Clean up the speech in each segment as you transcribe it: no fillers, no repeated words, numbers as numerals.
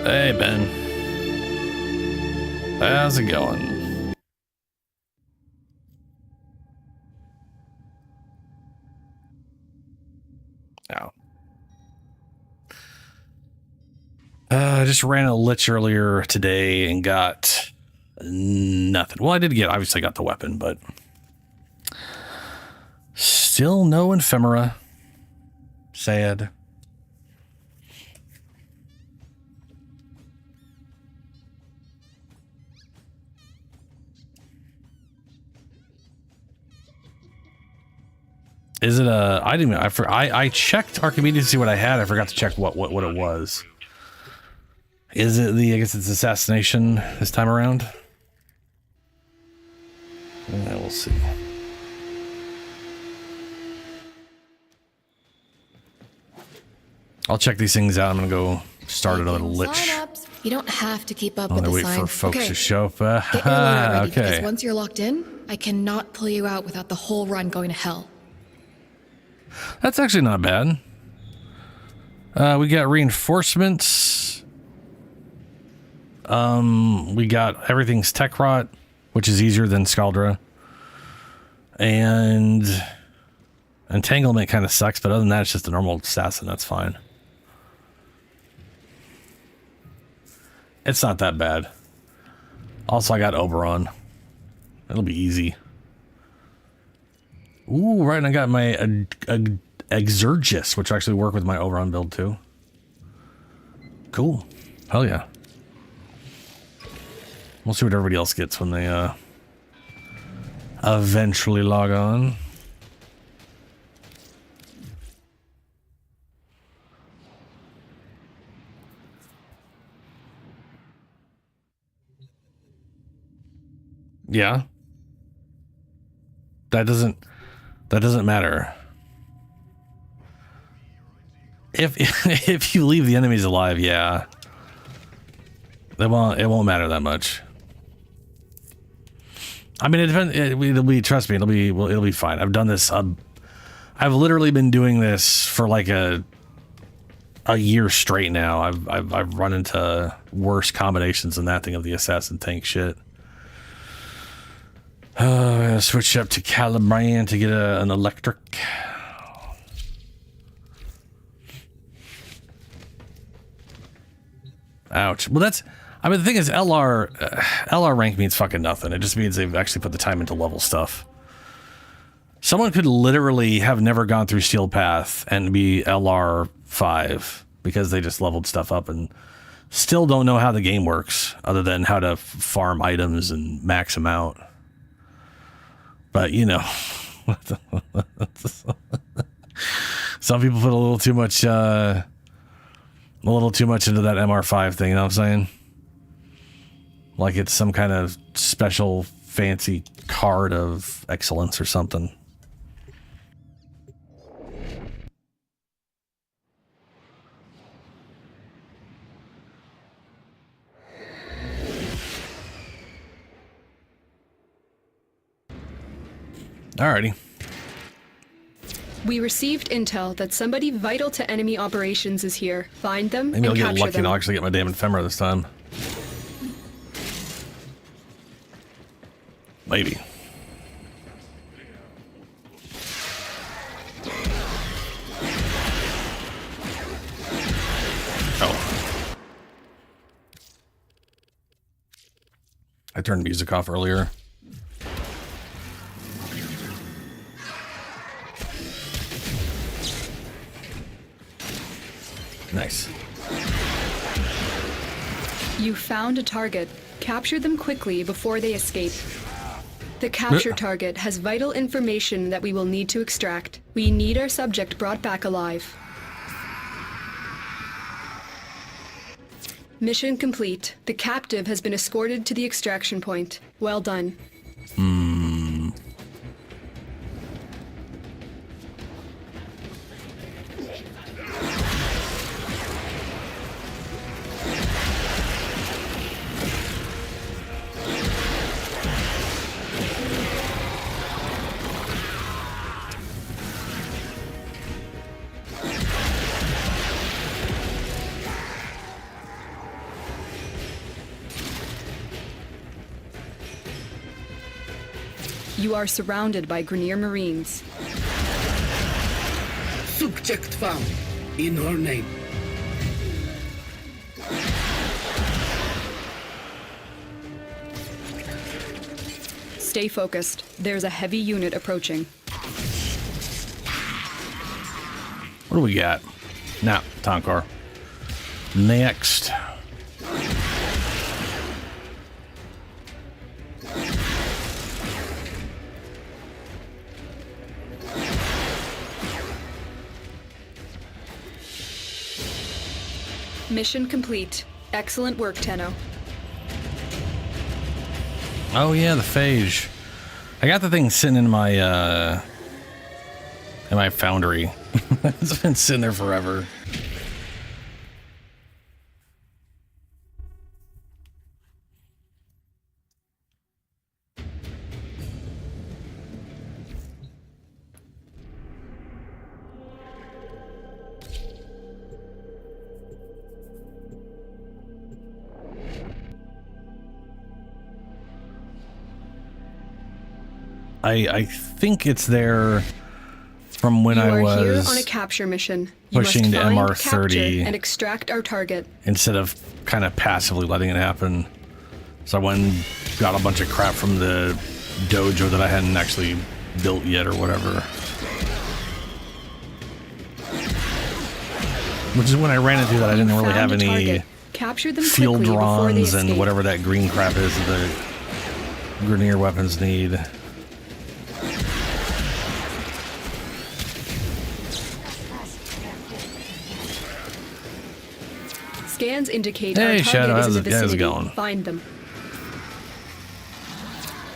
Hey, Ben. How's it going? Oh. I just ran a Lich earlier today and got nothing. Well, I did get, obviously got the weapon, but still no ephemera. Sad. Is it a? I didn't. I checked Archimedeas to see what I had. I forgot to check what it was. Is it the? I guess it's assassination this time around. Yeah, we'll see. I'll check these things out. I'm gonna go start another Lich. You don't have to keep up I'm with the gonna signs. wait for folks to show up. Get your loader ready, Okay. because once you're locked in, I cannot pull you out without the whole run going to hell. That's actually not bad. We got reinforcements. We got everything's tech rot, which is easier than Scaldra. And entanglement kind of sucks, but other than that, it's just a normal assassin. That's fine. It's not that bad. Also, I got Oberon. It'll be easy. Ooh, right, and I got my Exurgis, which actually work with my Oberon build too. Cool. Hell yeah. We'll see what everybody else gets when they eventually log on. Yeah. That doesn't matter. If you leave the enemies alive, yeah. It won't matter that much. I mean, it depends. It'll be, trust me, it'll be fine. I've done this. I've literally been doing this for like a year straight now. I've run into worse combinations than that thing of the assassin tank shit. I'm gonna switch up to Caliban to get an electric. Ouch. Well, I mean, the thing is, LR rank means fucking nothing. It just means they've actually put the time into level stuff. Someone could literally have never gone through Steel Path and be LR 5 because they just leveled stuff up and still don't know how the game works other than how to farm items and max them out. But, you know, some people put a little too much into that MR5 thing, you know what I'm saying? Like it's some kind of special fancy card of excellence or something. Alrighty. We received intel that somebody vital to enemy operations is here. Find them Maybe I'll and get capture lucky them. and I'll actually get my damn ephemera this time. Maybe. Oh. I turned music off earlier. Nice. You found a target. Capture them quickly before they escape. The capture target has vital information that we will need to extract. We need our subject brought back alive. Mission complete. The captive has been escorted to the extraction point. Well done. You are surrounded by Grineer Marines. Subject found. In her name. Stay focused. There's a heavy unit approaching. What do we got? Now, Tonkar. Next. Mission complete. Excellent work, Tenno. Oh yeah, the phage. I got the thing sitting in my foundry. It's been sitting there forever. I think it's there from when I was here on a capture mission. You pushing must the find, MR30 capture, and extract our target. instead of kind of passively letting it happen. So I went and got a bunch of crap from the dojo that I hadn't actually built yet or whatever. Which is when I ran into that I didn't really have Found a any target. Capture them field quickly before they runs and escape. whatever that green crap is that the Grineer weapons need. Scans indicate Hey, our target Shadow, is in the how's it vicinity. going? Find them.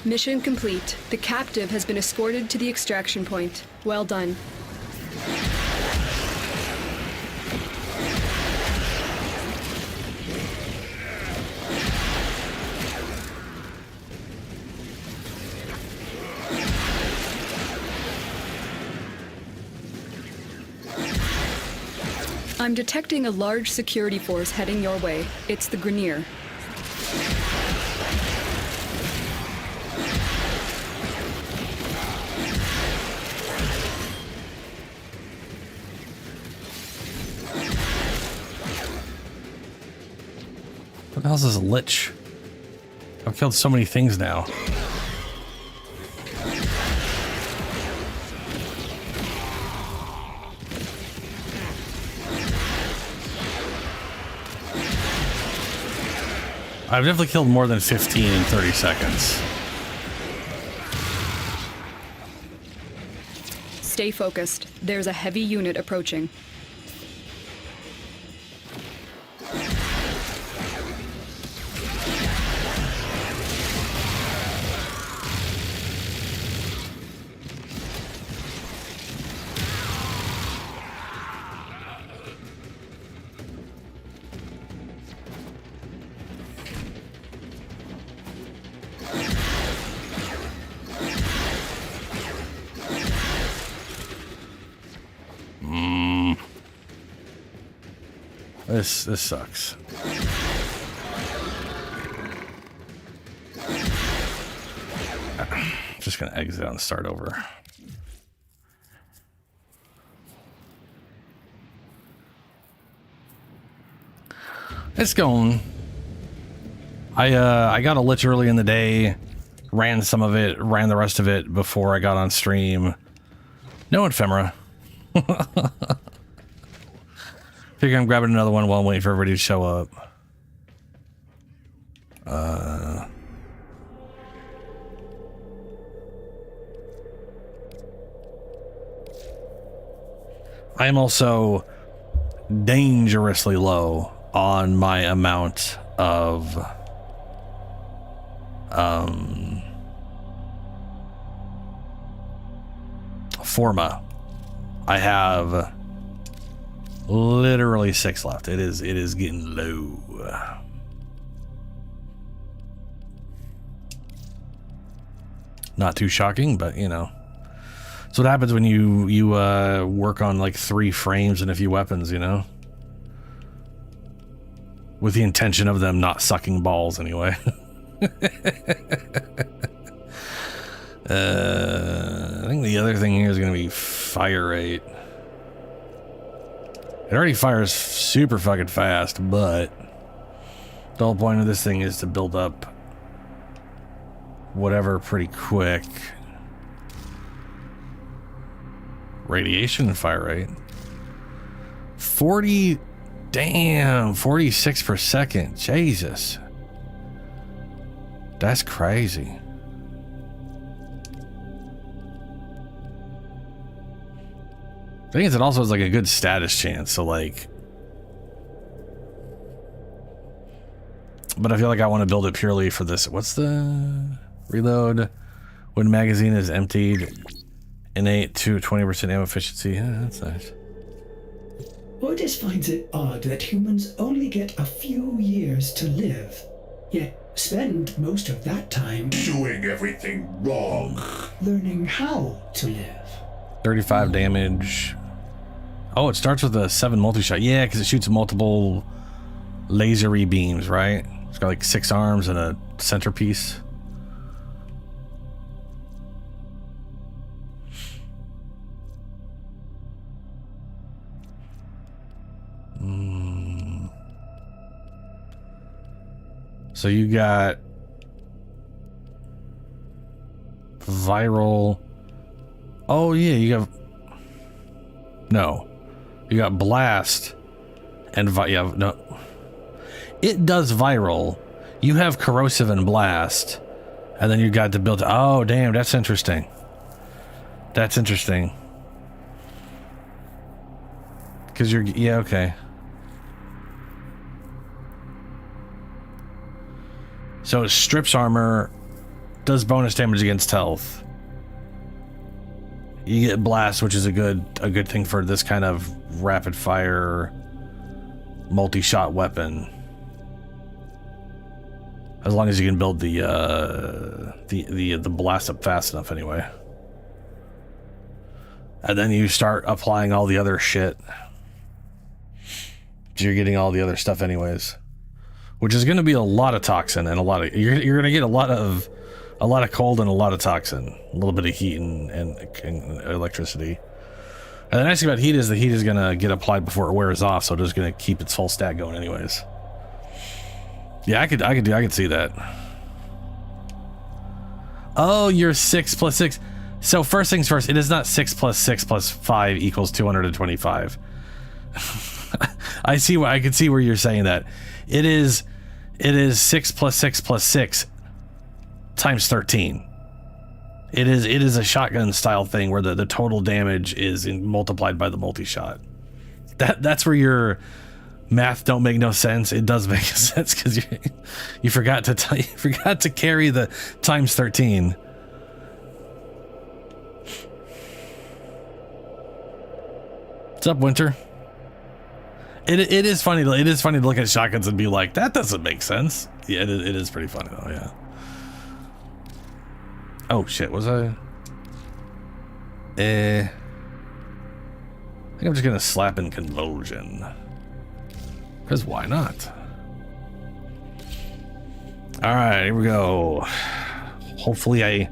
Mission complete. The captive has been escorted to the extraction point. Well done. I'm detecting a large security force heading your way. It's the Grineer. What the hell is this Lich? I've killed so many things now. I've definitely killed more than 15 in 30 seconds. Stay focused. There's a heavy unit approaching. This sucks. Just gonna exit and start over. It's going. I got a Lich early in the day, ran some of it, ran the rest of it before I got on stream. No ephemera. Figure I'm grabbing another one while I'm waiting for everybody to show up. I am also dangerously low on my amount of Forma. I have literally 6 left. It is getting low. Not too shocking, but you know. That's what happens when you work on like 3 frames and a few weapons, you know? With the intention of them not sucking balls anyway. I think the other thing here is going to be fire rate. It already fires super fucking fast, but the whole point of this thing is to build up whatever pretty quick. Radiation and fire rate. 40, damn, 46 per second. Jesus. That's crazy. The thing is, it also has like a good status chance, so like, but I feel like I want to build it purely for this. What's the reload when magazine is emptied? Innate to 20% ammo efficiency. Yeah, that's nice. Otis finds it odd that humans only get a few years to live, yet spend most of that time doing everything wrong. learning how to live. 35 damage. Oh, it starts with a 7 multi-shot. Yeah, because it shoots multiple lasery beams, right? It's got like 6 arms and a centerpiece. So you got viral. Oh yeah, you got no. You got blast and yeah, no. It does viral. You have corrosive and blast, and then you got the build. Oh damn, that's interesting. That's interesting. Cause you're yeah okay. So it strips armor, does bonus damage against health. You get blast, which is a good thing for this kind of rapid fire multi-shot weapon. As long as you can build the blast up fast enough anyway. And then you start applying all the other shit. So you're getting all the other stuff anyways. Which is going to be a lot of toxin and a lot of you're going to get a lot of cold and a lot of toxin, a little bit of heat and electricity. And the nice thing about heat is the heat is going to get applied before it wears off, so it's just going to keep its full stat going anyways. Yeah, I could see that. Oh, you're 6 plus 6. So first things first, it is not 6 plus 6 plus 5 equals 225. I can see where you're saying that. It is 6 plus 6 plus 6 times 13. It is a shotgun style thing where the total damage is multiplied by the multi-shot. That's where your math don't make no sense. It does make sense because you forgot to carry the times 13. What's up, Winter? It is funny to look at shotguns and be like, that doesn't make sense. Yeah, it is pretty funny though. Yeah. Oh shit, was I? I think I'm just gonna slap in convulsion. Because why not? All right, here we go. Hopefully I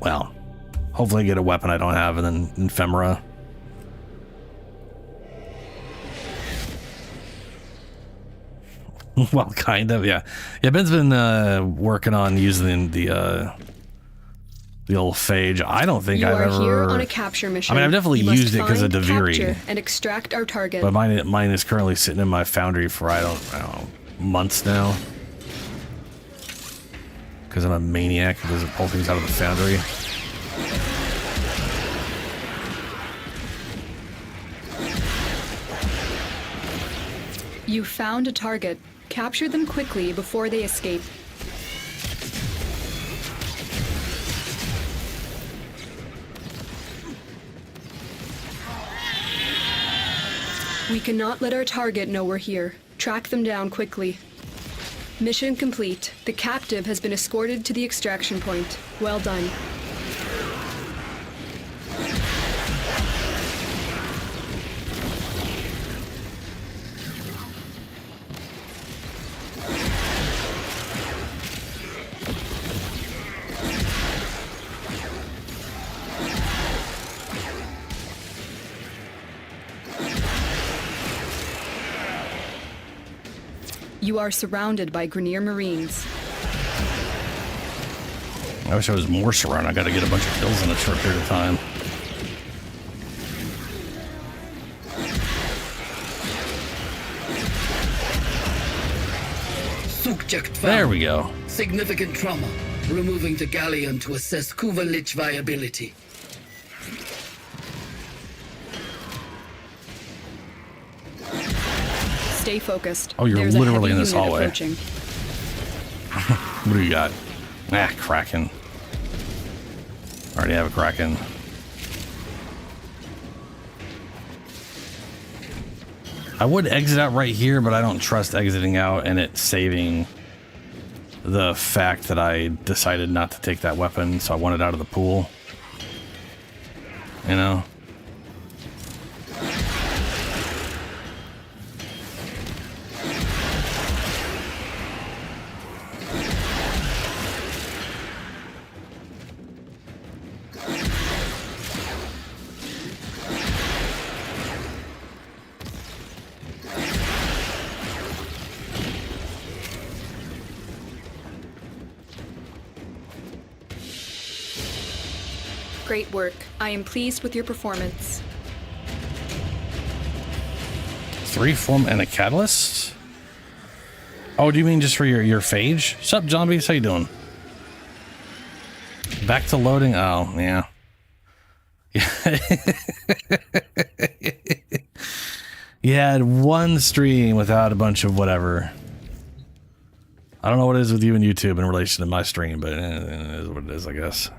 get a weapon I don't have, and then ephemera. Well, kind of, yeah. Yeah, Ben's been working on using the old phage. I don't think I've ever. You are here on a capture mission. I mean, I've definitely used it because of Deviri. Capture and extract our target. But mine is currently sitting in my foundry for I don't know months now. Because I'm a maniac who doesn't pull things out of the foundry. You found a target. Capture them quickly before they escape. We cannot let our target know we're here. Track them down quickly. Mission complete. The captive has been escorted to the extraction point. Well done. You are surrounded by Grineer Marines. I wish I was more surrounded. I got to get a bunch of kills in a short period of time. Subject found. There we go. Significant trauma. Removing the galleon to assess Kuva Lich viability. Stay focused. Oh, you're There's a literally heavy in this unit hallway. approaching. What do you got? Ah, Kraken. Already have a Kraken. I would exit out right here, but I don't trust exiting out and it saving the fact that I decided not to take that weapon, so I want it out of the pool. You know? Great work. I am pleased with your performance. 3 form and a catalyst? Oh, do you mean just for your phage? Sup, zombies? How you doing? Back to loading? Oh, yeah. You had one stream without a bunch of whatever. I don't know what it is with you and YouTube in relation to my stream, but it is what it is, I guess.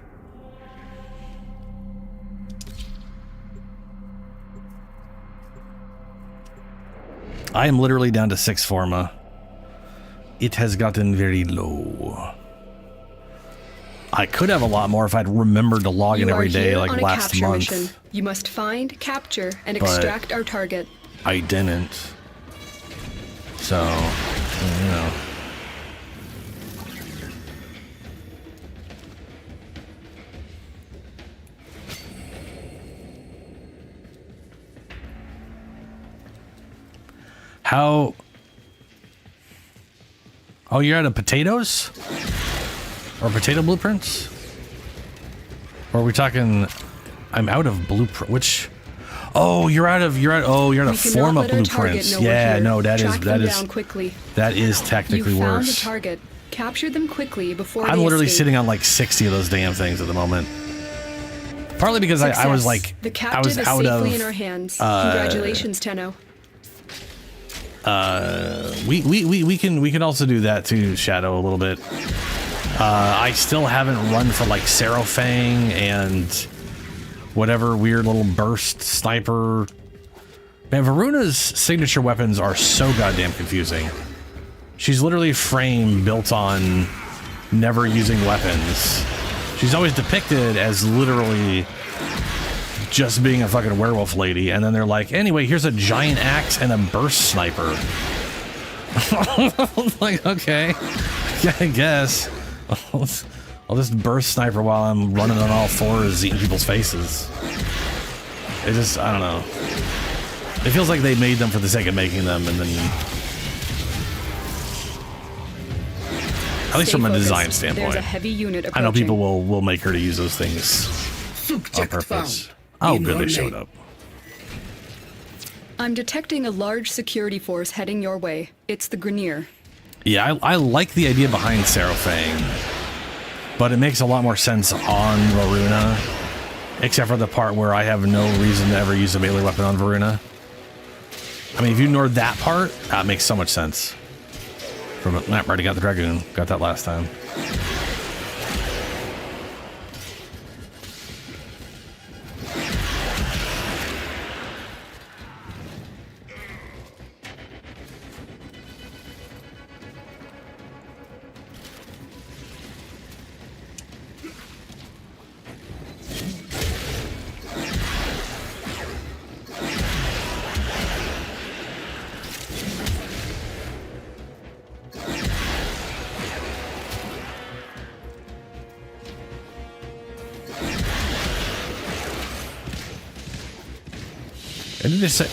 I am literally down to 6 forma. It has gotten very low. I could have a lot more if I'd remembered to log in every day like last month. Mission. You must find, capture, and But extract our target. I didn't. So, you know. How? Oh, you're out of potatoes? Or potato blueprints? Or are we talking? I'm out of blueprint. Which? Oh, you're out of forma blueprints. Yeah, no, that is technically you found worse. the target. Capture them quickly before I'm they literally escape. sitting on like 60 of those damn things at the moment. Partly because I was like, the I captive was is out safely of. in our hands. Congratulations, Tenno. We can also do that too, Shadow, a little bit. I still haven't run for like Sarofang and whatever weird little burst sniper. Man, Varuna's signature weapons are so goddamn confusing. She's literally a frame built on never using weapons. She's always depicted as literally just being a fucking werewolf lady, and then they're like, anyway, here's a giant axe and a burst sniper. Like, okay, yeah, I guess. I'll just burst sniper while I'm running on all fours eating people's faces. It just, I don't know. It feels like they made them for the sake of making them, and then at least from a design standpoint. There's a heavy unit I know approaching. people will make her to use those things on Subject purpose. found. Oh, In good, they your showed name. up. I'm detecting a large security force heading your way. It's the Grineer. Yeah, I like the idea behind Sarofang, but it makes a lot more sense on Varuna, except for the part where I have no reason to ever use a melee weapon on Varuna. I mean, if you ignore that part, that makes so much sense. From I already got the Dragoon, got that last time.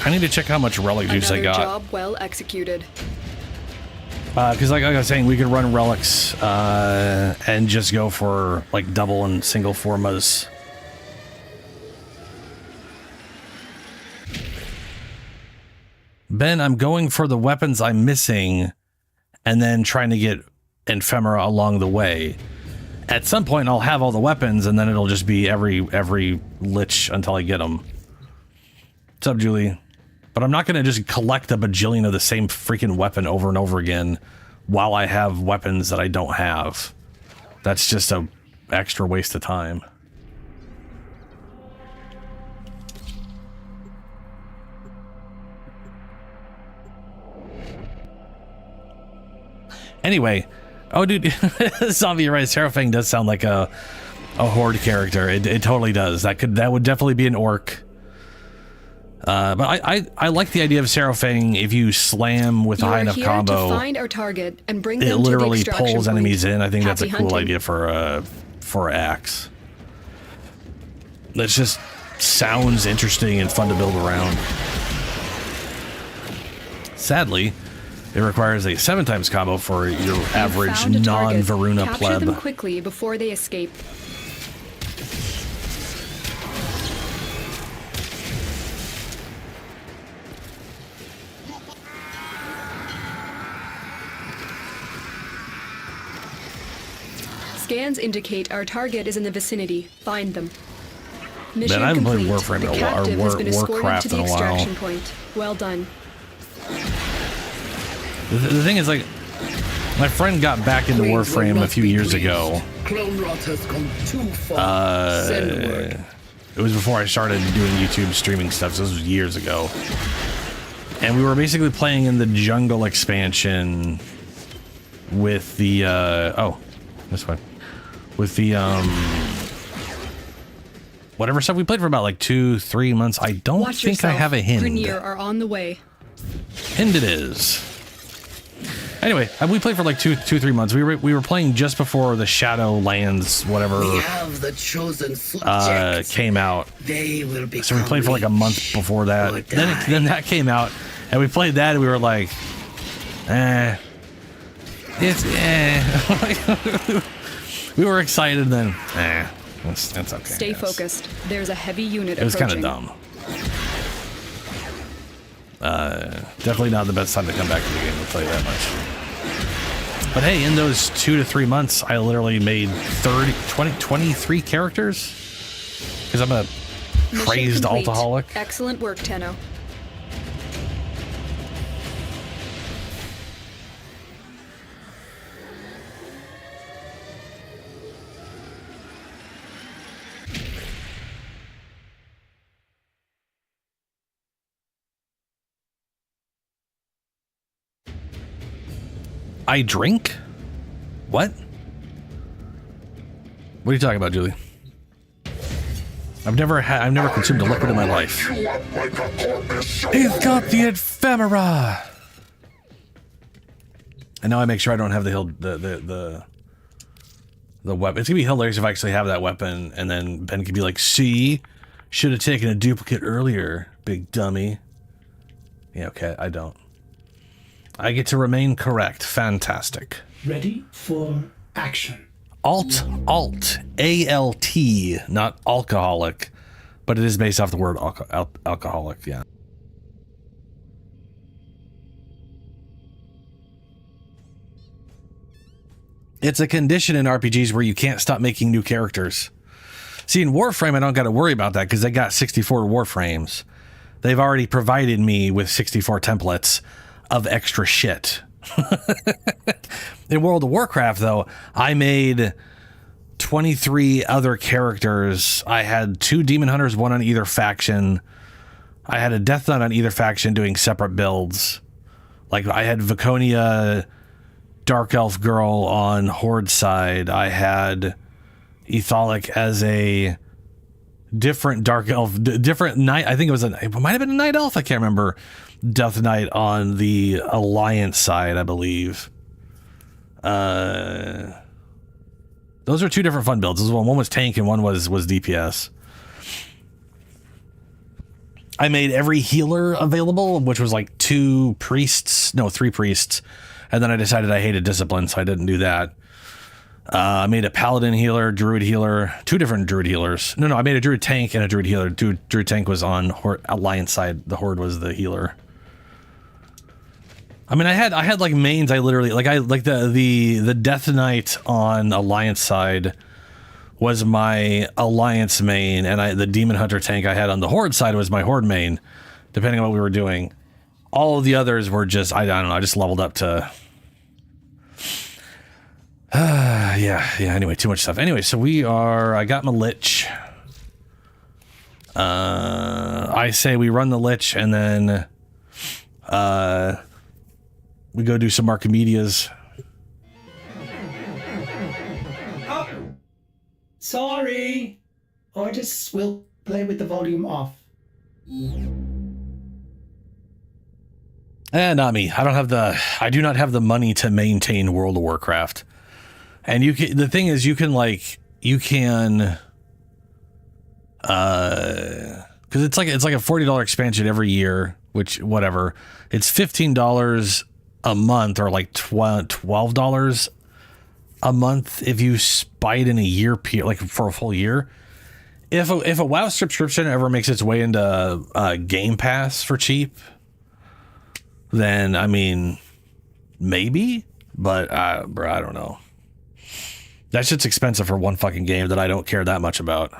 I need to check how much relic juice I Another got. job well executed. Because like I was saying, we could run relics and just go for like double and single formas. Ben, I'm going for the weapons I'm missing and then trying to get ephemera along the way. At some point, I'll have all the weapons and then it'll just be every lich until I get them. What's up, Julie? But I'm not going to just collect a bajillion of the same freaking weapon over and over again while I have weapons that I don't have. That's just a extra waste of time. Anyway, oh dude, Zombie, you're right. Seraphang does sound like a horde character. It totally does. That would definitely be an orc. But I like the idea of Seraphang. If you slam with a high enough combo, to find our target and bring it them literally to the extraction pulls enemies point. in. I think that's a Happy cool hunting. idea for an axe. That just sounds interesting and fun to build around. Sadly, it requires a 7 times combo for your average Found a target. non-Varuna Capture pleb. them quickly before they escape. Scans indicate our target is in the vicinity. Find them. Mission I haven't played complete. Warframe in The a while, or captive has been escorted Warcraft to the in a while. extraction point. Well done. The thing is, like, my friend got back into Ways will Warframe a not few be years pleased. ago. Clone rot has gone too far. Send word. It was before I started doing YouTube streaming stuff, so this was years ago. And we were basically playing in the jungle expansion with the, oh, this one. With the, whatever stuff we played for about like 2-3 months. I don't Watch think yourself. I have a Hind. Grenier are on the way. Hind it is. Anyway, we played for like 2-3 months. We were playing just before the Shadowlands, whatever, We have the chosen subjects. came out. They will be. So we played for like a month before that. Then that came out, and we played that, and we were like, it's we were excited, then that's okay. Stay I guess. focused. There's a heavy unit It was kind of approaching. dumb. Definitely not the best time to come back to the game to play that much. But hey, in those 2 to 3 months, I literally made 23 characters. Because I'm a Mission crazed complete. alcoholic. Excellent work, Tenno. I drink? What? What are you talking about, Julie? I've never consumed a liquid in my life. He's got the ephemera. And now I make sure I don't have the weapon. It's gonna be hilarious if I actually have that weapon, and then Ben could be like, "See, should have taken a duplicate earlier, big dummy." Yeah, okay, I don't. I get to remain correct. Fantastic. Ready for action. Alt, A-L-T, not alcoholic, but it is based off the word alcoholic, yeah. It's a condition in RPGs where you can't stop making new characters. See, in Warframe, I don't got to worry about that because they got 64 Warframes. They've already provided me with 64 templates of extra shit. In World of Warcraft, though, I made 23 other characters. I had 2 Demon Hunters, 1 on either faction. I had a Death Knight on either faction doing separate builds. Like, I had Viconia Dark Elf Girl on Horde side. I had Etholic as a different Dark Elf, different Knight. I think it might have been a Night Elf. I can't remember. Death Knight on the Alliance side, I believe. Those are 2 different fun builds. One was tank and one was DPS. I made every healer available, which was like 3 priests, And then I decided I hated discipline, so I didn't do that. I made a paladin healer, druid healer, 2 different druid healers. No, I made a druid tank and a druid healer. Druid tank was on alliance side. The horde was the healer. I mean, I had like mains. I literally the Death Knight on alliance side was my alliance main, and the Demon Hunter tank I had on the horde side was my horde main, depending on what we were doing. All of the others were just I don't know. I just leveled up to. Yeah. Anyway, too much stuff. Anyway, so I got my Lich. I say we run the Lich and then, we go do some Archimedeas. Oh, sorry. Ordis will play with the volume off. Not me. I do not have the money to maintain World of Warcraft. And the thing is, because it's like a $40 expansion every year, which whatever. It's $15 a month, or like $12 a month if you buy it in a year, like for a full year. If a WoW subscription ever makes its way into Game Pass for cheap, then I mean, maybe, but bro, I don't know. That shit's expensive for one fucking game that I don't care that much about.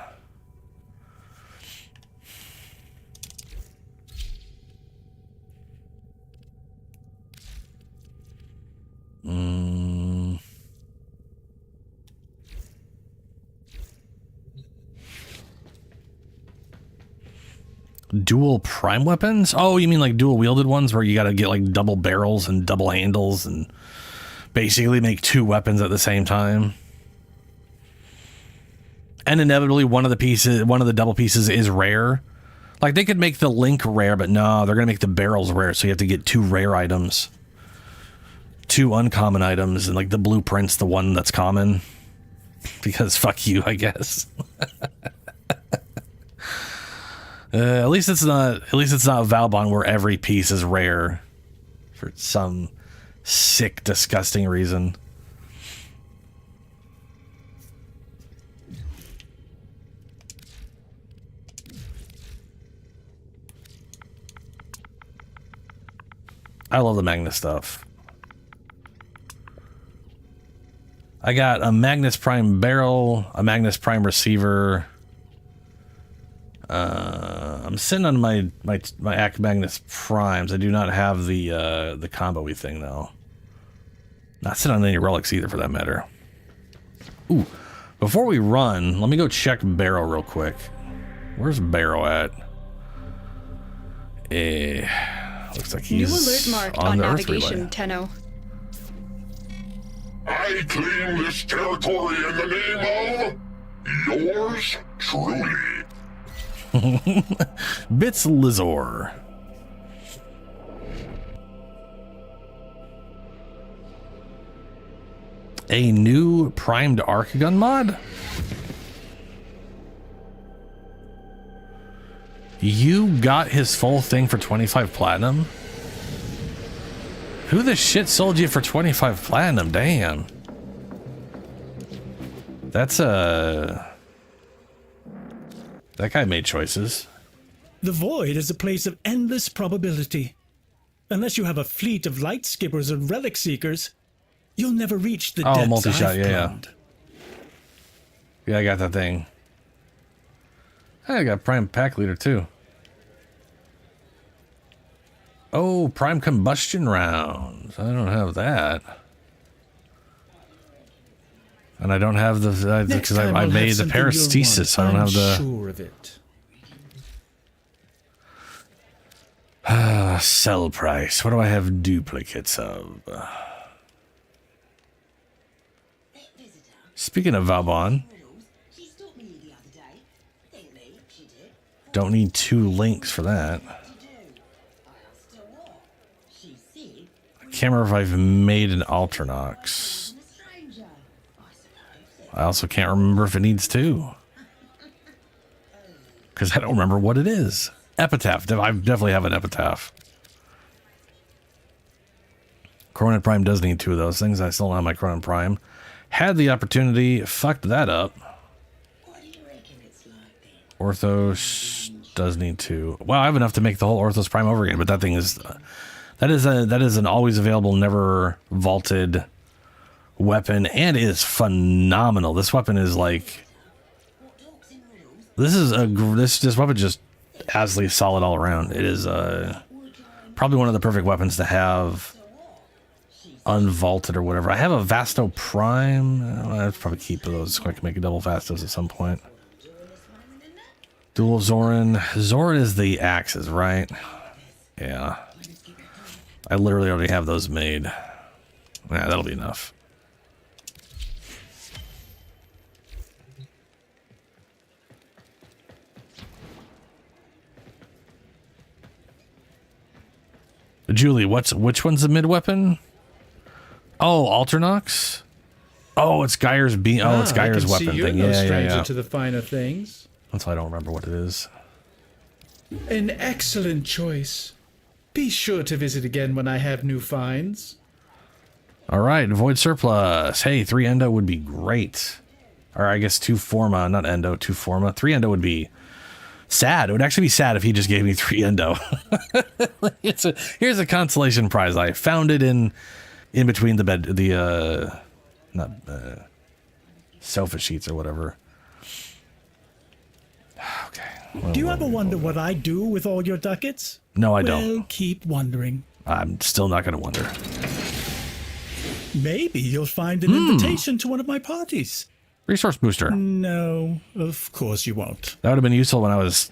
Dual prime weapons? Oh, you mean like dual wielded ones where you gotta get like double barrels and double handles and basically make 2 weapons at the same time? And inevitably one of the double pieces is rare. Like they could make the link rare, but no, they're gonna make the barrels rare, so you have to get 2 rare items. 2 uncommon items, and like the blueprint's the one that's common. Because fuck you, I guess. At least it's not Valbon where every piece is rare for some sick, disgusting reason. I love the Magnus stuff. I got a Magnus Prime barrel, a Magnus Prime receiver. I'm sitting on my Act Magnus Primes. I do not have the combo-y thing though. Not sitting on any relics either, for that matter. Ooh, before we run, let me go check Barrow real quick. Where's Barrow at? Looks like he's New alert marked on on the Earth navigation, relay. Tenno. I claim this territory in the name of yours truly. Bits Lizor. A new primed arc gun mod? You got his full thing for 25 platinum? Who the shit sold you for 25 platinum? Damn. That's that guy made choices. The Void is a place of endless probability. Unless you have a fleet of light skippers and relic seekers, you'll never reach the depths multi-shot, I've yeah. plumbed. Yeah, I got that thing. I got Prime Pack Leader too. Oh, Prime Combustion Rounds. I don't have that. And I don't have the because I made the Parastasis. I don't have the. Sure of it. Sell price. What do I have duplicates of? Speaking of Valbon, don't need 2 links for that. I can't remember if I've made an Alternox. I also can't remember if it needs 2. Because I don't remember what it is. Epitaph. I definitely have an Epitaph. Cronin Prime does need 2 of those things. I still don't have my Cronin Prime. Had the opportunity, fucked that up. Orthos does need 2. Wow, I have enough to make the whole Orthos Prime over again, but that thing is... that is an always available, never vaulted weapon, and it is phenomenal. This weapon is like... This weapon just absolutely solid all around. It is probably one of the perfect weapons to have unvaulted or whatever. I have a Vasto Prime. I'll probably keep those so I can make a double Vastos at some point. Dual Zorin. Zorin is the axes, right? Yeah. I literally already have those made. Yeah, that'll be enough. Julie, which one's the mid weapon? Oh, Alternox? Oh, it's Geyer's beam. Oh, it's Geyer's weapon see you're thing. No Yeah, stranger yeah. to the finer things. That's why I don't remember what it is. An excellent choice. Be sure to visit again when I have new finds. All right, Void Surplus. Hey, 3 Endo would be great. Or I guess 2 Forma, not Endo, 2 Forma. 3 Endo would be sad. It would actually be sad if he just gave me 3 Endo. Here's a consolation prize. I found it in between the sofa sheets or whatever. Okay. Do you ever wonder what I do with all your ducats? No, I Well, don't. keep wondering. I'm still not going to wonder. Maybe you'll find an invitation to one of my parties. Resource booster. No, of course you won't. That would have been useful when I was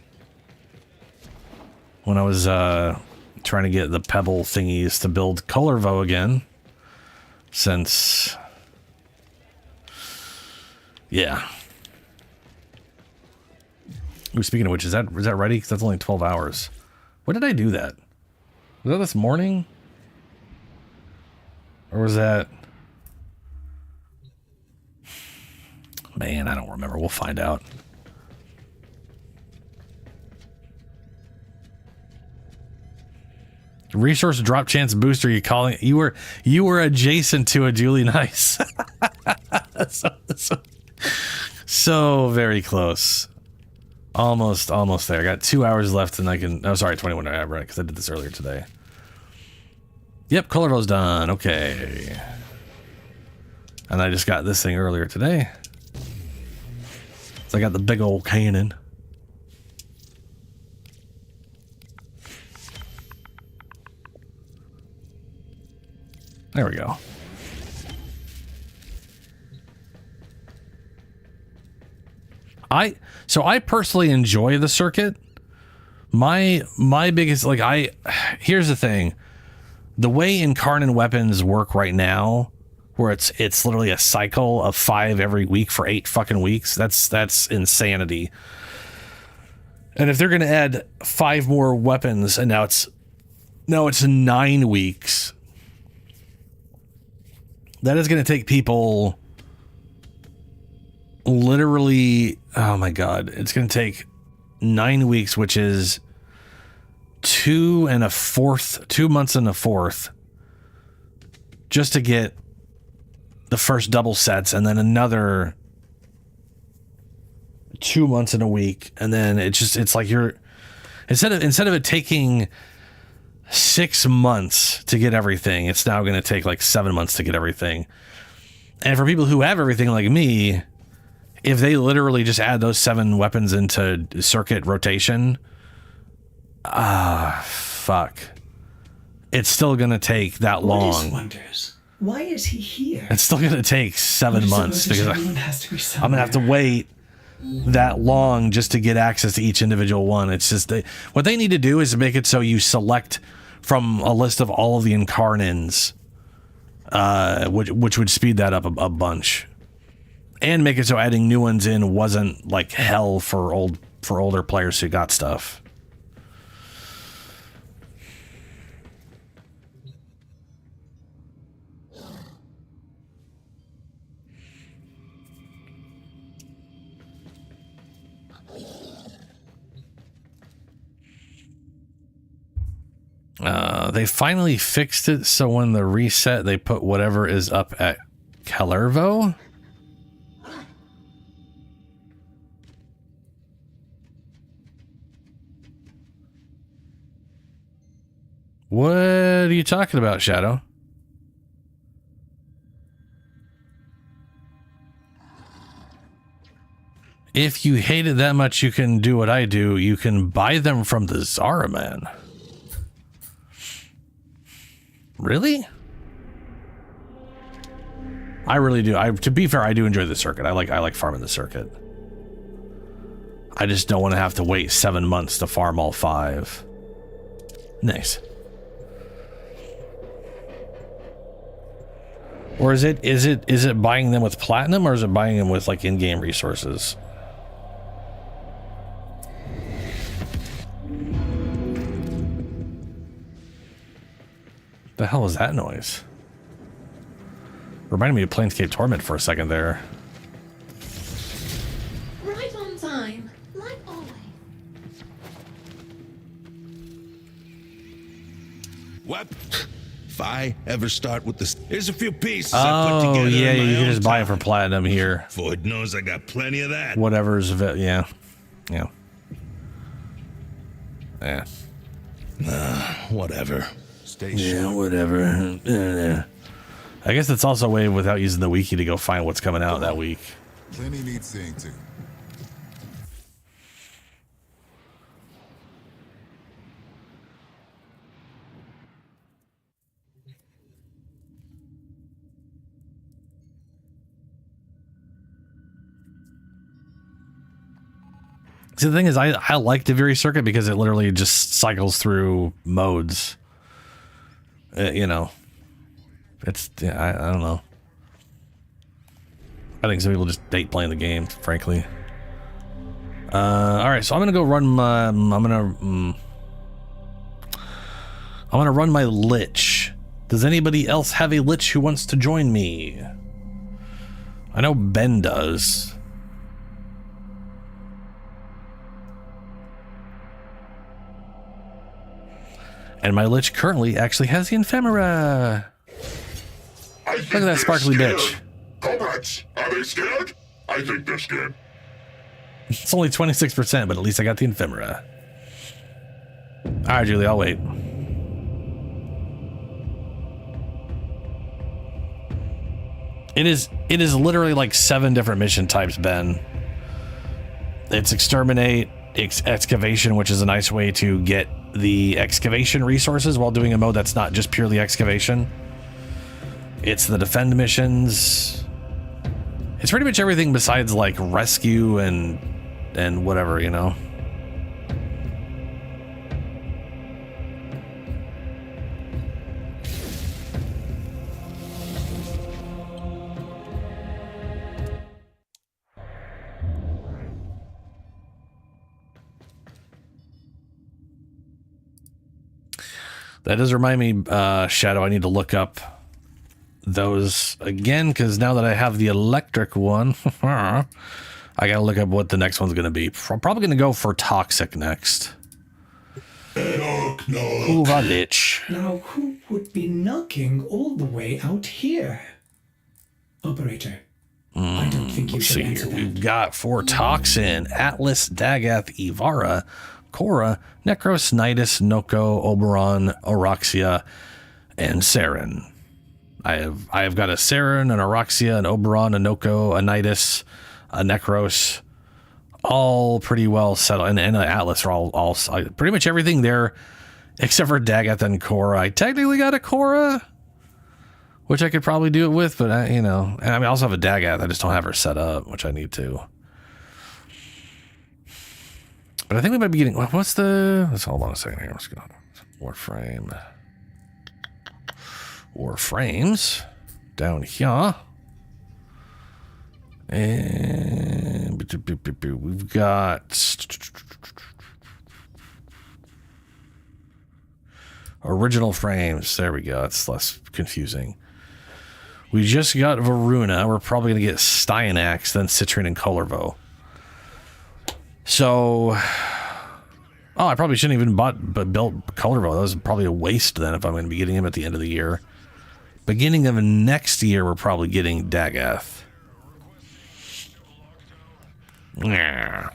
trying to get the pebble thingies to build Colorvo again. Since, yeah. Ooh, speaking of which, is that ready? Because that's only 12 hours. When did I do that? Was that this morning? Or was that... Man, I don't remember. We'll find out. Resource drop chance booster. You calling? You were adjacent to a Julie Nice. so very close. Almost there. I got 2 hours left, and I can. Oh, sorry, 21 hours, right? Because I did this earlier today. Yep, Colorvo's done. Okay. And I just got this thing earlier today. So I got the big old cannon. There we go. I personally enjoy the circuit. My biggest, here's the thing. The way Incarnate weapons work right now, where it's literally a cycle of 5 every week for 8 fucking weeks, that's insanity. And if they're gonna add 5 more weapons, and now it's 9 weeks, that is gonna take people literally, oh my god, it's gonna take 9 weeks, which is 2 months and a fourth, just to get the first double sets, and then another 2 months and a week, and then it's like you're instead of it taking 6 months to get everything, it's now going to take like 7 months to get everything. And for people who have everything like me, if they literally just add those 7 weapons into circuit rotation, fuck, it's still going to take that long. Otis wonders, why is he here? It's still going to take 7 months because everyone has to be I'm going to have to wait that long just to get access to each individual one. It's just what they need to do is make it so you select from a list of all of the Incarnins, which would speed that up a bunch, and make it so adding new ones in wasn't like hell for older players who got stuff. They finally fixed it so when the reset, they put whatever is up at Kalervo. What are you talking about, Shadow? If you hate it that much, you can do what I do. You can buy them from the Zara Man. Really? I really do. To be fair, I do enjoy the circuit. I like farming the circuit. I just don't want to have to wait 7 months to farm all 5. Nice. Or is it buying them with platinum, or is it buying them with like in-game resources? The hell was that noise? Reminded me of Planescape Torment for a second there. Right on time, like always. What? If I ever start with this, here's a few pieces I put Oh, together. yeah, in my you can own just buy it time. for platinum here. Void knows I got plenty of that. Whatever's, yeah. Yeah. Yeah. Whatever. Stay Yeah, sharp. whatever. I guess it's also a way without using the wiki to go find what's coming out that week. Plenty needs seeing to. See, the thing is, I like the Viri circuit because it literally just cycles through modes. You know, it's, yeah, I don't know. I think some people just hate playing the game, frankly. All right, so I'm gonna go run my. I'm gonna run my Lich. Does anybody else have a Lich who wants to join me? I know Ben does. And my Lich currently actually has the Ephemera. Look at that sparkly bitch. Comrades, are they scared? I think they're scared. It's only 26%, but at least I got the Ephemera. Alright, Julie, I'll wait. It is literally like 7 different mission types, Ben. It's exterminate, excavation, which is a nice way to get the excavation resources while doing a mode that's not just purely excavation. It's the defend missions. It's pretty much everything besides like rescue and whatever, you know. That does remind me, Shadow, I need to look up those again, because now that I have the electric one, I gotta look up what the next one's gonna be. I'm probably gonna go for Toxic next. Kuva Lich. Now, who would be knocking all the way out here? Operator, I don't think you Let's should see answer here. that. We've got for Toxin, Atlas, Dagath, Ivara, Korra, Necros, Nidus, Noko, Oberon, Oroxia, and Saren. I have got a Saren, an Oroxia, an Oberon, a Noko, a Nidus, a Necros, all pretty well settled, and an Atlas are all pretty much everything there, except for Dagath and Korra. I technically got a Korra, which I could probably do it with, but you know, and I mean, I also have a Dagath. I just don't have her set up, which I need to. But I think we might be getting. What's the? Let's hold on a second here. Let's go. Warframes down here, and we've got original frames. There we go. It's less confusing. We just got Varuna. We're probably gonna get Styanax, then Citrine and Colorvo. So Oh, I probably shouldn't even built Colorville. That was probably a waste then if I'm going to be getting him at the end of the year. Beginning of next year, we're probably getting Dagath. Yeah.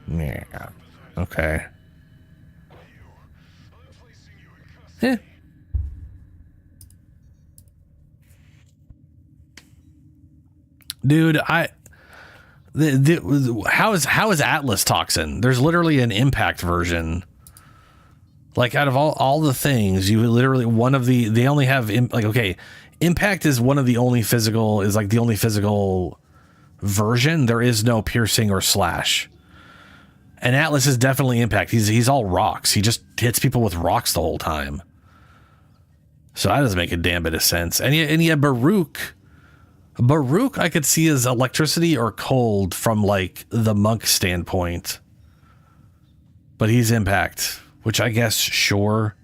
Yeah. Okay. Eh. Dude, how is Atlas Toxin? There's literally an impact version. Like out of all the things, you literally they only have impact is one of the only physical version. There is no piercing or slash. And Atlas is definitely impact. He's all rocks. He just hits people with rocks the whole time. So that doesn't make a damn bit of sense. And yet Baruch I could see as electricity or cold from like the monk standpoint. But he's impact. Which I guess, sure.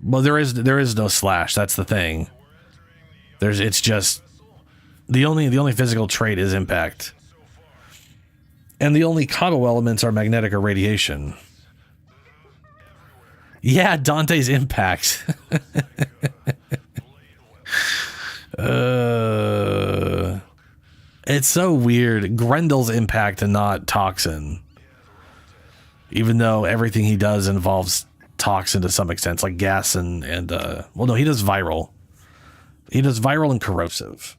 Well, there is no slash. That's the thing. It's just the only physical trait is impact, and the only combo elements are magnetic or radiation. Yeah, Dante's impact. It's so weird. Grendel's impact and not toxin. Even though everything he does involves toxin to some extent, it's like gas and well, no, he does viral. He does viral and corrosive.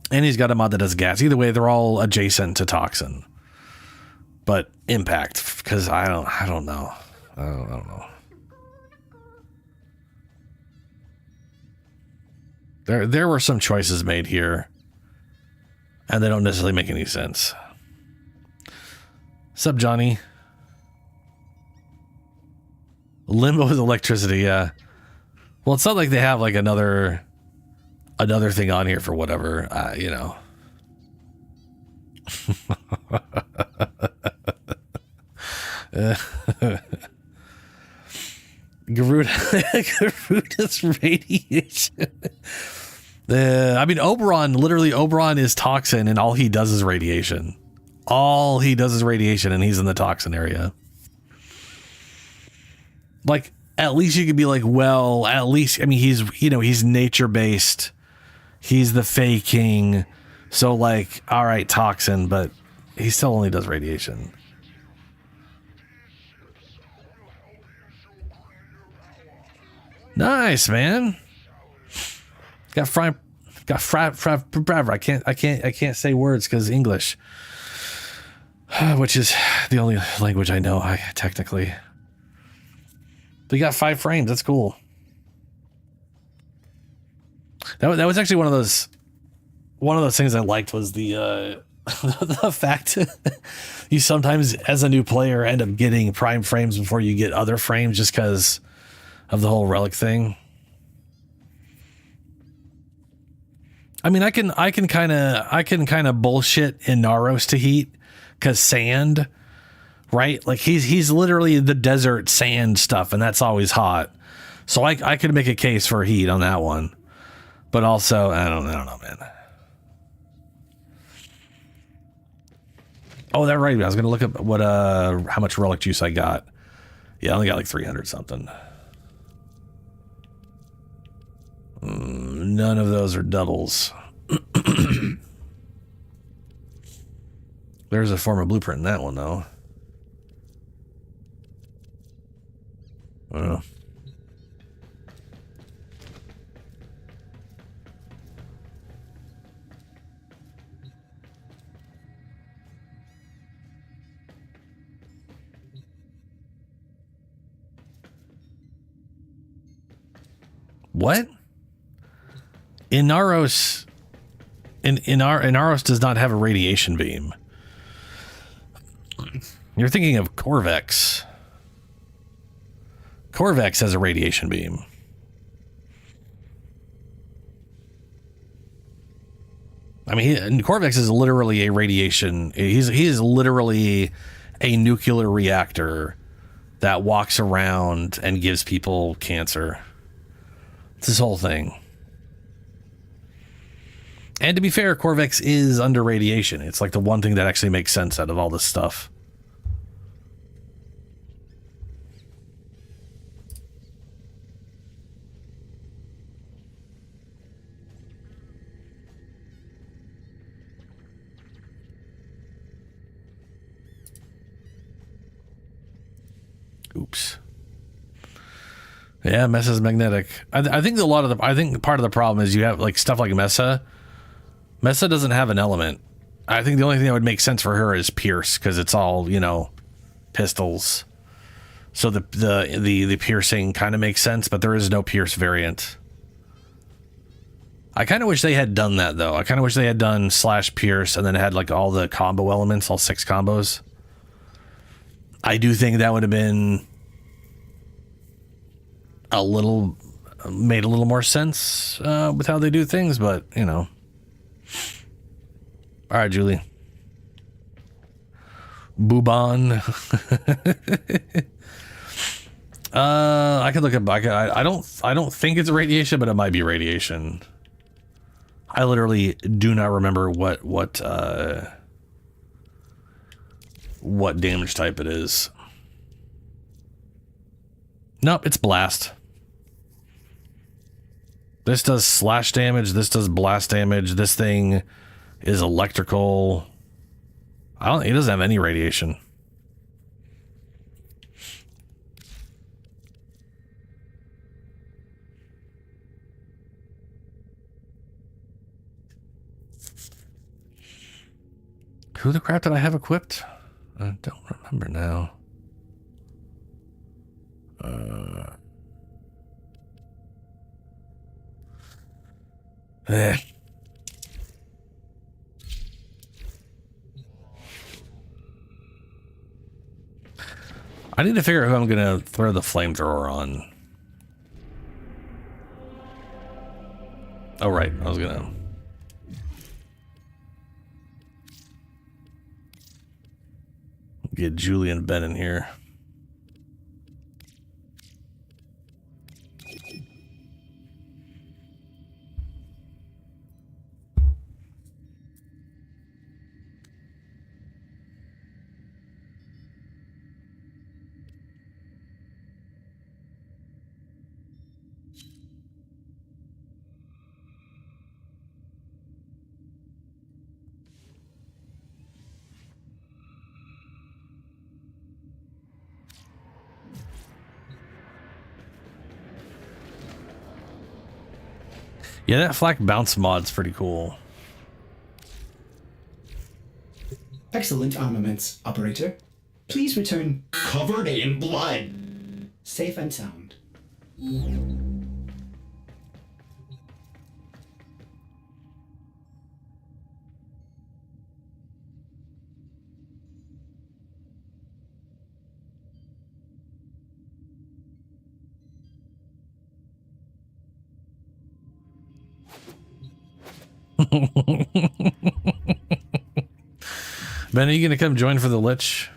And he's got a mod that does gas. Either way, they're all adjacent to toxin. But impact, because I don't know. I don't know. There were some choices made here. And they don't necessarily make any sense. Sup, Johnny? Limbo is electricity, yeah. Well, it's not like they have like another thing on here for whatever, you know. Garuda's radiation. I mean, Oberon is toxin, and all he does is radiation. All he does is radiation, and he's in the toxin area. Like, at least you could be like, well, at least, I mean, he's nature-based. He's the Fey King. So, like, all right, toxin, but he still only does radiation. Nice, man. I can't say words because English, which is the only language I know. Technically, but you got 5 frames. That's cool. That was actually one of those things I liked was the the fact you sometimes as a new player end up getting prime frames before you get other frames just because of the whole relic thing. I mean, I can kind of bullshit Inaros to heat because sand, right? Like he's literally the desert sand stuff, and that's always hot. So I could make a case for heat on that one, but also I don't know, man. Oh, that right. I was gonna look up what how much relic juice I got. Yeah, I only got like 300 something. None of those are doubles. There's a form of blueprint in that one, though. I don't know. What? Inaros does not have a radiation beam. You're thinking of Corvex. Corvex has a radiation beam. I mean, Corvex is literally a radiation. He is literally a nuclear reactor that walks around and gives people cancer. It's this whole thing. And to be fair, Corvex is under radiation. It's like the one thing that actually makes sense out of all this stuff. Oops. Yeah, Messa's magnetic. I think part of the problem is you have like stuff like Messa. Messa doesn't have an element. I think the only thing that would make sense for her is Pierce, because it's all, you know, pistols. So the piercing kind of makes sense, but there is no Pierce variant. I kind of wish they had done that though. I kind of wish they had done /Pierce and then had like all the combo elements, all 6 combos. I do think that would have been made a little more sense with how they do things, but you know. All right, Julie. Bouban. I could look at. I don't think it's radiation, but it might be radiation. I literally do not remember what damage type it is. Nope, it's blast. This does slash damage. This does blast damage. This thing is electrical. It doesn't have any radiation. Who the crap did I have equipped? I don't remember now. I need to figure out who I'm gonna throw the flamethrower on. Oh right, I was gonna get Julie and Ben in here. Yeah, that flak bounce mod's pretty cool. Excellent armaments, operator. Please return Covered in blood. safe and sound. Ben, are you gonna come join for the Lich?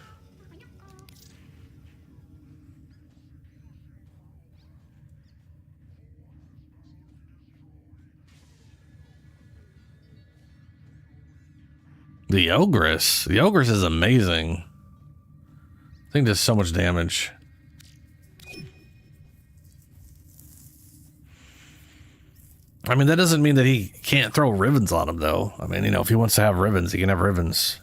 The Ogress. The Ogress is amazing. I think does so much damage. I mean, that doesn't mean that he can't throw ribbons on him, though. I mean, you know, if he wants to have ribbons, he can have ribbons.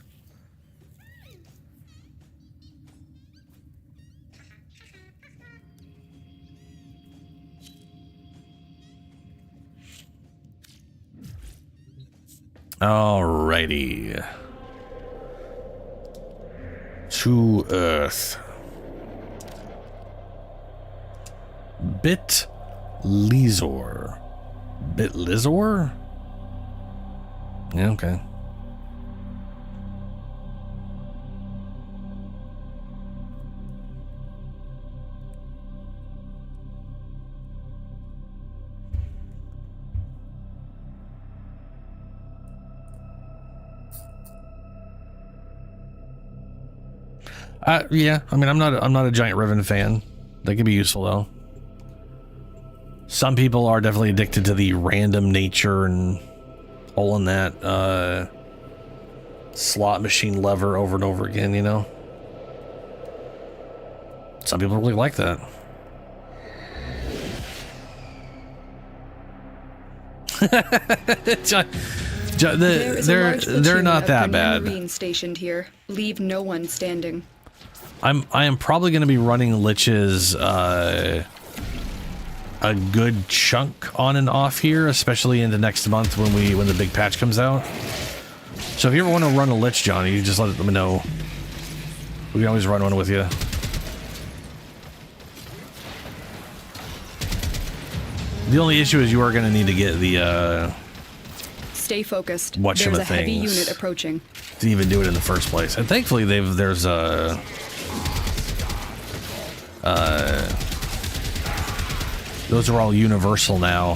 Alrighty. To Earth. Bit Lizor. Bit Lizor? Yeah, okay. Yeah, I mean, I'm not a giant Riven fan. They can be useful though. Some people are definitely addicted to the random nature and pulling that slot machine lever over and over again, you know? Some people really like that. They're not that bad. Marine stationed here. Leave no one standing. I am probably going to be running Lichs a good chunk on and off here, especially into next month when the big patch comes out. So if you ever want to run a Lich, Johnny, you just let me know. We can always run one with you. The only issue is you are going to need to get the Stay focused. There's a heavy unit approaching. To even do it in the first place. And thankfully there's a those are all universal now,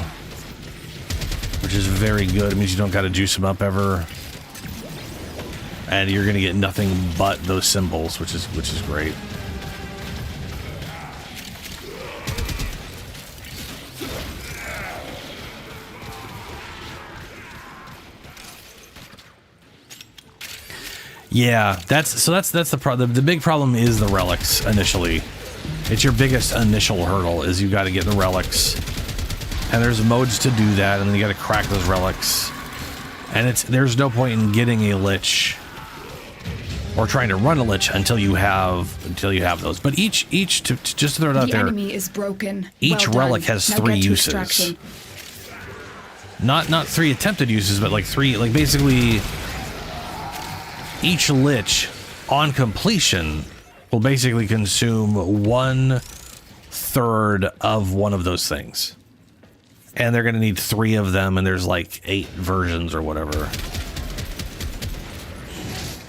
which is very good. It means you don't got to juice them up ever, and you're gonna get nothing but those symbols, which is great. Yeah, that's the big problem is the relics initially. It's your biggest initial hurdle is you got to get the relics, and there's modes to do that, and then you got to crack those relics, and there's no point in getting a Lich or trying to run a Lich until you have those. But each just to throw it out there, the enemy is broken. Each relic has 3 uses. Extraction. Not 3 attempted uses, but like 3, like basically each Lich on completion will basically consume 1/3 of one of those things. And they're going to need 3 of them, and there's like 8 versions or whatever.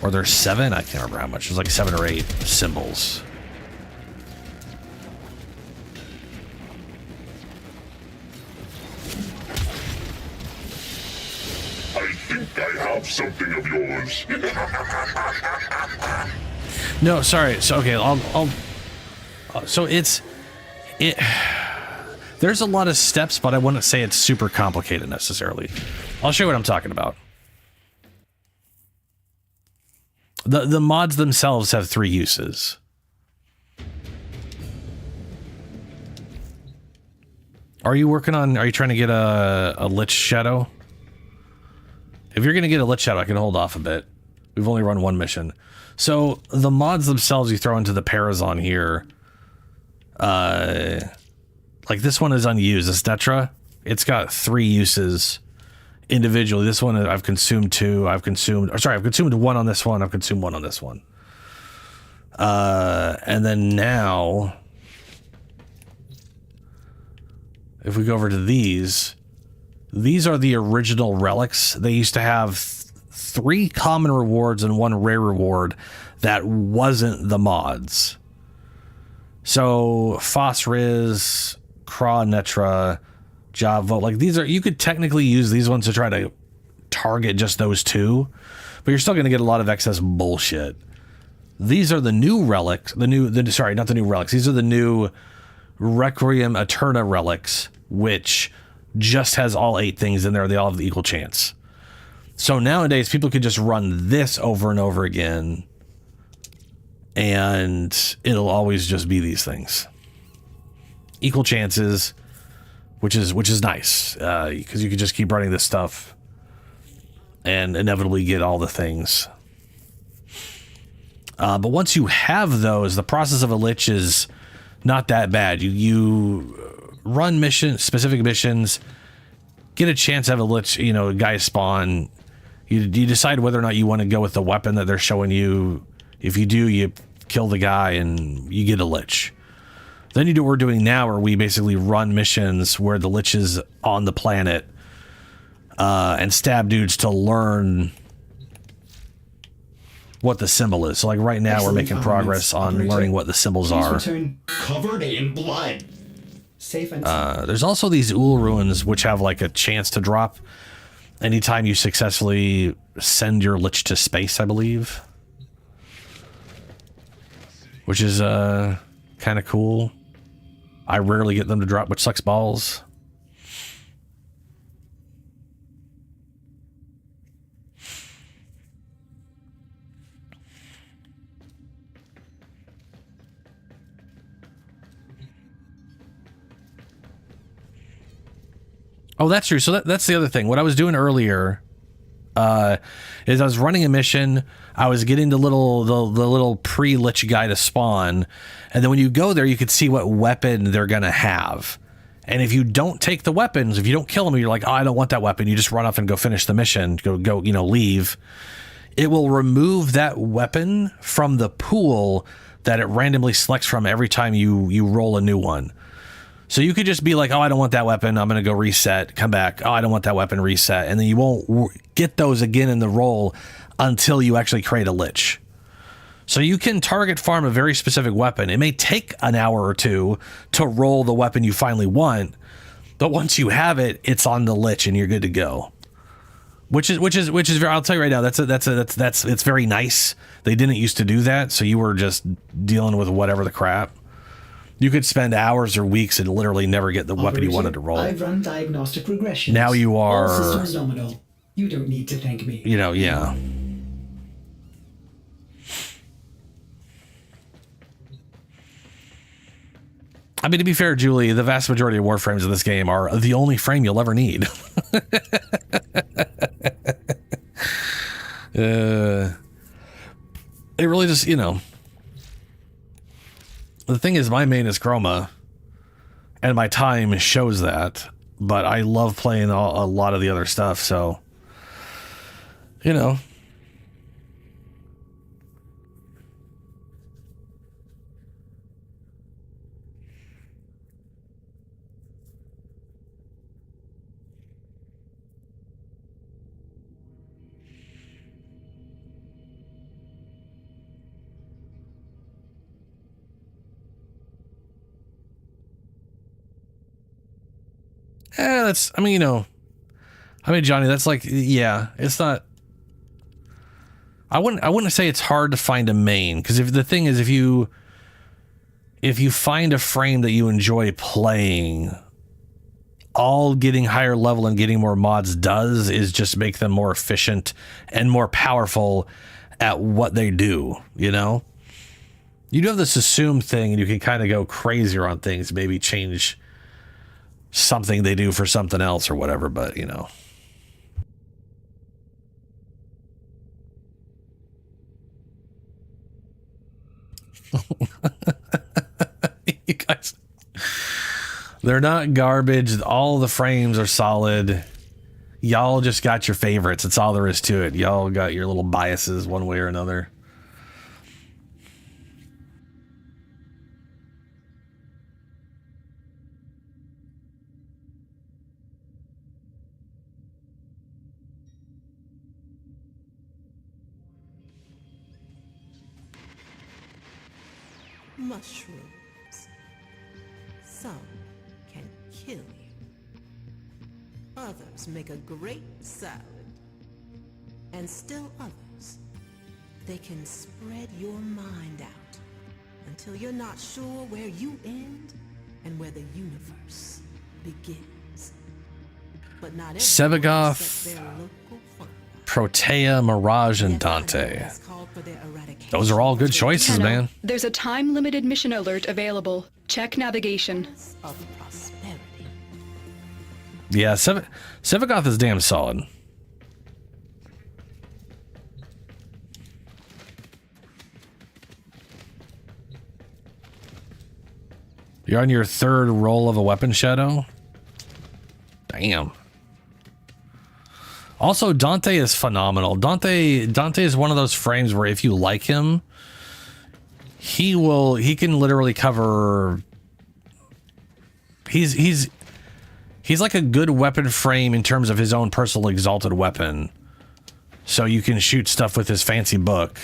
Or there's 7? I can't remember how much. There's like 7 or 8 symbols. I think I have something of yours. No, sorry. So okay, so there's a lot of steps, but I wouldn't say it's super complicated necessarily. I'll show you what I'm talking about. The mods themselves have 3 uses. Are you trying to get a Lich Shadow? If you're going to get a Lich Shadow, I can hold off a bit. We've only run 1 mission. So the mods themselves you throw into the Parazon here, like this one is unused, this Detra. It's got 3 uses individually. This one I've consumed 2. I've consumed 1 on this one. I've consumed 1 on this one. And then now, if we go over to these are the original relics. They used to have 3 common rewards and 1 rare reward that wasn't the mods. So Phosriz, Kra Netra, Javo, like these are, you could technically use these ones to try to target just those 2, but you're still going to get a lot of excess bullshit. These are the new relics, sorry, not the new relics. These are the new Requiem Eterna relics, which just has all 8 things in there. They all have the equal chance. So nowadays, people could just run this over and over again, and it'll always just be these things. Equal chances, which is nice, because you can just keep running this stuff and inevitably get all the things. But once you have those, the process of a Lich is not that bad. You run specific missions, get a chance to have a Lich, guy spawn. You decide whether or not you want to go with the weapon that they're showing you. If you do, you kill the guy and you get a Lich. Then you do what we're doing now, where we basically run missions where the Lich is on the planet and stab dudes to learn what the symbol is. So like right now we're making progress on learning what the symbols are. Covered in blood. Safe and there's also these Ul ruins, which have like a chance to drop anytime you successfully send your Lich to space, I believe. Which is kind of cool. I rarely get them to drop, which sucks balls. Oh, that's true. So that's the other thing. What I was doing earlier is I was running a mission. I was getting the little pre-lich guy to spawn, and then when you go there, you could see what weapon they're gonna have. And if you don't take the weapons, if you don't kill them, you're like, oh, I don't want that weapon. You just run off and go finish the mission. Go, leave. It will remove that weapon from the pool that it randomly selects from every time you roll a new one. So you could just be like, oh, I don't want that weapon. I'm going to go reset, come back. Oh, I don't want that weapon, reset. And then you won't get those again in the roll until you actually create a Lich. So you can target farm a very specific weapon. It may take an hour or two to roll the weapon you finally want, but once you have it, it's on the Lich and you're good to go. Which is I'll tell you right now, it's very nice. They didn't used to do that, so you were just dealing with whatever the crap. You could spend hours or weeks and literally never get the weapon you wanted to roll. I've run diagnostic regressions. Now you are... All systems nominal. You don't need to thank me. Yeah. I mean, to be fair, Julie, the vast majority of warframes in this game are the only frame you'll ever need. It really just, the thing is, my main is Chroma, and my time shows that, but I love playing a lot of the other stuff, so, Johnny, that's like, yeah, it's not, I wouldn't say it's hard to find a main, because if you find a frame that you enjoy playing, all getting higher level and getting more mods does is just make them more efficient and more powerful at what they do, You do have this assume thing, and you can kind of go crazier on things, maybe change something they do for something else or whatever, but you guys, they're not garbage. All the frames are solid. Y'all just got your favorites. That's all there is to it. Y'all got your little biases one way or another. Mushrooms. Some can kill you. Others make a great salad. And still others, they can spread your mind out until you're not sure where you end and where the universe begins. But not Sevagoth, Protea, Mirage, and Dante. Those are all good choices, man. There's a time-limited mission alert available. Check navigation. Yeah, Sevagoth is damn solid. You're on your third roll of a weapon shadow? Damn. Also, Dante is phenomenal. Dante is one of those frames where if you like him, he can literally cover. He's like a good weapon frame in terms of his own personal exalted weapon. So you can shoot stuff with his fancy book.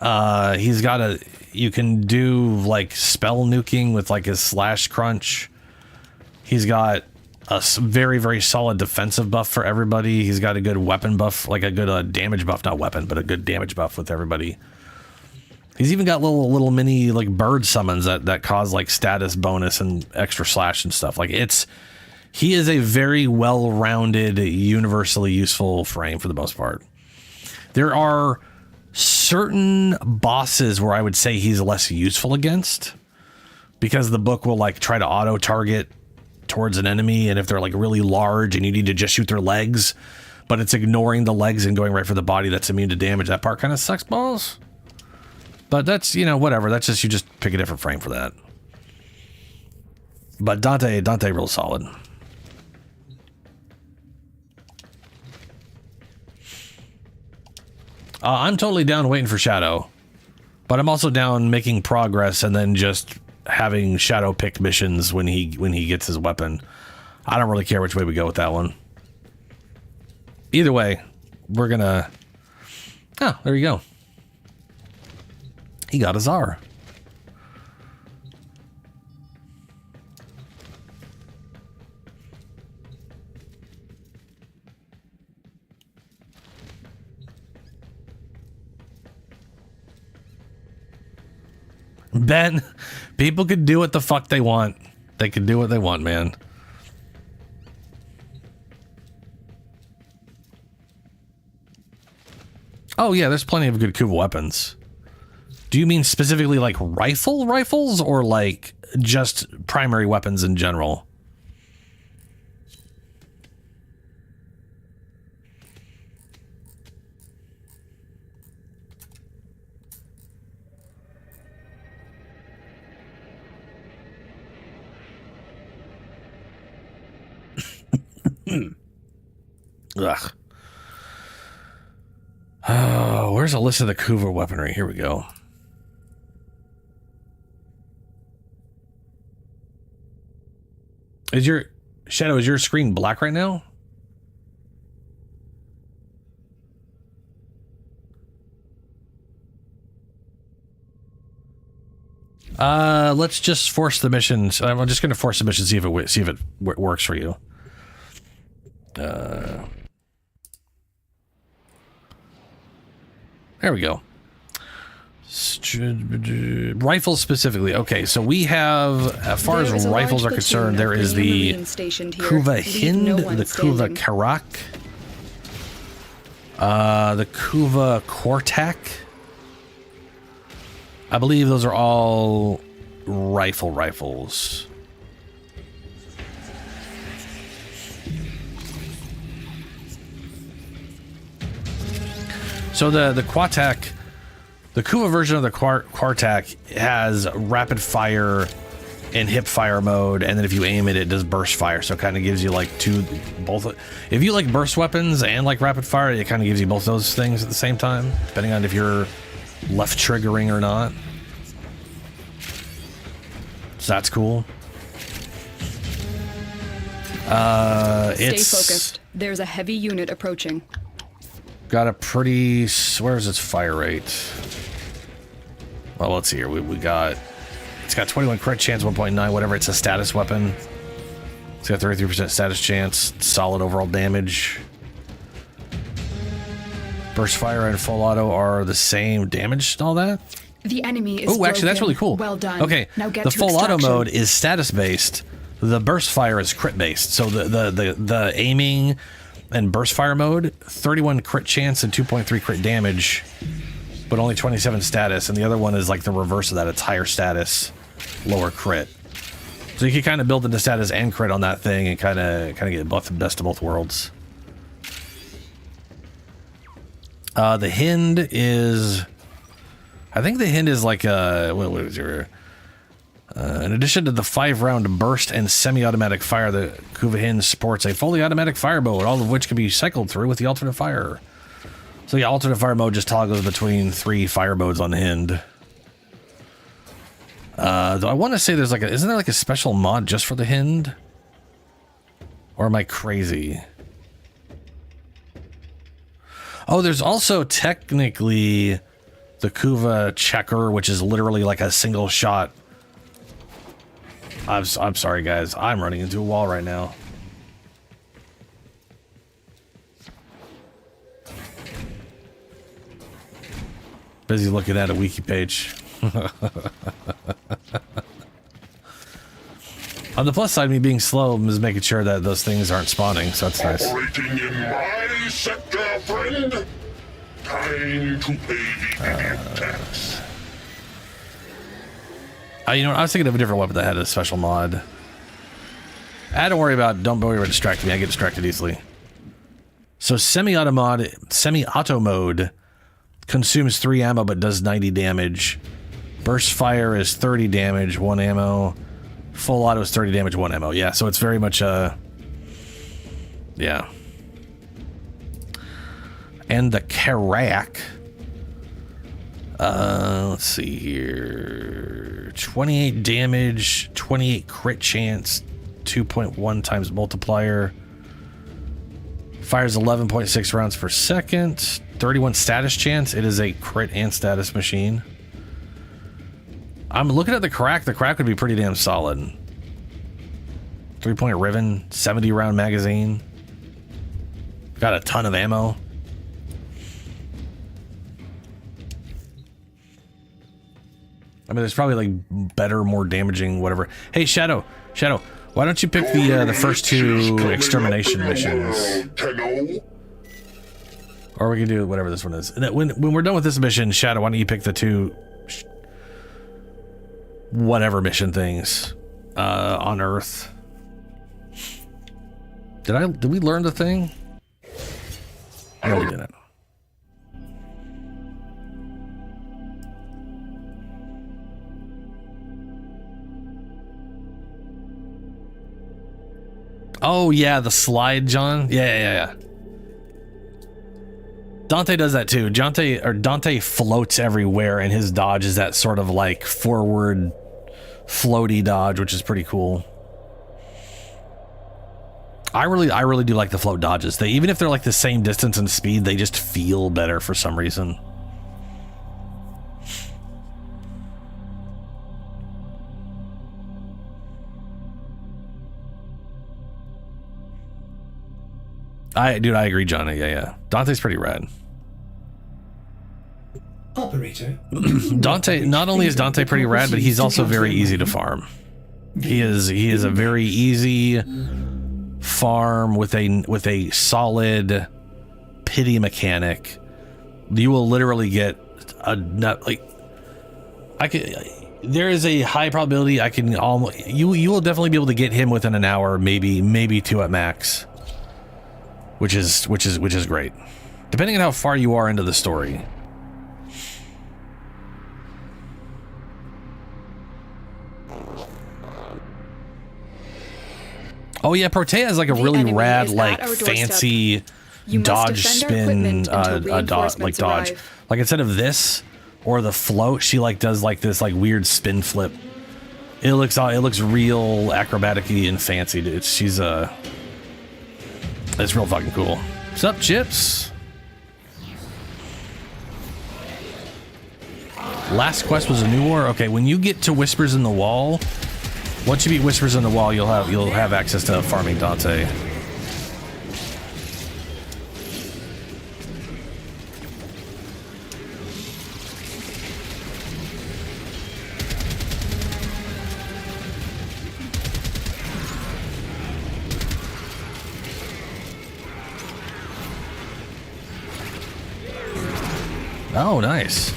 You can do like spell nuking with like his slash crunch. He's got a very, very solid defensive buff for everybody. He's got a good weapon buff, like a good damage buff, not weapon, but a good damage buff with everybody. He's even got little mini like bird summons that cause like status bonus and extra slash and stuff. Like he is a very well-rounded, universally useful frame for the most part. There are certain bosses where I would say he's less useful against, because the book will like try to auto target towards an enemy, and if they're like really large and you need to just shoot their legs, but it's ignoring the legs and going right for the body that's immune to damage, that part kind of sucks balls. But that's, you know, whatever. That's just, you just pick a different frame for that. But Dante real solid. I'm totally down waiting for Shadow, but I'm also down making progress and then just having Shadow pick missions when he gets his weapon. I don't really care which way we go with that one. Either way, we're gonna... Oh, there you go. He got a Czar. Ben, people could do what the fuck they want. They can do what they want, man. Oh yeah, there's plenty of good Kuva weapons. Do you mean specifically like rifles or like just primary weapons in general? Ugh. Oh, where's a list of the Kuva weaponry? Here we go. Is your Shadow, is your screen black right now? Let's just force the missions. I'm just going to force the mission, see if it works for you. There we go. Rifles specifically. Okay, so we have, as far as rifles are concerned, there is the Kuva Hind, the Kuva Karak, the Kuva Kortak. I believe those are all rifles. So the Quartak, the Kuva version of the Quartak has rapid fire and hip fire mode, and then if you aim it, it does burst fire. So it kind of gives you like both. If you like burst weapons and like rapid fire, it kind of gives you both those things at the same time, depending on if you're left triggering or not. So that's cool. Stay focused. There's a heavy unit approaching. Got a pretty... Where's its fire rate? Well, let's see here. We got... It's got 21 crit chance, 1.9, whatever. It's a status weapon. It's got 33% status chance. Solid overall damage. Burst fire and full auto are the same damage and all that? The enemy is Oh, actually, that's really cool. Well done. Okay, now get the to full auto extraction. mode is status-based. The burst fire is crit-based. So the aiming... and burst fire mode, 31 crit chance and 2.3 crit damage, but only 27 status, and the other one is like the reverse of that. It's higher status, lower crit. So you can kind of build into status and crit on that thing and kind of get best of both worlds. The Hind is... I think the Hind is like a... What was your... in addition to the 5-round burst and semi-automatic fire, the Kuva Hind sports a fully automatic fire mode, all of which can be cycled through with the alternate fire. So yeah, alternate fire mode just toggles between 3 fire modes on the Hind. Though I want to say there's like isn't there like a special mod just for the Hind? Or am I crazy? Oh, there's also technically the Kuva Checker, which is literally like a single shot. I'm sorry, guys. I'm running into a wall right now. Busy looking at a wiki page. On the plus side, me being slow is making sure that those things aren't spawning, so that's nice. Operating in my sector, friend. Time to pay the tax. You know what? I was thinking of a different weapon that had a special mod. Don't worry about distracting me. I get distracted easily. So semi-auto mode consumes 3 ammo but does 90 damage. Burst fire is 30 damage, 1 ammo. Full auto is 30 damage, 1 ammo. Yeah, so it's very much yeah. And the Karak. Let's see here. 28 damage, 28 crit chance, 2.1 times multiplier. Fires 11.6 rounds per second. 31 status chance. It is a crit and status machine. I'm looking at the Karak. The Karak would be pretty damn solid. 3-point Riven, 70 round magazine. Got a ton of ammo. I mean, there's probably like better, more damaging, whatever. Hey, Shadow, why don't you pick the first 2 extermination missions? Or we can do whatever this one is. And when we're done with this mission, Shadow, why don't you pick the 2 whatever mission things on Earth? Did we learn the thing? No, we didn't. Oh yeah, the slide, John. Yeah. Dante does that too. Dante floats everywhere, and his dodge is that sort of like forward floaty dodge, which is pretty cool. I really do like the float dodges. Even if they're like the same distance and speed, they just feel better for some reason. I agree, Johnny. Yeah. Dante's pretty rad. Operator. Dante, not only is Dante pretty rad, but he's also very easy to farm. He is a very easy farm with a solid pity mechanic. You will literally get a nut like there is a high probability I can almost you will definitely be able to get him within an hour, maybe 2 at max. Which is great. Depending on how far you are into the story. Oh yeah, Protea is like a really rad, like fancy dodge spin dodge. Like instead of this or the float, she like does like this like weird spin flip. It looks real acrobatic-y and fancy, dude. It's real fucking cool. What's up, Chips? Last quest was a new war. Okay, when you get to Whispers in the Wall, once you beat Whispers in the Wall, you'll have access to farming Dante. Oh, nice.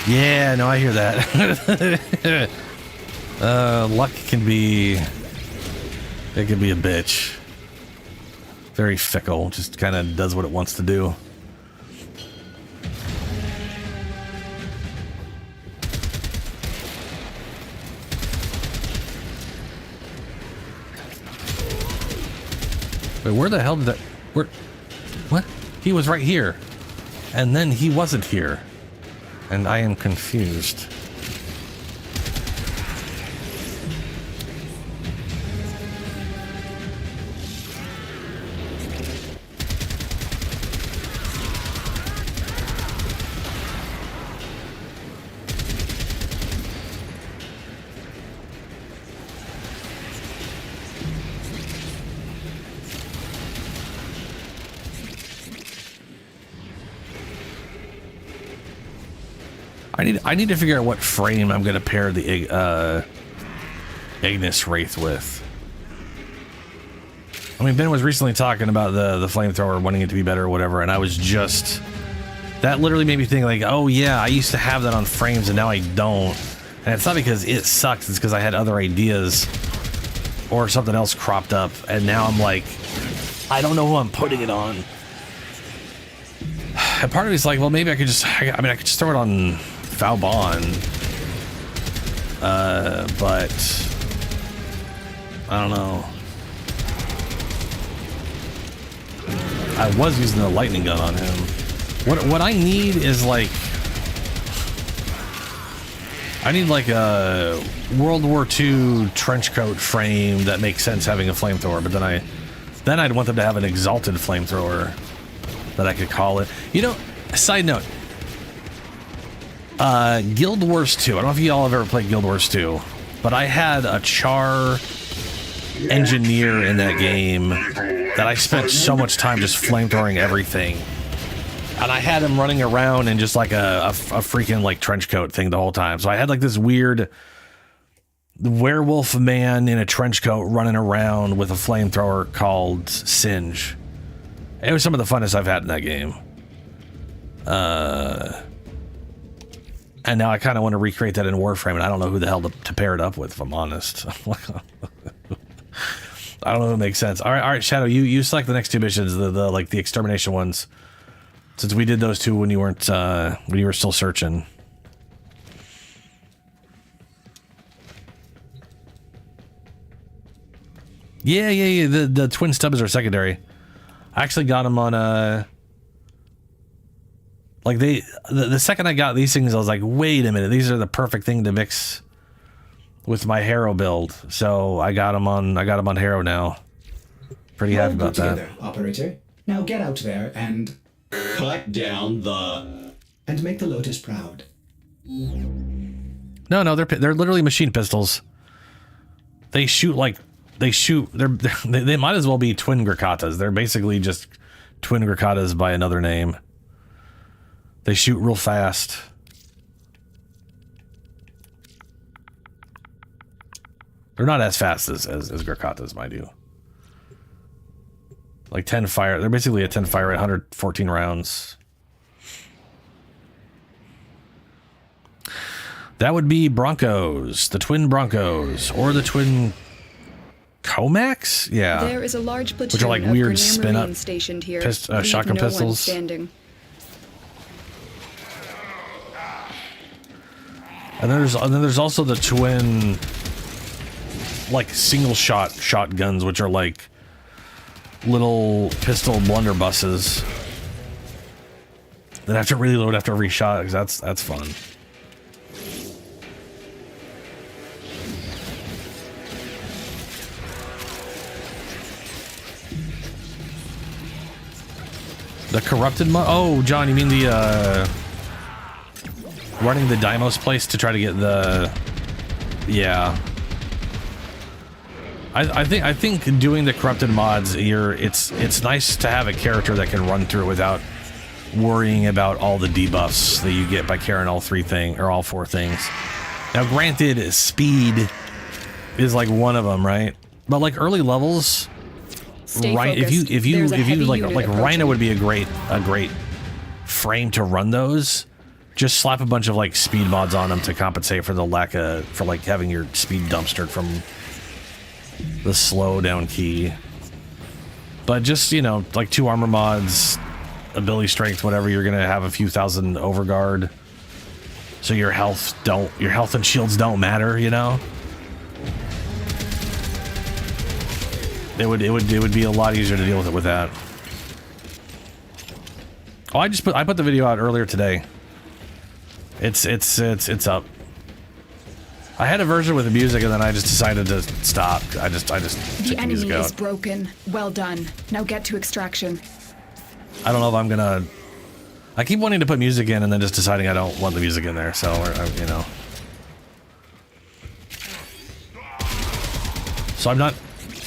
Yeah, no, I hear that. Luck can be a bitch. Very fickle, just kind of does what it wants to do. Wait, where the hell did that... What? He was right here. And then he wasn't here. And I am confused. I need to figure out what frame I'm gonna pair the Ignis Wraith with. I mean, Ben was recently talking about the flamethrower, wanting it to be better or whatever, and I was just... That literally made me think, like, oh yeah, I used to have that on frames and now I don't. And it's not because it sucks, it's because I had other ideas or something else cropped up, and now I'm like, I don't know who I'm putting it on. And part of me's like, well, maybe I could just, I mean, I could just throw it on Vauban. But I don't know. I was using the lightning gun on him. What I need is like, I need like a World War II trench coat frame that makes sense having a flamethrower, but then I'd want them to have an exalted flamethrower that I could call it. You know, side note, Guild Wars 2. I don't know if y'all have ever played Guild Wars 2, but I had a Char engineer in that game that I spent so much time just flamethrowing everything. And I had him running around in just like a freaking like trench coat thing the whole time. So I had like this weird werewolf man in a trench coat running around with a flamethrower called Singe. It was some of the funnest I've had in that game. And now I kind of want to recreate that in Warframe, and I don't know who the hell to pair it up with, if I'm honest. I don't know if it makes sense. All right, Shadow, you select the next two missions, the like the extermination ones. Since we did those two when you weren't when you were still searching. Yeah. The twin stubs are secondary. I actually got them on like the second I got these things, I was like, wait a minute, these are the perfect thing to mix with my Harrow build. So I got them on Harrow now. Pretty happy about that. Together, operator. Now get out there and cut down the... and make the Lotus proud. No, they're literally machine pistols. They shoot like they might as well be twin Grakatas. They're basically just twin Grakatas by another name. They shoot real fast. They're not as fast as Grakatas, mind you. Like 10 fire. They're basically a 10 fire rate, 114 rounds. That would be Broncos, the twin Broncos, or the twin Comacs. Yeah, there is a large platoon which are like of weird Grenier spin up Marines stationed here. shotgun no one pistols. standing. And then there's also the twin, like single shot shotguns, which are like little pistol blunderbusses that have to reload after every shot, because that's fun. The corrupted oh, John, you mean the running the Deimos place to try to get the... Yeah. I think doing the corrupted mods, it's nice to have a character that can run through without worrying about all the debuffs that you get by carrying all all four things. Now, granted, speed is like one of them, right? But like early levels, right? If you like Rhino would be a great frame to run those. Just slap a bunch of like speed mods on them to compensate for the lack of like having your speed dumpstered from the slow down key. But just, you know, like 2 armor mods, ability strength, whatever, you're gonna have a few thousand overguard, so your health and shields don't matter, you know. It would be a lot easier to deal with that. Oh, I put the video out earlier today. It's up. I had a version with the music, and then I just decided to stop. I just took the the music enemy out. is broken. Well done. Now get to extraction. I don't know if I'm gonna... I keep wanting to put music in and then just deciding I don't want the music in there, so, you know. So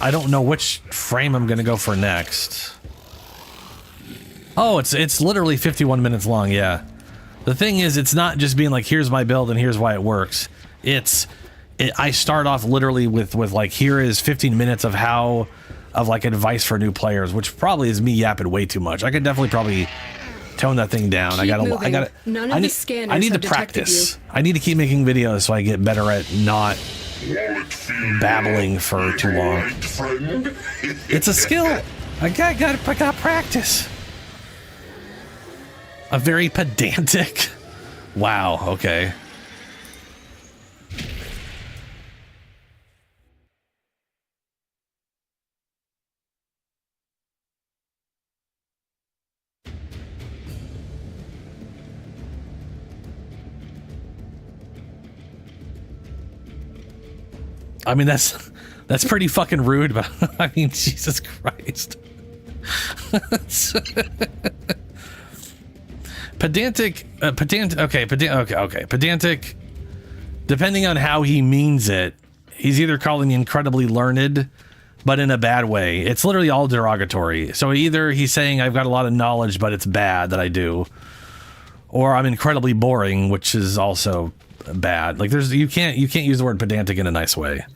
I don't know which frame I'm gonna go for next. Oh, it's literally 51 minutes long, yeah. The thing is, it's not just being like, here's my build and here's why it works. I start off literally with like, here is 15 minutes of how of like advice for new players, which probably is me yapping way too much. I could definitely probably tone that thing down. I need to practice. I need to keep making videos so I get better at not babbling for too long. It's a skill. I got practice. A very pedantic. Wow. Okay. I mean, that's pretty fucking rude, but I mean, Jesus Christ. Pedantic, pedantic, depending on how he means it, he's either calling me incredibly learned, but in a bad way. It's literally all derogatory. So either he's saying I've got a lot of knowledge, but it's bad that I do, or I'm incredibly boring, which is also bad. Like you can't use the word pedantic in a nice way.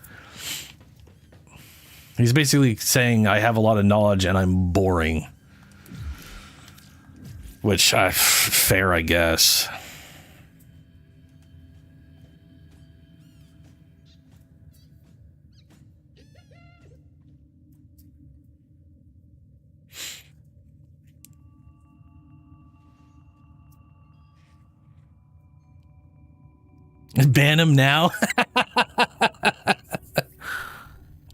He's basically saying I have a lot of knowledge and I'm boring, which fair, I guess. Ban him now?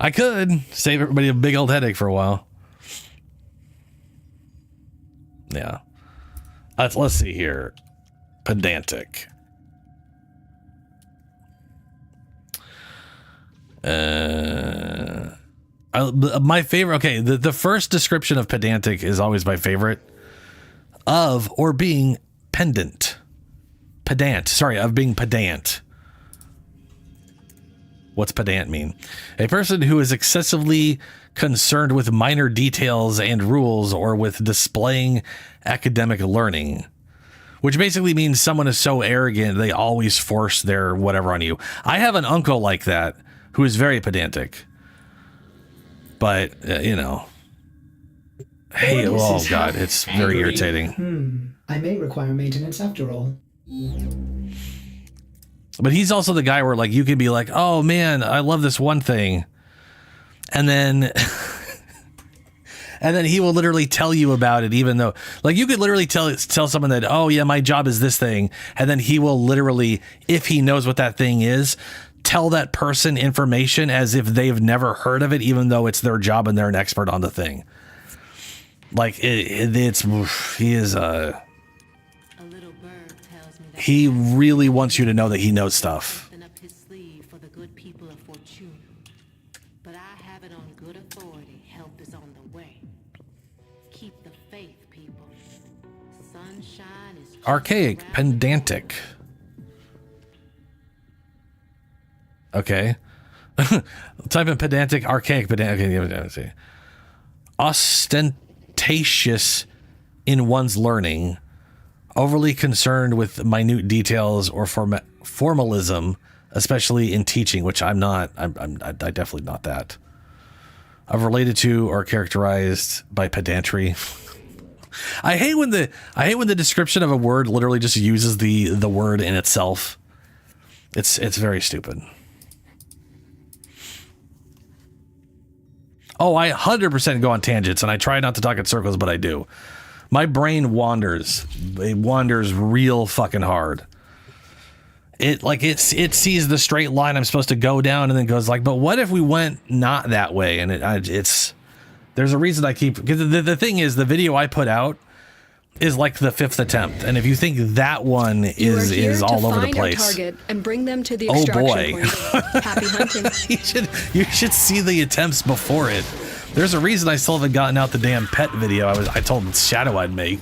I could save everybody a big old headache for a while. Yeah. Let's see here. Pedantic. My favorite. Okay, the first description of pedantic is always my favorite. Of or being pendant. Pedant. Sorry, of being pedant. What's pedant mean? A person who is excessively concerned with minor details and rules or with displaying academic learning, which basically means someone is so arrogant they always force their whatever on you. I have an uncle like that who is very pedantic, but you know, hey, oh God, it's very irritating. I may require maintenance after all. But he's also the guy where like you can be like, oh man, I love this one thing, and then and then he will literally tell you about it, even though like you could literally tell someone that, oh yeah, my job is this thing, and then he will literally, if he knows what that thing is, tell that person information as if they've never heard of it, even though it's their job and they're an expert on the thing. Like he really wants you to know that he knows stuff. But I have it on good authority. Help is on the way. Keep the faith, people. Sunshine is Archaic, pedantic. Okay. Type in pedantic, archaic, pedantic. Okay, ostentatious in one's learning. Overly concerned with minute details or formalism, especially in teaching, which I'm not. I'm definitely not that. Of related to or characterized by pedantry. I hate when the description of a word literally just uses the word in itself. It's very stupid. Oh, I 100% go on tangents, and I try not to talk in circles, but I do. My brain wanders. It wanders real fucking hard. It sees the straight line I'm supposed to go down and then goes like, but what if we went not that way? And it's there's a reason I keep, because the thing is, the video I put out is like the 5th attempt, and if you think that one is all over the place, target and bring them to the oh extraction boy, point. Happy hunting. you should see the attempts before it. There's a reason I still haven't gotten out the damn pet video I told Shadow I'd make,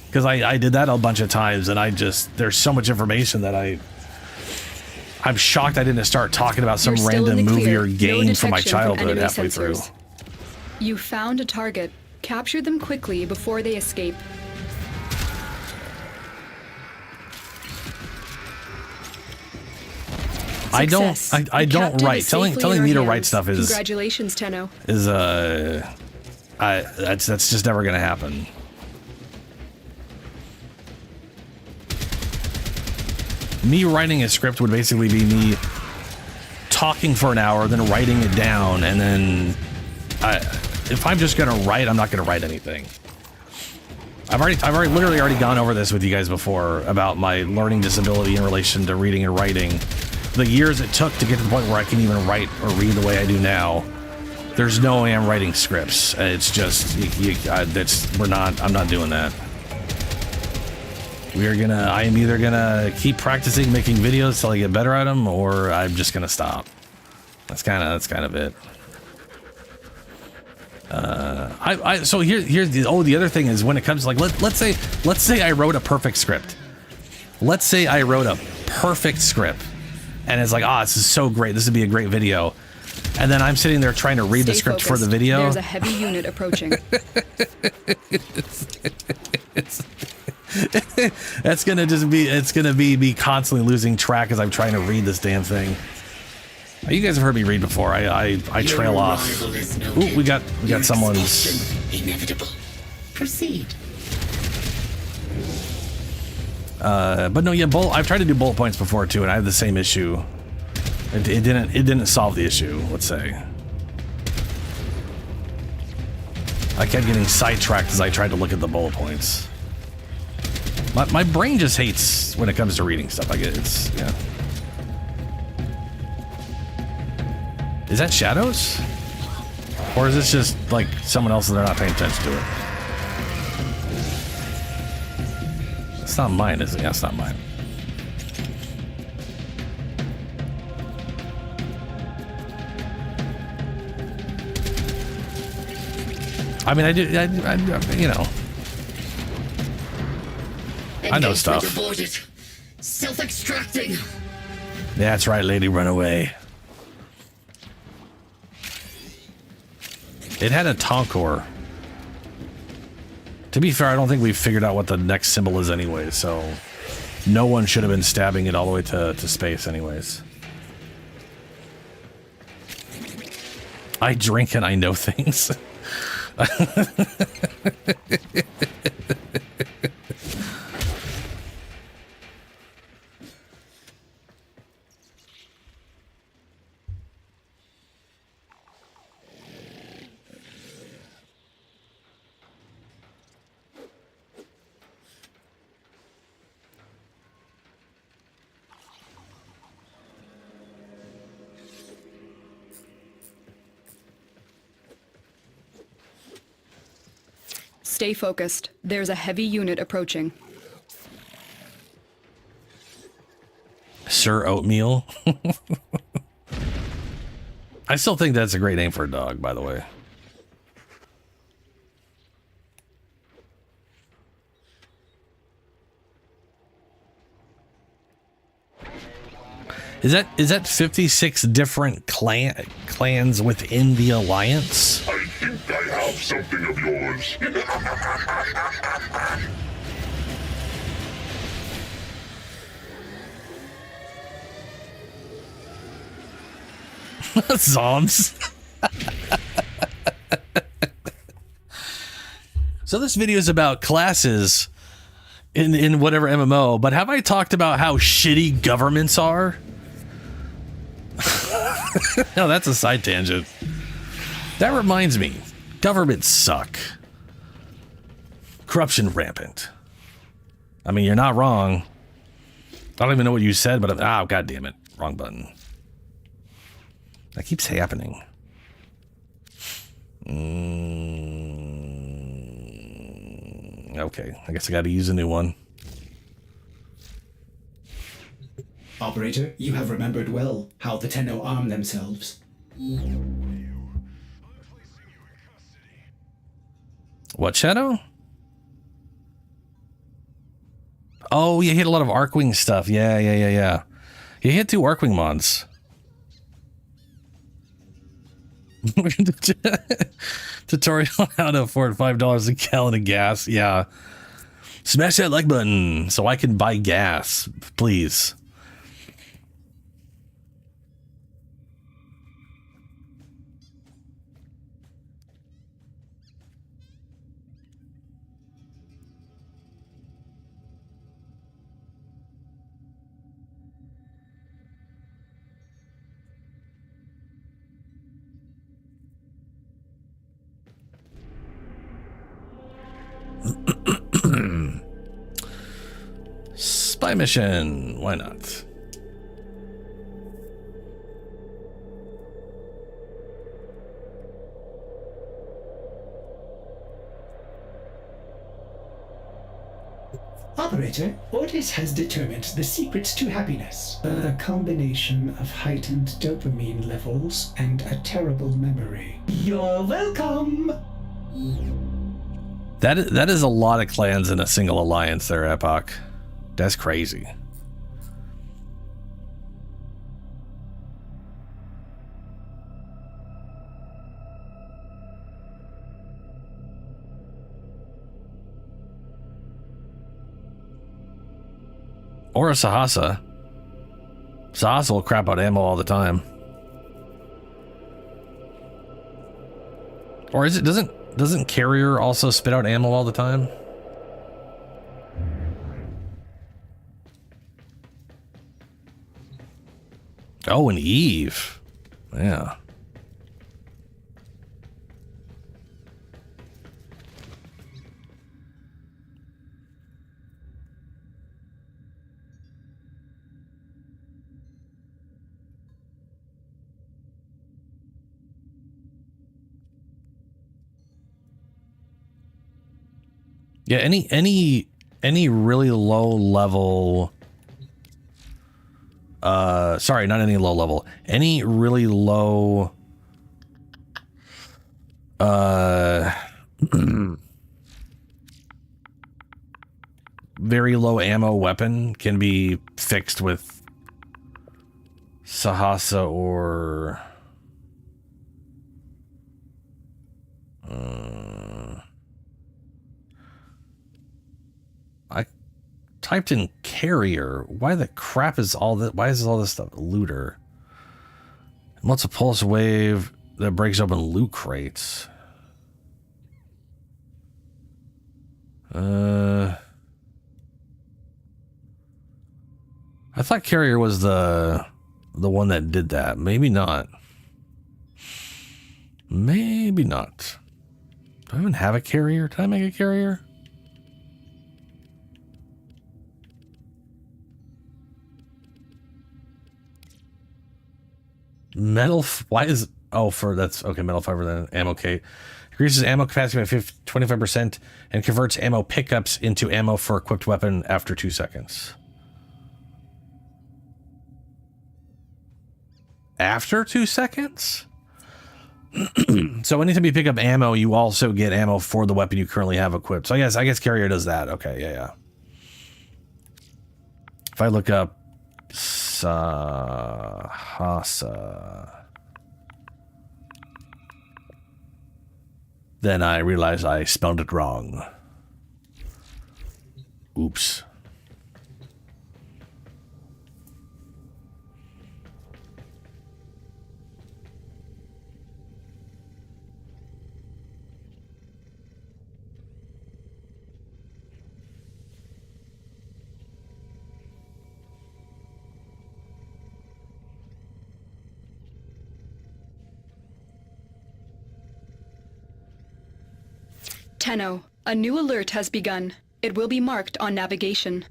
because I did that a bunch of times, and there's so much information that I'm shocked I didn't start talking about some random movie or game from my childhood halfway through. You found a target. Capture them quickly before they escape. I don't Success. I The don't captive write. is safely in Telling our me to hands. write stuff is Congratulations, Tenno. that's just never gonna happen. Me writing a script would basically be me talking for an hour, then writing it down, and then if I'm just gonna write, I'm not gonna write anything. I've literally already gone over this with you guys before about my learning disability in relation to reading and writing. The years it took to get to the point where I can even write or read the way I do now. There's no way I'm writing scripts. It's just I'm not doing that. I am either gonna keep practicing making videos till I get better at them, or I'm just gonna stop. That's kind of it. So here's the other thing is when it comes to, like, let's say I wrote a perfect script. Let's say I wrote a perfect script, and it's like, this is so great. This would be a great video. And then I'm sitting there trying to read the script for the video. There's a heavy unit approaching. It's gonna be me constantly losing track as I'm trying to read this damn thing. You guys have heard me read before. I trail off. Ooh, we got someone's inevitable. Proceed. But no, yeah, I've tried to do bullet points before too, and I have the same issue. It didn't solve the issue, let's say. I kept getting sidetracked as I tried to look at the bullet points. My brain just hates when it comes to reading stuff. Yeah. Is that shadows? Or is this just like someone else and they're not paying attention to it? It's not mine, is it? Yeah, it's not mine. I mean, I you know. I know stuff. Self-extracting. That's right, lady, run away. It had a Tonkor. To be fair, I don't think we've figured out what the next symbol is anyway, so no one should have been stabbing it all the way to space anyways. I drink and I know things. Stay focused. There's a heavy unit approaching. Sir Oatmeal. I still think that's a great name for a dog, by the way. Is that 56 different clans within the Alliance? I think I have something of yours. Zoms. So this video is about classes in whatever MMO, but have I talked about how shitty governments are? No, that's a side tangent. That reminds me, governments suck. Corruption rampant. I mean, you're not wrong. I don't even know what you said, but god damn it, wrong button. That keeps happening. Okay, I guess I got to use a new one. Operator, you have remembered well how the Tenno arm themselves. What, Shadow? Oh, you hit a lot of Arcwing stuff. Yeah. You hit 2 Arcwing mods. Tutorial on how to afford $5 a gallon of gas. Yeah. Smash that like button so I can buy gas, please. Spy mission. Why not? Operator, Ordis has determined the secrets to happiness. A combination of heightened dopamine levels and a terrible memory. You're welcome! That is a lot of clans in a single alliance there, Epoch. That's crazy. Or a Sahasa. Sahasa will crap out ammo all the time. Or is it, doesn't Carrier also spit out ammo all the time? Oh, and Eve. Yeah. Yeah, any really low level sorry, not any low level. Any really low very low ammo weapon can be fixed with Sahasa or I typed in Carrier. Why the crap is all that? Why is all this stuff? Looter. What's a pulse wave that breaks open loot crates? I thought Carrier was the one that did that. Maybe not. Maybe not. Do I even have a Carrier? Did I make a Carrier? Metal, why is, oh, for, that's, okay, metal fiber, then ammo K. Increases ammo capacity by 25% and converts ammo pickups into ammo for equipped weapon after 2 seconds. After 2 seconds? So anytime you pick up ammo, you also get ammo for the weapon you currently have equipped. So I guess Carrier does that. Okay, yeah. If I look up Sahasa, then I realize I spelled it wrong. Oops. Tenno, a new alert has begun. It will be marked on navigation.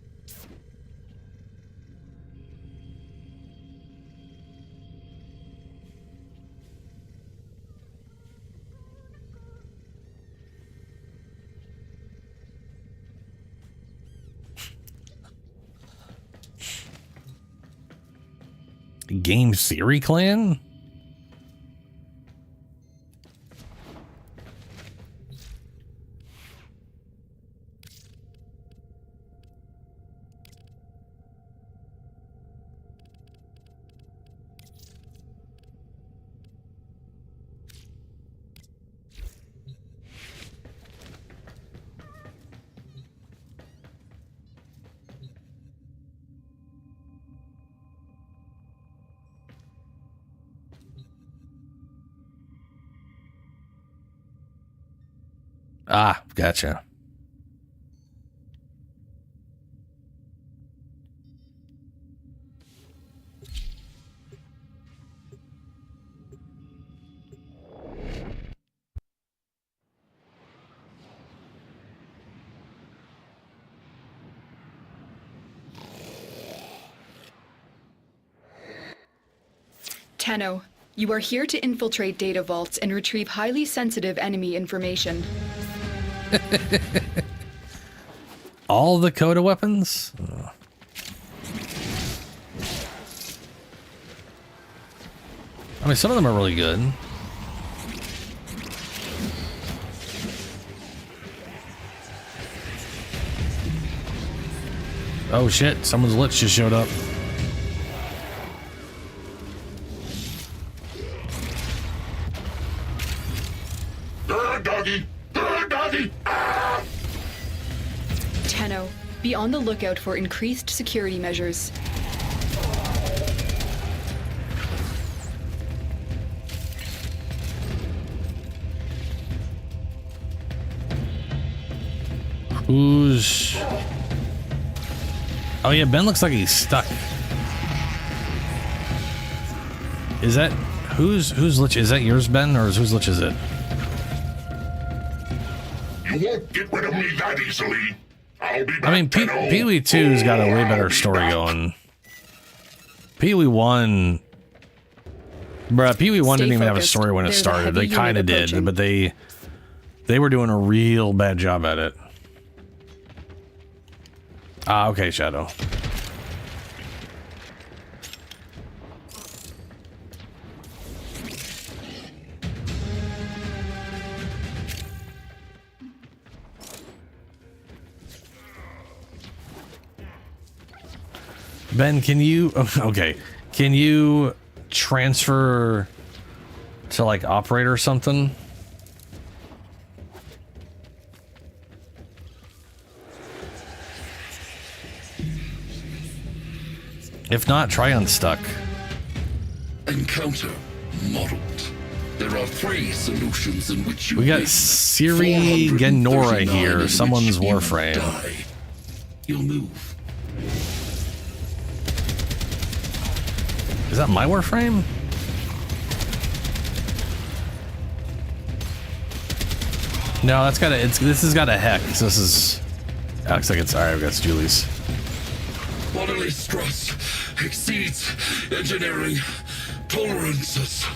Game Theory Clan? Ah, gotcha. Tenno, you are here to infiltrate data vaults and retrieve highly sensitive enemy information. All the Coda weapons? I mean, some of them are really good. Oh shit, someone's Lich just showed up. Doggy! Doggy! Ah! Tenno, be on the lookout for increased security measures. Who's... Oh yeah, Ben looks like he's stuck. Is that... Who's Lich? Is that yours, Ben, or whose Lich is it? You won't get rid of me that easily. I'll be back. I mean, Pee-wee 2's got a way better story going. Pee-wee 1... Bruh, Pee-wee 1 didn't even have a story when it started. They kind of did, but they were doing a real bad job at it. Ah, okay, Shadow. Ben, can you... Okay. Can you transfer to, like, operator or something? If not, try unstuck. Encounter modeled. There are 3 solutions in which you We got Siri Genora here, someone's Warframe. Die. You'll move. Is that my Warframe? No, that's got a. This has got a hex. This is. Looks like it's alright. That's Julie's. Bodily stress exceeds engineering tolerances.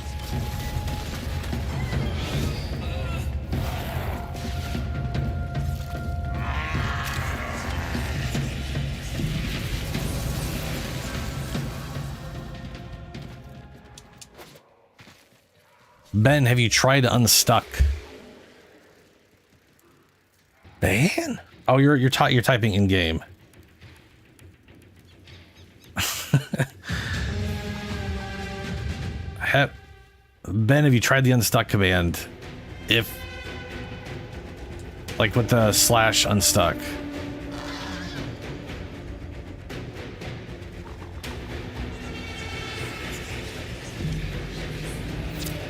Ben, have you tried unstuck? Ben? Oh, you're typing in game. Ben, have you tried the unstuck command? If, like, with the / unstuck.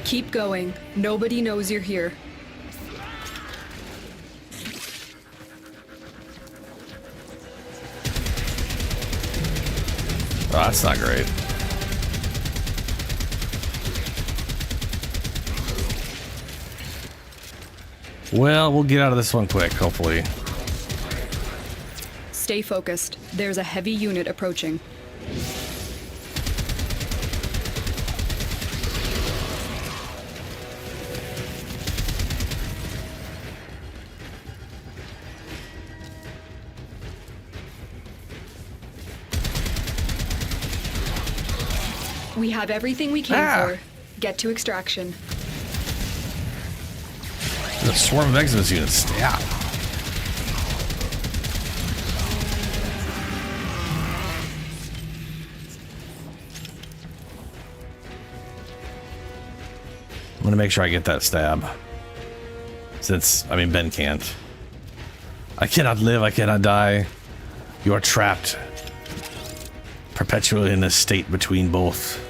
Keep going. Nobody knows you're here. Oh, that's not great. Well, we'll get out of this one quick, hopefully. Stay focused. There's a heavy unit approaching. We have everything we came for. Get to extraction. The swarm of Eximus units. Yeah. I'm gonna make sure I get that stab. Since, I mean, Ben can't. I cannot live, I cannot die. You are trapped. Perpetually in a state between both.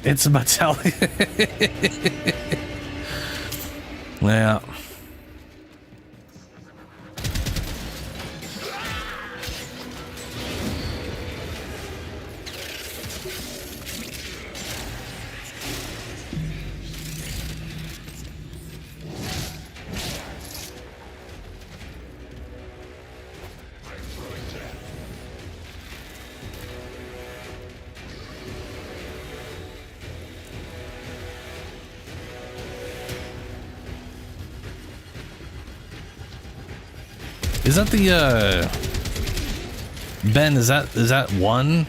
It's a battalion. Yeah. Is that the Ben? Is that one?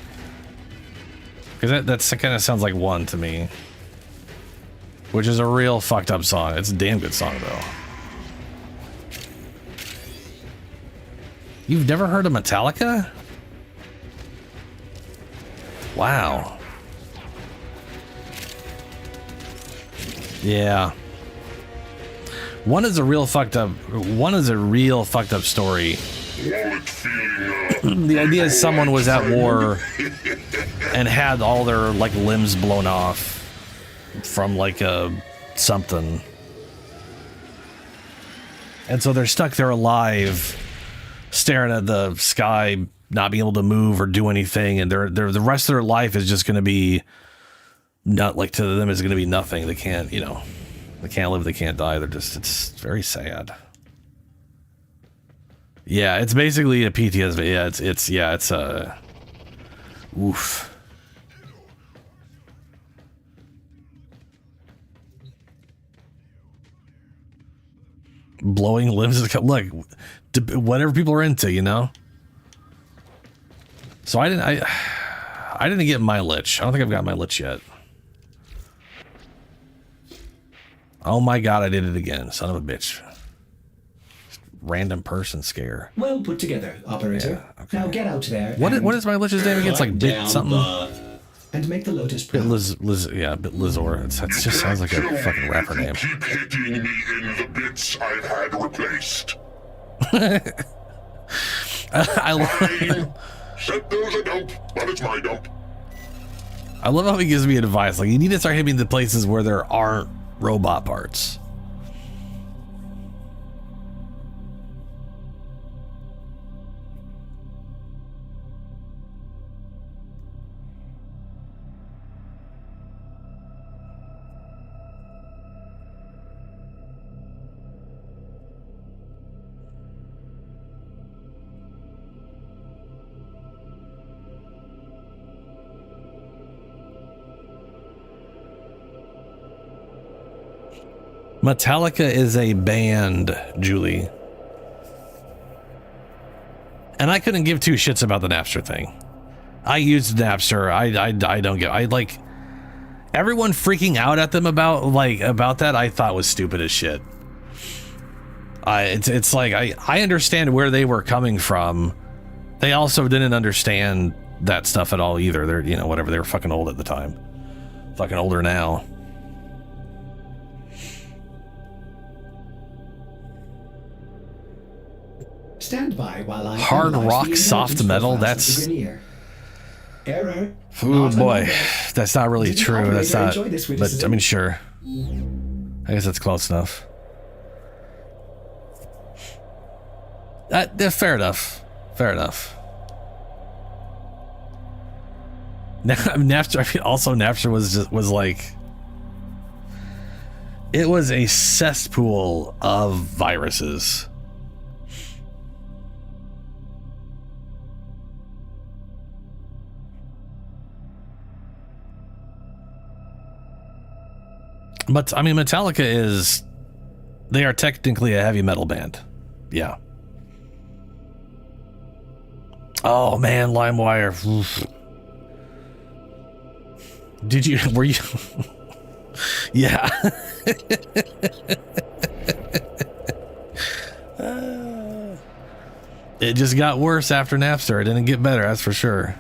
Because that kind of sounds like one to me. Which is a real fucked up song. It's a damn good song though. You've never heard of Metallica? Wow. Yeah. One is a real fucked up story. The idea is someone was at war and had all their like limbs blown off from like a something. And so they're stuck there alive, staring at the sky, not being able to move or do anything, and they're the rest of their life is just gonna be not like to them is gonna be nothing. They can't, you know, they can't live, they can't die. They're just, it's very sad. Yeah, it's basically a PTSD. Yeah, it's a oof. Blowing limbs, look, whatever people are into, you know. So I didn't get my Lich. I don't think I've got my Lich yet. Oh my god, I did it again, son of a bitch. Random person scare. Well put together, operator. Yeah, okay. Now get out there. What is my Lich's name again? It's like Bit something. And make the Lotus Bit Bit Lizor. It just sounds like a fucking rapper name. Keep hitting me in the bits I've had replaced. I Said there's a dump, but it's my dump. I love how he gives me advice. Like, you need to start hitting the places where there aren't robot parts. Metallica is a band, Julie. And I couldn't give two shits about the Napster thing. I used Napster. I don't get, I like everyone freaking out at them about that. I thought was stupid as shit. It's like I understand where they were coming from. They also didn't understand that stuff at all either. They're, you know, whatever, they were fucking old at the time. Fucking older now. Stand by while I hard rock soft metal. That's error. Oh boy, that's not really true. That's not. But I mean, sure. I guess that's close enough. Fair enough. Fair enough. Napster. I mean, also Napster was like. It was a cesspool of viruses. But I mean, Metallica is, they are technically a heavy metal band. Yeah. Oh man, LimeWire. Oof. Were you? Yeah. It just got worse after Napster. It didn't get better, that's for sure.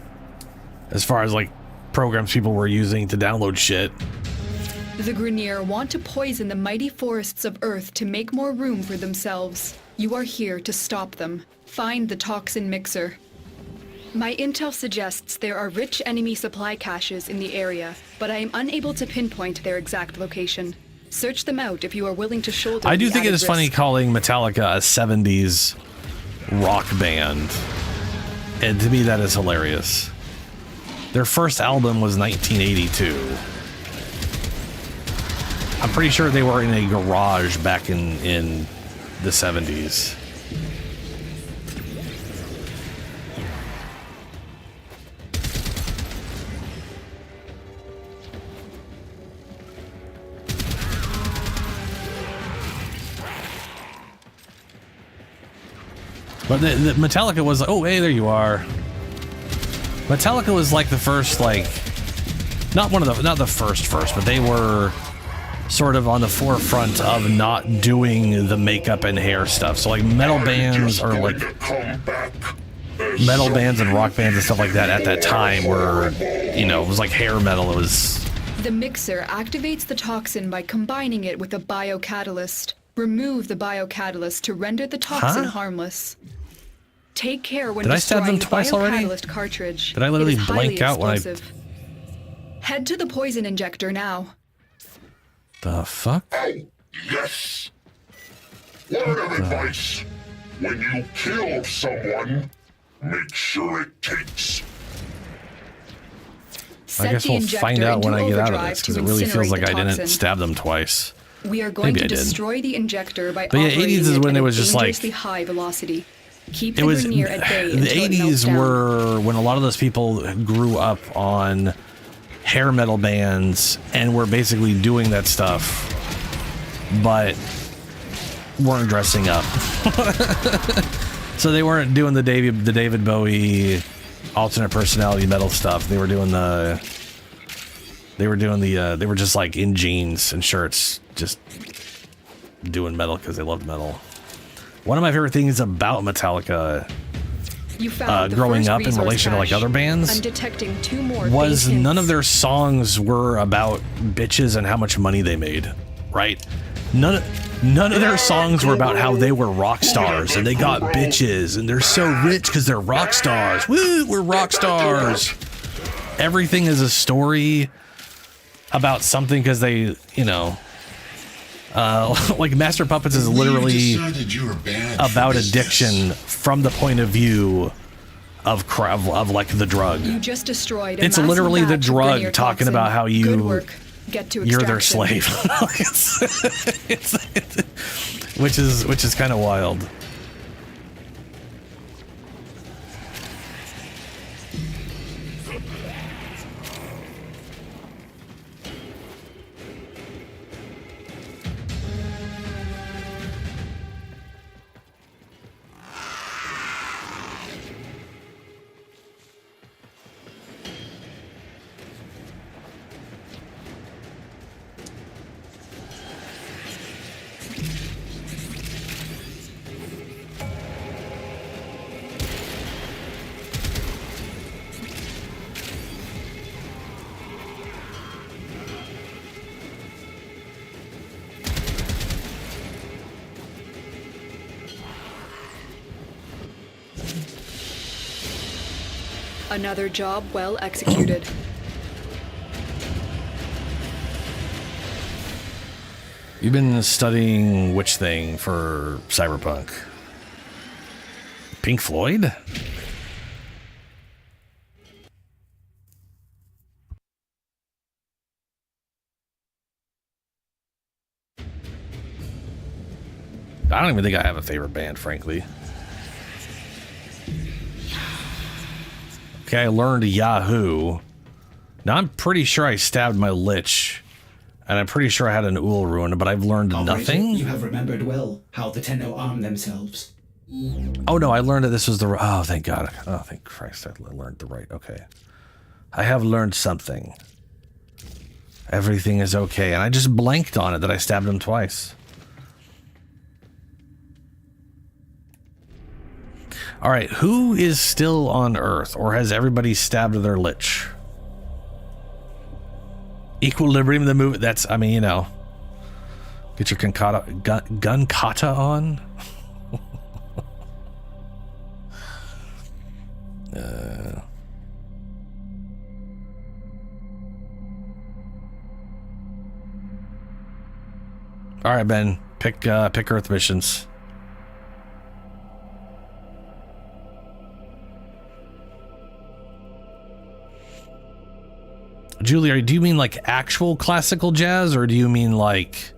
As far as like programs people were using to download shit. The Grineer want to poison the mighty forests of Earth to make more room for themselves. You are here to stop them. Find the toxin mixer. My intel suggests there are rich enemy supply caches in the area, but I am unable to pinpoint their exact location. Search them out if you are willing to shoulder. I do think it is risk. funny calling Metallica a 70s rock band. And to me that is hilarious. Their first album was 1982. I'm pretty sure they were in a garage back in the 70s. But the Metallica was, oh, hey, there you are. Metallica was like the first, like, not the first, but they were sort of on the forefront of not doing the makeup and hair stuff. So like metal bands or like metal bands and rock bands and stuff like that at that time were, you know, it was like hair metal. It was. The mixer activates the toxin by combining it with a biocatalyst. Remove the biocatalyst to render the toxin harmless. Take care when Did I stab them twice already? Cartridge. Did I literally blank out when I... Head to the poison injector now. The fuck? Oh, yes. Word of advice. When you kill someone, make sure it takes. I guess we'll find out when I get out of this, because it really feels like I didn't stab them twice. We are going to destroy the injector by operating 80s is when it was just like high velocity. Keep it was the at bay the 80s were when a lot of those people grew up on hair metal bands and were basically doing that stuff, but weren't dressing up. So they weren't doing the David Bowie alternate personality metal stuff. They were just like in jeans and shirts, just doing metal because they loved metal. One of my favorite things about Metallica growing up in relation to like other bands I'm detecting 2 more was none of their songs were about bitches and how much money they made, right? None of their songs were about how they were rock stars and they got bitches and they're so rich because they're rock stars. Woo, we're rock stars. Everything is a story about something because they, you know, like Master Puppets is literally about addiction from the point of view of like the drug. You just destroyed it's literally the drug talking about how you're their slave. which is kind of wild. Another job well executed. You've been studying which thing for Cyberpunk? Pink Floyd? I don't even think I have a favorite band, frankly. Okay, I learned Yahoo. Now I'm pretty sure I stabbed my Lich, and I'm pretty sure I had an Ool ruin, but I've learned nothing. You have remembered well how the Tenno arm themselves. Oh no, I learned that this was the. Oh, thank God. Oh, thank Christ, I learned the right. Okay, I have learned something. Everything is okay, and I just blanked on it that I stabbed him twice. All right, who is still on Earth, or has everybody stabbed their Lich? Equilibrium, the movie. That's, I mean, you know, get your gun kata on. All right, Ben, pick Earth missions. Julie, do you mean like actual classical jazz, or do you mean like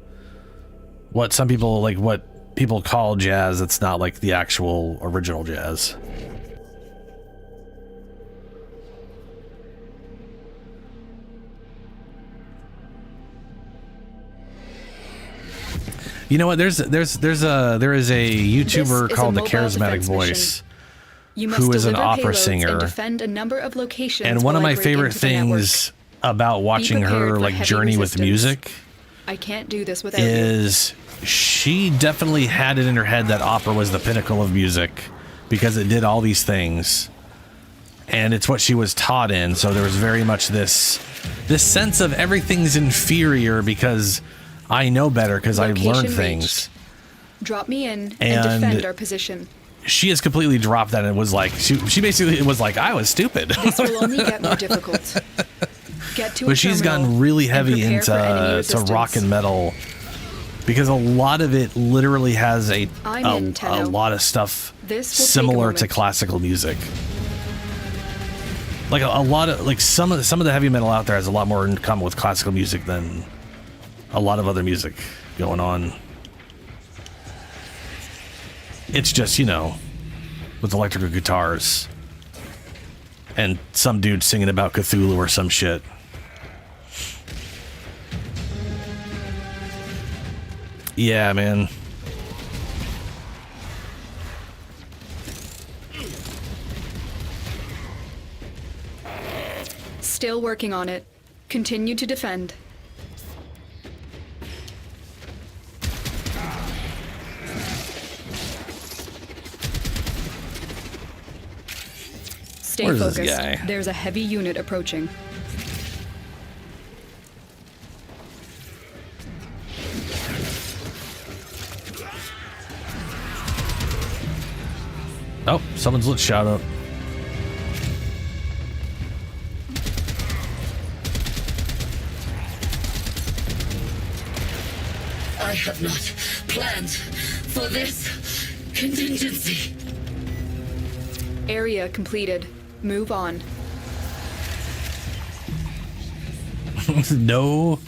what some people like what people call jazz? It's not like the actual original jazz. You know what? There is a YouTuber This is called a the mobile Charismatic defense Voice, You must who is an deliver opera payloads singer. and defend a number of locations and one of while I my break favorite into the network. things about watching prepared her for like heavy journey with resistance. music I can't do this without you. is she definitely had it in her head that opera was the pinnacle of music because it did all these things, and it's what she was taught in. So there was very much this sense of everything's inferior because I know better because I've Location learned reached. things. Drop me in and And- defend our position. She has completely dropped that and was like, she basically was like, I was stupid. This will only get more difficult. Get to a But she's terminal gotten really and heavy prepare for enemy into resistance. rock and metal because a lot of it literally has I'm in, a Tenno. lot of stuff This will take a similar to moment. classical music. Like a lot of like some of the heavy metal out there has a lot more in common with classical music than a lot of other music going on. It's just, you know, with electrical guitars and some dude singing about Cthulhu or some shit. Yeah, man. Still working on it. Continue to defend. Stay Where's this focused. guy? There's a heavy unit approaching. Oh, someone's lit shout out. I have not planned for this contingency. Area completed. Move on. No.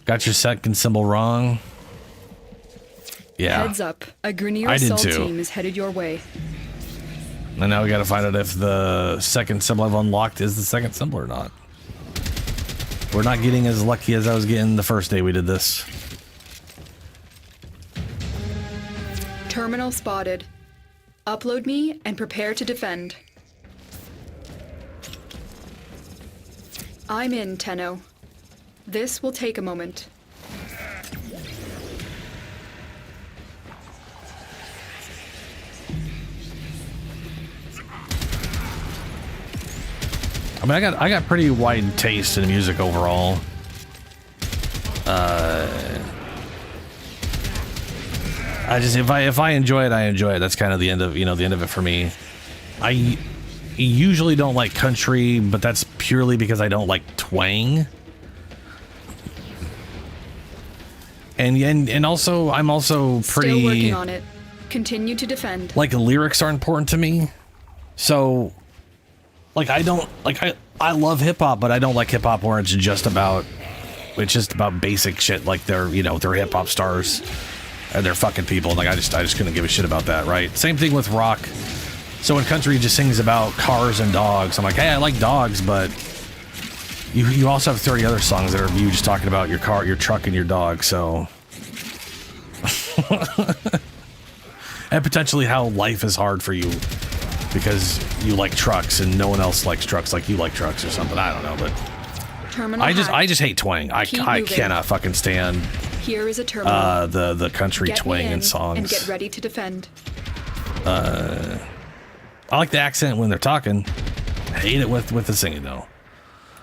Got your second symbol wrong. Yeah. Heads up. A Grenier I did assault too. team is headed your way. And now we gotta find out if the second symbol I've unlocked is the second symbol or not. We're not getting as lucky as I was getting the first day we did this. Terminal spotted. Upload me and prepare to defend. I'm in, Tenno. This will take a moment. I mean, I got pretty wide taste in music overall. I just if I enjoy it, I enjoy it. That's kind of the end of it for me. I usually don't like country, but that's purely because I don't like twang. And also I'm also pretty Still working on it. Continue to defend. like lyrics are important to me. So like I love hip hop, but I don't like hip hop where it's just about basic shit like they're hip hop stars and they're fucking people. Like I just couldn't give a shit about that, right? Same thing with rock. So when country just sings about cars and dogs, I'm like, hey, I like dogs, but you also have 30 other songs that are you just talking about your car, your truck, and your dog. So and potentially how life is hard for you because you like trucks and no one else likes trucks like you like trucks or something. I don't know, but Terminal I hacked. just hate twang. I Keep moving. cannot fucking stand Here is a terminal. the country Get twang me in in songs. and get ready to defend. I like the accent when they're talking. I hate it with the singing though.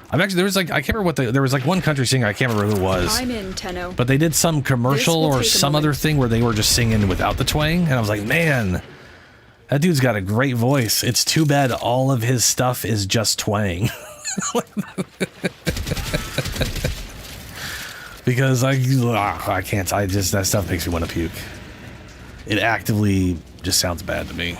I can't remember there was like one country singer, I can't remember who it was. I'm in, Tenno. But they did some commercial This will or take a some other moment. thing where they were just singing without the twang, and I was like, man, that dude's got a great voice. It's too bad all of his stuff is just twang. Because I can't. That stuff makes me want to puke. It actively just sounds bad to me.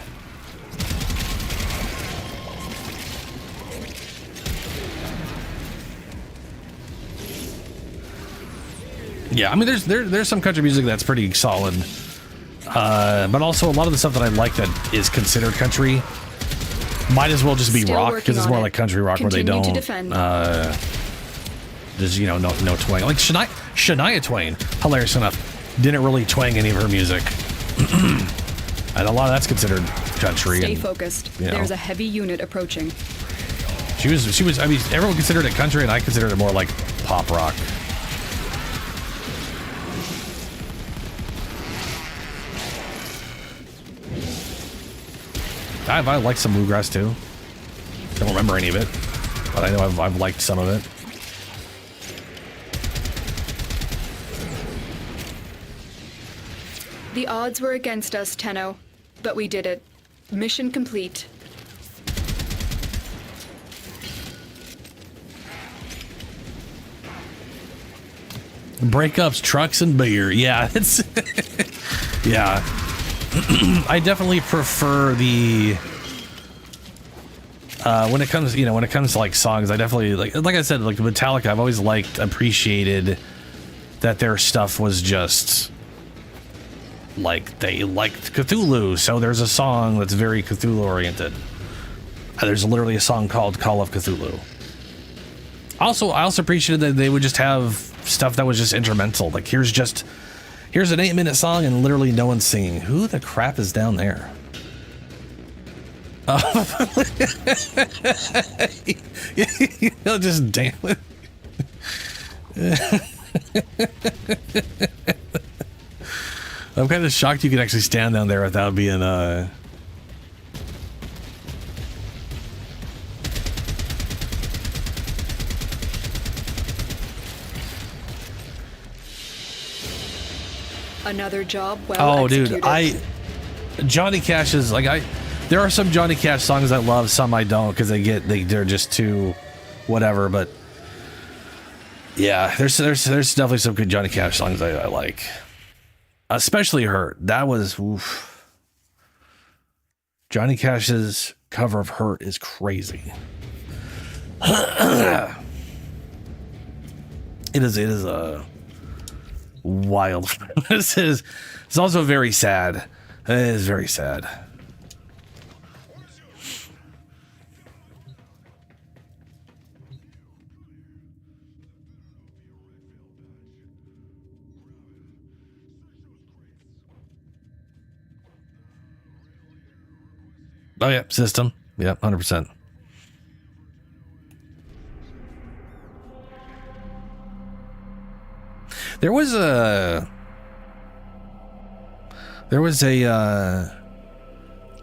Yeah, I mean, there's some country music that's pretty solid, but also a lot of the stuff that I like that is considered country might as well just be Still rock working because it's on more it. like country rock where they Continue to don't. defend. There's no twang. Like Shania Twain, hilarious enough. didn't really twang any of her music. And a lot of that's considered country. Stay and, focused. you know. There's a heavy unit approaching. She was, I mean, everyone considered it country, and I considered it more like pop rock. I like some bluegrass too. Don't remember any of it, but I know I've liked some of it. The odds were against us, Tenno, but we did it. Mission complete. Breakups, trucks, and beer. Yeah, it's yeah. I definitely prefer the when it comes, when it comes to like songs, I definitely like I said, like Metallica, I've always appreciated that their stuff was just like they liked Cthulhu, so there's a song that's very Cthulhu oriented. There's literally a song called Call of Cthulhu. I also appreciated that they would just have stuff that was just instrumental. Like here's an 8-minute song and literally no one's singing. Who the crap is down there? Just damn it. I'm kind of shocked you could actually stand down there without being Another job well executed. Dude, Johnny Cash is there are some Johnny Cash songs I love, some I don't, because they're just too whatever, but yeah, there's definitely some good Johnny Cash songs I like. Especially Hurt. That was oof. Johnny Cash's cover of Hurt is crazy. It is a wild. It's also very sad. It is very sad. Oh yeah, System. Yeah, 100%. There was a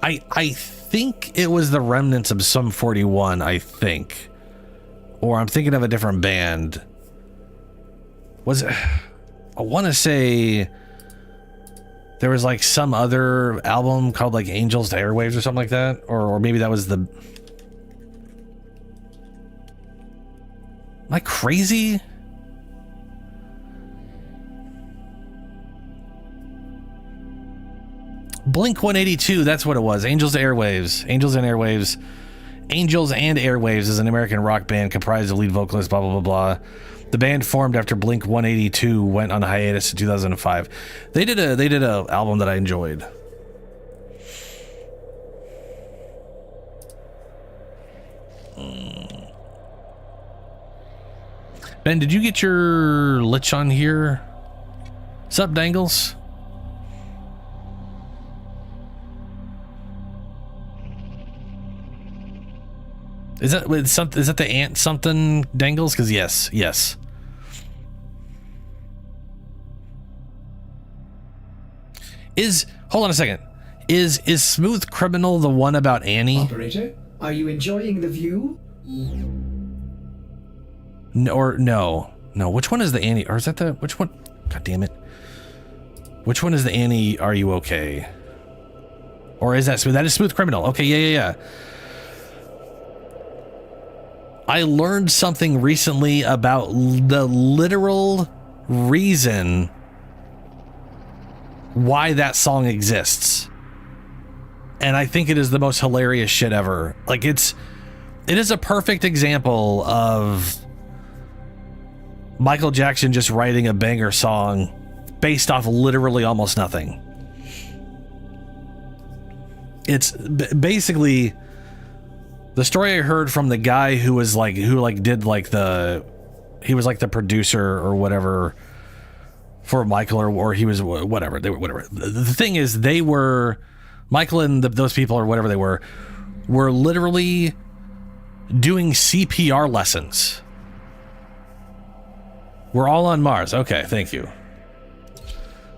I think it was the remnants of Sum 41, I think. Or I'm thinking of a different band. Was it, I want to say there was like some other album called like Angels to Airwaves or something like that, or maybe that was the. Am I crazy? Blink 182, that's what it was. Angels to Airwaves. Angels and Airwaves. Angels and Airwaves is an American rock band comprised of lead vocalist, blah, blah, blah, blah. The band formed after Blink 182 went on hiatus in 2005. They did a album that I enjoyed. Ben, did you get your Lich on here? Sup, Dangles? Is that the ant something Dangles? Because yes. Hold on a second. Is Smooth Criminal the one about Annie? Operator, are you enjoying the view? No. Which one is the Annie? Or is that which one? God damn it. Which one is the Annie? Are you okay? Or is that Smooth? That is Smooth Criminal. Okay, yeah. I learned something recently about the literal reason why that song exists. And I think it is the most hilarious shit ever. Like it is a perfect example of Michael Jackson just writing a banger song based off literally almost nothing. It's basically the story I heard from the guy who was he was like the producer or whatever for Michael, or he was whatever. They were whatever. The thing is, they were Michael and those people or whatever they were literally doing CPR lessons. We're all on Mars. Okay, thank you.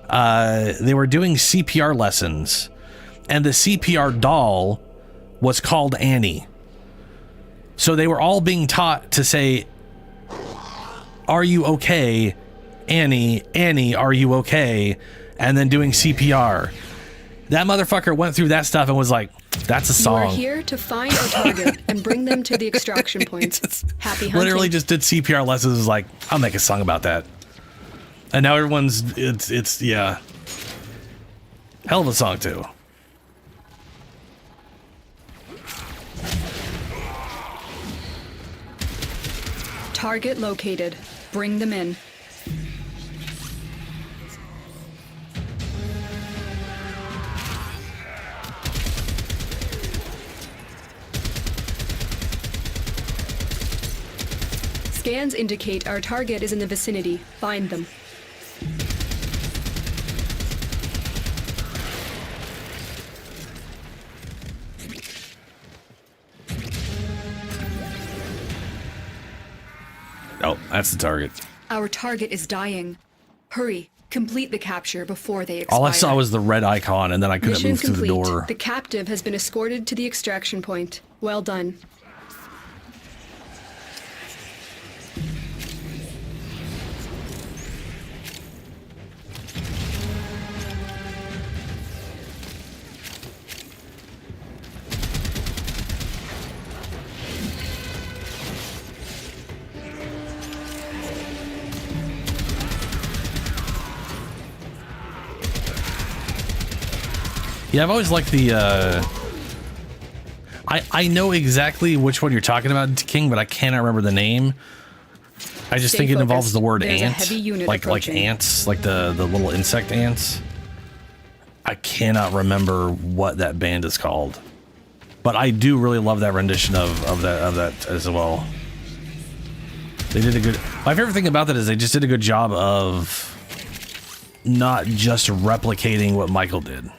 They were doing CPR lessons, and the CPR doll was called Annie. So they were all being taught to say, "Are you okay, Annie? Annie, are you okay?" And then doing CPR. That motherfucker went through that stuff and was like, "That's a song." You are here to find our target and bring them to the extraction point. Happy hunting. Literally just did CPR lessons. Was like, "I'll make a song about that." And now everyone's it's yeah, hell of a song too. Target located. Bring them in. Scans indicate our target is in the vicinity. Find them. Oh, that's the target. Our target is dying. Hurry, complete the capture before they expire. All I saw was the red icon, and then I couldn't Mission move through the complete. door. The captive has been escorted to the extraction point. Well done. Yeah, I've always liked the, I know exactly which one you're talking about, King, but I cannot remember the name. I just think it involves the word There's a ant. heavy unit Like approaching. ants, like the little insect ants. I cannot remember what that band is called. But I do really love that rendition of that as well. They did a good, my favorite thing about that is they just did a good job of not just replicating what Michael did.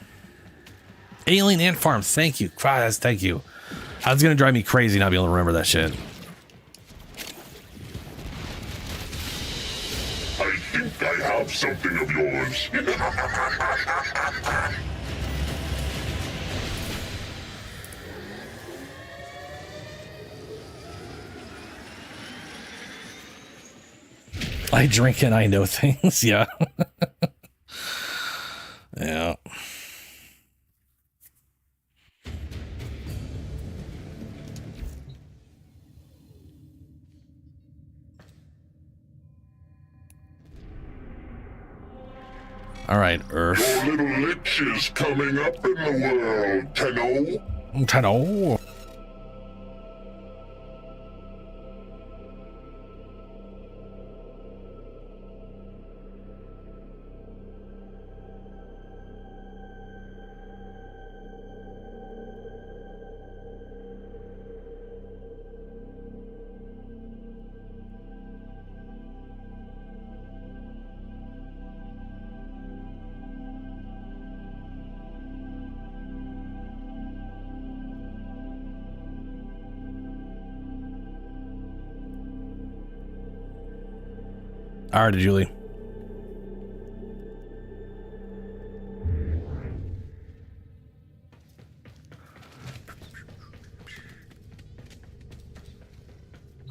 Alien Ant Farm, thank you. Christ, thank you. That's gonna drive me crazy not being able to remember that shit. I think I have something of yours. I drink and I know things, yeah. Yeah. All right, Earth. Your little Lich is coming up in the world, Tenno. Tenno. All right, Julie.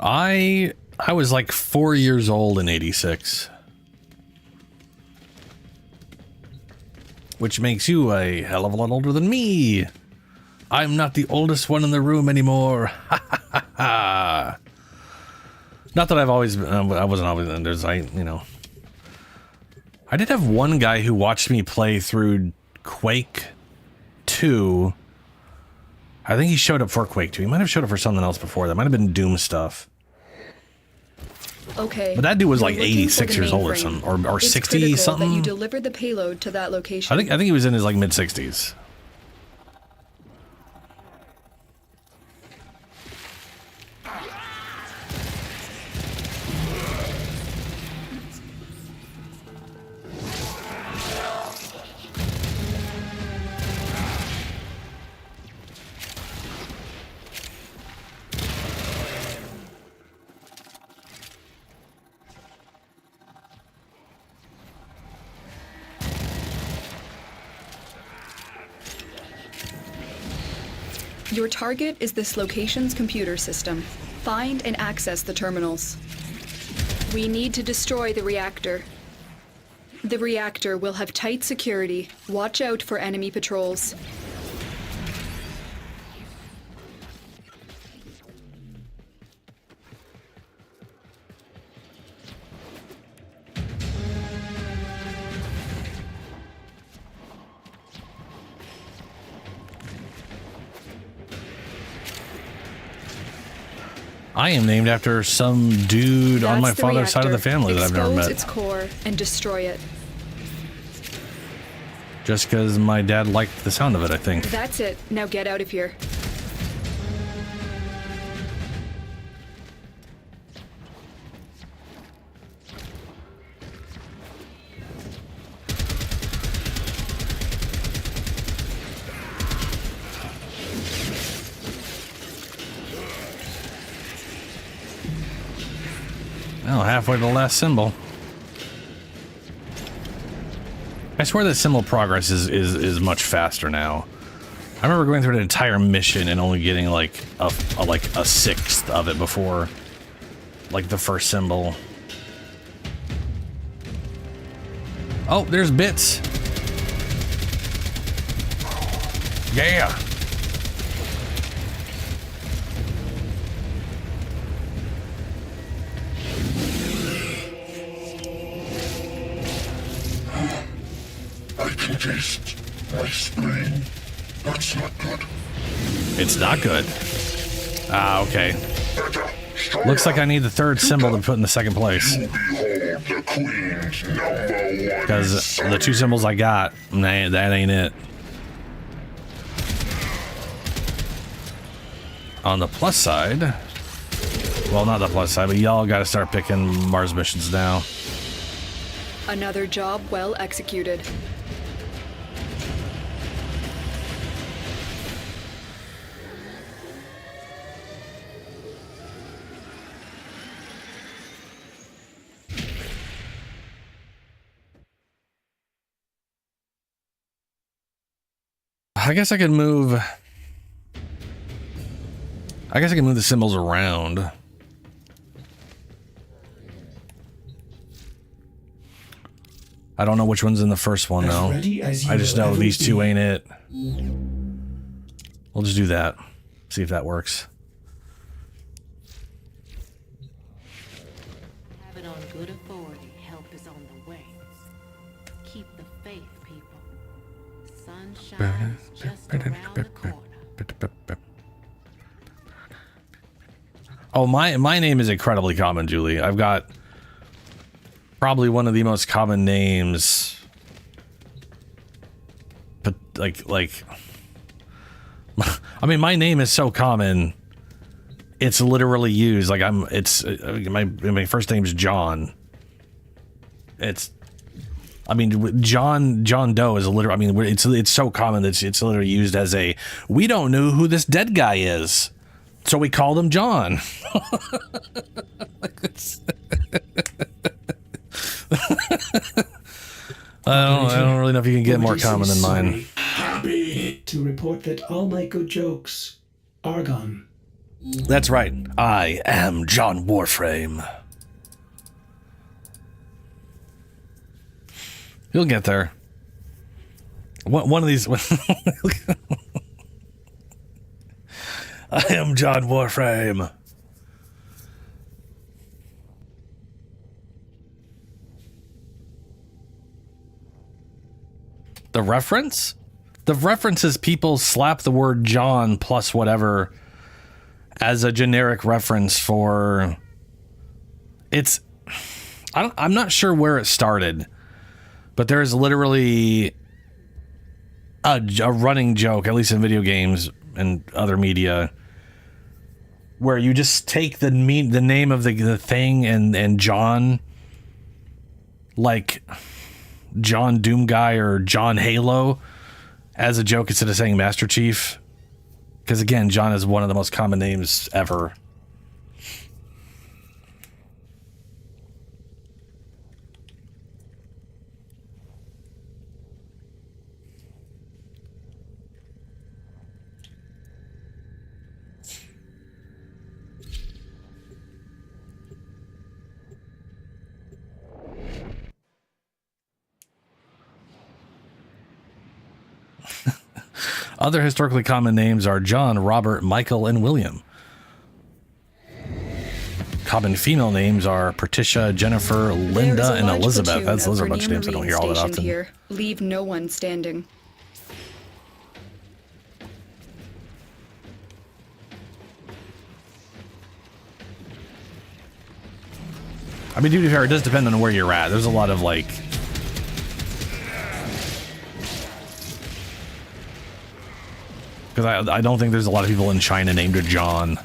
I was like 4 years old in '86, which makes you a hell of a lot older than me. I'm not the oldest one in the room anymore. Ha ha ha ha. Not that I've always been, I wasn't always, there's, you know. I did have one guy who watched me play through Quake 2. I think he showed up for Quake 2. He might have showed up for something else before that. Might have been Doom stuff. Okay. But that dude was You're like looking 86 for the years old or mainframe. something, or It's 60 critical something. that you deliver the payload to that location. I think he was in his like mid 60s. Your target is this location's computer system. Find and access the terminals. We need to destroy the reactor. The reactor will have tight security. Watch out for enemy patrols. I am named after some dude on my That's the father's side of the reactor. family that I've never Expose met. its core and destroy it. Just because my dad liked the sound of it, I think. That's it. Now get out of here. Well, halfway to the last symbol. I swear that symbol progress is much faster now. I remember going through an entire mission and only getting like a sixth of it before like the first symbol. Oh, there's bits. Yeah. I can taste my spleen. That's not good. It's not good. Ah, okay. Looks like I need the third symbol to put in the second place. Because the two symbols I got, nah, that ain't it. On the plus side, well, not the plus side, but y'all gotta start picking Mars missions now. Another job well executed. I guess I could move. I guess I can move the symbols around. I don't know which one's in the first one though. I just know these two ain't it. We'll just do that. See if that works. Have it on good authority. Help is on the way. Keep the faith, people. Sunshine is just around the corner. Oh, my name is incredibly common, Julie. I've got probably one of the most common names. But like I mean, my name is so common. It's literally used like my first name's John. I mean, John Doe is literally, I mean, it's so common that it's literally used as a, we don't know who this dead guy is, so we called him John. I don't really know if you can get more common than mine. Happy to report that all my good jokes are gone. That's right. I am John Warframe. You'll get there. One of these. I am John Warframe. The reference? The reference is people slap the word John plus whatever as a generic reference for. It's. I'm not sure where it started. But there is literally a running joke, at least in video games and other media, where you just take the name of the thing and John, like John Doom Guy or John Halo, as a joke instead of saying Master Chief. Because again, John is one of the most common names ever. Other historically common names are John, Robert, Michael, and William. Common female names are Patricia, Jennifer, Linda, and Elizabeth. Those are a bunch of names I don't hear all that often. Here. Leave no one standing. I mean, to be fair, it does depend on where you're at. There's a lot of, like... Because I don't think there's a lot of people in China named John.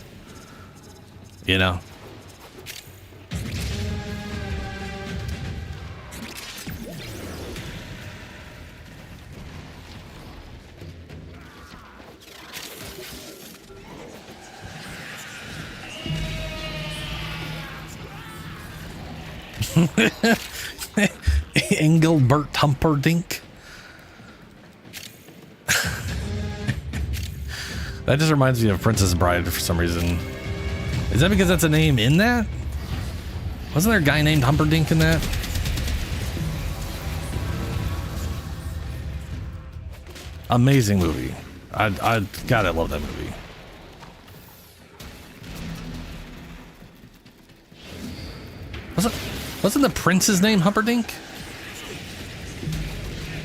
You know? Engelbert Humperdinck. That just reminds me of Princess Bride for some reason. Is that because that's a name in that? Wasn't there a guy named Humperdinck in that? Amazing movie. God, I love that movie. Wasn't the prince's name Humperdinck?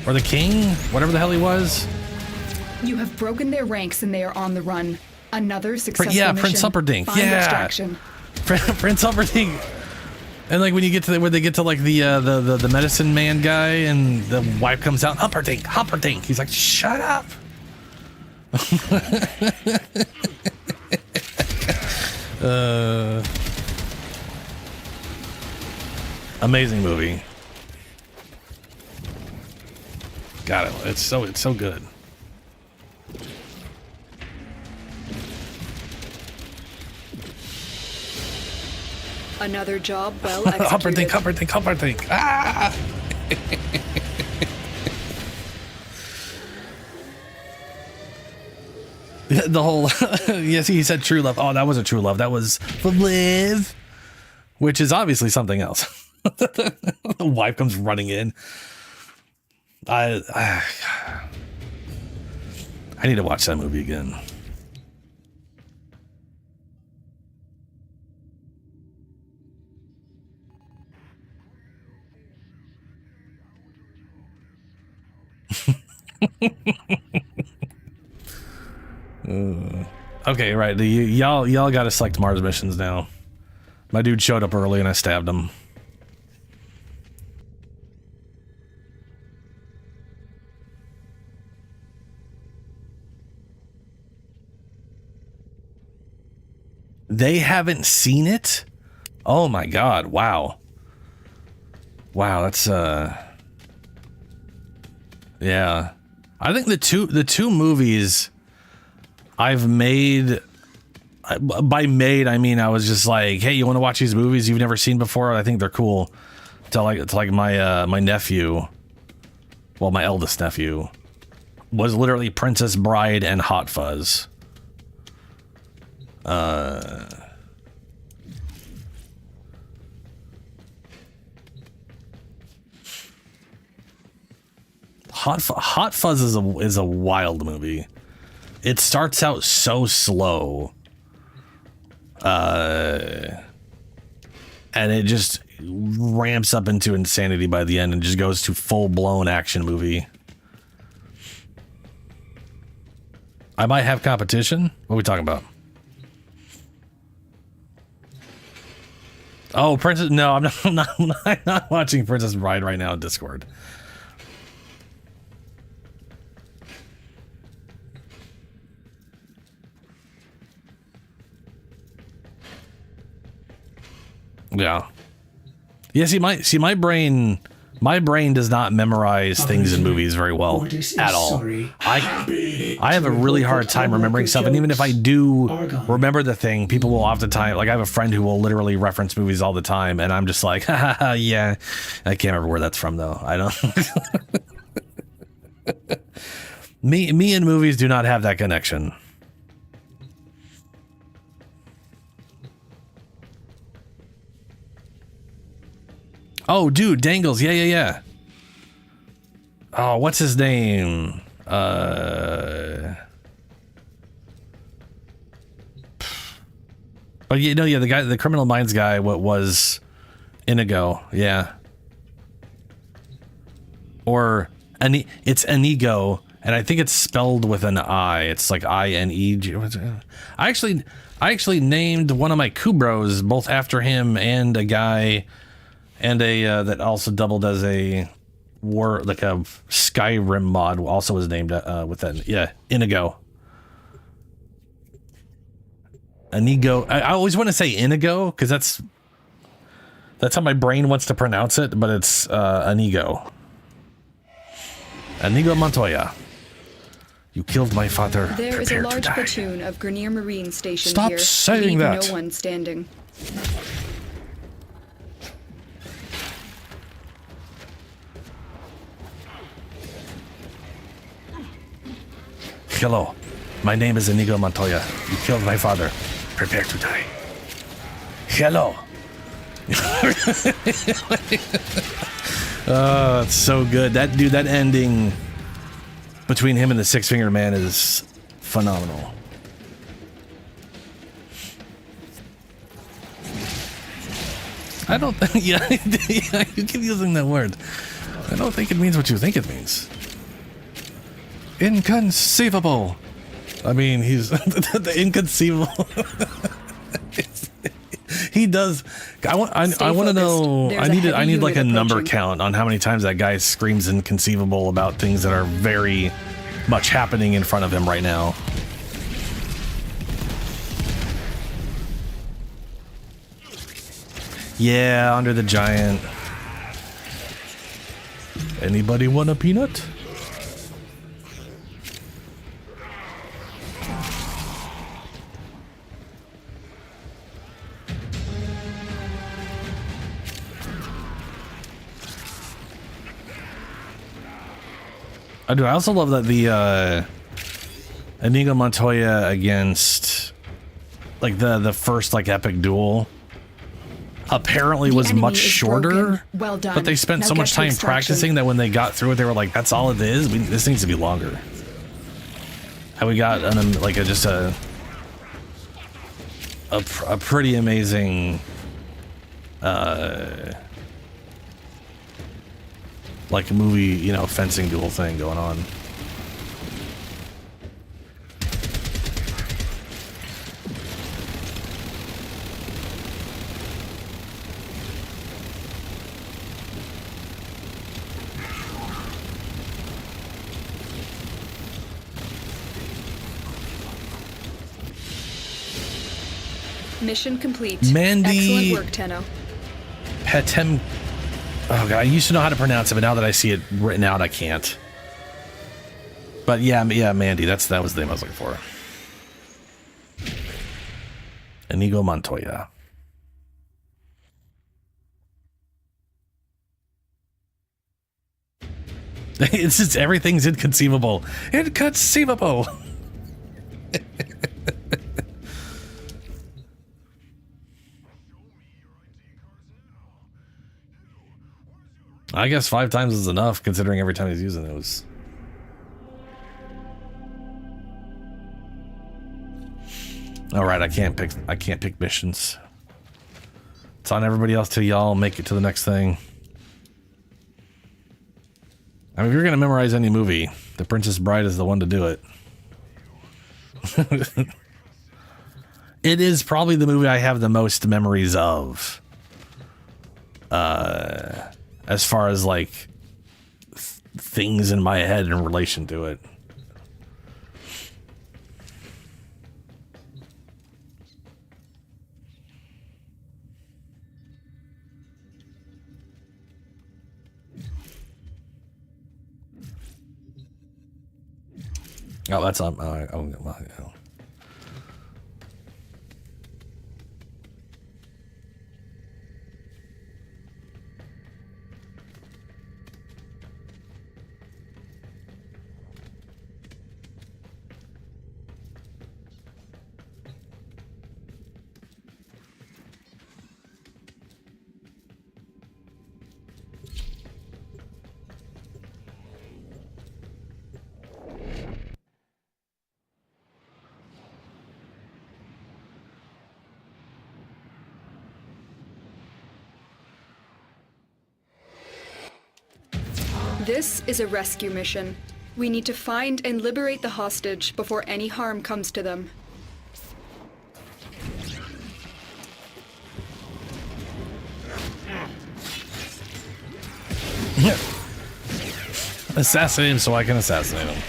Or the king? Whatever the hell he was? You have broken their ranks and they are on the run. Another successful mission. Prince Humperdinck. Find extraction. Prince Humperdinck. And like when you get to where they get to like the medicine man guy and the wife comes out, Humperdinck. He's like, shut up. Amazing movie. Got it. It's so good. Another job well executed. Humperdinck. Ah! The whole yes, he said true love. Oh, that wasn't true love. That was from Liv, which is obviously something else. The wife comes running in. I need to watch that movie again. Okay, right. Y'all got to select Mars missions now. My dude showed up early and I stabbed him. They haven't seen it? Oh my god, wow. Wow, that's yeah. I think the two movies I've made, by made I mean I was just like, hey, you want to watch these movies you've never seen before? I think they're cool. To like my my nephew, well, my eldest nephew, was literally Princess Bride and Hot Fuzz. Hot Fuzz is a wild movie. It starts out so slow, and it just ramps up into insanity by the end and just goes to full-blown action movie. I might have competition. What are we talking about? Oh, Princess. No, I'm not watching Princess Bride right now on Discord. Yeah. Yeah, see my brain does not memorize things in movies very well at all. I have a really hard time remembering stuff, and even if I do remember the thing, people will oftentimes, like I have a friend who will literally reference movies all the time, and I'm just like, haha, yeah, I can't remember where that's from though. I don't. Me and movies do not have that connection. Oh, dude, Dangles. Yeah. Oh, what's his name? But you know, yeah, the Criminal Minds guy, what was Inigo, yeah. Or it's Inigo, and I think it's spelled with an I. It's like I-N-E-G. I actually named one of my Kubros both after him and a guy, and a that also doubled as a like a Skyrim mod. Also was named with that. Yeah, Inigo. Inigo. I always want to say Inigo because that's how my brain wants to pronounce it, but it's Inigo. Inigo Montoya. You killed my father. There is a Prepare to large die. platoon of Grenier Marine stationed Stop here. saying Leave that. no one standing. Hello, my name is Inigo Montoya. You killed my father. Prepare to die. Hello. Oh, it's so good. That ending between him and the Six Finger Man is phenomenal. I don't think, yeah, you keep using that word. I don't think it means what you think it means. Inconceivable. I mean, he's the inconceivable. He does. I want to know. I need like a number count on how many times that guy screams inconceivable about things that are very much happening in front of him right now. Yeah, Under the Giant. Anybody want a peanut? I do. I also love that the Inigo Montoya against like the first like epic duel apparently was much shorter. Well done. But they spent Now so get much to time extraction. practicing that when they got through it, they were like, "That's all it is. This needs to be longer." And we got just a pretty amazing like movie, fencing duel thing going on. Mission complete. Mandy- Excellent work, Tenno. Petem. Oh god, I used to know how to pronounce it, but now that I see it written out, I can't. But yeah, Mandy. That was the name I was looking for. Inigo Montoya. It's just everything's inconceivable. Inconceivable. I guess 5 times is enough, considering every time he's using those. All right, I can't pick missions. It's on everybody else till y'all make it to the next thing. I mean, if you're gonna memorize any movie, The Princess Bride is the one to do it. It is probably the movie I have the most memories of. As far as like things in my head in relation to it. Oh, that's on. This is a rescue mission. We need to find and liberate the hostage before any harm comes to them. Assassinate him so I can assassinate him.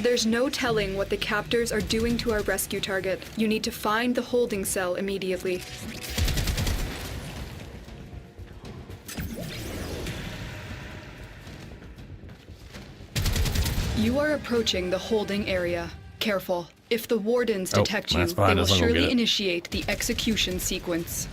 There's no telling what the captors are doing to our rescue target. You need to find the holding cell immediately. You are approaching the holding area. Careful. If the wardens detect you, they will surely initiate the execution sequence.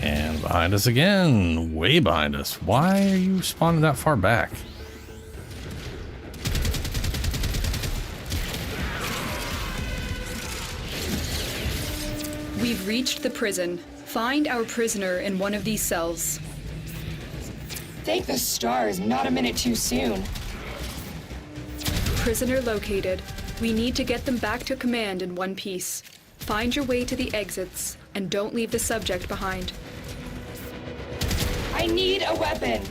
And behind us again. Way behind us. Why are you spawning that far back? We've reached the prison. Find our prisoner in one of these cells. Thank the stars, not a minute too soon. Prisoner located. We need to get them back to command in one piece. Find your way to the exits, and don't leave the subject behind. I need a weapon.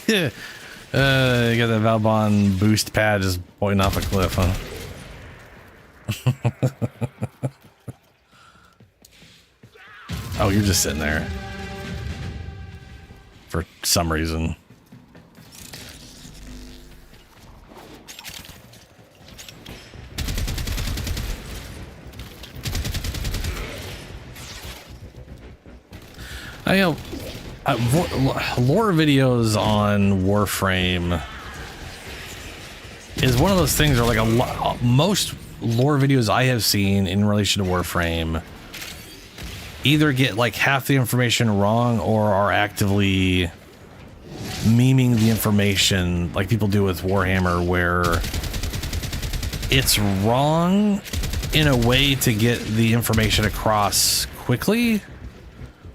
Yeah. You got that Valbon boost pad just pointing off a cliff, huh? Oh, you're just sitting there. For some reason. I know. Lore videos on Warframe is one of those things where like most lore videos I have seen in relation to Warframe either get like half the information wrong or are actively memeing the information like people do with Warhammer, where it's wrong in a way to get the information across quickly,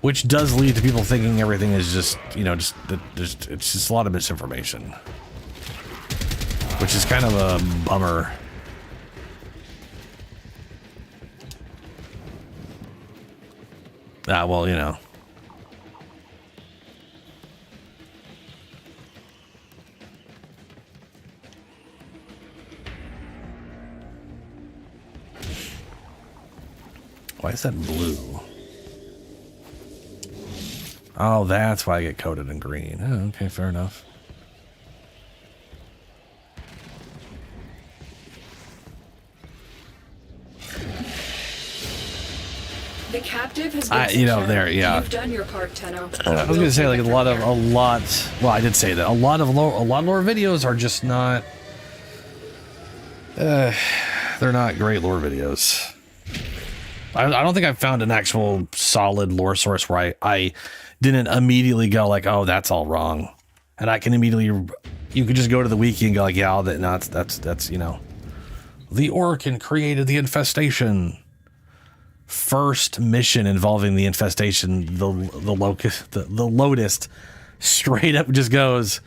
which does lead to people thinking everything is just, you know, it's just a lot of misinformation, which is kind of a bummer. Ah, well, you know. Why is that blue? Oh, that's why I get coated in green. Oh, okay, fair enough. The captive has been you know, there, yeah. You've done your part, Tenno. I was gonna say like a lot. Well, I did say that a lot of lore videos are just not. They're not great lore videos. I don't think I've found an actual solid lore source where I didn't immediately go like, oh, that's all wrong, and I can immediately. You could just go to the wiki and go like, yeah, that's you know, the Orcan created the infestation. First mission involving the infestation, the Lotus, straight up just goes,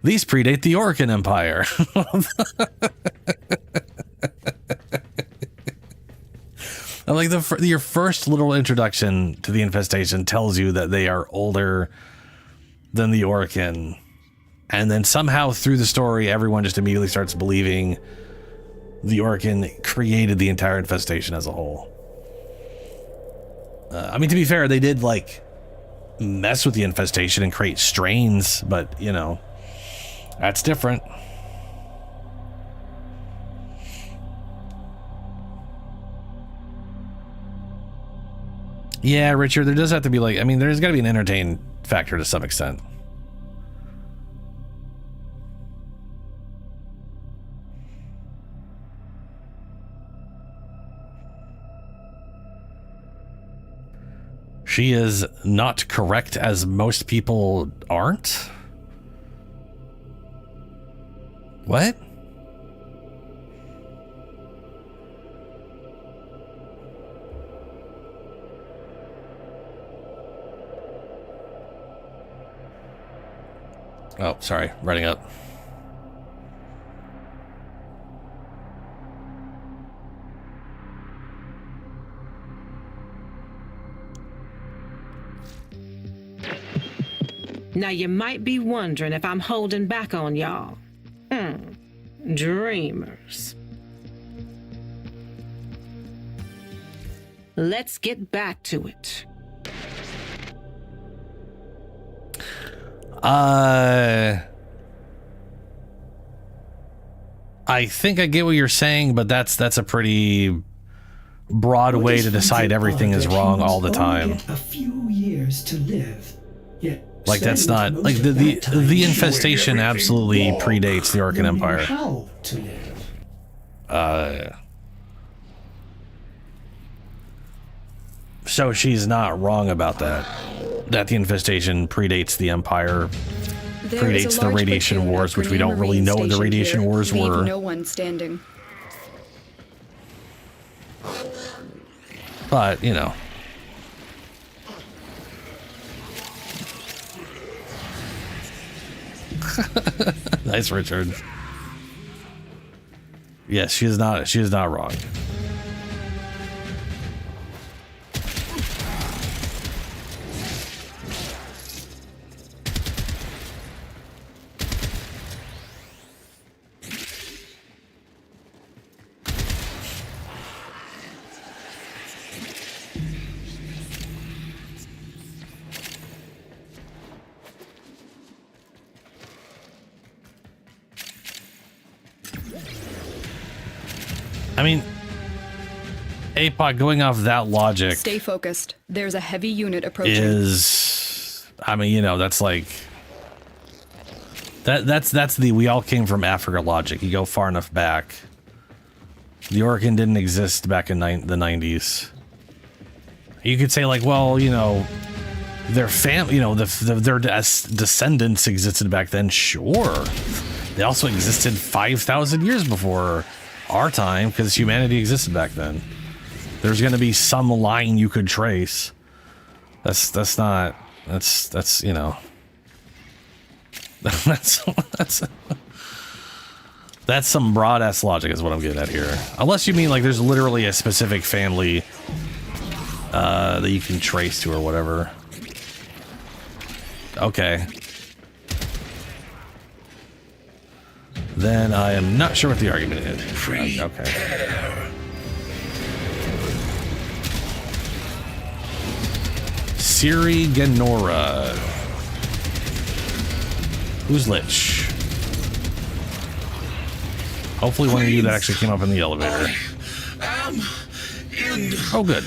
these predate the Orcan Empire. And like your first literal introduction to the infestation tells you that they are older than the Orcan, and then somehow through the story, everyone just immediately starts believing the Orcan created the entire infestation as a whole. I mean, to be fair, they did like mess with the infestation and create strains, but you know, that's different. Yeah, Richard, there does have to be like, I mean, there's got to be an entertain factor to some extent. She is not correct, as most people aren't. What? Oh, sorry, writing up. Now you might be wondering if I'm holding back on y'all. Dreamers. Let's get back to it. I think I get what you're saying, but that's a pretty broad way to decide everything is wrong all the time. A few years to live, yet like that's not like the infestation absolutely predates the Orcan Empire. How to live. So she's not wrong about that. That the infestation predates the Empire, predates the radiation wars, which we don't really know what the radiation wars were. No one standing. But, you know. Nice, Richard. Yes, she is not wrong. I mean, APOC, going off that logic, Stay focused. There's a heavy unit approaching. I mean, you know, that's like that's the we all came from Africa logic. You go far enough back. The Orcan didn't exist back in the 90s. You could say like, well, you know, their family, you know, their descendants existed back then. Sure, they also existed 5,000 years before our time, because humanity existed back then. There's going to be some line you could trace. That's you know, that's some broad ass logic is what I'm getting at here. Unless you mean like there's literally a specific family that you can trace to or whatever. Okay. Then I am not sure what the argument is. Okay. Siri Genora. Who's Lich? Hopefully one of you that actually came up in the elevator. Oh, good.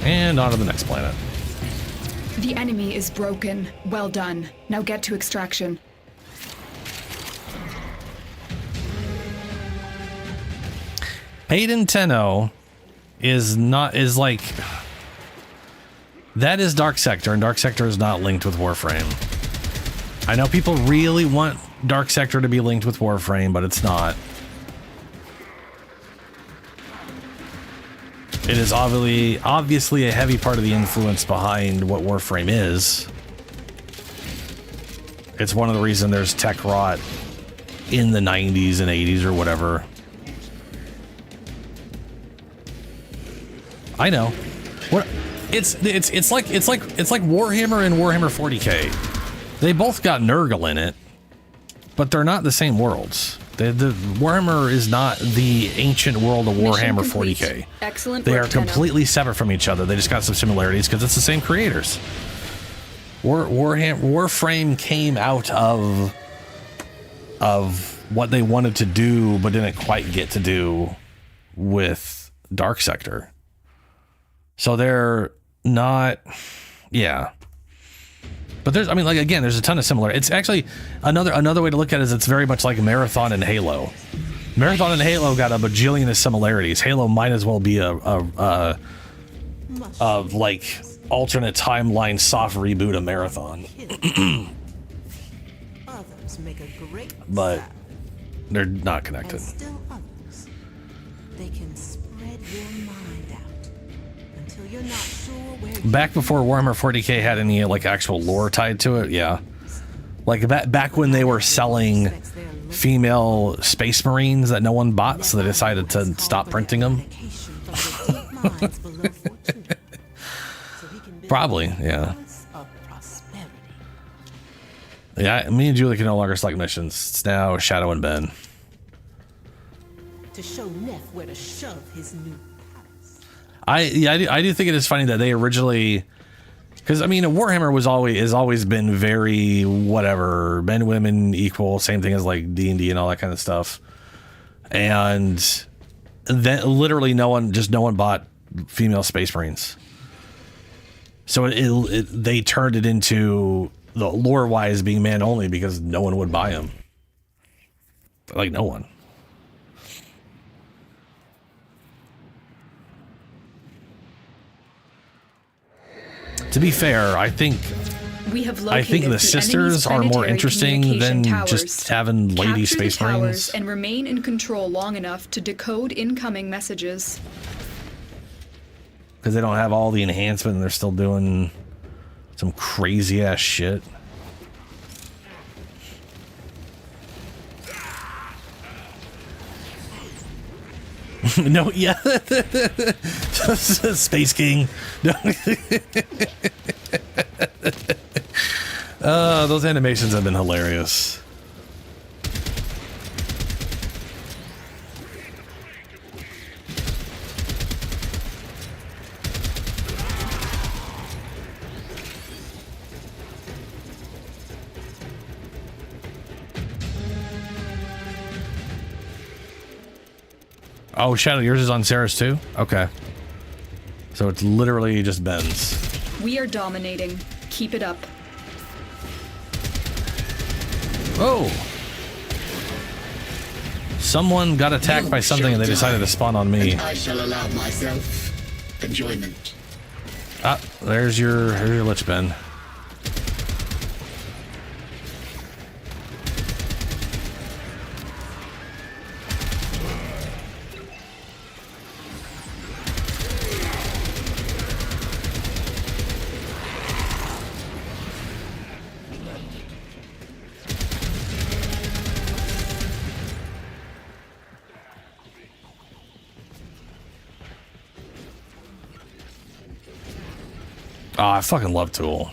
And on to the next planet. The enemy is broken. Well done. Now get to extraction. Aiden Tenno is like that is Dark Sector, and Dark Sector is not linked with Warframe. I know people really want Dark Sector to be linked with Warframe, but it's not. It is obviously a heavy part of the influence behind what Warframe is. It's one of the reasons there's tech rot in the 90s and 80s or whatever. I know. What? It's like Warhammer and Warhammer 40K. They both got Nurgle in it, but they're not the same worlds. The Warhammer is not the ancient world of Warhammer 40K. Excellent. They are completely separate from each other. They just got some similarities because it's the same creators. Warframe came out of what they wanted to do but didn't quite get to do with Dark Sector. So they're not, yeah. But there's, I mean, like, again, there's a ton of similar. It's actually another way to look at it is it's very much like Marathon and Halo. Marathon and Halo got a bajillion of similarities. Halo might as well be a like alternate timeline soft reboot of Marathon. Others make a great But they're not connected. and still others. They can spread your mind out until you're not sure where Back before Warhammer 40k had any like actual lore tied to it, yeah. Like back when they were selling female space marines that no one bought, so they decided to stop printing them. Probably, yeah. Yeah, me and Julie can no longer select missions. It's now Shadow and Ben. to show Neff where to shove his new. I do think it is funny that they originally, because I mean Warhammer has always been very whatever, men women equal, same thing as like D&D and all that kind of stuff, and then literally no one bought female space marines, so they turned it into the lore wise being man only because no one would buy them, like no one. To be fair, I think the sisters are more interesting than just having lady space marines. And remain in control long enough to decode incoming messages. Because they don't have all the enhancement and they're still doing some crazy ass shit. No, yeah. Space King. No. Those animations have been hilarious. Oh, Shadow, yours is on Sarah's too? Okay. So it's literally just Ben's. We are dominating. Keep it up. Oh! Someone got attacked by something and they decided to spawn on me. And I shall allow myself enjoyment. Ah, there's your Lich, Ben. Oh, I fucking love Tool.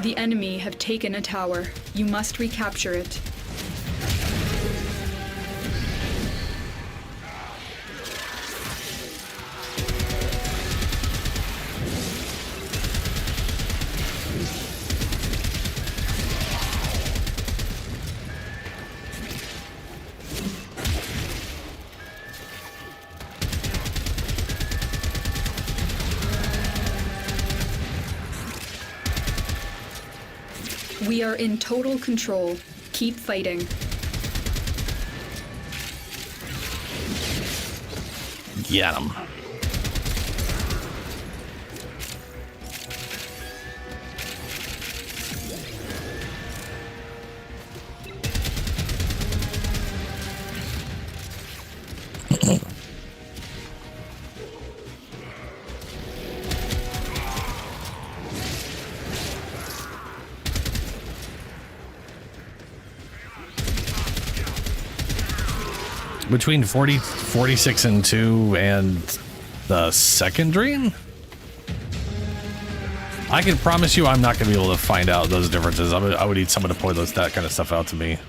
The enemy have taken a tower. You must recapture it. We are in total control. Keep fighting. Get him. Between 46 and 2 and the second dream? I can promise you I'm not going to be able to find out those differences. I would need someone to point that kind of stuff out to me.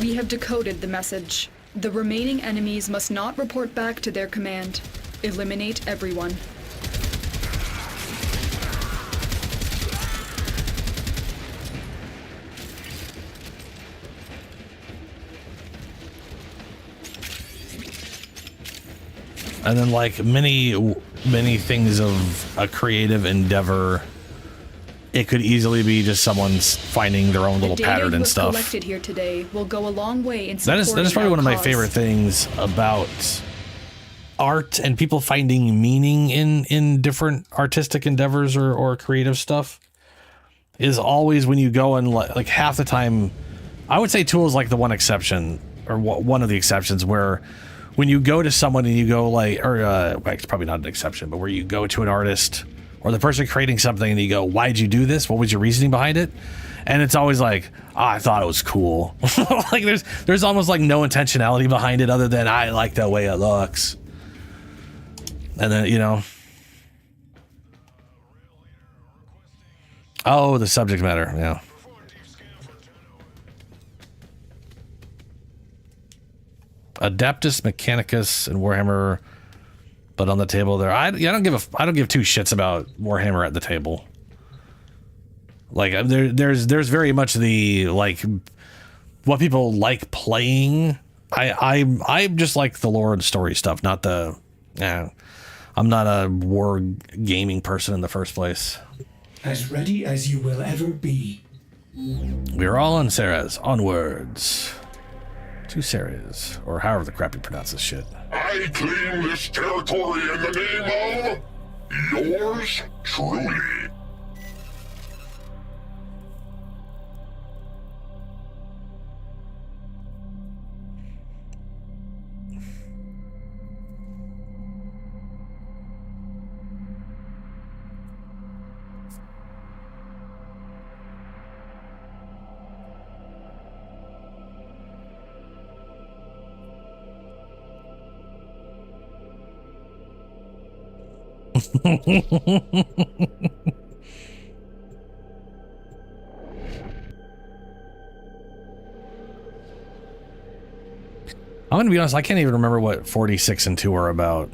We have decoded the message. The remaining enemies must not report back to their command. Eliminate everyone. And then, like many things of a creative endeavor, it could easily be just someone's finding their own little pattern and stuff. The data collected here today will go a long way in that supporting is probably one of my cause. favorite things about art and people finding meaning in different artistic endeavors or creative stuff. Is always when you go and like half the time, I would say Tool is like the one exception or one of the exceptions where. When you go to someone and you go like, or it's probably not an exception, but where you go to an artist or the person creating something and you go, why'd you do this? What was your reasoning behind it? And it's always like, I thought it was cool. Like there's almost like no intentionality behind it other than I like the way it looks. And then, you know. Oh, the subject matter. Yeah. Adeptus Mechanicus and Warhammer, but on the table there, I don't give two shits about Warhammer at the table. Like there's very much the like what people like playing. I just like the lore and story stuff, not the. I'm not a war gaming person in the first place. As ready as you will ever be. We're all on Ceres. Onwards. To Ceres, or however the crap you pronounce this shit. I claim this territory in the name of yours truly. I'm gonna be honest, I can't even remember what 46 and 2 are about.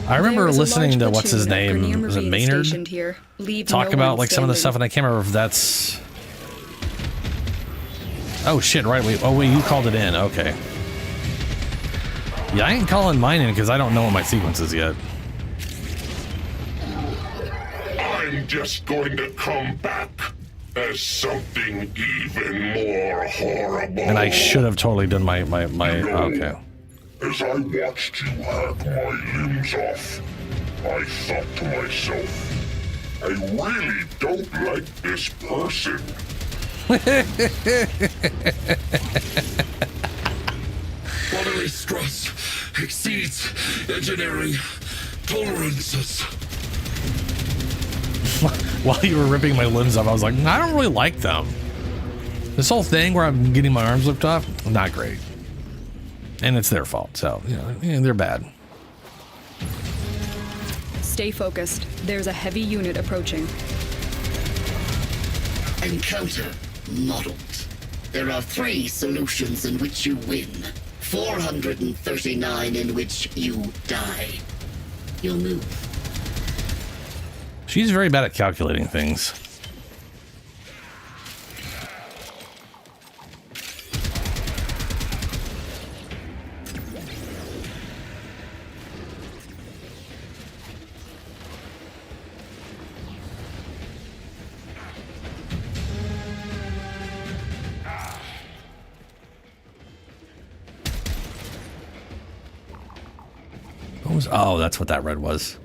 I remember listening to what's his name, was it Maynard? Talk about like some of the stuff, and I can't remember if that's. Oh shit! Right, wait. Oh wait, you called it in. Okay. Yeah, I ain't calling mine in because I don't know what my sequence is yet. I'm just going to come back as something even more horrible. And I should have totally done my okay. As I watched you hack my limbs off, I thought to myself, I really don't like this person. Bodily stress exceeds engineering tolerances. While you were ripping my limbs off, I was like, I don't really like them. This whole thing where I'm getting my arms ripped off, not great. And it's their fault, so, you know, they're bad. Stay focused. There's a heavy unit approaching. Encounter modeled. There are 3 solutions in which you win, 439 in which you die. You'll move. She's very bad at calculating things. rooms? Oh, that's what that red was.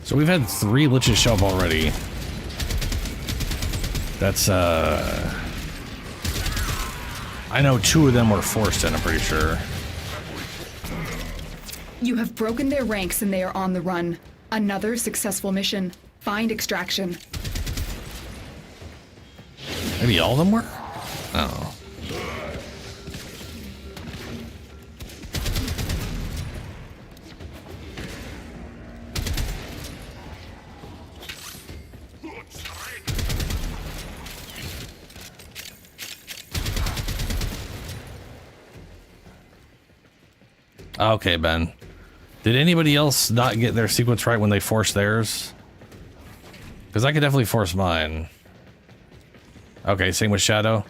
So we've had 3 Lichs show up already. That's, I know 2 of them were forced in, I'm pretty sure. You have broken their ranks and they are on the run. Another successful mission. Find extraction. Maybe all of them were? Oh. Okay, Ben. Did anybody else not get their sequence right when they forced theirs? Because I could definitely force mine. Okay, same with Shadow.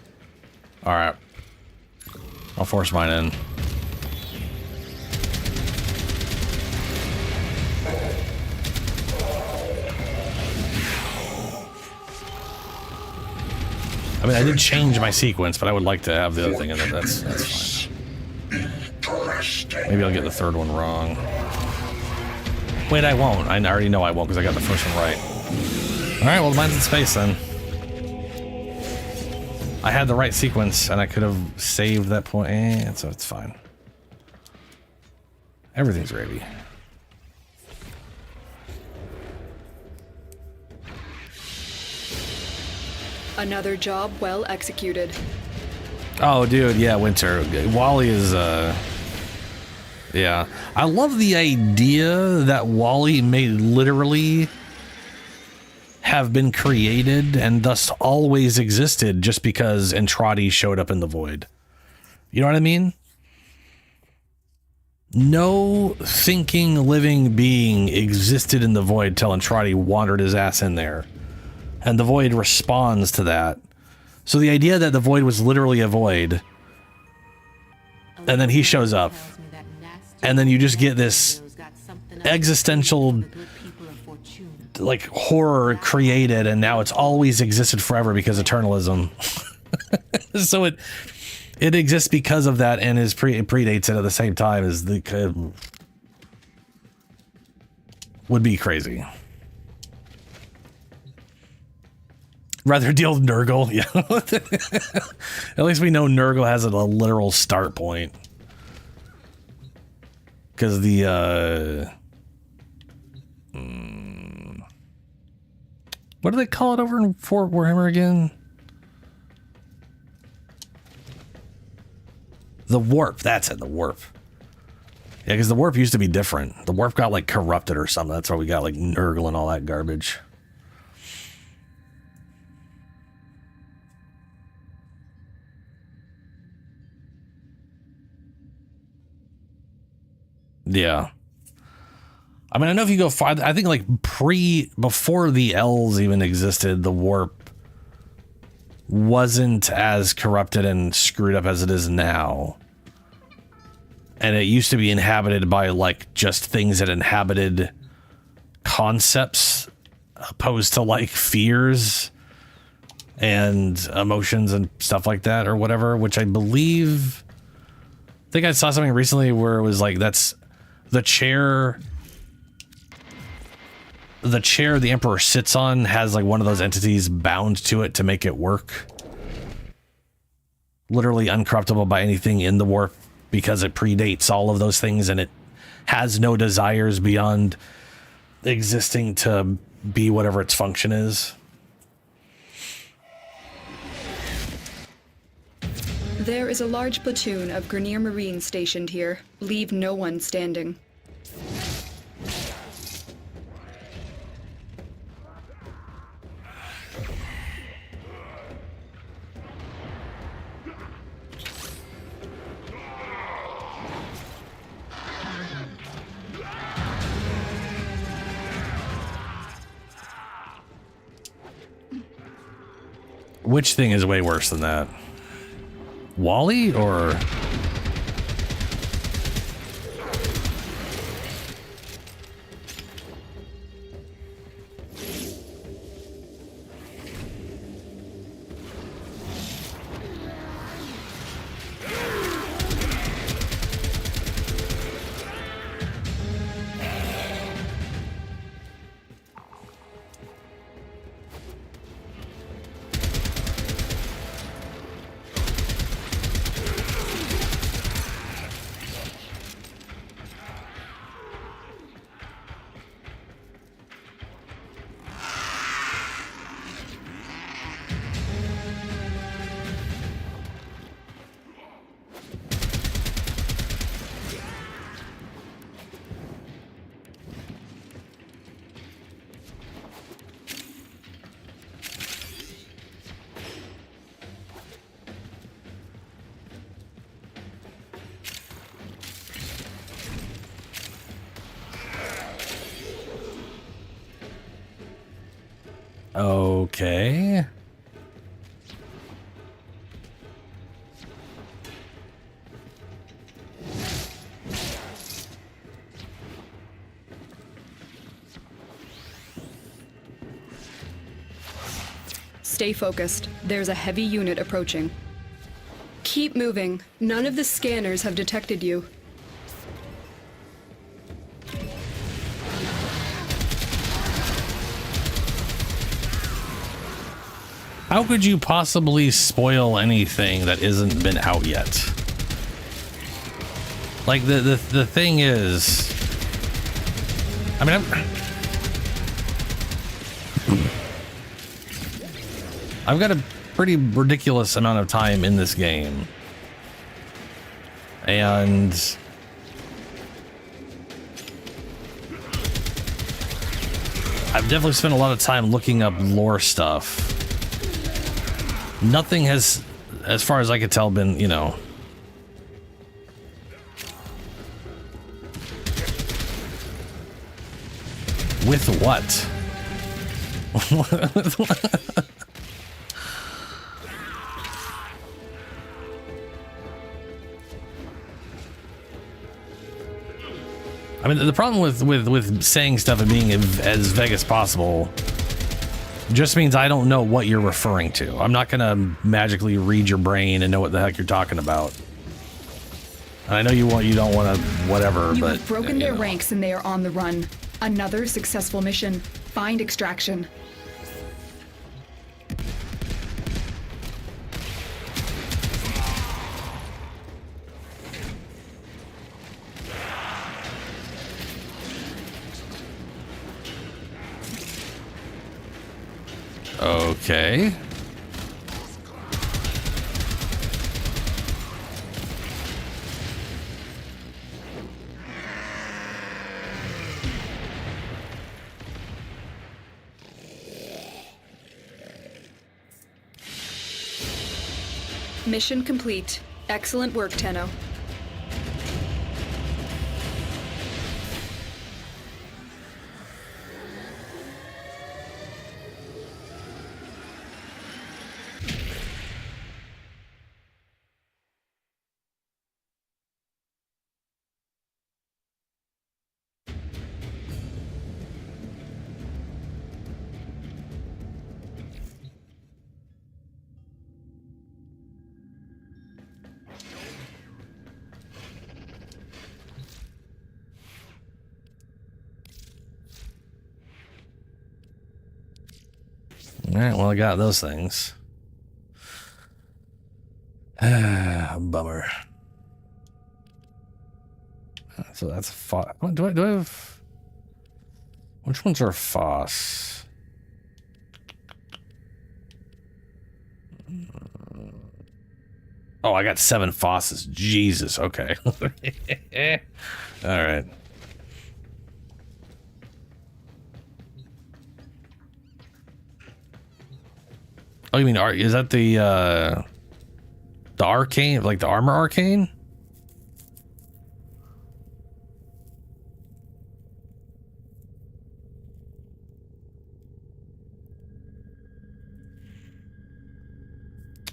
Alright. I'll force mine in. I mean, I did change my sequence, but I would like to have the other thing in there. That's fine. Maybe I'll get the third one wrong. Wait, I won't. I already know I won't because I got the first one right. Alright, well, mine's in space then. I had the right sequence and I could have saved that point, so it's fine. Everything's gravy. Another job well executed. Oh, dude, yeah, Winter. Wally is, yeah. I love the idea that Wally may literally have been created and thus always existed just because Entrati showed up in the void. You know what I mean? No thinking, living being existed in the void till Entrati wandered his ass in there. And the void responds to that. So the idea that the void was literally a void, and then he shows up, and then you just get this existential, like, horror created, and now it's always existed forever because eternalism. So it exists because of that, and it predates it at the same time as the would be crazy. Rather deal with Nurgle, yeah. At least we know Nurgle has a literal start point. Because the, what do they call it over in Fort Warhammer again? The warp, that's it, the warp. Yeah, because the warp used to be different. The warp got, like, corrupted or something. That's why we got, like, Nurgle and all that garbage. Yeah. I mean, I know if you go far, I think like before the L's even existed, the warp wasn't as corrupted and screwed up as it is now. And it used to be inhabited by like just things that inhabited concepts opposed to like fears and emotions and stuff like that or whatever, which I think I saw something recently where it was like, that's the chair the Emperor sits on has like one of those entities bound to it to make it work. Literally uncorruptible by anything in the warp because it predates all of those things and it has no desires beyond existing to be whatever its function is. There is a large platoon of Grineer Marines stationed here. Leave no one standing. Which thing is way worse than that? Wally or... Okay. Stay focused. There's a heavy unit approaching. Keep moving. None of the scanners have detected you. How could you possibly spoil anything that isn't been out yet? Like the thing is, I mean, I've got a pretty ridiculous amount of time in this game, and I've definitely spent a lot of time looking up lore stuff. Nothing has, as far as I could tell, been, you know... With what? I mean, the problem with saying stuff and being as vague as possible just means I don't know what you're referring to. I'm not gonna magically read your brain and know what the heck you're talking about. And I know you don't want to whatever, You but have broken their ranks and they are on the run. Another successful mission. Find extraction. Okay. Mission complete. Excellent work, Tenno. All right, well, I got those things. Bummer. So that's a do I have... Which ones are Foss? Oh, I got 7 Fosses. Jesus, okay. All right. Oh, you mean is that the arcane, like the armor arcane?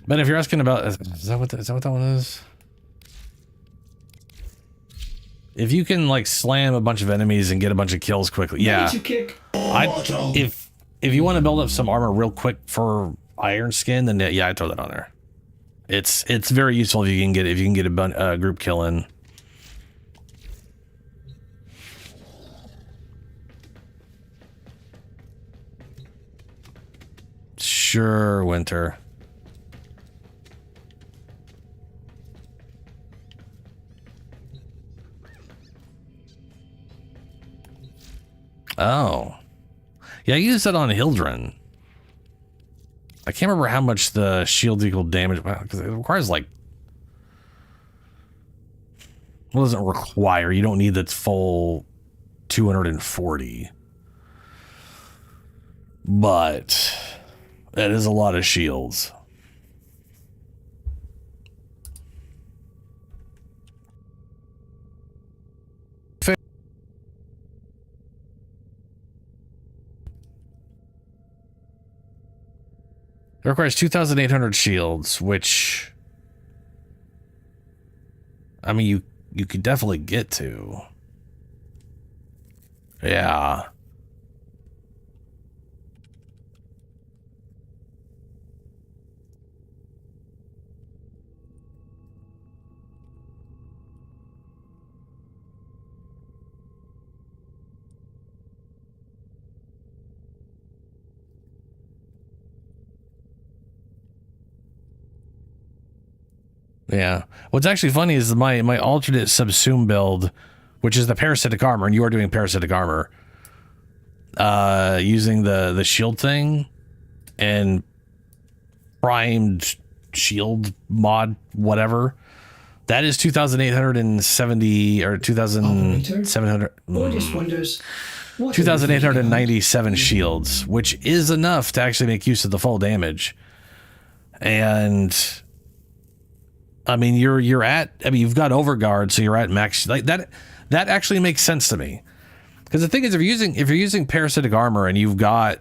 But if you're asking about, is that what that one is? If you can like slam a bunch of enemies and get a bunch of kills quickly, yeah. If you want to build up some armor real quick for Iron Skin, then yeah, I'd throw that on there. It's very useful if you can get a group kill in. Sure, Winter. Oh. Yeah, I used that on Hildren. I can't remember how much the shield equal damage, because it requires like... What does it require? You don't need the full 240. But that is a lot of shields. It requires 2,800 shields, which, I mean, you could definitely get to. Yeah. Yeah. What's actually funny is my alternate subsume build, which is the parasitic armor, and you are doing parasitic armor, using the shield thing and primed shield mod, whatever. That is 2,870 or 2,700. 2,897 shields, which is enough to actually make use of the full damage. And I mean, you're at, I mean, you've got overguard, so you're at max, like that actually makes sense to me. Because the thing is, if you're using parasitic armor and you've got,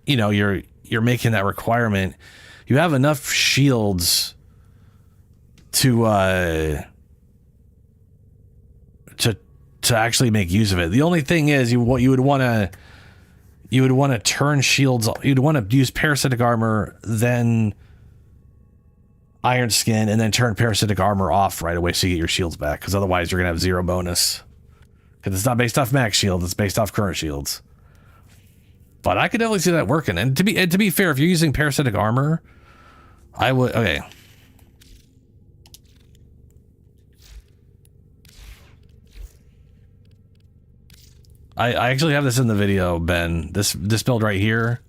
you know, you're making that requirement, you have enough shields to actually make use of it. The only thing is, you would want to turn shields, you'd want to use parasitic armor, then Iron Skin, and then turn parasitic armor off right away so you get your shields back, because otherwise you're gonna have 0 bonus. Because it's not based off max shield, it's based off current shields. But I could definitely see that working. And to be fair, if you're using parasitic armor, I would, okay. I actually have this in the video, Ben. This build right here.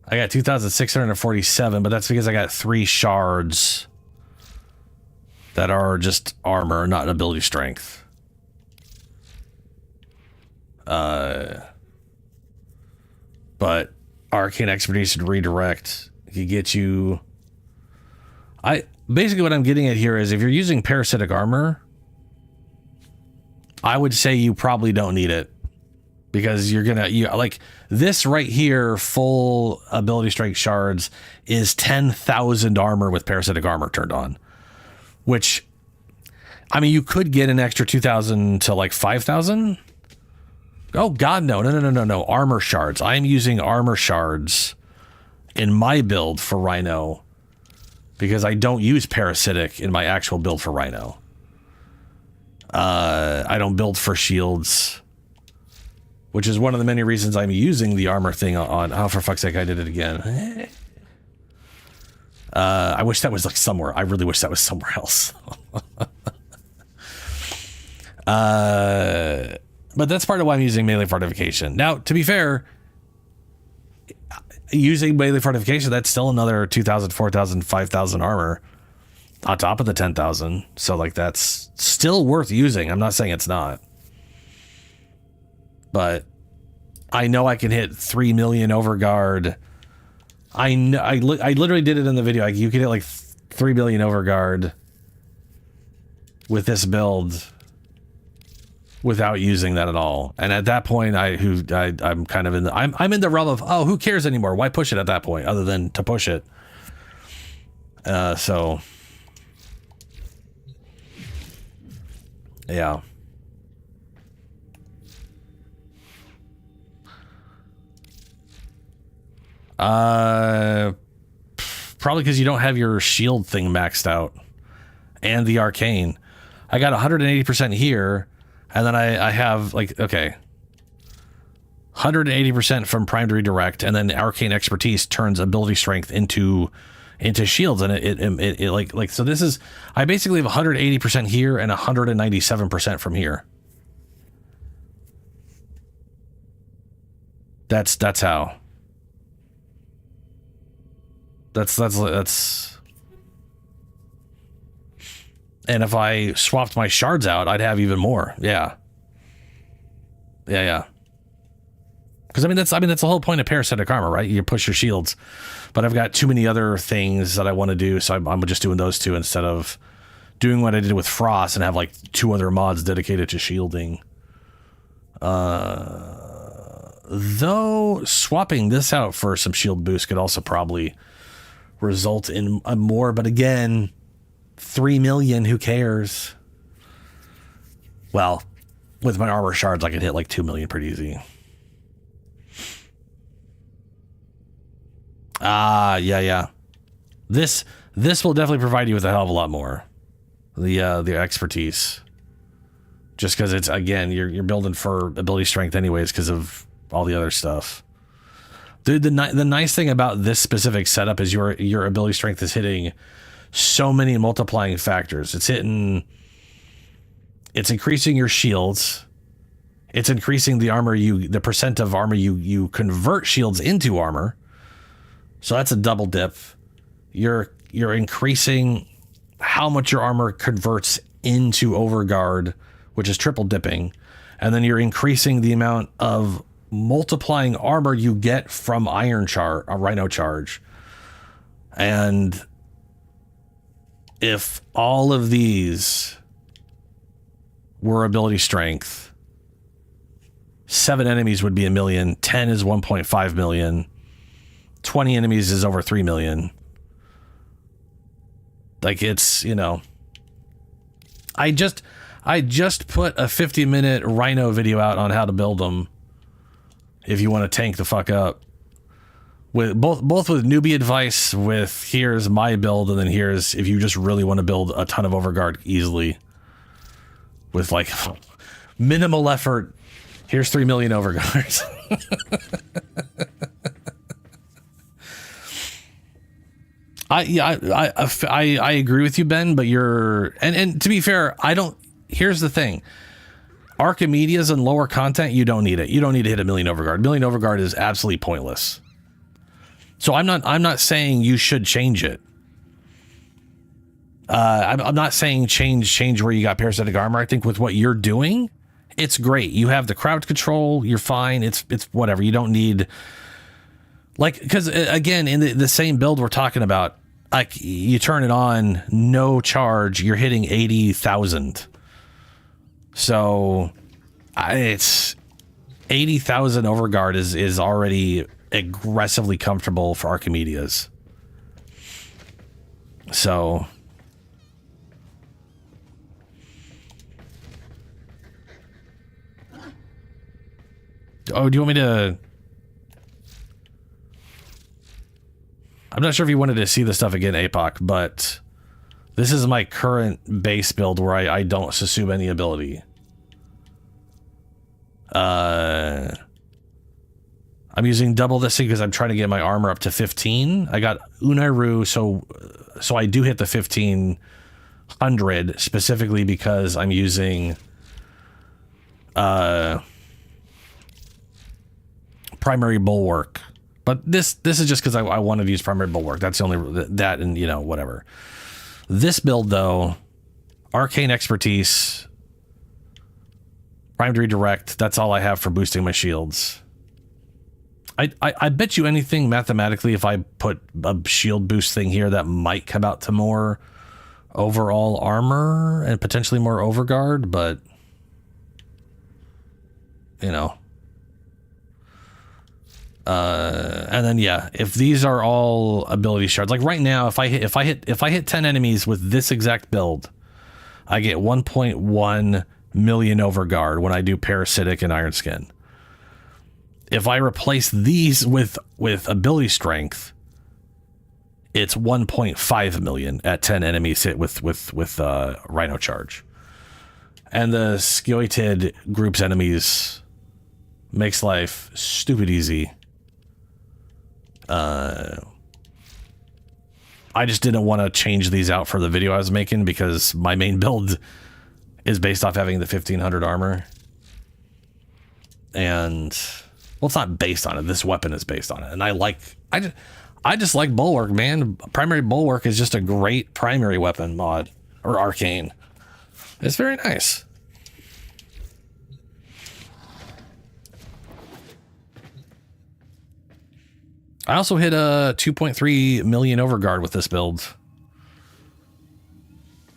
I got 2,647, but that's because I got 3 shards that are just armor, not ability strength. But Arcane Expertise and Redirect can get you... Basically what I'm getting at here is if you're using parasitic armor, I would say you probably don't need it. Because you're like this right here, full ability strength shards is 10,000 armor with parasitic armor turned on, which, I mean, you could get an extra 2,000 to like 5,000. Oh God, no, armor shards. I'm using armor shards in my build for Rhino because I don't use parasitic in my actual build for Rhino. I don't build for shields, which is one of the many reasons I'm using the armor thing on. Oh, for fuck's sake, I did it again. I wish that was like somewhere. I really wish that was somewhere else. But that's part of why I'm using melee fortification. Now, to be fair, using melee fortification, that's still another 2,000, 4,000, 5,000 armor on top of the 10,000. So like that's still worth using. I'm not saying it's not. But I know I can hit 3 million overguard. I literally did it in the video. Like you can hit like 3 million overguard with this build without using that at all. And at that point, I'm kind of in the I'm in the realm of, oh, who cares anymore? Why push it at that point other than to push it? So yeah. Probably because you don't have your shield thing maxed out and the arcane. I got 180% here, and then I have like, okay, 180% from Prime to Redirect, and then Arcane Expertise turns ability strength into shields, and it like so this is, I basically have 180% here and 197% from here. That's how. That's and if I swapped my shards out, I'd have even more. Yeah. Because that's the whole point of parasitic armor, right? You push your shields, but I've got too many other things that I want to do, so I'm just doing those two instead of doing what I did with Frost and have like 2 other mods dedicated to shielding. Though swapping this out for some shield boost could also probably result in a more, but again, 3 million, who cares? Well, with my armor shards, I could hit like 2 million pretty easy. Yeah. This will definitely provide you with a hell of a lot more. The expertise. Just because it's, again, you're building for ability strength anyways because of all the other stuff. Dude, the nice thing about this specific setup is your ability strength is hitting so many multiplying factors. It's increasing your shields. It's increasing the percent of armor you convert shields into armor. So that's a double dip. You're increasing how much your armor converts into overguard, which is triple dipping. And then you're increasing the amount of multiplying armor you get from Rhino Charge. And if all of these were ability strength, 7 enemies would be 1 million, 10 is 1.5 million, 20 enemies is over 3 million. Like, it's, I just put a 50-minute Rhino video out on how to build them if you want to tank the fuck up. With both with newbie advice, with here's my build, and then here's if you just really want to build a ton of overguard easily with like minimal effort, here's 3 million overguards. I agree with you, Ben, but and to be fair, here's the thing. Archimedeas and lower content, you don't need it. You don't need to hit 1 million overguard. 1 million overguard is absolutely pointless. So I'm not saying you should change it. I'm not saying change where you got parasitic armor. I think with what you're doing, it's great. You have the crowd control. You're fine. It's whatever. You don't need, like, because again, in the same build we're talking about, like, you turn it on, no charge, you're hitting 80,000. So it's 80,000 overguard is already aggressively comfortable for Archimedeas. So do you want me to? I'm not sure if you wanted to see the stuff again, APOC, but this is my current base build where I don't assume any ability. I'm using double this thing because I'm trying to get my armor up to 15. I got Unairu, so I do hit the 1500 specifically because I'm using primary bulwark. But this is just because I wanted to use primary bulwark. That's the only that, and whatever. This build though, arcane expertise, prime to redirect. That's all I have for boosting my shields. I bet you anything mathematically, if I put a shield boost thing here, that might come out to more overall armor and potentially more overguard, but And then yeah, if these are all ability shards, like right now, if I hit 10 enemies with this exact build, I get 1.1 million overguard when I do parasitic and iron skin. If I replace these with ability strength, it's 1.5 million at 10 enemies hit with Rhino Charge. And the Skioitid group's enemies makes life stupid easy. I just didn't want to change these out for the video I was making because my main build is based off having the 1500 armor. And, well, it's not based on it. This weapon is based on it. And I just like Bulwark, man. Primary Bulwark is just a great primary weapon mod, or arcane. It's very nice. I also hit a 2.3 million overguard with this build,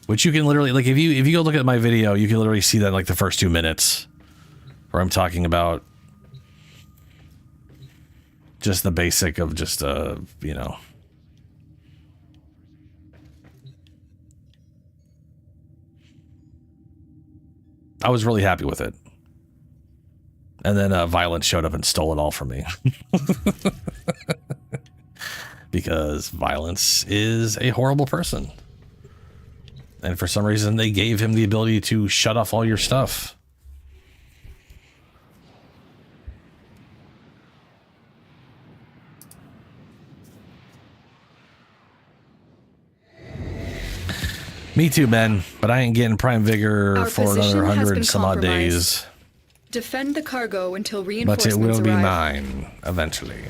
which you can literally, like, if you go look at my video, you can literally see that in like the first 2 minutes where I'm talking about just the basic of just you know, I was really happy with it. And then Violence showed up and stole it all from me. Because Violence is a horrible person. And for some reason, they gave him the ability to shut off all your stuff. Me too, Ben. But I ain't getting Prime Vigor for another 100 some odd days. Defend the cargo until But reinforcements it will be arrive. mine eventually.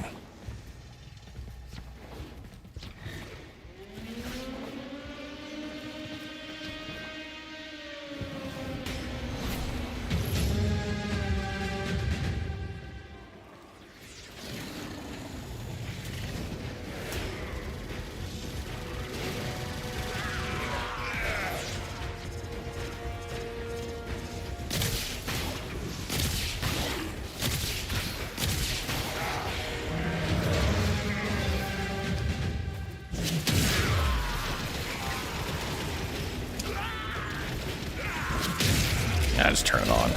Yeah, just turn it on.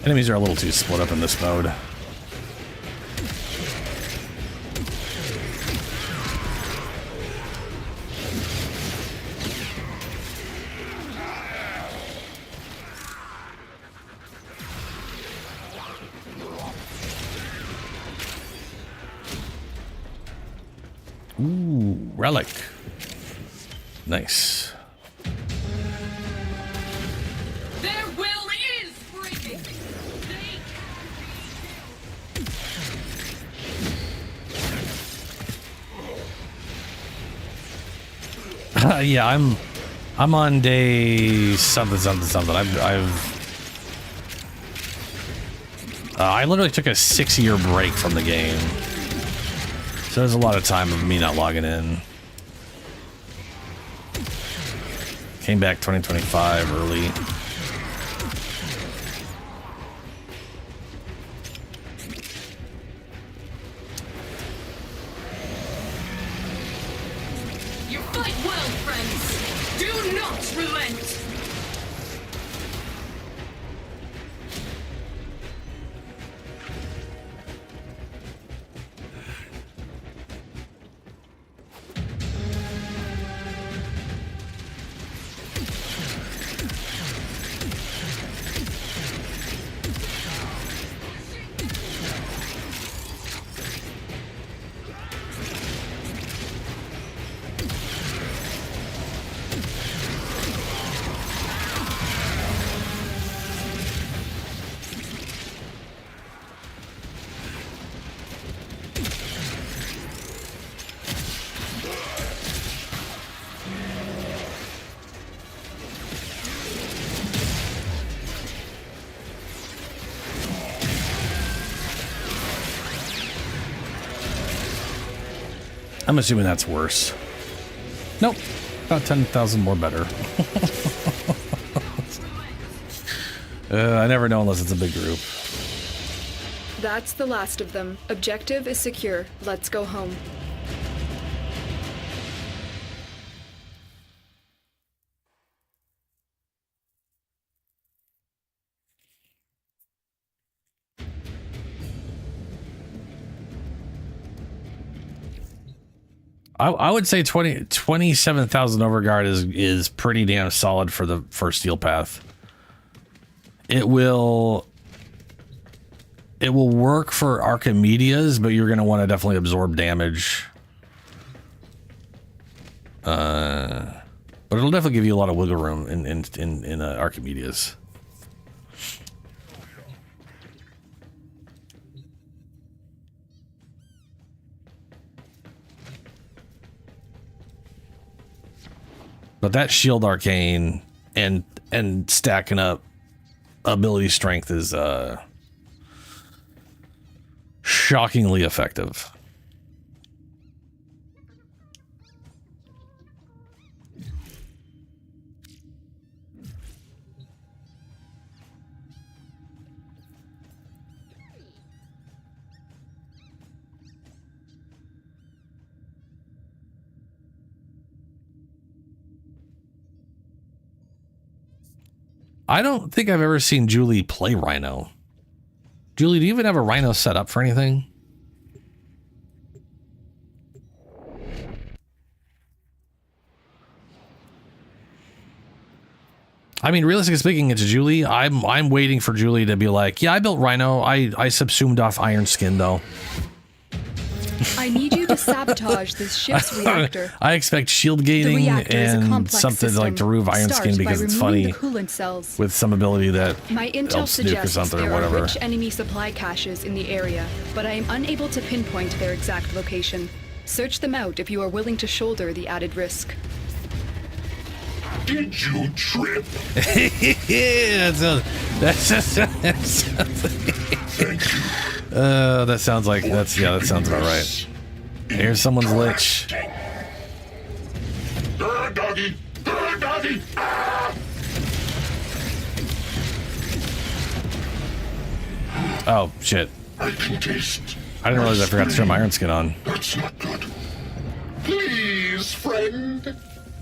Enemies are a little too split up in this mode. Ooh, relic. Nice. Their will is breaking. Yeah, I'm on day something. I literally took a 6-year break from the game, so there's a lot of time of me not logging in. Came back 2025 early. You fight well, friends. Do not relent. I'm assuming that's worse. Nope. About 10,000 more better. I never know unless it's a big group. That's the last of them. Objective is secure. Let's go home. I would say 27,000 Overguard is pretty damn solid for the first Steel Path. It will work for Archimedeas, but you're going to want to definitely absorb damage. But it'll definitely give you a lot of wiggle room in Archimedeas. But that Shield Arcane and stacking up ability strength is shockingly effective. I don't think I've ever seen Julie play Rhino. Julie, do you even have a Rhino set up for anything? I mean, realistically speaking, it's Julie. I'm waiting for Julie to be like, yeah, I built Rhino. I subsumed off Iron Skin, though. I need you to sabotage this ship's reactor. I expect shield gating and something like to remove Iron Skin because it's funny with some ability that my intel helps nuke or suggests something there or whatever. are rich enemy supply caches in the area, but I am unable to pinpoint their exact location. Search them out if you are willing to shoulder the added risk. Did you trip? Yeah, that sounds like that sounds about right. Here's someone's Lich. Doggy! Doggy! Ah! Oh shit! I can taste. I didn't realize I forgot to turn my Iron Skin on. That's not good. Please, friend.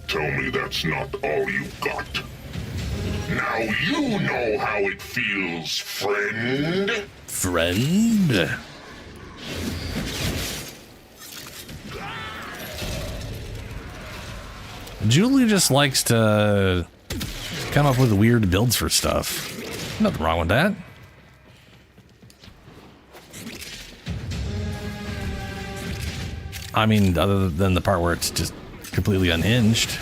Tell me that's not all you got. Now you know how it feels, friend. Friend? Julie just likes to come up with weird builds for stuff. Nothing wrong with that. I mean, other than the part where it's just completely unhinged.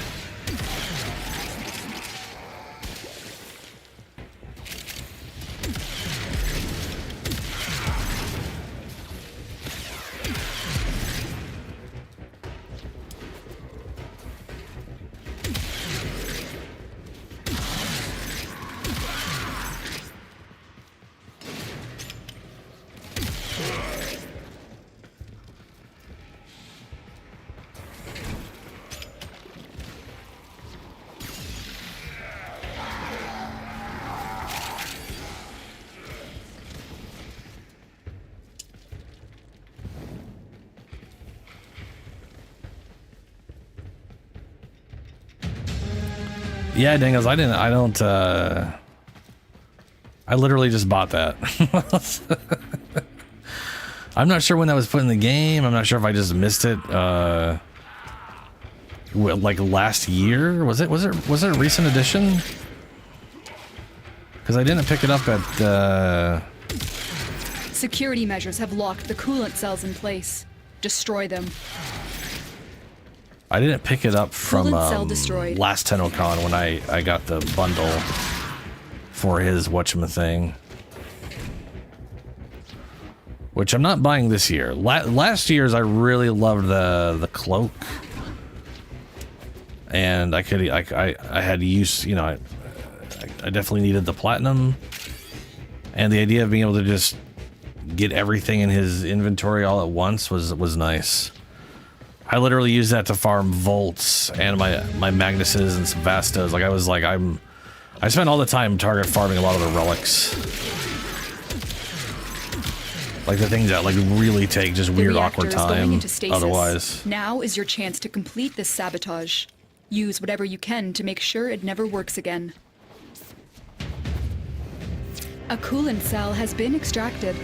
Yeah, Dingoes, I literally just bought that. I'm not sure when that was put in the game. I'm not sure if I just missed it. Like last year? Was it a recent edition? Because I didn't pick it up at Security measures have locked the coolant cells in place. Destroy them. I didn't pick it up from last TennoCon when I got the bundle for his whatchamathing. Which I'm not buying this year. Last year's I really loved the cloak. And I had use, you know, I definitely needed the platinum. And the idea of being able to just get everything in his inventory all at once was nice. I literally used that to farm Volts and my Magnuses and some Vastas. I spent all the time target farming a lot of the relics. Like the things that like really take just The weird reactor awkward is going time into stasis. otherwise. Now is your chance to complete this sabotage. Use whatever you can to make sure it never works again. A coolant cell has been extracted.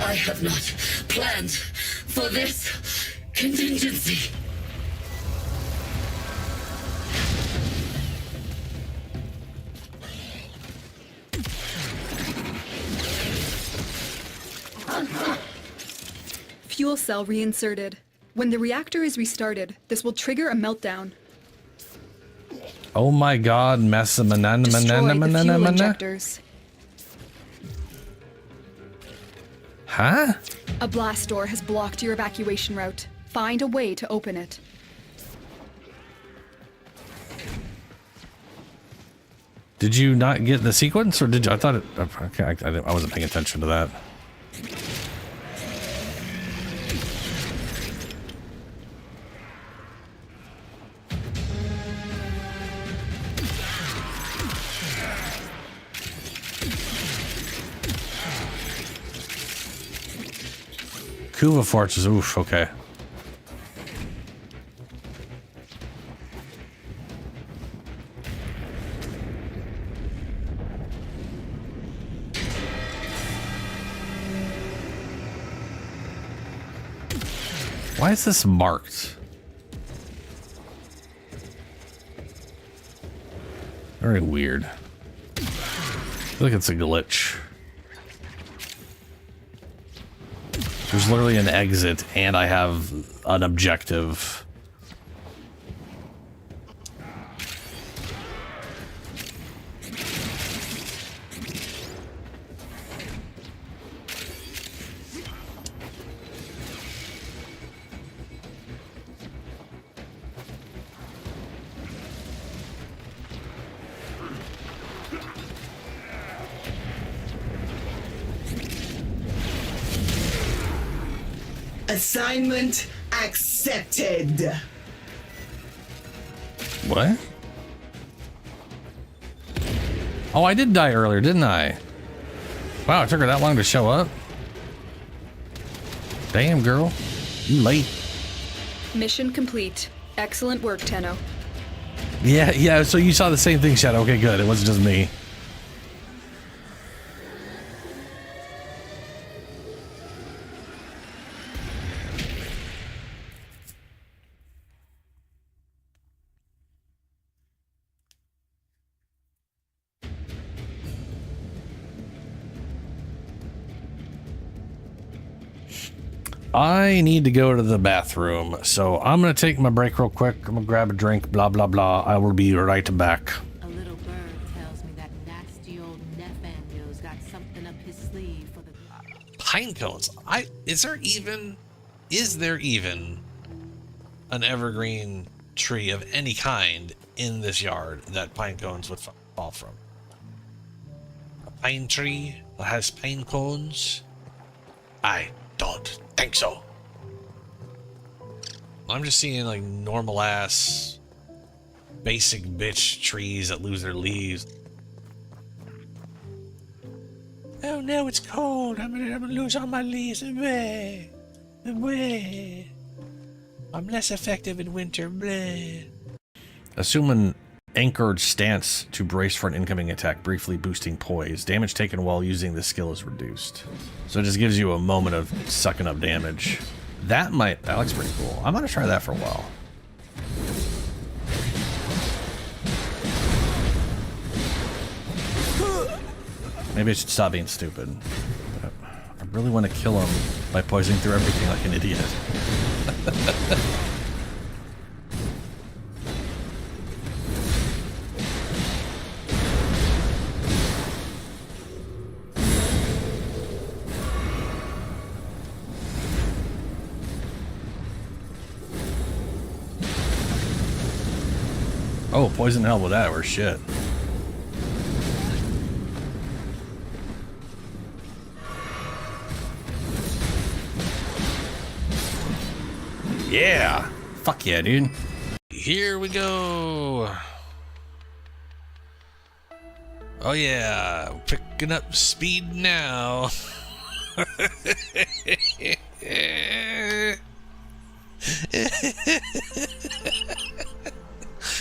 I have not planned for this contingency. Fuel cell reinserted. When the reactor is restarted, this will trigger a meltdown. Oh my god, Destroy the fuel injectors. Huh? A blast door has blocked your evacuation route. Find a way to open it. Did you not get the sequence, or did you? I thought it. Okay, I wasn't paying attention to that. Kuva Fortress, oof, okay. Why is this marked? Very weird. I feel like it's a glitch. There's literally an exit, and I have an objective. Assignment accepted. What? Oh, I did die earlier, didn't I? Wow, it took her that long to show up. Damn, girl. You late. Mission complete. Excellent work, Tenno. Yeah, so you saw the same thing, Shadow. Okay, good. It wasn't just me. I need to go to the bathroom, so I'm gonna take my break real quick. I'm gonna grab a drink, blah blah blah. I will be right back. A little bird tells me that nasty old Nefando's got something up his sleeve for the Pine cones. Is there even an evergreen tree of any kind in this yard that pine cones would fall from? A pine tree that has pine cones? I don't think so. I'm just seeing like normal ass basic bitch trees that lose their leaves. Oh no, it's cold. I'm gonna lose all my leaves. Bleh. Bleh. I'm less effective in winter. Bleh. Assume an anchored stance to brace for an incoming attack, briefly boosting poise. Damage taken while using this skill is reduced. So it just gives you a moment of sucking up damage. That looks pretty cool. I'm gonna try that for a while. Maybe I should stop being stupid. I really want to kill him by poisoning through everything like an idiot. Oh, poison hell with that, or shit. Yeah. Fuck yeah, dude. Here we go. Oh yeah, picking up speed now.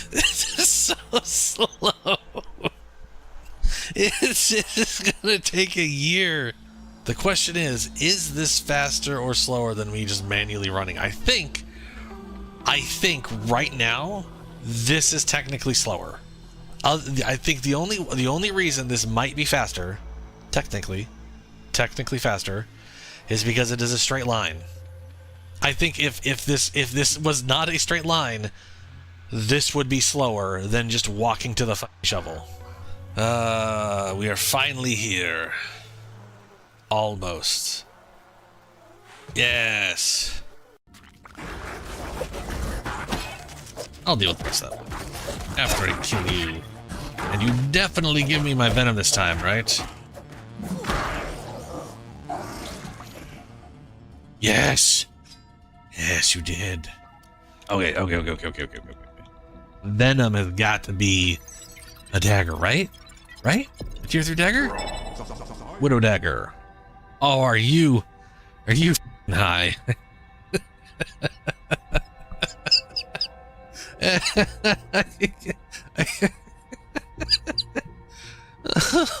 This is so slow. It's just gonna take a year. The question is this faster or slower than me just manually running? I think right now, this is technically slower. I think the only reason this might be faster, technically faster, is because it is a straight line. I think if this was not a straight line, this would be slower than just walking to the shovel. We are finally here. Almost. Yes. I'll deal with this up after I kill you. And you definitely give me my venom this time, right? Yes. Yes, you did. Okay. Venom has got to be a dagger, right? Right? A tier 3 dagger? Widow dagger. Oh, are you high?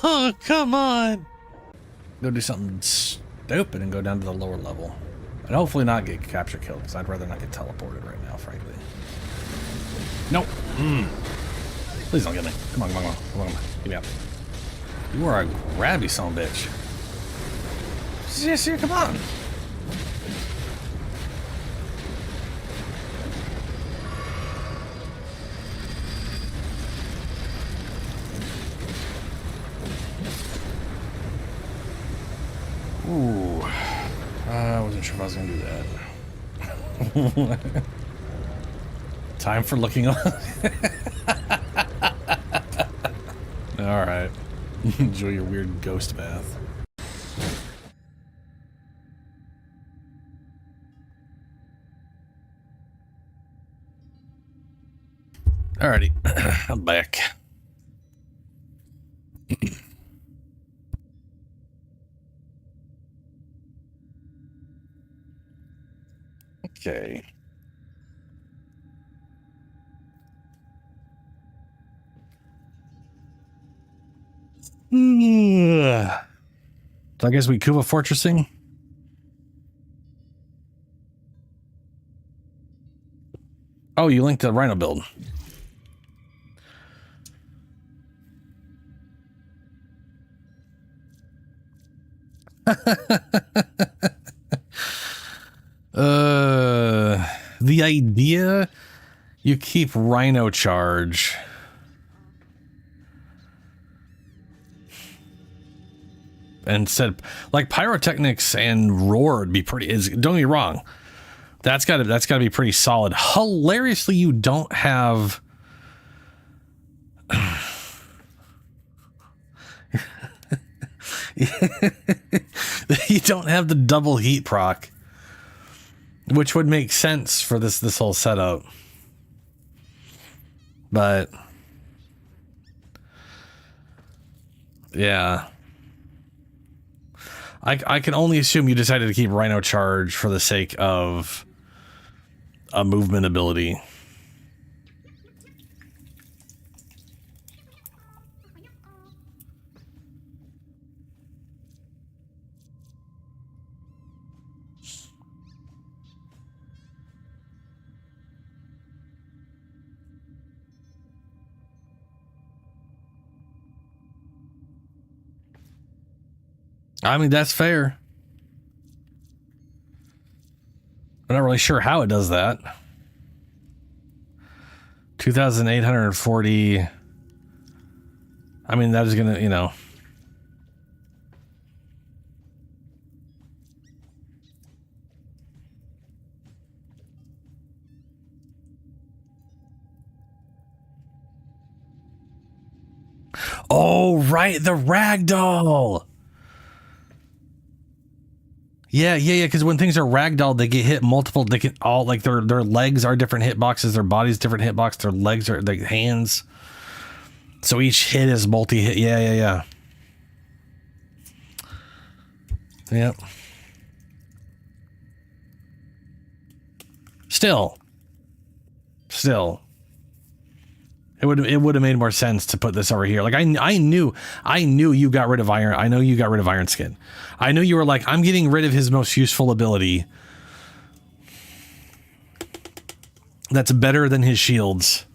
Oh, come on. Go do something stupid and go down to the lower level. And hopefully not get capture killed, because I'd rather not get teleported right now, frankly. Nope. Please don't get me. Come on. Get me up. You are a grabby son of a bitch. Yes, here, come on. Ooh. I wasn't sure if I was going to do that. Time for looking on. Alright. Enjoy your weird ghost bath. Alrighty. I'm back. Okay. So I guess we Kuva fortressing. Oh, you linked the Rhino build. The idea you keep Rhino charge. And said like pyrotechnics and roar would be pretty don't get me wrong. That's gotta be pretty solid. Hilariously, you don't have you don't have the double heat proc, which would make sense for this whole setup. But yeah. I can only assume you decided to keep Rhino charge for the sake of a movement ability. I mean, that's fair. I'm not really sure how it does that. 2,840. I mean, that is gonna, you know. Oh, right, the ragdoll. Yeah. Because when things are ragdolled, they get hit multiple. They can all like their legs are different hitboxes, their bodies different hitbox, their legs are their hands. So each hit is multi-hit. Yeah. Yep. Still. It would have made more sense to put this over here. Like I knew you got rid of Iron. I know you got rid of Iron Skin. I know you were like, I'm getting rid of his most useful ability. That's better than his shields.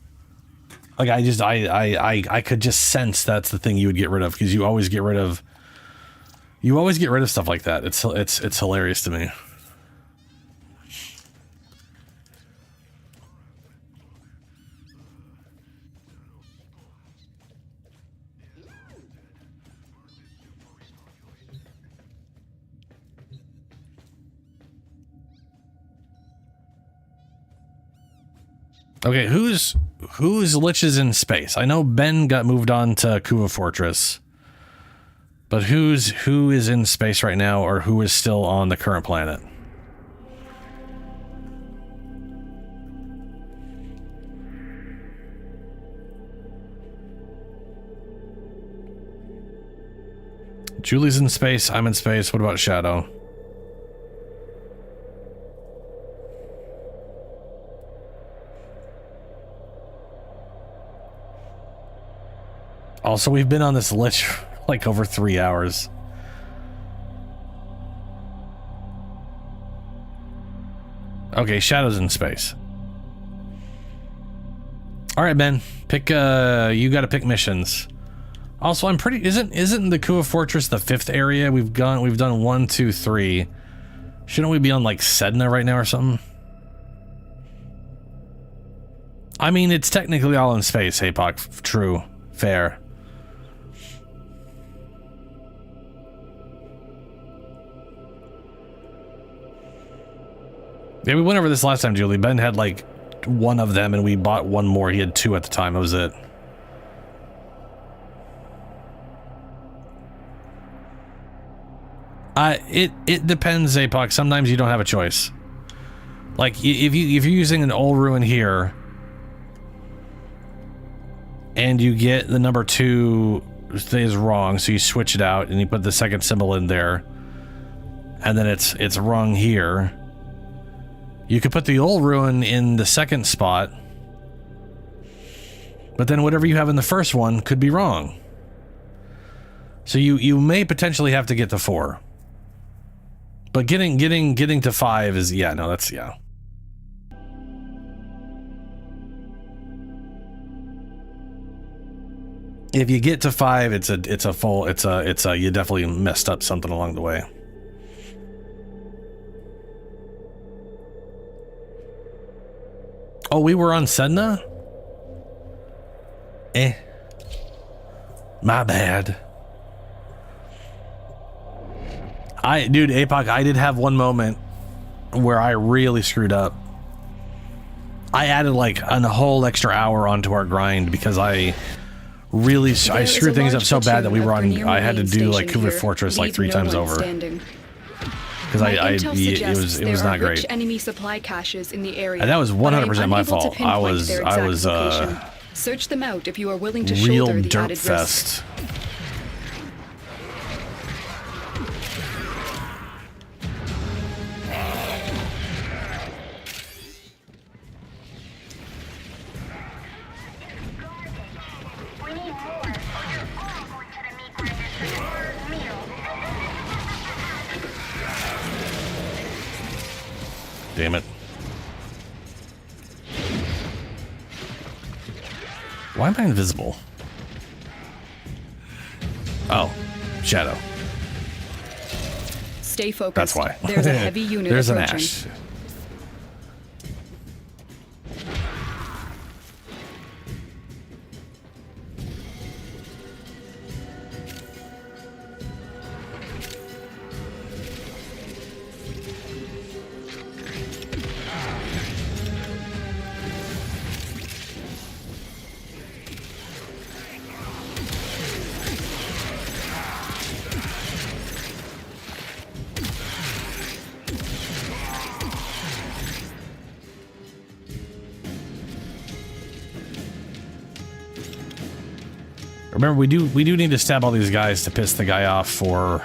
Like I could just sense that's the thing you would get rid of, because you always get rid of stuff like that. It's hilarious to me. Okay, who's Lichs in space? I know Ben got moved on to Kuva Fortress, but who is in space right now, or who is still on the current planet? Julie's in space. I'm in space. What about Shadow? Also, we've been on this Lich for like over 3 hours. Okay, Shadow's in space. All right, Ben. Pick. You got to pick missions. Also, I'm pretty. Isn't the Kuva Fortress the 5th area? We've done 1, 2, 3. Shouldn't we be on like Sedna right now or something? I mean, it's technically all in space. Apoc. True. Fair. Yeah, we went over this last time, Julie. Ben had like 1 of them, and we bought 1 more. He had 2 at the time. That was it. It depends, Apoc. Sometimes you don't have a choice. Like if you're using an old ruin here, and you get the number 2 is wrong, so you switch it out and you put the second symbol in there, and then it's wrong here. You could put the old ruin in the second spot, but then whatever you have in the first one could be wrong. So you may potentially have to get to 4. But getting to 5 is, yeah, no, that's, yeah. If you get to 5, it's a you definitely messed up something along the way. Oh, we were on Sedna? My bad. Dude, Apoc, I did have 1 moment where I really screwed up. I added like a whole extra hour onto our grind because I screwed things up so bad that we were on. I had to do like Kuva Fortress like 3 times over. Because it was not great. Enemy supply caches in the area, and that was 100% my fault. I was search them out if you are willing to real shoulder the dirt added fest. Risk. Damn it. Why am I invisible? Oh, Shadow. Stay focused. That's why. There's a heavy unit There's approaching. an Ash. Remember, we do need to stab all these guys to piss the guy off for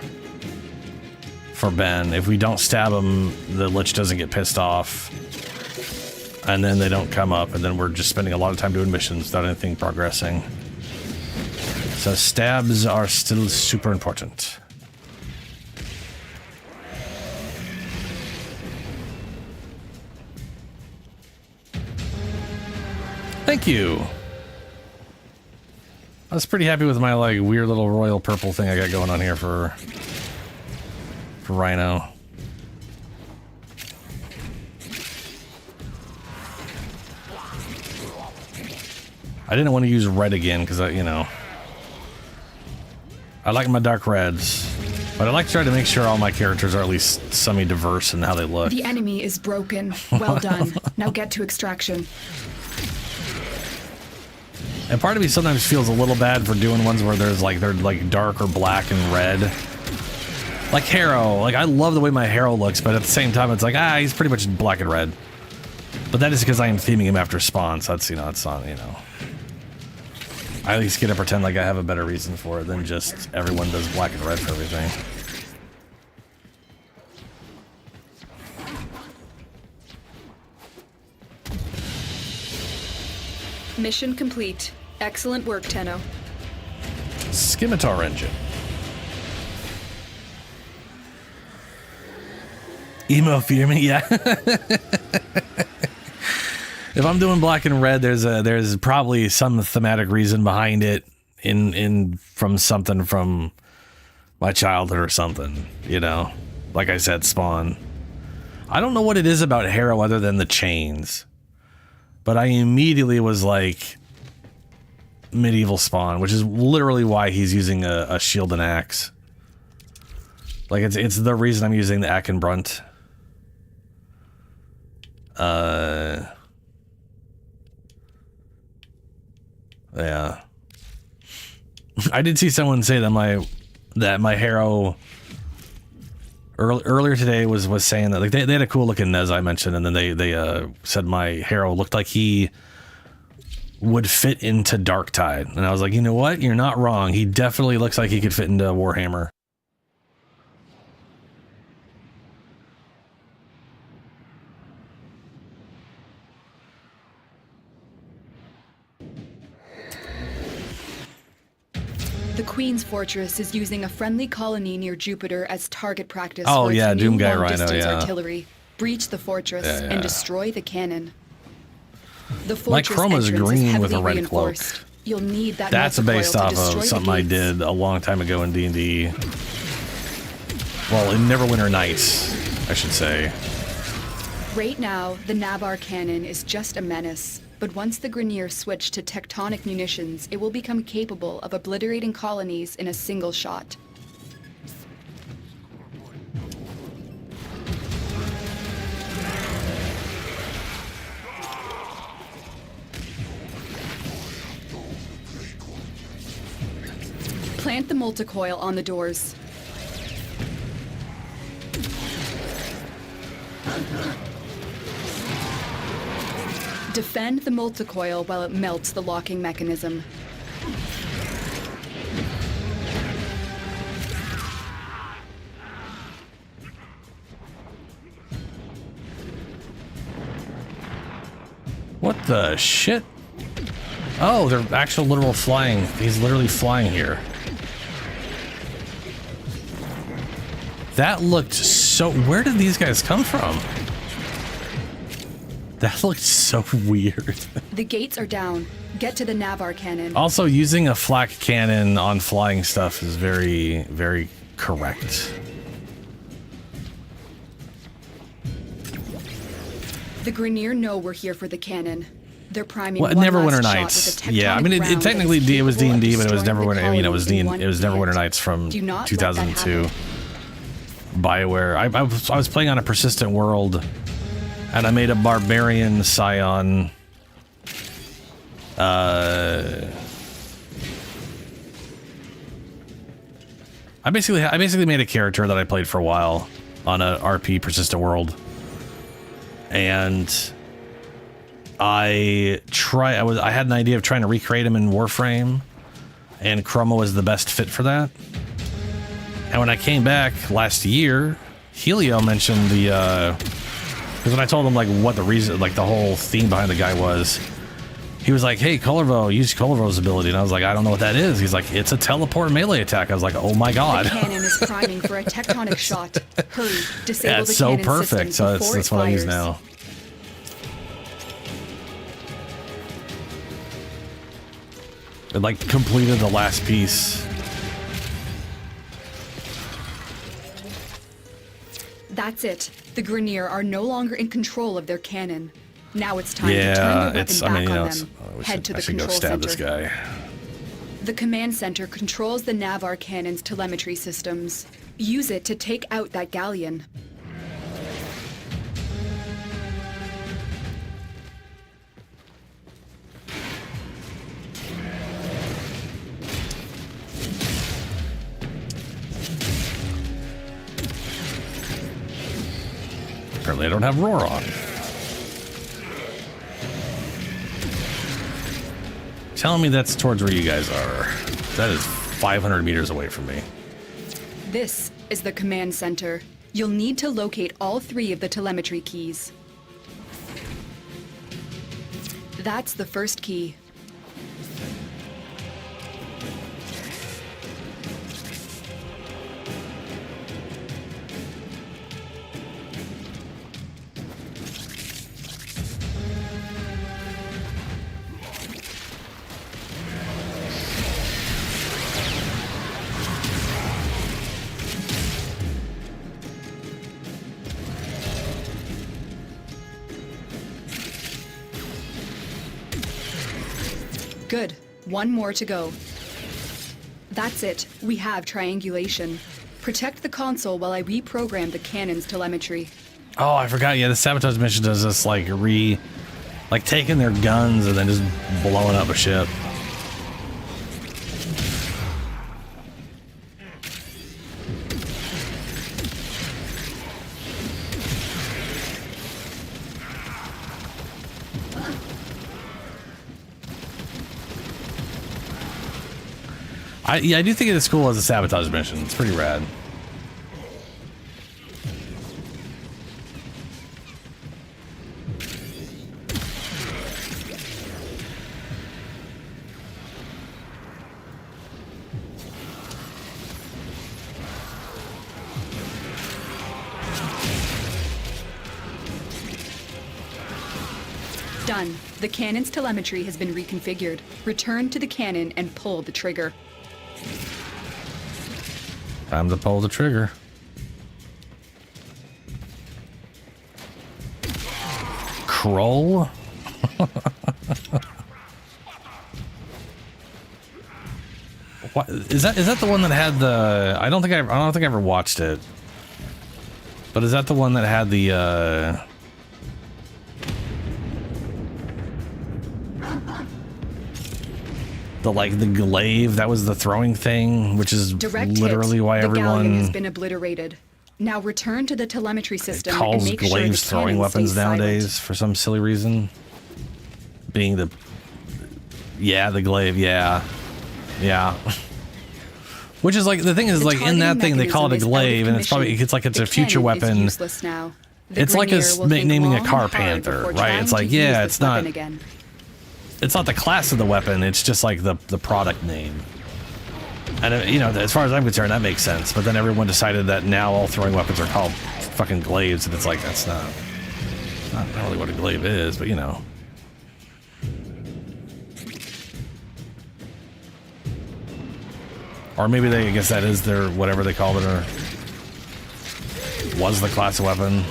Ben. If we don't stab him, the Lich doesn't get pissed off. And then they don't come up, and then we're just spending a lot of time doing missions without anything progressing. So stabs are still super important. Thank you. I was pretty happy with my like weird little royal purple thing I got going on here for Rhino. I didn't want to use red again because I, you know, I like my dark reds, but I like to try to make sure all my characters are at least semi-diverse in how they look. The enemy is broken. Well done. Now get to extraction. And part of me sometimes feels a little bad for doing ones where they're like dark or black and red. Like Harrow. Like, I love the way my Harrow looks, but at the same time, it's like, he's pretty much black and red. But that is because I am theming him after Spawn, so that's, you know, it's not, you know. I at least get to pretend like I have a better reason for it than just everyone does black and red for everything. Mission complete. Excellent work, Tenno. Scimitar engine. Emo fear me, yeah. If I'm doing black and red, there's probably some thematic reason behind it from something from my childhood or something, you know. Like I said, Spawn. I don't know what it is about Harrow other than the chains. But I immediately was like medieval Spawn, which is literally why he's using a shield and axe. Like it's the reason I'm using the Akenbrunt. Yeah. I did see someone say that my Harrow earlier today was saying that like they had a cool looking Nez I mentioned, and then they said my Harrow looked like he would fit into Darktide, and I was like, you know what? You're not wrong. He definitely looks like he could fit into Warhammer. The Queen's Fortress is using a friendly colony near Jupiter as target practice Oh, for its yeah, new Doomguy Rhino, long-distance yeah. artillery. Breach the fortress and destroy the cannon. The My fortress chroma's entrance is green with a heavily red cloak. reinforced. You'll need that That's multicoil based to off destroy of the something I gates. did a long time ago in D&D. Well, in Neverwinter Nights, I should say. Right now, the Navarre cannon is just a menace. But once the Grineer switch to tectonic munitions, it will become capable of obliterating colonies in a single shot. Plant the multicoil on the doors. Defend the multicoil while it melts the locking mechanism. What the shit? Oh, they're actual literal flying. He's literally flying here. That looked so... Where did these guys come from? That looked so weird. The gates are down. Get to the Navarre cannon. Also, using a flak cannon on flying stuff is very, very correct. The Grineer know we're here for the cannon. They're priming Well, one Neverwinter last shot Nights. with a Yeah, I mean, tectonic it round technically that is it was capable of D&D, but it was destroying the Neverwinter. You know, it was colony in one Neverwinter hit. Nights from Do not let that 2002. happen. BioWare. I was playing on a persistent world, and I made a barbarian scion. I basically made a character that I played for a while on a RP persistent world, and I had an idea of trying to recreate him in Warframe, and Chroma was the best fit for that. And when I came back last year, Helio mentioned the because when I told him like what the reason, like the whole theme behind the guy was, he was like, "Hey, Colorvo, use Colorvo's ability," and I was like, "I don't know what that is." He's like, "It's a teleport melee attack." I was like, "Oh my god!" The cannon is priming for a tectonic shot. Hurry, disable Yeah, the it's so cannon perfect. So system that's before what I use fires. now. It like completed the last piece. That's it. The Grenier are no longer in control of their cannon. Now it's time to turn Yeah, the weapon it's. back I mean, you know, on it's, them. I Head to the should go control stab center. this guy. The command center controls the Navar cannon's telemetry systems. Use it to take out that galleon. Apparently, I don't have roar on. Telling me that's towards where you guys are. That is 500 meters away from me. This is the command center. You'll need to locate all 3 of the telemetry keys. That's the first key. Good. One more to go. That's it. We have triangulation. Protect the console while I reprogram the cannon's telemetry. Oh, I forgot. Yeah, the sabotage mission does this like taking their guns and then just blowing up a ship. I do think it's cool as a sabotage mission. It's pretty rad. Done. The cannon's telemetry has been reconfigured. Return to the cannon and pull the trigger. Time to pull the trigger. Kroll? What is that? Is that the one that had the? I don't think I ever watched it. But is that the one that had the? The glaive that was the throwing thing, which is Direct literally hit. why The galleon everyone has been obliterated. Now return to the telemetry system and calls make sure glaives the throwing cannon weapons stays nowadays silent. for some silly reason. Being the glaive, yeah. Which is like the thing is The like in that targeting thing they call it a mechanism is out of glaive, and it's probably commission. it's The a future cannon is weapon. useless now. The It's like Grenier will think naming a long car and hard panther, before right? trying It's to like, use yeah, this it's not weapon again. it's not the class of the weapon, it's just like the product name. And you know, as far as I'm concerned, that makes sense. But then everyone decided that now all throwing weapons are called fucking glaives, and it's like that's not really what a glaive is, but you know. Or maybe I guess that is their whatever they called it, or was the class of weapon.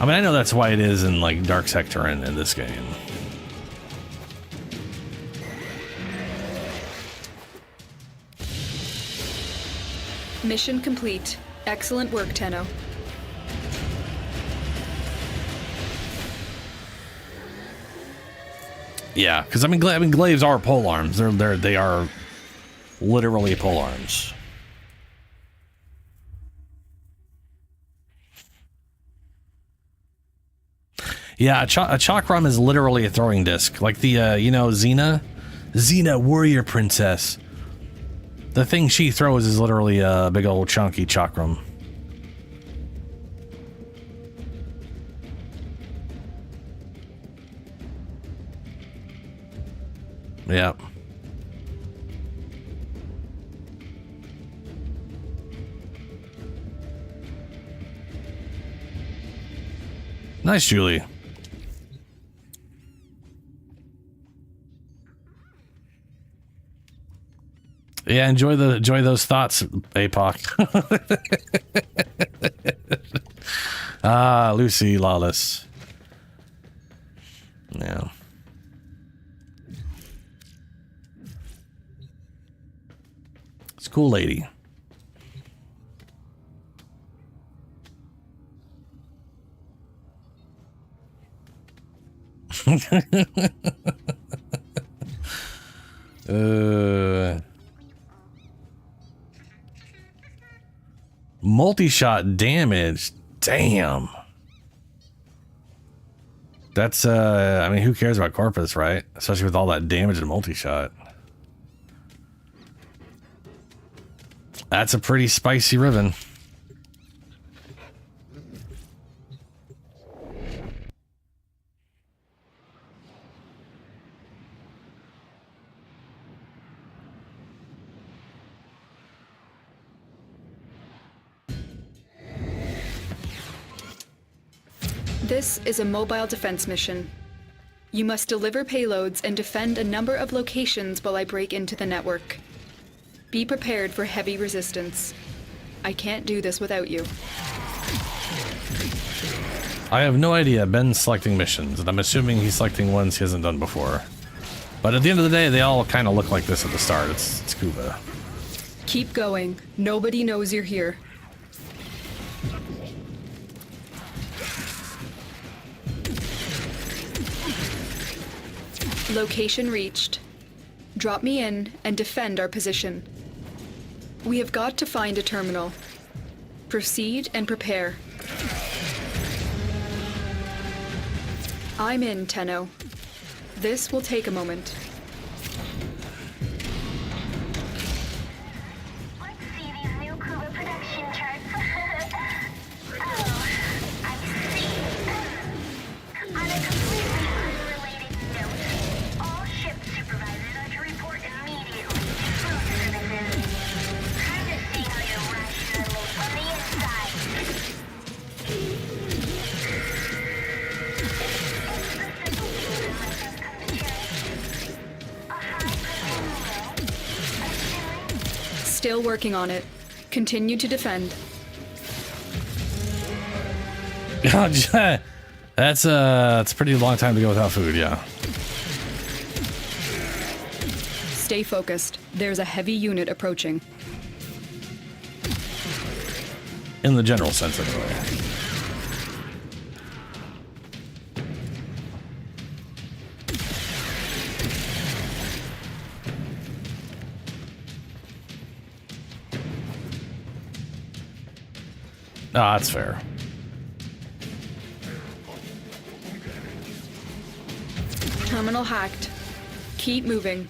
I mean, I know that's why it is in like Dark Sector and in this game. Mission complete. Excellent work, Tenno. Yeah, because I mean, glaives are pole arms. They are literally pole arms. Yeah, a chakram is literally a throwing disc. Like the, you know, Xena, warrior princess. The thing she throws is literally a big old chunky chakram. Yep. Nice, Julie. Yeah, enjoy those thoughts, APOC. Ah, Lucy Lawless. Yeah. It's a cool lady. Multi-shot damage. Damn. That's I mean, who cares about Corpus, right? Especially with all that damage and multi-shot. That's a pretty spicy ribbon. This is a mobile defense mission. You must deliver payloads and defend a number of locations while I break into the network. Be prepared for heavy resistance. I can't do this without you. I have no idea. Ben's selecting missions, and I'm assuming he's selecting ones he hasn't done before. But at the end of the day, they all kind of look like this at the start. It's Kuva. Keep going. Nobody knows you're here. Location reached. Drop me in and defend our position. We have got to find a terminal. Proceed and prepare. I'm in, Tenno. This will take a moment. Let's see these new Kuva production charts. Oh, I see. On a completely unrelated note, all ship supervisors are to report immediately to food services. Time to see how you're rationally on the inside. Still working on it. Continue to defend. That's a pretty long time to go without food, yeah. Stay focused. There's a heavy unit approaching. In the general sense, anyway. Ah, that's fair. Terminal hacked. Keep moving.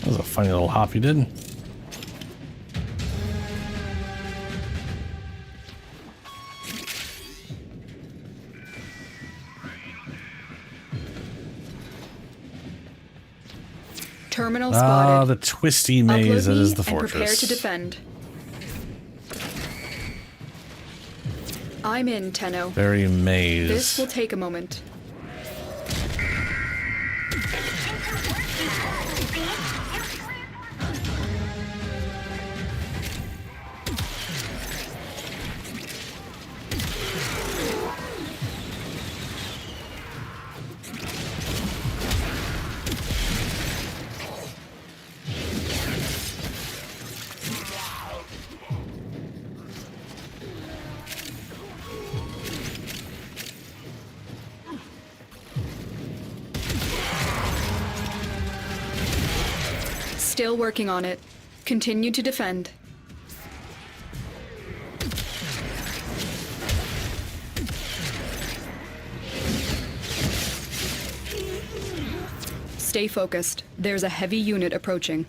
That was a funny little hop you did. Terminal spotted. Ah, the twisty maze that is the and prepare fortress. to defend. I'm in, Tenno. Very maze. This will take a moment. Still working on it. Continue to defend. Stay focused. There's a heavy unit approaching.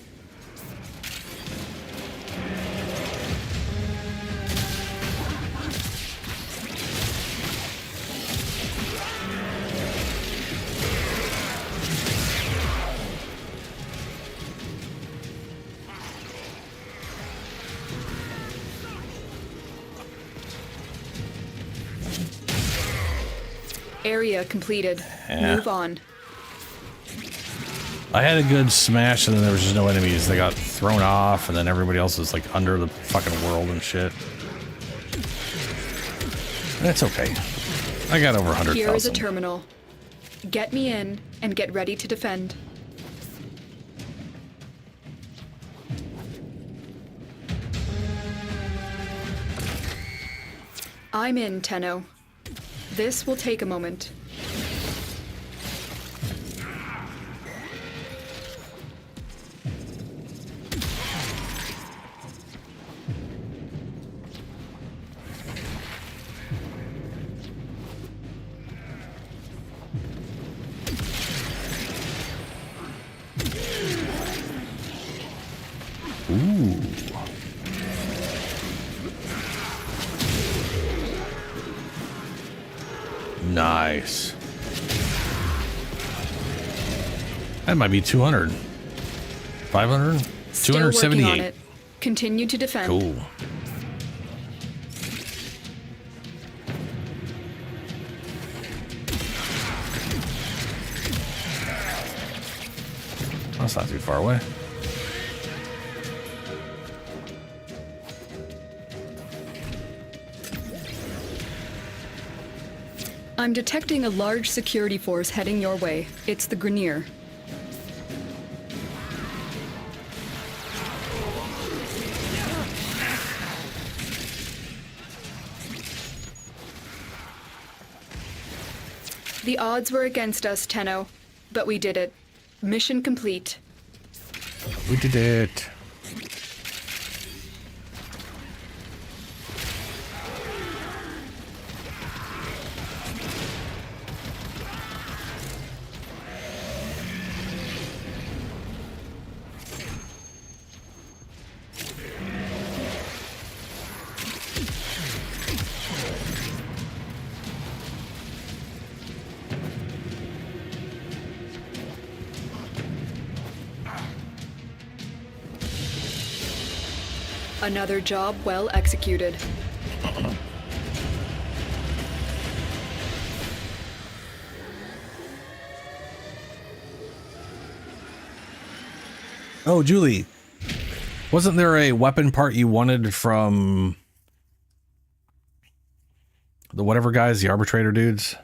Area completed. Yeah. Move on. I had a good smash, and then there was just no enemies. They got thrown off, and then everybody else was like under the fucking world and shit. That's okay. I got over 100,000. Here is a terminal. Get me in and get ready to defend. I'm in, Tenno. This will take a moment. Ooh. Nice. That might be 200. 500? Still working on 278. it. Continue to defend. Cool. That's not too far away. I'm detecting a large security force heading your way. It's the Grenier. The odds were against us, Tenno, but we did it. Mission complete. We did it. Another job well executed. Oh, Julie, wasn't there a weapon part you wanted from the whatever guys, the arbitrator dudes?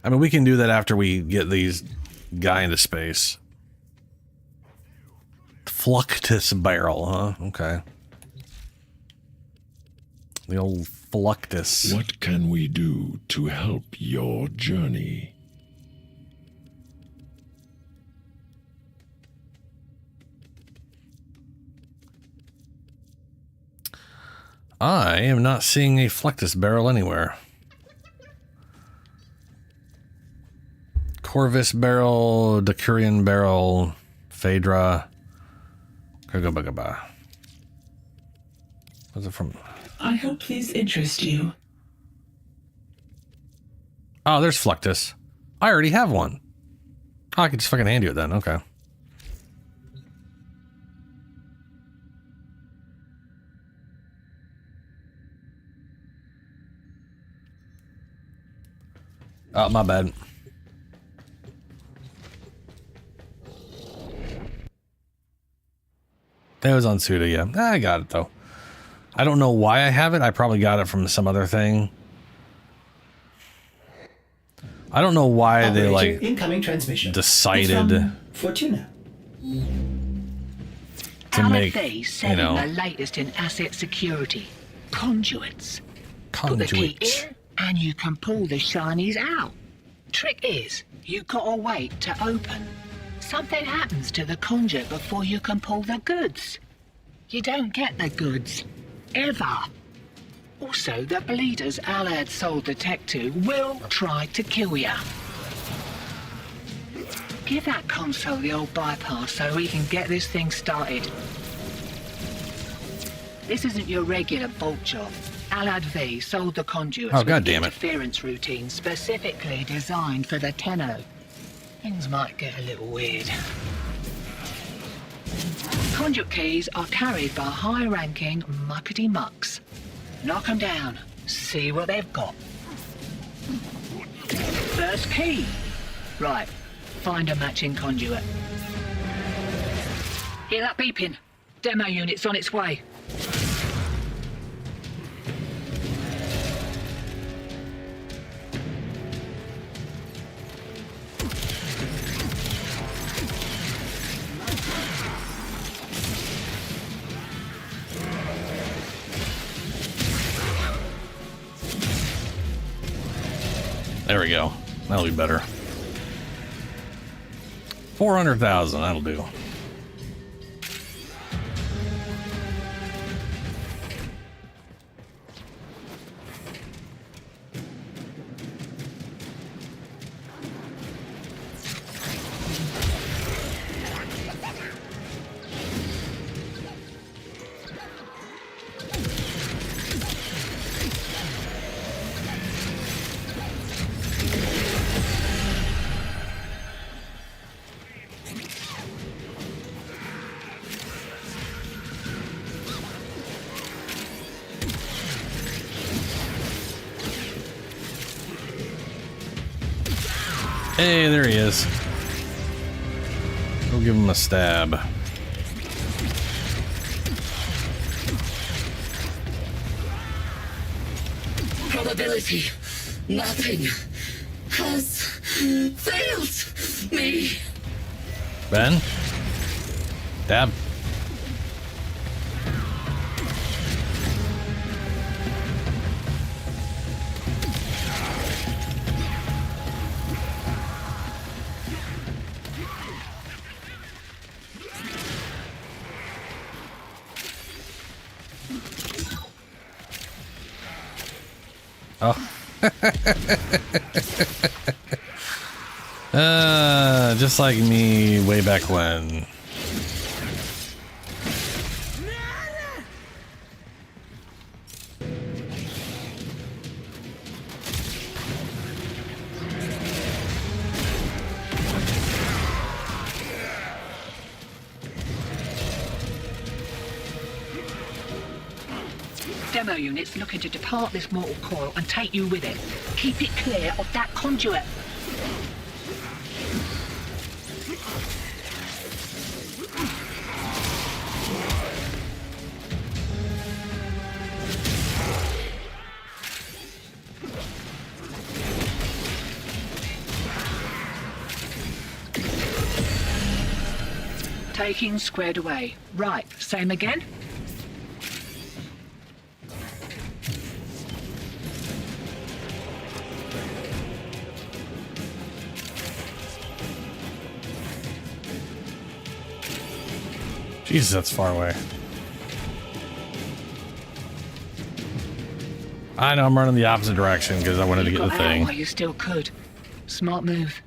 I mean, we can do that after we get these guy into space. Fluctus barrel, huh? Okay. The old Fluctus. What can we do to help your journey? I am not seeing a Fluctus barrel anywhere. Corvus barrel, Decurion barrel, Phaedra, Kagabagaba. What's it from? I hope these interest you. Oh, there's Fluctus. I already have one. Oh, I can just fucking hand you it then. Okay. Oh, my bad. That was on Suda, yeah. I got it, though. I don't know why I have it. I probably got it from some other thing. I don't know why Operator, they, like, incoming transmission. decided It's from Fortuna. to make, you know, the latest in asset security. Conduits. Put the key conduits. in, and you can pull the shinies out. Trick is, you gotta wait to open. Something happens to the conduit before you can pull the goods. You don't get the goods. Ever. Also, the bleeders Alad sold the tech to will try to kill ya. Give that console the old bypass so we can get this thing started. This isn't your regular bolt job. Alad V sold the conduits Oh, with God damn it. interference routine specifically designed for the Tenno. Things might get a little weird. Conduit keys are carried by high-ranking muckety-mucks. Knock 'em down. See what they've got. First key. Right. Find a matching conduit. Hear that beeping? Demo unit's on its way. There we go. That'll be better. 400,000. That'll do. Hey, there he is. We'll give him a stab. Probability. Nothing has failed me. Ben? Dab. Oh. Just like me way back when. Demo unit's looking to depart this mortal coil and take you with it. Keep it clear of that conduit. Taking squared away. Right, same again? Jesus, that's far away. I know, I'm running the opposite direction because I wanted to get the thing. While you still could. Smart move.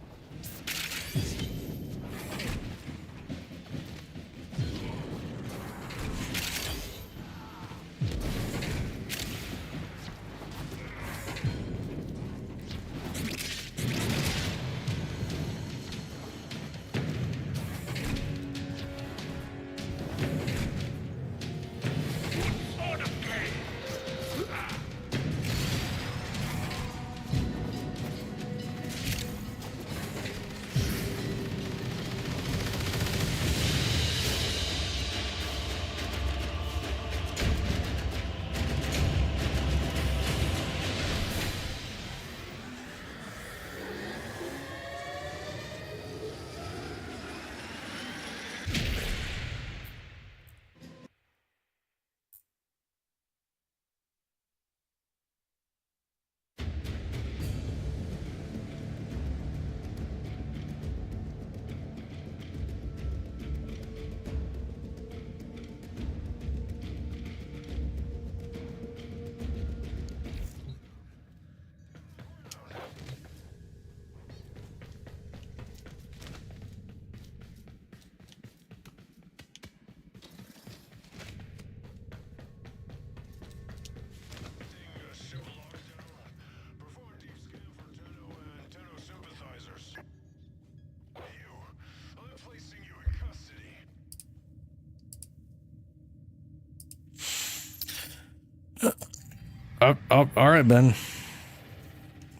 Oh, all right, Ben.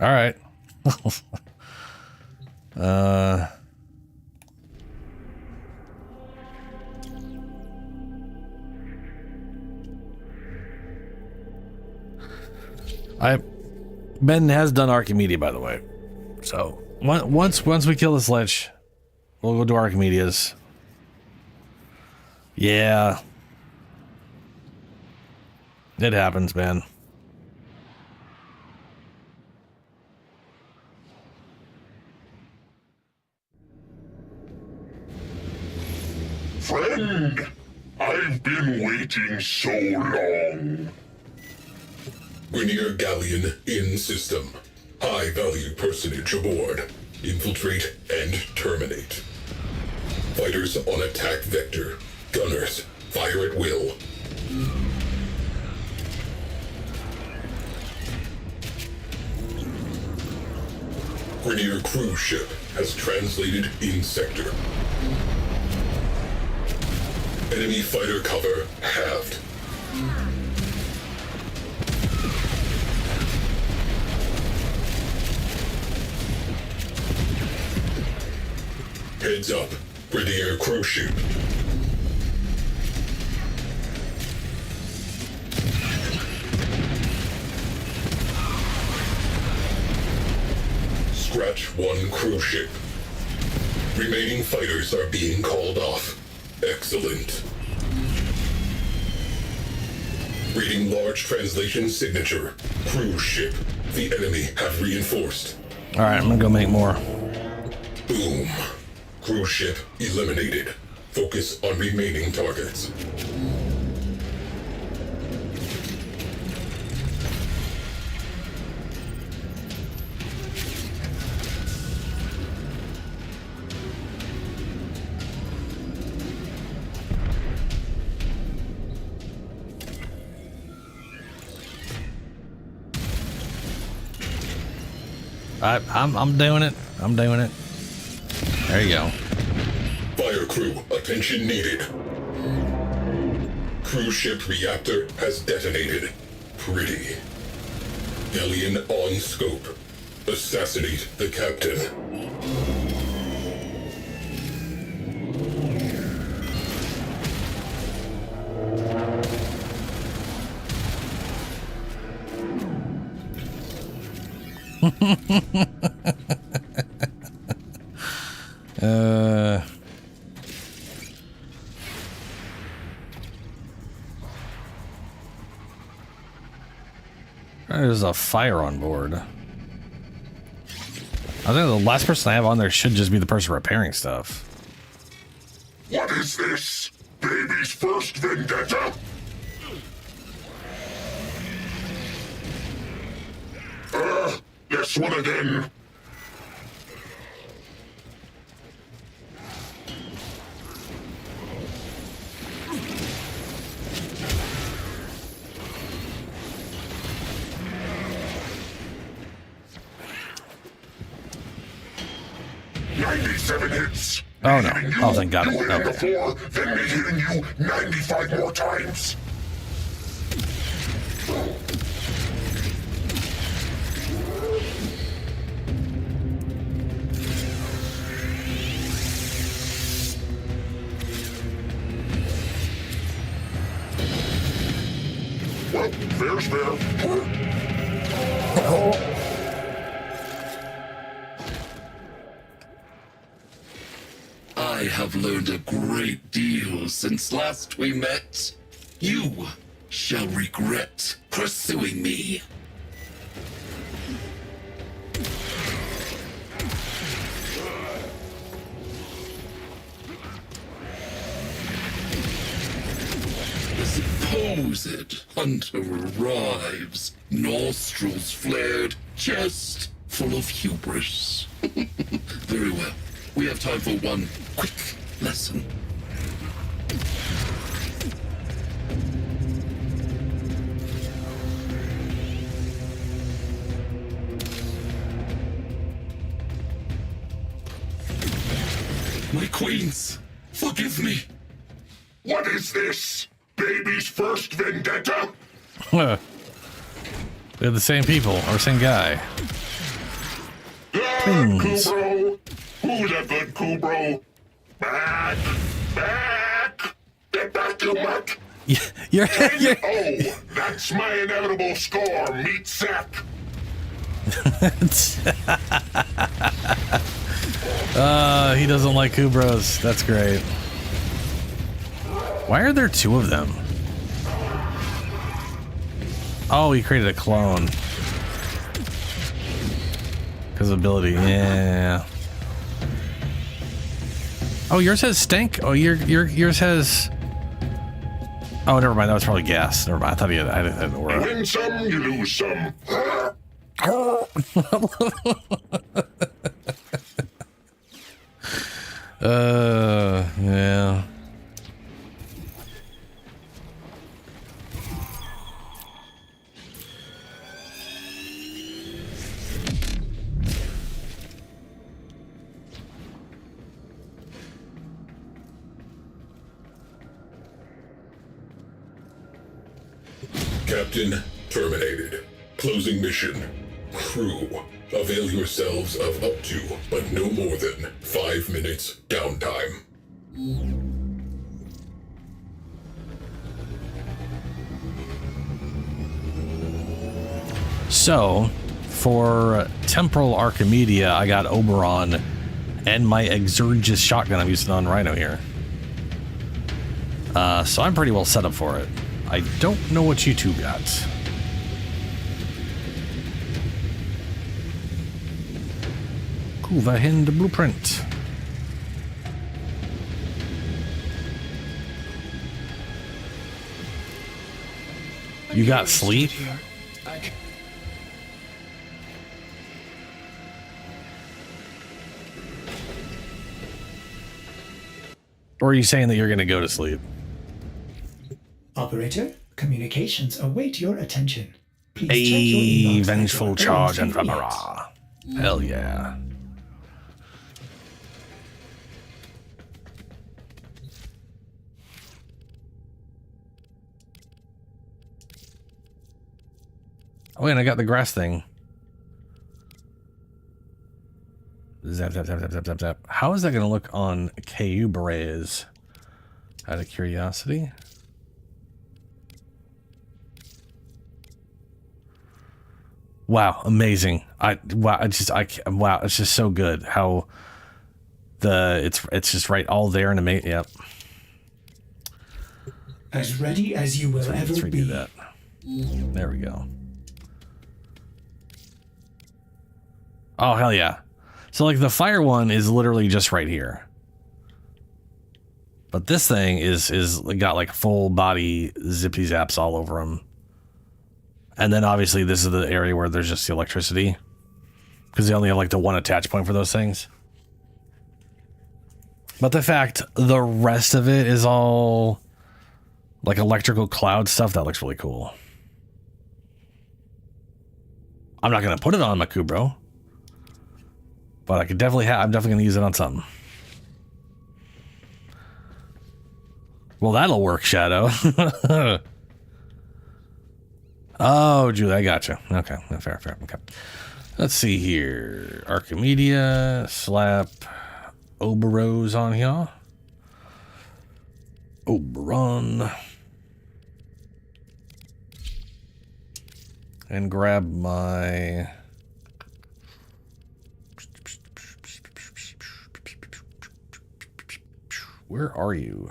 All right. Ben has done Archimedes, by the way. So once we kill this Lich, we'll go to Archimedeas. Yeah. It happens, man. Friend, I've been waiting so long. Grenier Galleon in system. High value personage aboard. Infiltrate and terminate. Fighters on attack vector. Gunners, fire at will. Grenier cruise ship has translated in sector. Enemy fighter cover halved. Heads up, Grenier cruise ship. Scratch one cruise ship. Remaining fighters are being called off. Excellent. Reading large translation signature. Cruise ship. The enemy have reinforced. Alright, I'm gonna go make more. Boom. Cruise ship eliminated. Focus on remaining targets. I'm doing it. I'm doing it. There you go. Fire crew, attention needed. Cruise ship reactor has detonated. Pretty. Galleon on scope. Assassinate the captain. There's a fire on board. I think the last person I have on there should just be the person repairing stuff. What is this? Baby's first vendetta? This one again. Hits. Oh no. Oh, thank God. You hit him Okay. before, then me hitting you 95 more times. Well, fair's fair. I have learned a great deal since last we met. You shall regret pursuing me. The supposed hunter arrives, nostrils flared, chest full of hubris. Very well. We have time for one quick lesson. My queens, forgive me. What is this? Baby's first vendetta? They're the same people, or same guy. Twins. Kubro! Who's a good Kubro? Back! Back! Get back, you mutt! You're Oh, that's my inevitable score, meat sack! He doesn't like Kubros. That's great. Why are there two of them? Oh, he created a clone. Because of ability, yeah. Oh, yours has stank. Oh, yours has. Oh, never mind. That was probably gas. Never mind. I thought he had an aura. Win some, you lose some. Yeah. Captain terminated. Closing mission. Crew, avail yourselves of up to, but no more than, 5 minutes downtime. So, for Temporal Archimedea, I got Oberon and my Exurgis shotgun I'm using on Rhino here. So I'm pretty well set up for it. I don't know what you two got. Kuva in the blueprint. You got sleep? Or are you saying that you're going to go to sleep? Operator, communications await your attention. Please check A your inbox vengeful for charge and urgent Vamara. Hell yeah. Oh, and I got the grass thing. Zap, zap, zap, zap, zap, zap, zap. How is that going to look on KU berets? Out of curiosity. Wow, amazing! Wow, it's just so good how it's just right all there and amazing. Yep. As ready as you will Let's ever redo be. that. There we go. Oh hell yeah! So like the fire one is literally just right here, but this thing is got like full body zippy zaps all over them. And then obviously this is the area where there's just the electricity, because they only have like the one attach point for those things. But the fact the rest of it is all like electrical cloud stuff, that looks really cool. I'm not going to put it on my Kubro, but I could definitely I'm definitely going to use it on something. Well, that'll work, Shadow. Oh, Julie, I gotcha. Okay, fair. Okay. Let's see here. Archimedea, slap Oberos on here. Oberon. And grab my... Where are you,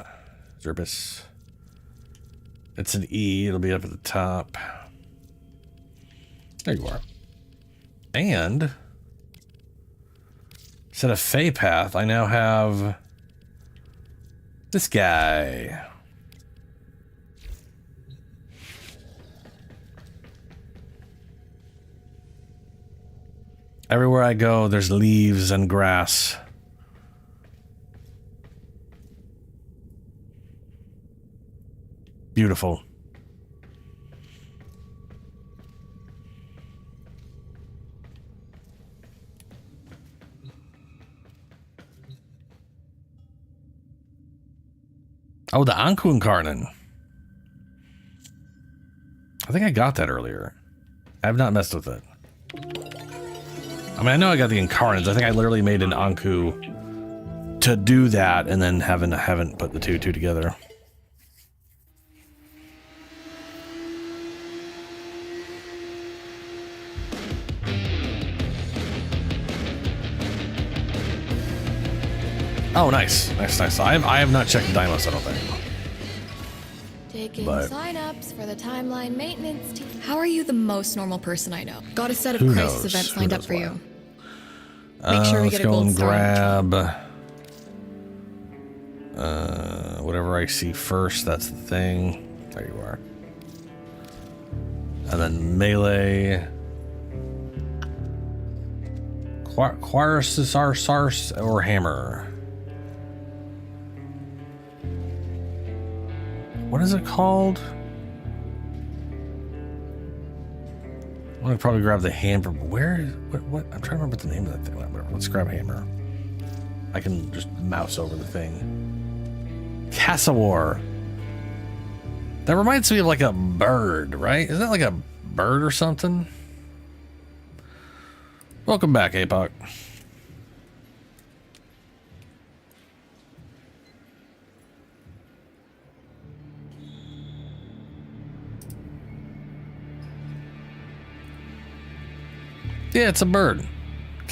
Zerbis? It's an E. It'll be up at the top. There you are. And instead of Fey Path, I now have this guy. Everywhere I go, there's leaves and grass. Beautiful. Oh, the Ankunkarnen. I think I got that earlier. I've not messed with it. I mean, I know I got the Incarnates. I think I literally made an Anku to do that, and then haven't put the two together. Oh, nice. I have not checked Deimos, I don't think. Taking But- sign-ups for the timeline maintenance team. How are you the most normal person I know? Got a set of Who crisis knows? events Who lined up knows for why? you. Make sure we Let's get a go gold and star. grab whatever I see first. That's the thing. There you are. And then melee. Quarsars or hammer. What is it called? I'm gonna probably grab the hammer. Where? What? I'm trying to remember the name of that thing. Whatever. Let's grab hammer. I can just mouse over the thing. Cassawar. That reminds me of like a bird, right? Isn't that like a bird or something? Welcome back, APOC. Yeah, it's a bird.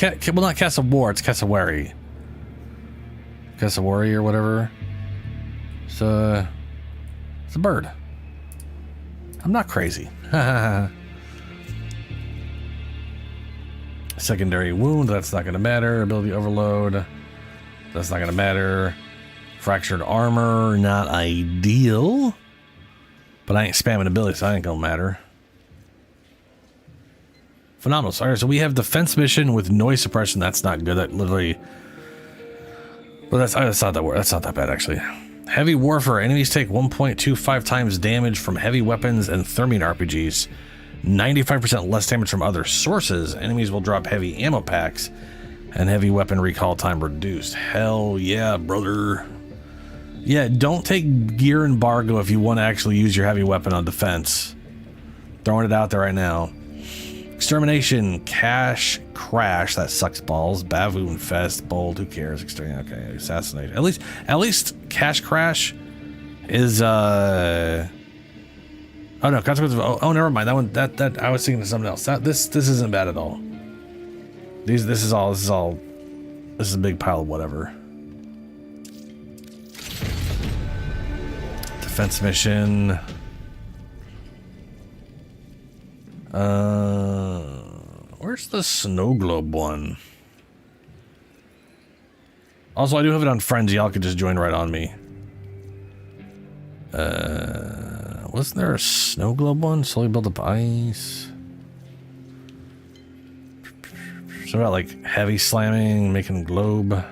Well, not Cassawar, it's Cassowary. Cassowary or whatever. It's a bird. I'm not crazy. Secondary wound, that's not going to matter. Ability overload, that's not going to matter. Fractured armor, not ideal. But I ain't spamming abilities, so that ain't going to matter. Phenomenal. All right, so we have defense mission with noise suppression. That's not good. That literally... Well, that's not that that's not that bad, actually. Heavy warfare. Enemies take 1.25 times damage from heavy weapons and thermine RPGs. 95% less damage from other sources. Enemies will drop heavy ammo packs. And heavy weapon recall time reduced. Hell yeah, brother. Yeah, don't take gear embargo if you want to actually use your heavy weapon on defense. Throwing it out there right now. Extermination, cash, crash, that sucks balls. Baboon fest, bold, who cares? Exterminate, okay, assassinate. At least cash crash is oh no, consequence of oh never mind. That one that I was thinking of something else. This isn't bad at all. This is a big pile of whatever. Defense mission. Where's the snow globe one? Also, I do have it on friends. Y'all could just join right on me. Wasn't there a snow globe one? Slowly build up ice. So about like heavy slamming, making globe.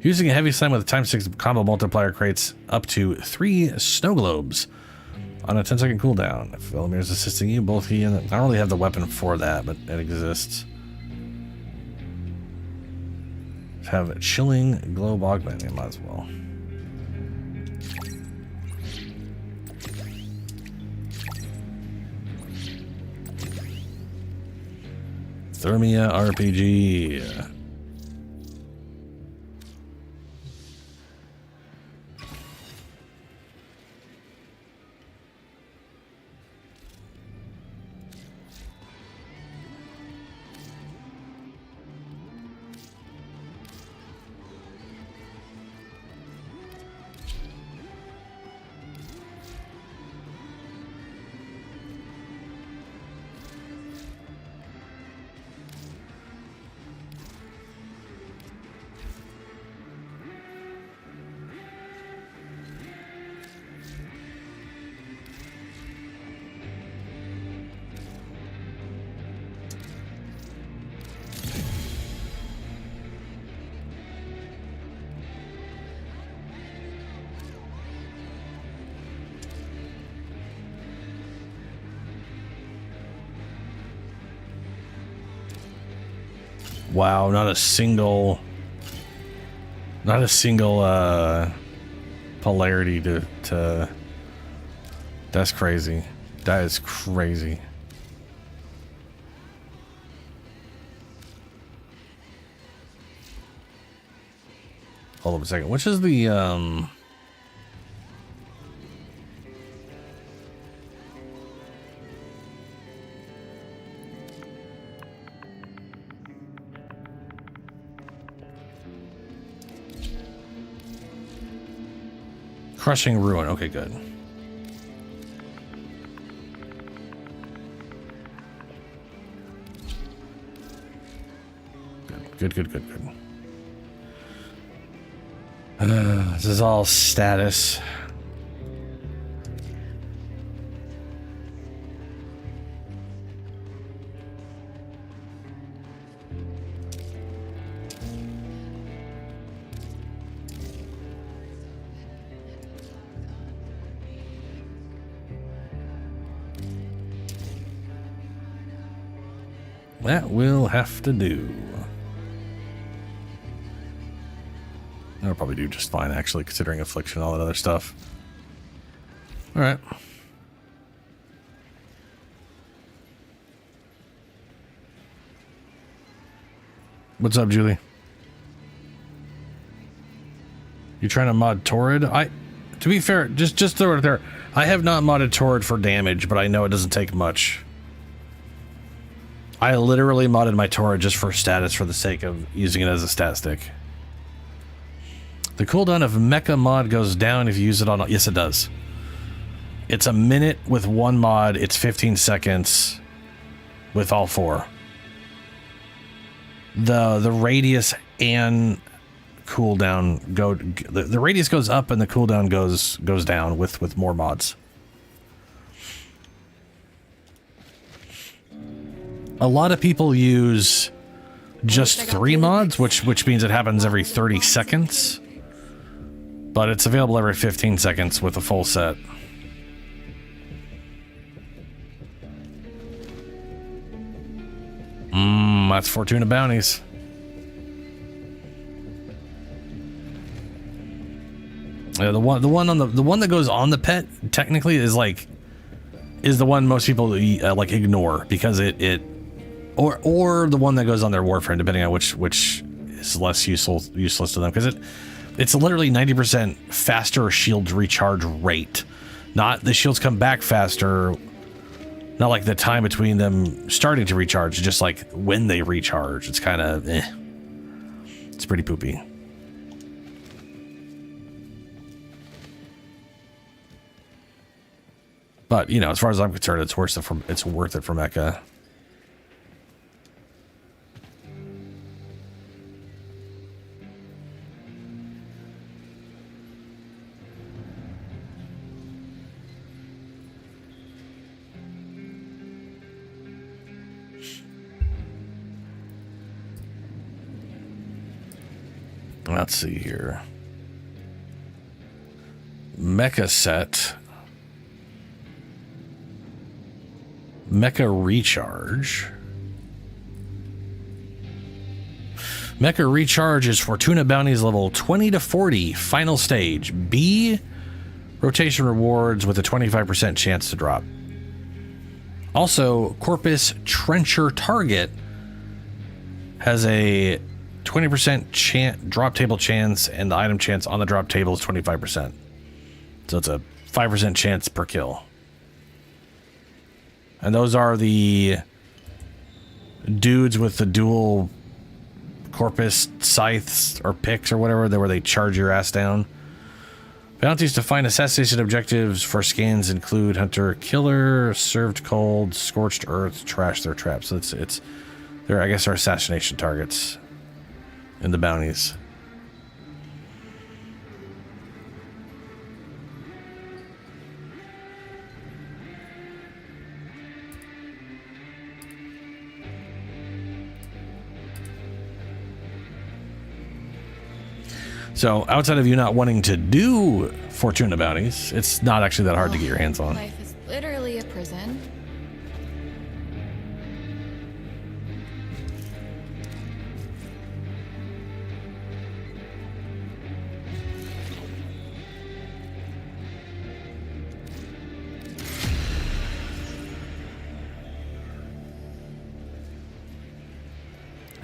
Using a heavy slam with a ×6 combo multiplier creates up to 3 snow globes on a 10-second cooldown. If Velamir is assisting you, both he and... I don't really have the weapon for that, but it exists. Have a chilling globe augment. Might as well. Thermia RPG. Wow, not a single Not a single polarity to. That's crazy. That is crazy. Hold up a second. Which is the Crushing Ruin. Okay, good. Good. This is all status. That will have to do. I'll probably do just fine, actually, considering affliction and all that other stuff. All right. What's up, Julie? You trying to mod Torrid? To be fair, just throw it there. I have not modded Torrid for damage, but I know it doesn't take much. I literally modded my Torrid just for status for the sake of using it as a stat stick. The cooldown of Mecha mod goes down if you use it on... Yes, it does. It's a minute with one mod. It's 15 seconds with all four. The radius and cooldown go... The radius goes up and the cooldown goes down with more mods. A lot of people use just 3 mods, which means it happens every 30 seconds. But it's available every 15 seconds with a full set. That's Fortuna bounties. Yeah, the one that goes on the pet technically is the one most people like ignore because or the one that goes on their warframe, depending on which is less useless to them, because it's literally 90% faster shield recharge rate. Not the shields come back faster, not like the time between them starting to recharge, just like when they recharge. It's kind of It's pretty poopy. But, you know, as far as I'm concerned, it's worth it for Mecha. Let's see here. Mecha set. Mecha recharge. Mecha recharge is Fortuna bounties level 20 to 40, final stage. B, rotation rewards with a 25% chance to drop. Also, Corpus Trencher target has a 20% drop table chance, and the item chance on the drop table is 25%. So it's a 5% chance per kill. And those are the dudes with the dual Corpus scythes or picks or whatever, where they charge your ass down. Bounties to find assassination objectives for scans include Hunter Killer, Served Cold, Scorched Earth, Trash Their Traps. So it's they're, I guess, our assassination targets in the bounties. So outside of you not wanting to do Fortuna bounties, it's not actually that hard to get your hands on. Life is literally a prison.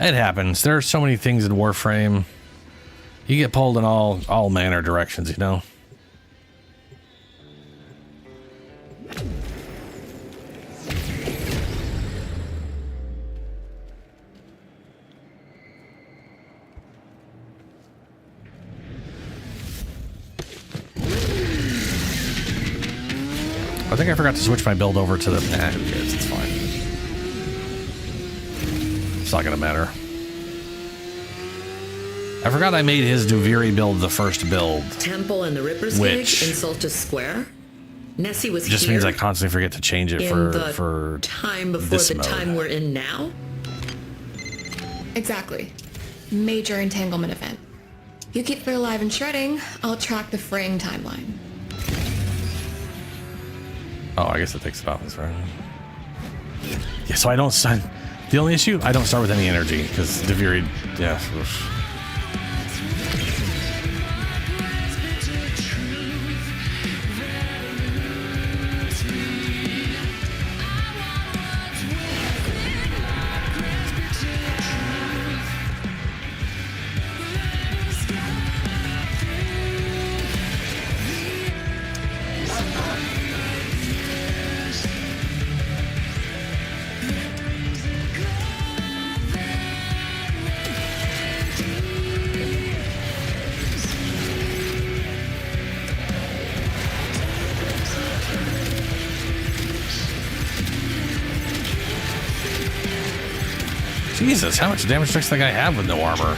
It happens. There are so many things in Warframe. You get pulled in all manner directions, you know? I think I forgot to switch my build over to the... Nah, who cares? It's fine. It's not gonna matter. I forgot I made his Duviri build the first build. Temple and the Ripper's Gig in Solstice Square. Nessie was Just here means I constantly forget to change it for time before this the mode. time we're in now. Exactly. Major entanglement event. You keep her alive and shredding, I'll track the fraying timeline. Oh, I guess it takes about this, right? Yeah, so I don't start... The only issue, I don't start with any energy, because Duviri... Yeah. Oof. Jesus, how much damage does that guy have with no armor?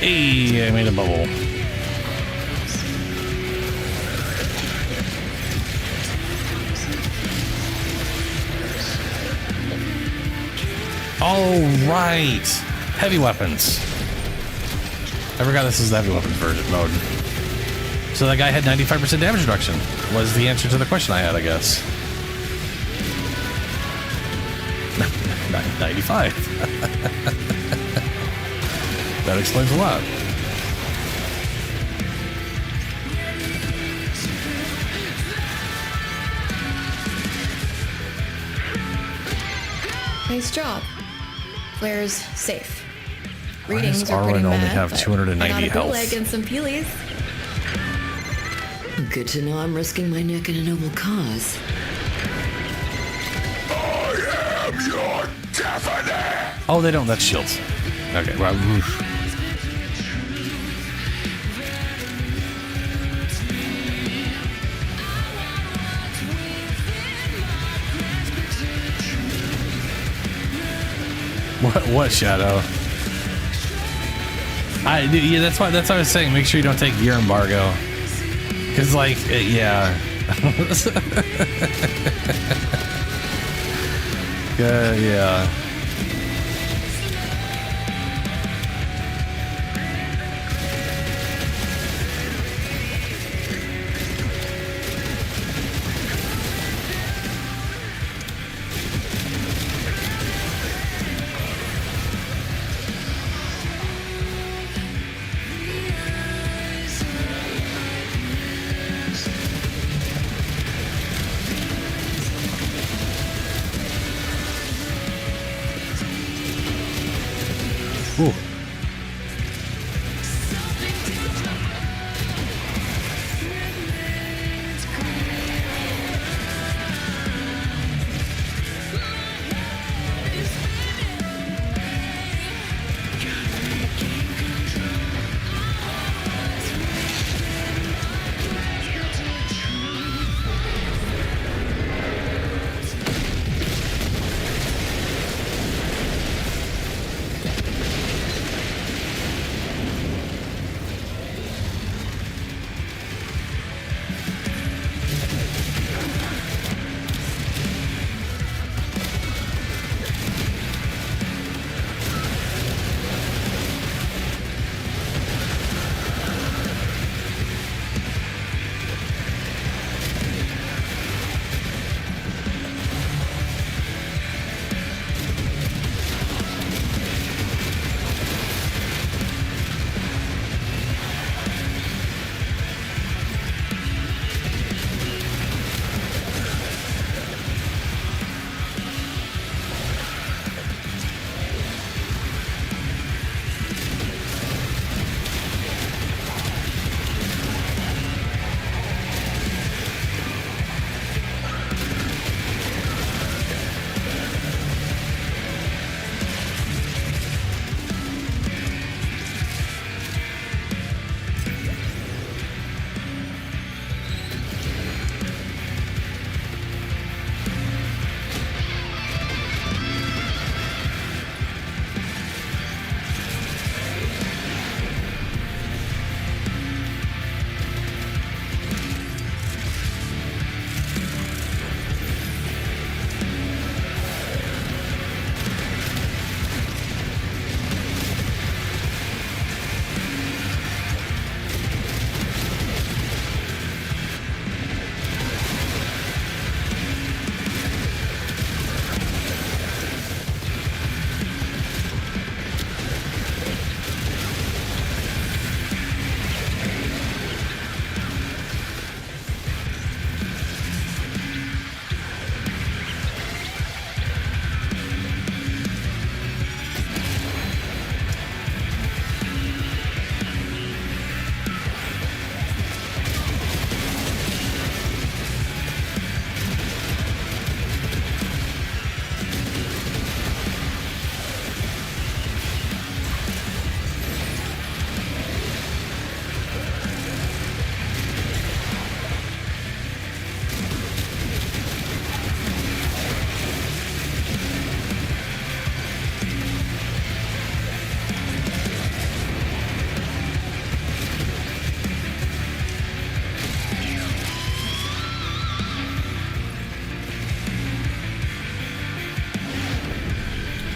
Hey, I made a bubble. All right, heavy weapons. I forgot this is the heavy weapons version mode. So that guy had 95% damage reduction. Was the answer to the question I had, I guess. 95. That explains a lot. Nice job. Claire's safe. Readings does are pretty Arwen only meh, have but 290 I got a health? bootleg and some peelies. Good to know I'm risking my neck in a noble cause. I am your definite. Oh, they don't. That's shields. Okay. Well, oof. What Shadow? Yeah, that's why I was saying make sure you don't take gear embargo, because like yeah. Yeah. Ooh.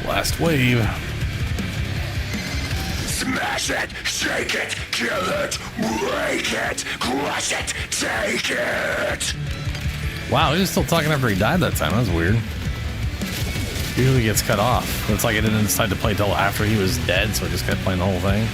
Last wave. Smash it, shake it, kill it, break it, crush it, take it. Wow, he was still talking after he died that time. That was weird. Usually he gets cut off. It's like it didn't decide to play till after he was dead, so he just kept playing the whole thing.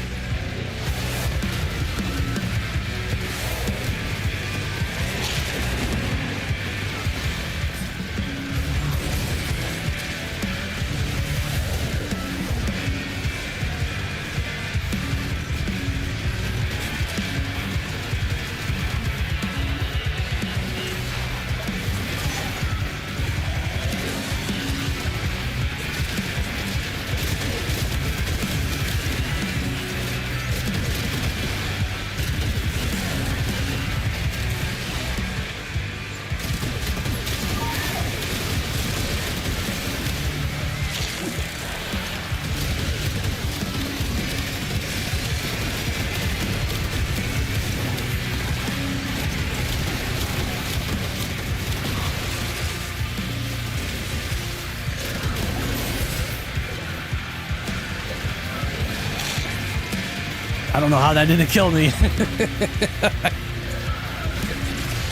I don't know how that didn't kill me.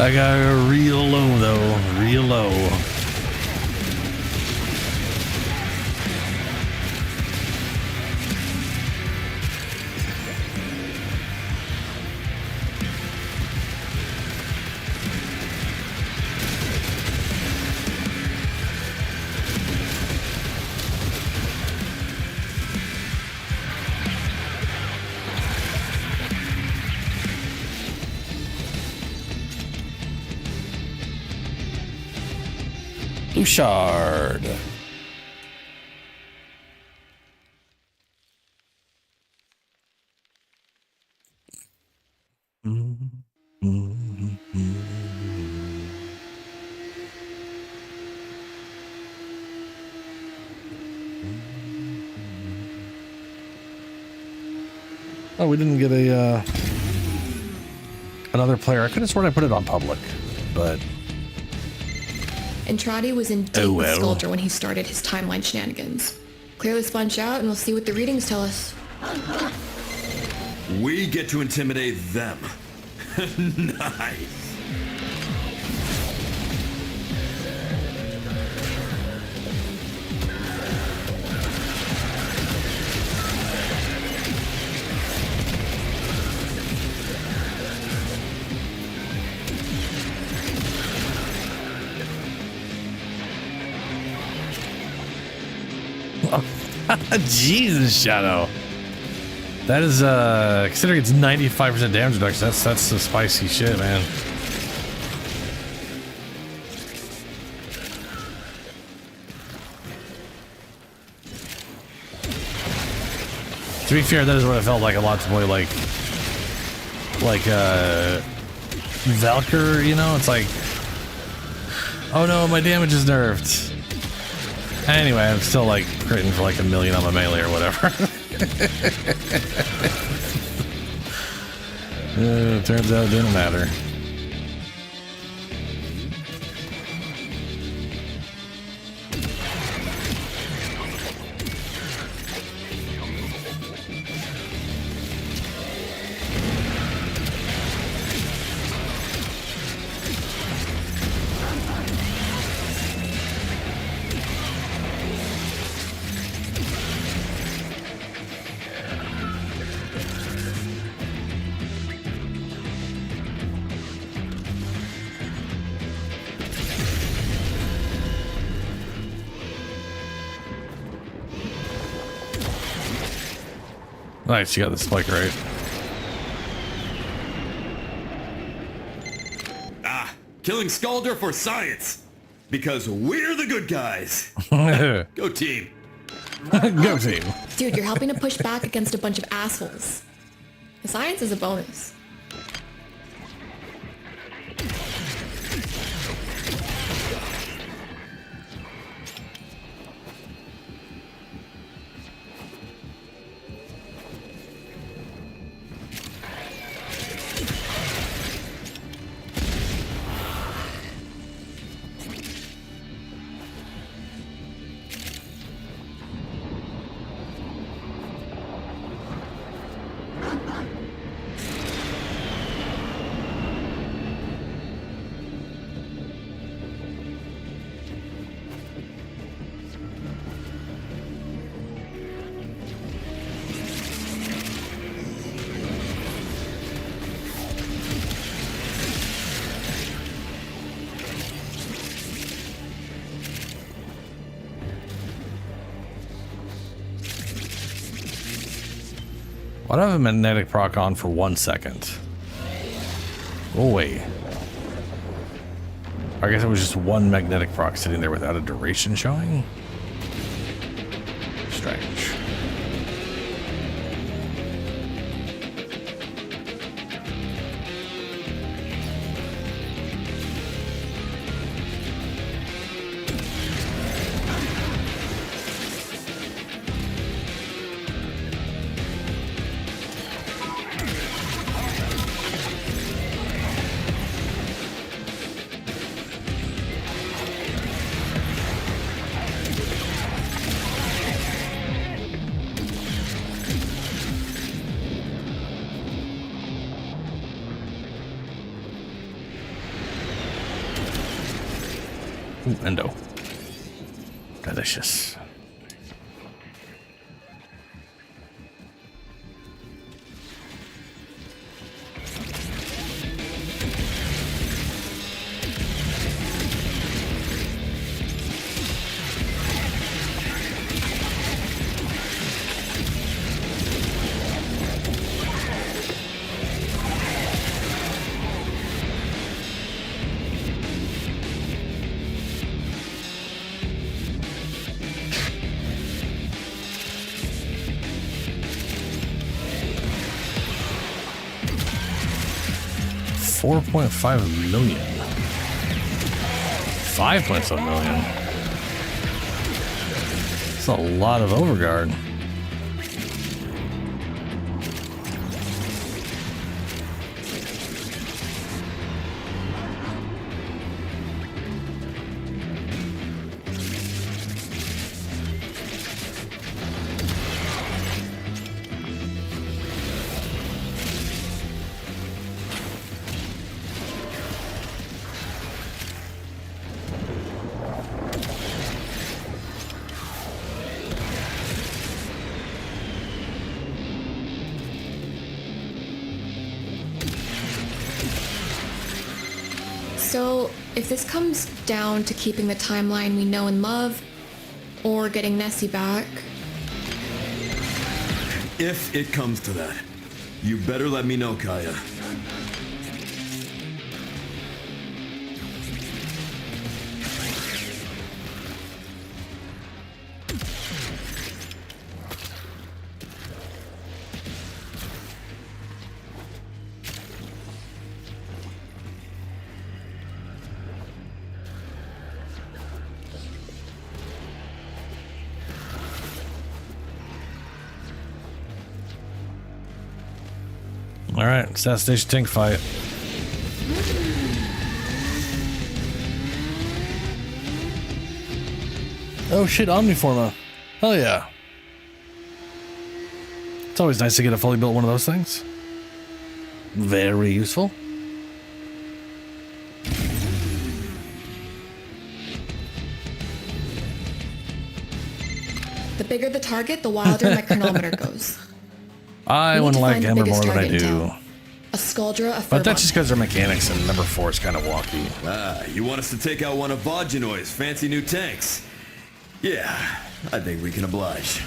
I got real low though, real low. Shard. Oh, we didn't get a another player. I could have sworn I put it on public, but Entradi was in deep with Sculptor when he started his timeline shenanigans. Clear this bunch out and we'll see what the readings tell us. We get to intimidate them. Nice. Jesus, Shadow. That is considering it's 95% damage reduction, that's some spicy shit, man. To be fair, that is what it felt like a lot to play like Valkyr, you know? It's like, oh no, my damage is nerfed. Anyway, I'm still like critting for like 1,000,000 on my melee or whatever. Turns out it didn't matter. Nice, you got the spike right. Ah, killing Skalder for science. Because we're the good guys. Go team. Go team. Dude, you're helping to push back against a bunch of assholes. The science is a bonus. Why do I have a magnetic proc on for 1 second? Oh wait. I guess it was just one magnetic proc sitting there without a duration showing? Strange. Ooh, endo. Delicious. $4.5 million. 5.7 million. That's a lot of overguard. So, if this comes down to keeping the timeline we know and love, or getting Nessie back... If it comes to that, you better let me know, Kaya. Alright, it's that Station Tank fight. Oh shit, Omniforma. Hell yeah. It's always nice to get a fully built one of those things. Very useful. The bigger the target, the wilder my chronometer goes. I wouldn't like Ember more than I do. A Skuldra, a But that's just because their mechanics in number 4 is kind of wonky. Ah, you want us to take out one of Vajinoy's fancy new tanks? Yeah, I think we can oblige.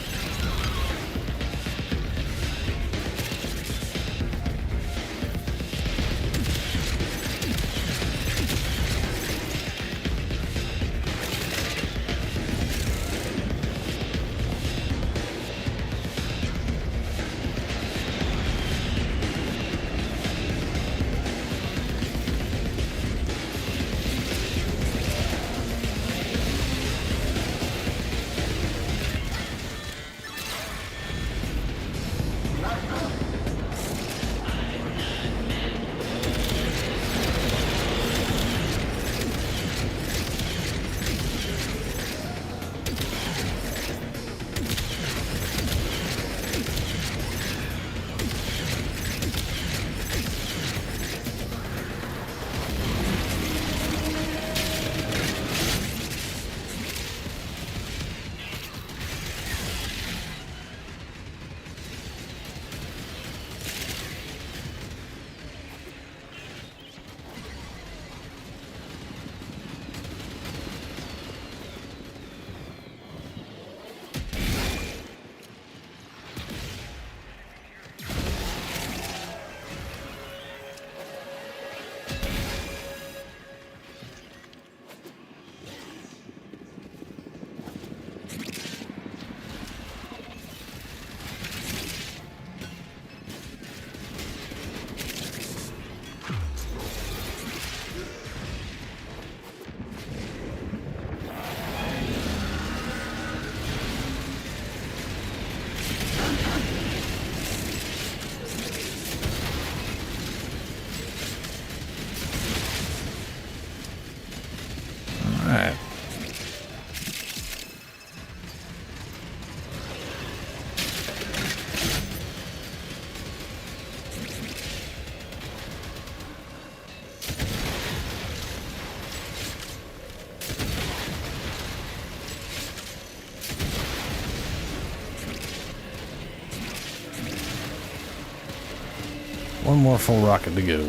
One more full rocket to go.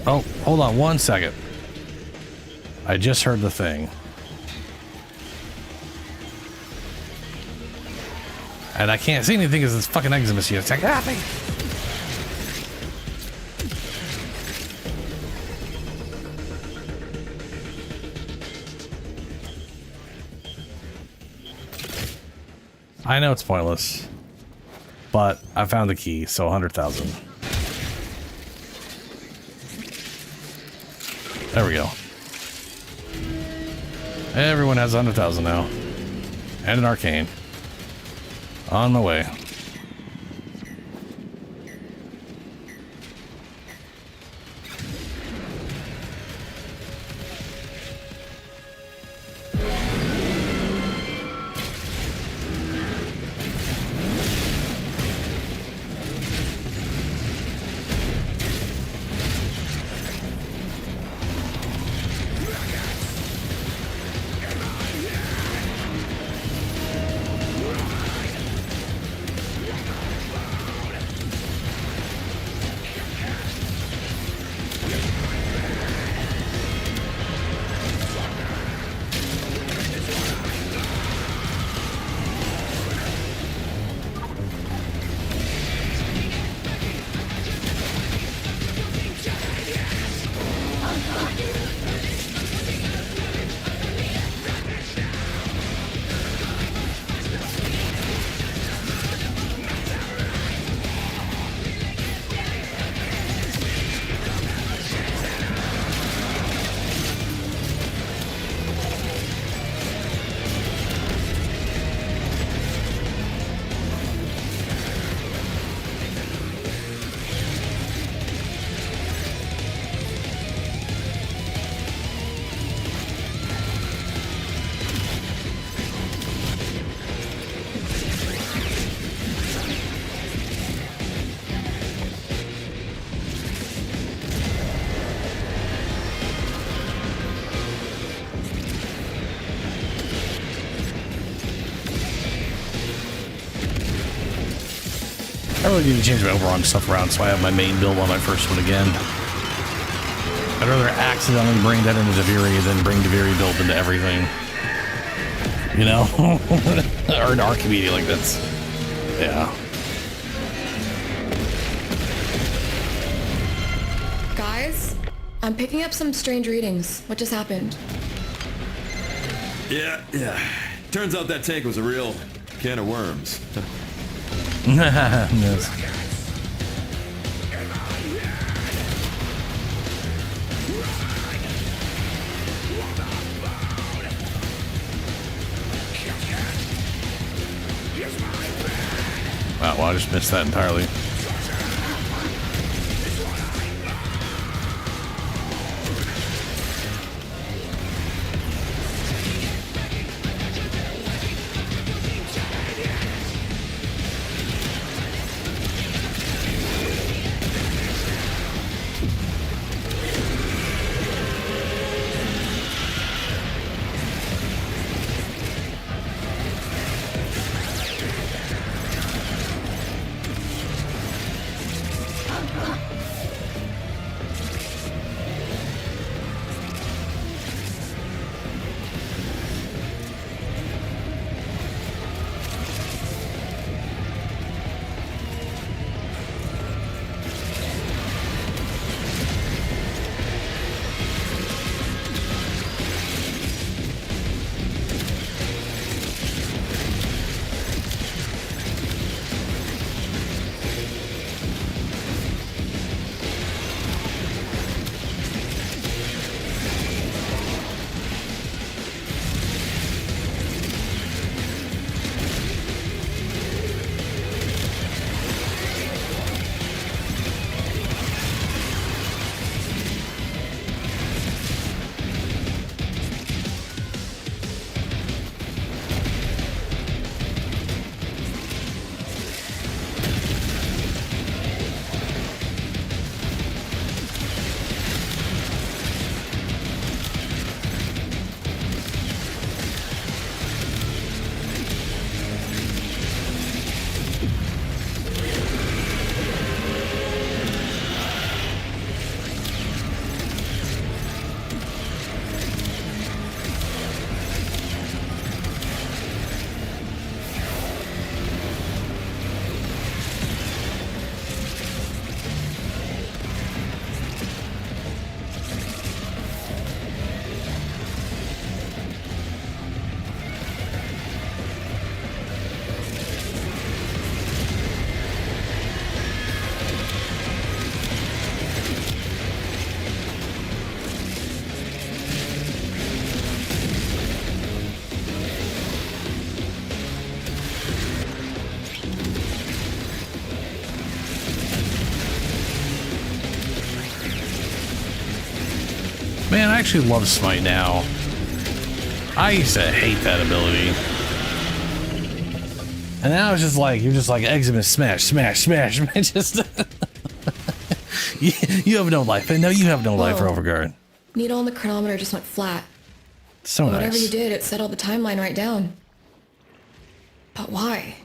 Oh, hold on 1 second. I just heard the thing. And I can't see anything because this fucking exit machine is attacking me. I know it's pointless, but I found the key, so 100,000. There we go. Everyone has 100,000 now. And an arcane. On my way. I really need to change my overall stuff around so I have my main build on my first one again. I'd rather accidentally bring that into Deviri than bring Deviri build into everything. You know? Or an Archimedeas like that's... Yeah. Guys, I'm picking up some strange readings. What just happened? Yeah. Turns out that tank was a real can of worms. Yes. Wow, well, I just missed that entirely. Man, I actually love Smite now. I used to hate that ability. And now it's just like, you're just like Eximus, smash, smash, smash. Just you have no life. No, you have no life, Overguard. Needle on the chronometer just went flat. So Whatever nice. you did, it settled the timeline right down. But why?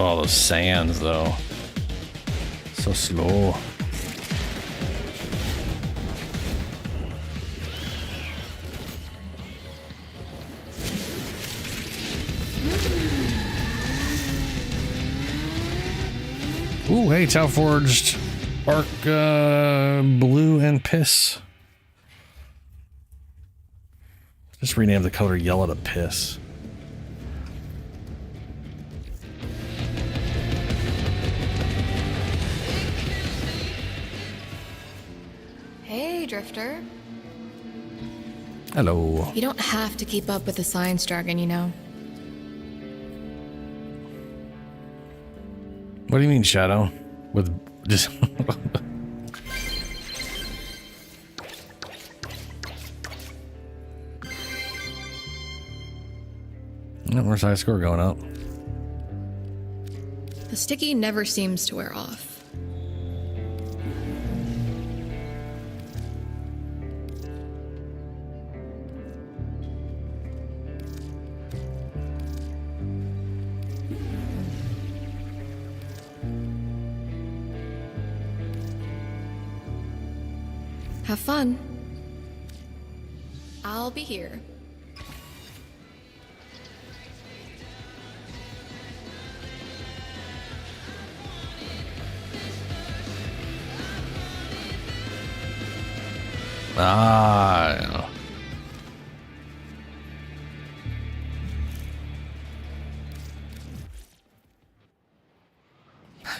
Oh, those sands, though. So slow. Ooh, hey, Tau Forged Arc Blue and Piss. Just rename the color yellow to Piss. Hey, Drifter. Hello. You don't have to keep up with the science jargon, you know. What do you mean, Shadow? With just... Where's high score going up? The sticky never seems to wear off. Have fun. I'll be here. Ah.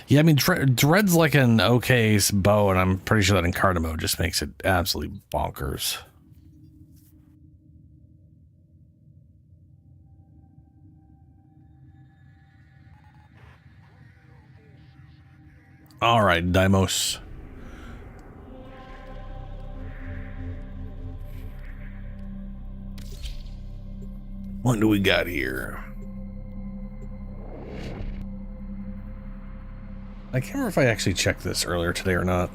Yeah, I mean, Dread's like an okay bow, and I'm pretty sure that in Encarta mode just makes it absolutely bonkers. All right, Deimos. What do we got here? I can't remember if I actually checked this earlier today or not.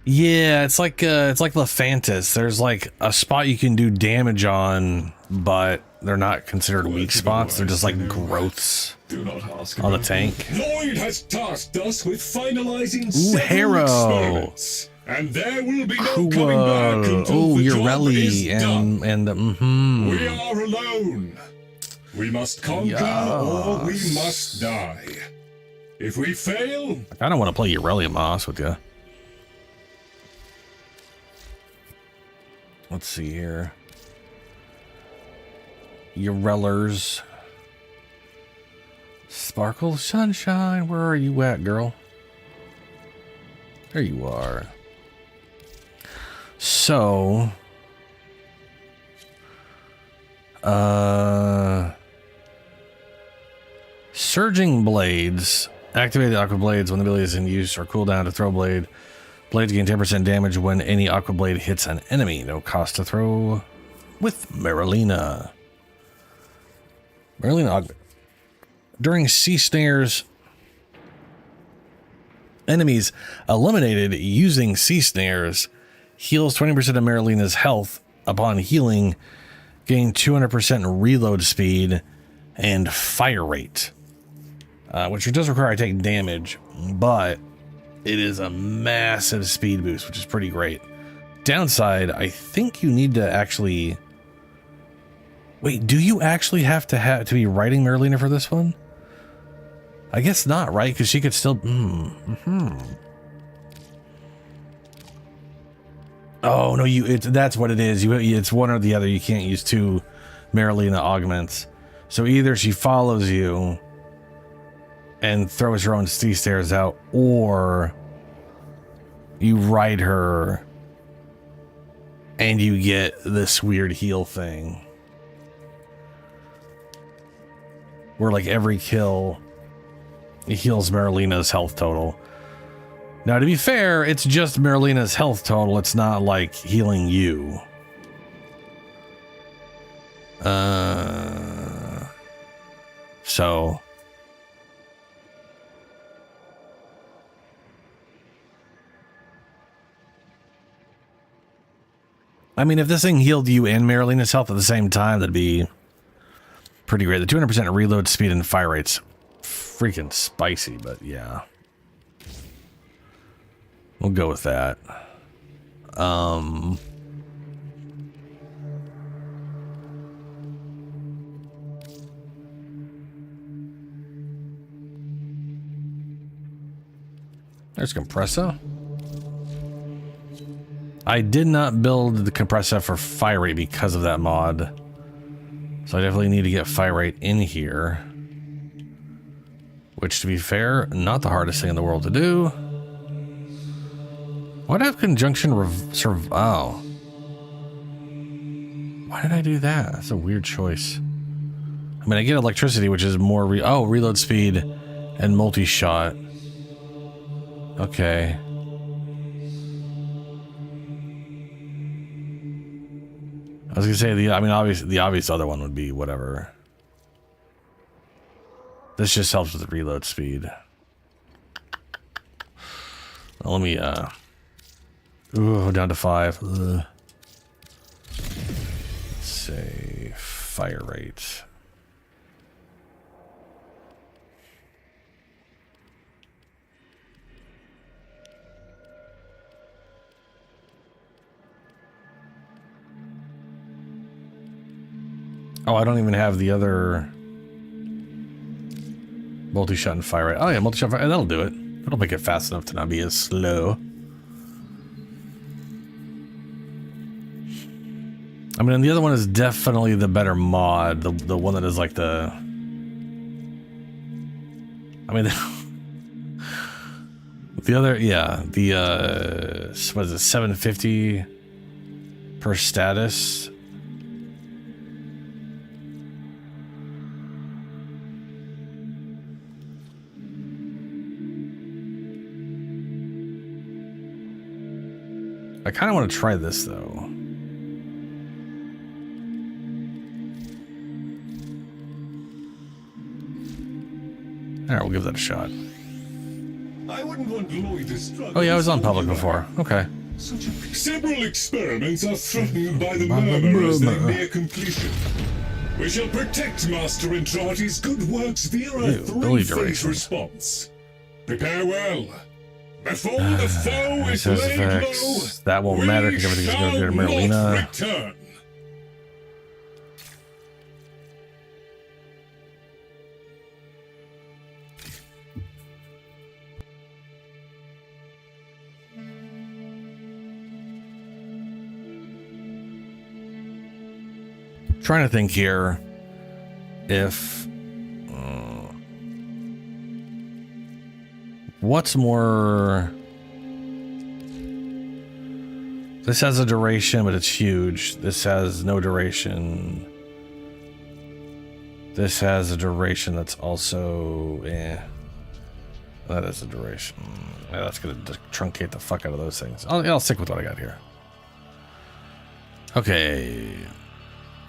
Yeah, it's like Lephantis. There's like a spot you can do damage on, but they're not considered weak spots. They're just like growths on the tank. Lloyd has tasked us with finalizing Ooh, several Harrow. experiments, and there will be no coming back Kuva. until Oh, the job is Urelli done. and We are alone. We must conquer or we must die. If we fail, I don't want to play Urelli and Moss with you. Let's see here. Urellers. Sparkle Sunshine, where are you at, girl? There you are. So, Surging Blades. Activate the Aqua Blades when the ability is in use or cooldown to throw blade. Blades gain 10% damage when any Aqua Blade hits an enemy. No cost to throw with Marilena. Marilena, during Sea Snares, enemies eliminated using Sea Snares heals 20% of Marilena's health upon healing, gain 200% reload speed and fire rate, which does require I take damage, but it is a massive speed boost, which is pretty great. Downside, I think you need to actually... Wait, do you actually have to be writing Marilena for this one? I guess not, right? Because she could still... Oh no, that's what it is. It's one or the other. You can't use two Marilena augments. So either she follows you and throws her own sea stairs out, or you ride her and you get this weird heal thing where like every kill it heals Marilena's health total. Now, to be fair, it's just Marilena's health total. It's not like healing you. So I mean, if this thing healed you and Marilena's health at the same time, that'd be pretty great. The 200% reload speed and fire rate's freaking spicy, but yeah. We'll go with that. There's compressor. I did not build the compressor for fire rate because of that mod. So I definitely need to get fire rate in here. Which, to be fair, not the hardest thing in the world to do. Why'd I have conjunction oh. Why did I do that? That's a weird choice. I mean, I get electricity, which is more reload speed and multi-shot. Okay. I was gonna say the obvious other one would be whatever. This just helps with the reload speed. Well, let me down to 5. Let's say fire rate. Oh, I don't even have the other multi-shot and fire rate. Oh yeah, multi-shot fire. That'll do it. It'll make it fast enough to not be as slow. I mean, and the other one is definitely the better mod. The one that is like the... I mean, the other, yeah, the, what is it, 750 per status? I kind of want to try this, though. All right, we'll give that a shot. I wouldn't want Lloyd to struggle. Oh yeah, I was on public before. Okay. Several experiments are threatened by the murmur as they near completion. We shall protect Master Entrati's good works via a three-phase response. Prepare well. Before the foe is laid low, that won't matter because everything's going to go to Marilena. Return. Trying to think here if what's more, this has a duration but it's huge. This has no duration. This has a duration that's also that is a duration. Yeah, that's gonna truncate the fuck out of those things. I'll stick with what I got here. Okay.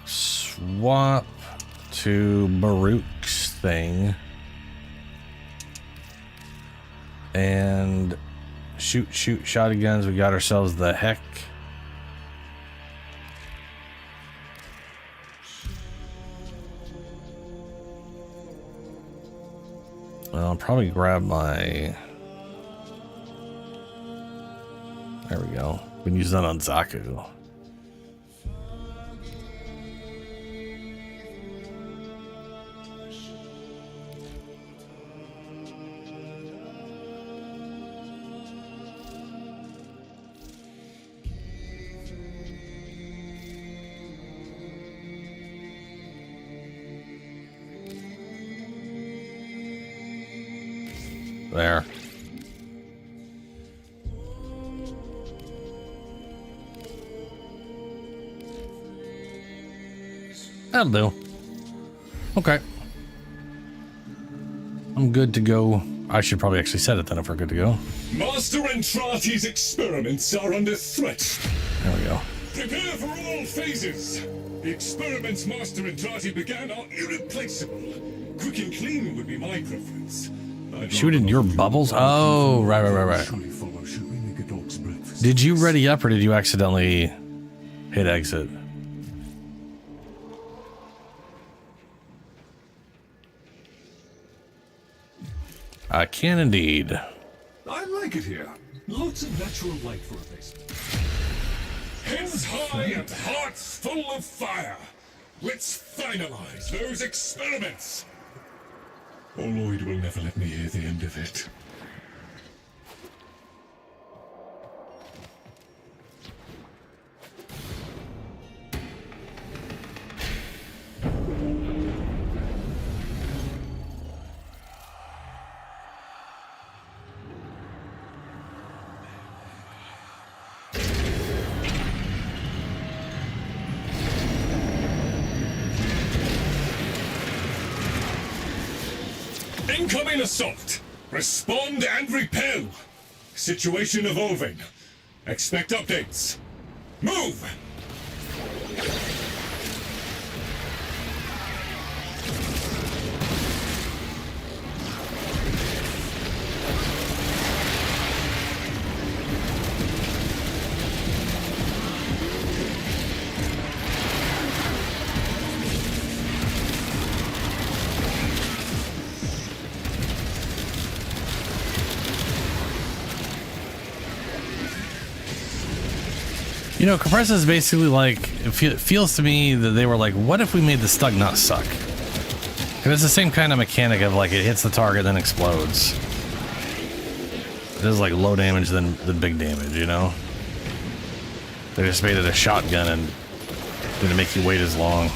Swap to Baruch's thing and shoot shotguns. We got ourselves the heck. Well, I'll probably grab my, there we go. We can use that on Zaku. There. That'll do. Okay. I'm good to go. I should probably actually set it then if we're good to go. Master Entrati's experiments are under threat. There we go. Prepare for all phases. The experiments Master Entrati began are irreplaceable. Quick and clean would be my preference. Shoot in your bubbles? Oh, right. Did you ready up or did you accidentally hit exit? I can indeed. I like it here. Lots of natural light for a base. Heads high and hearts full of fire. Let's finalize those experiments. Oh, Lloyd will never let me hear the end of it. Incoming assault! Respond and repel! Situation evolving. Expect updates. Move! You know, compressor is basically like, it feels to me that they were like, what if we made the stug not suck? And it's the same kind of mechanic of like, it hits the target then explodes. It does like low damage than big damage, you know? They just made it a shotgun and didn't make you wait as long.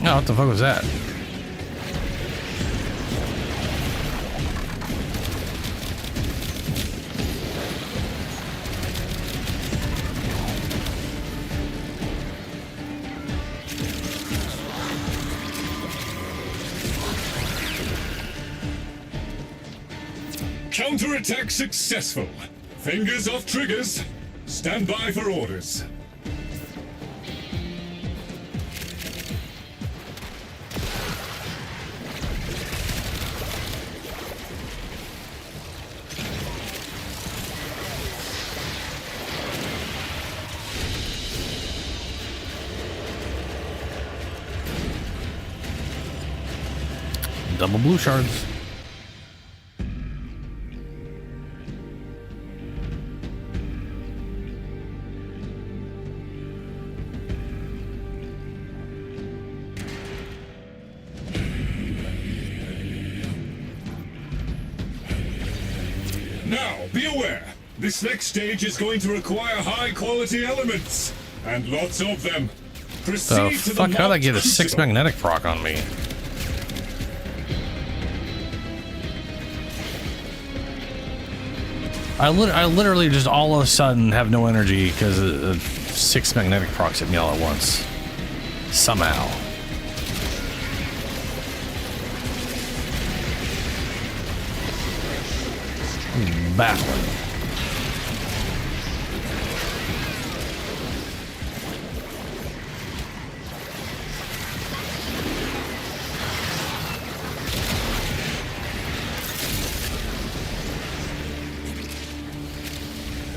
Oh, what the fuck was that? Counterattack successful. Fingers off triggers. Stand by for orders. Double blue shards. Now, be aware. This next stage is going to require high-quality elements. And lots of them. Proceed The to fuck? the How'd I get a marked 6 crucible. magnetic proc on me? I literally just all of a sudden have no energy because 6 magnetic procs hit me all at once. Somehow. Baffling.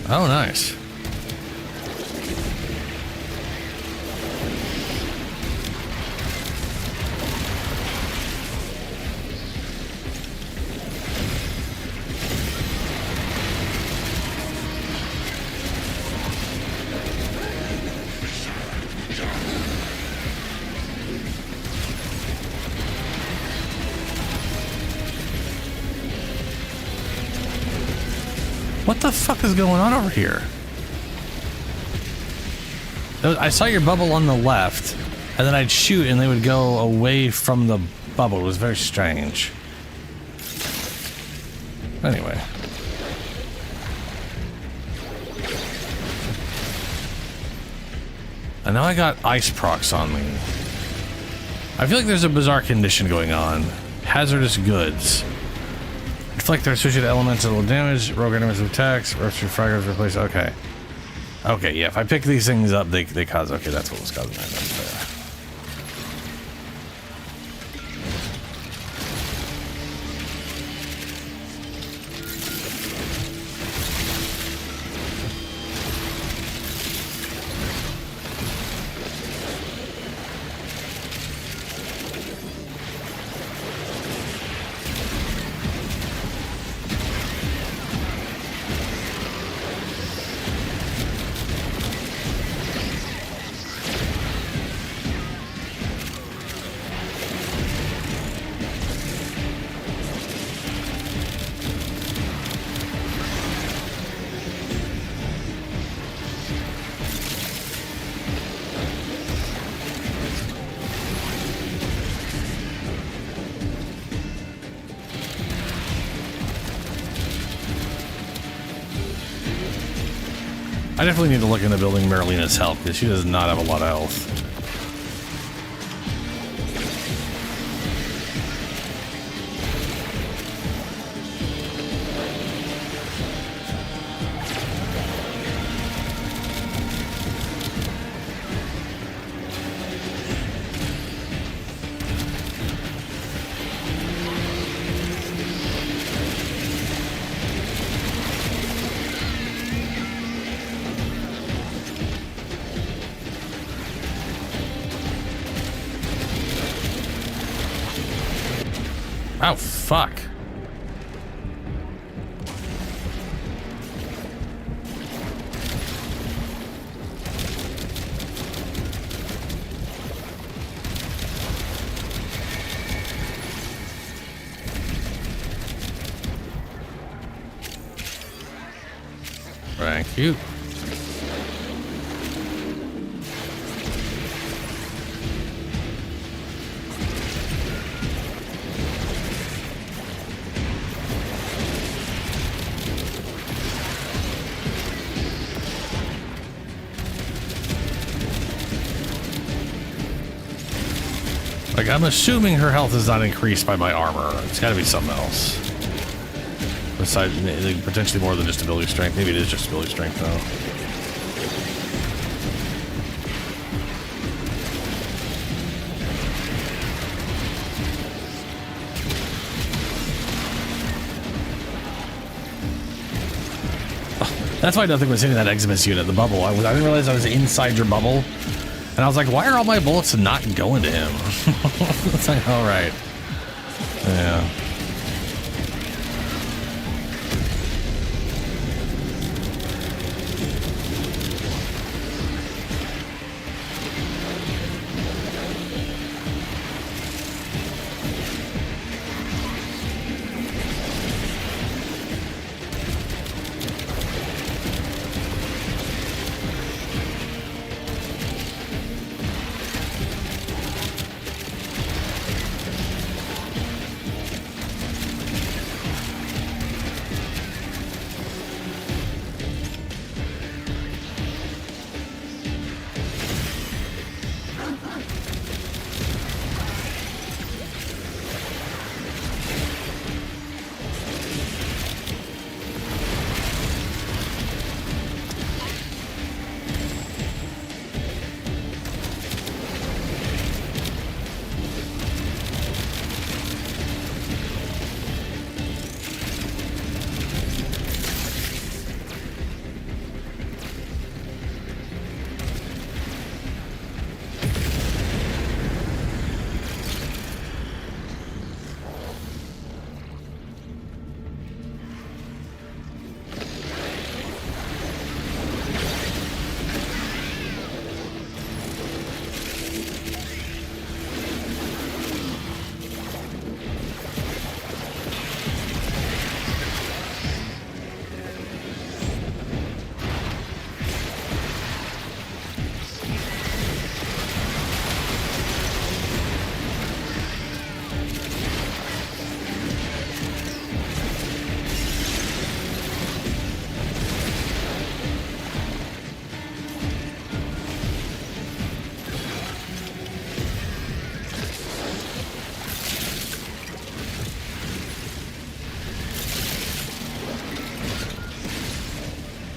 Oh, nice. What the fuck is going on over here? I saw your bubble on the left, and then I'd shoot and they would go away from the bubble. It was very strange. Anyway. And now I got ice procs on me. I feel like there's a bizarre condition going on. Hazardous goods. Inflict their associated elements that will damage, rogue enemies with attacks, roasted fragments replace. Okay. Okay, yeah, if I pick these things up, they cause. Okay, that's what was causing that. That's fair. I definitely need to look into building Marilina's health because she does not have a lot of health. Oh, fuck. Thank you. Like, I'm assuming her health is not increased by my armor. It's gotta be something else. Besides, potentially more than just ability strength. Maybe it is just ability strength, though. Oh, that's why nothing was hitting that Eximus unit, the bubble. I didn't realize I was inside your bubble. And I was like, why are all my bullets not going to him? It's like, all right. Yeah.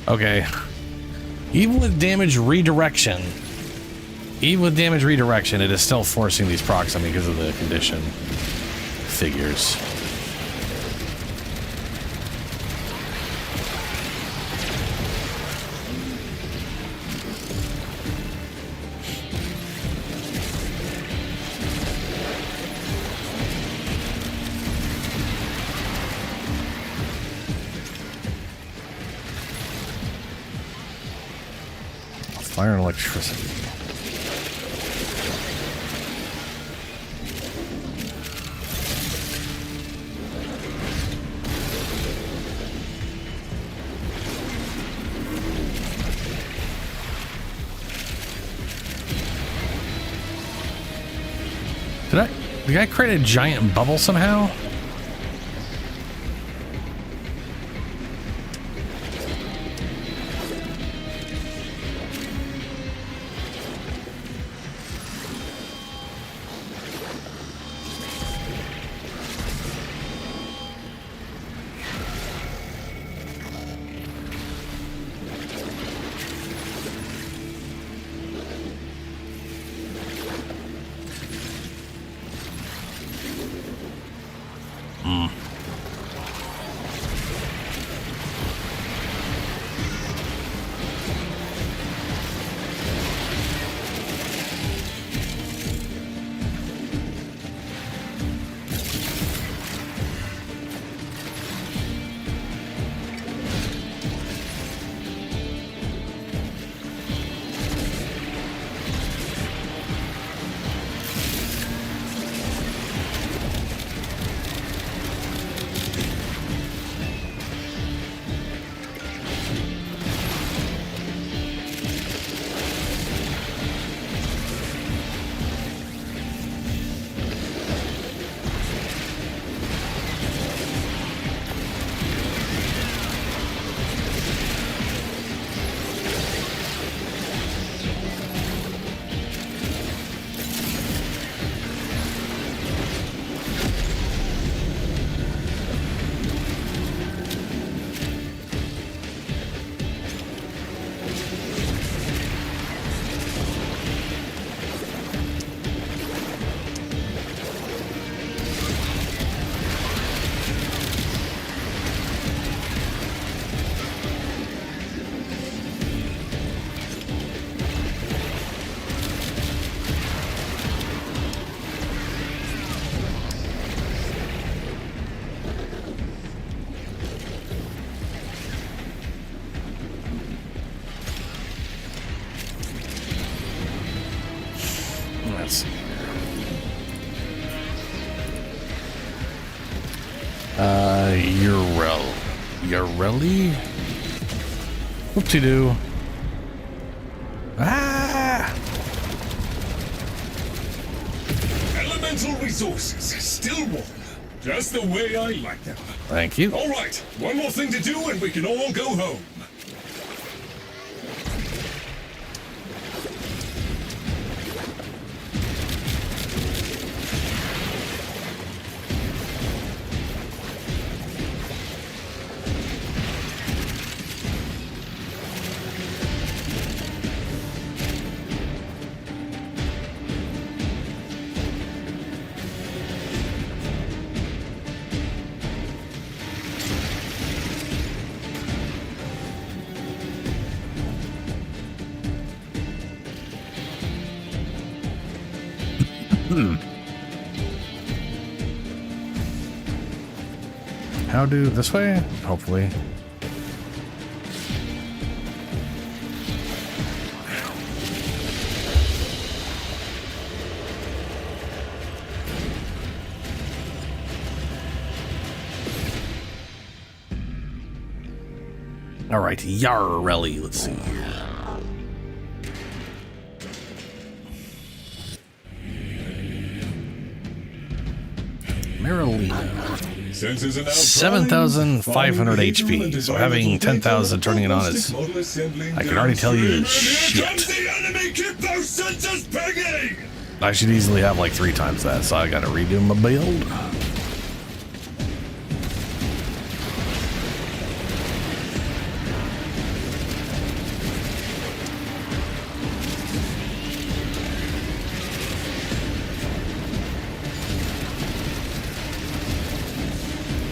Okay. Even with damage redirection, it is still forcing these procs on me because of the condition. Figures. Fire and electricity. Did I create a giant bubble somehow? Urelli? Whoop-de-doo. Ah! Elemental resources, still warm. Just the way I like them. Thank you. All right, one more thing to do and we can all go home. How do this way? Hopefully. All right, Yarrelli. Let's see here. Marilina. 7,500 HP. So having 10,000 turning it on is, I can already tell you, shit. I should easily have like 3 times that, so I gotta redo my build.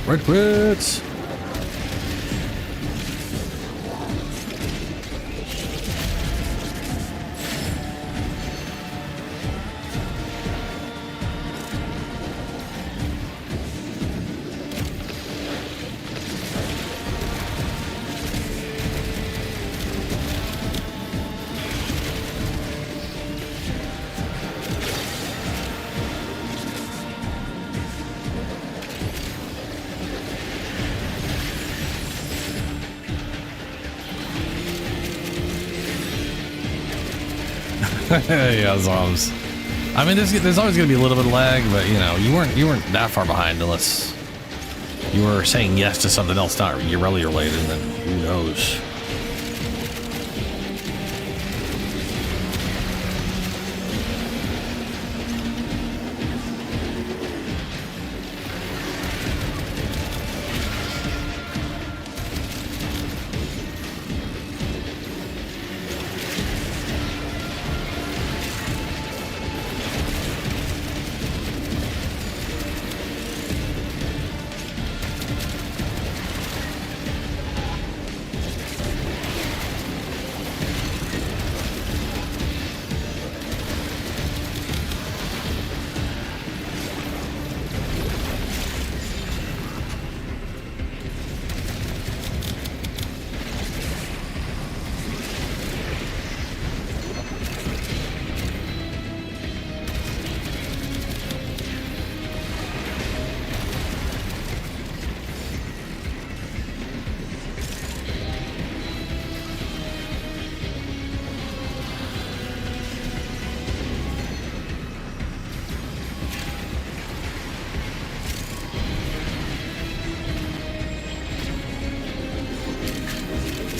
Red quits. Yeah, Zoms. I mean, there's always going to be a little bit of lag, but you know, you weren't that far behind unless you were saying yes to something else not really related, and then who knows.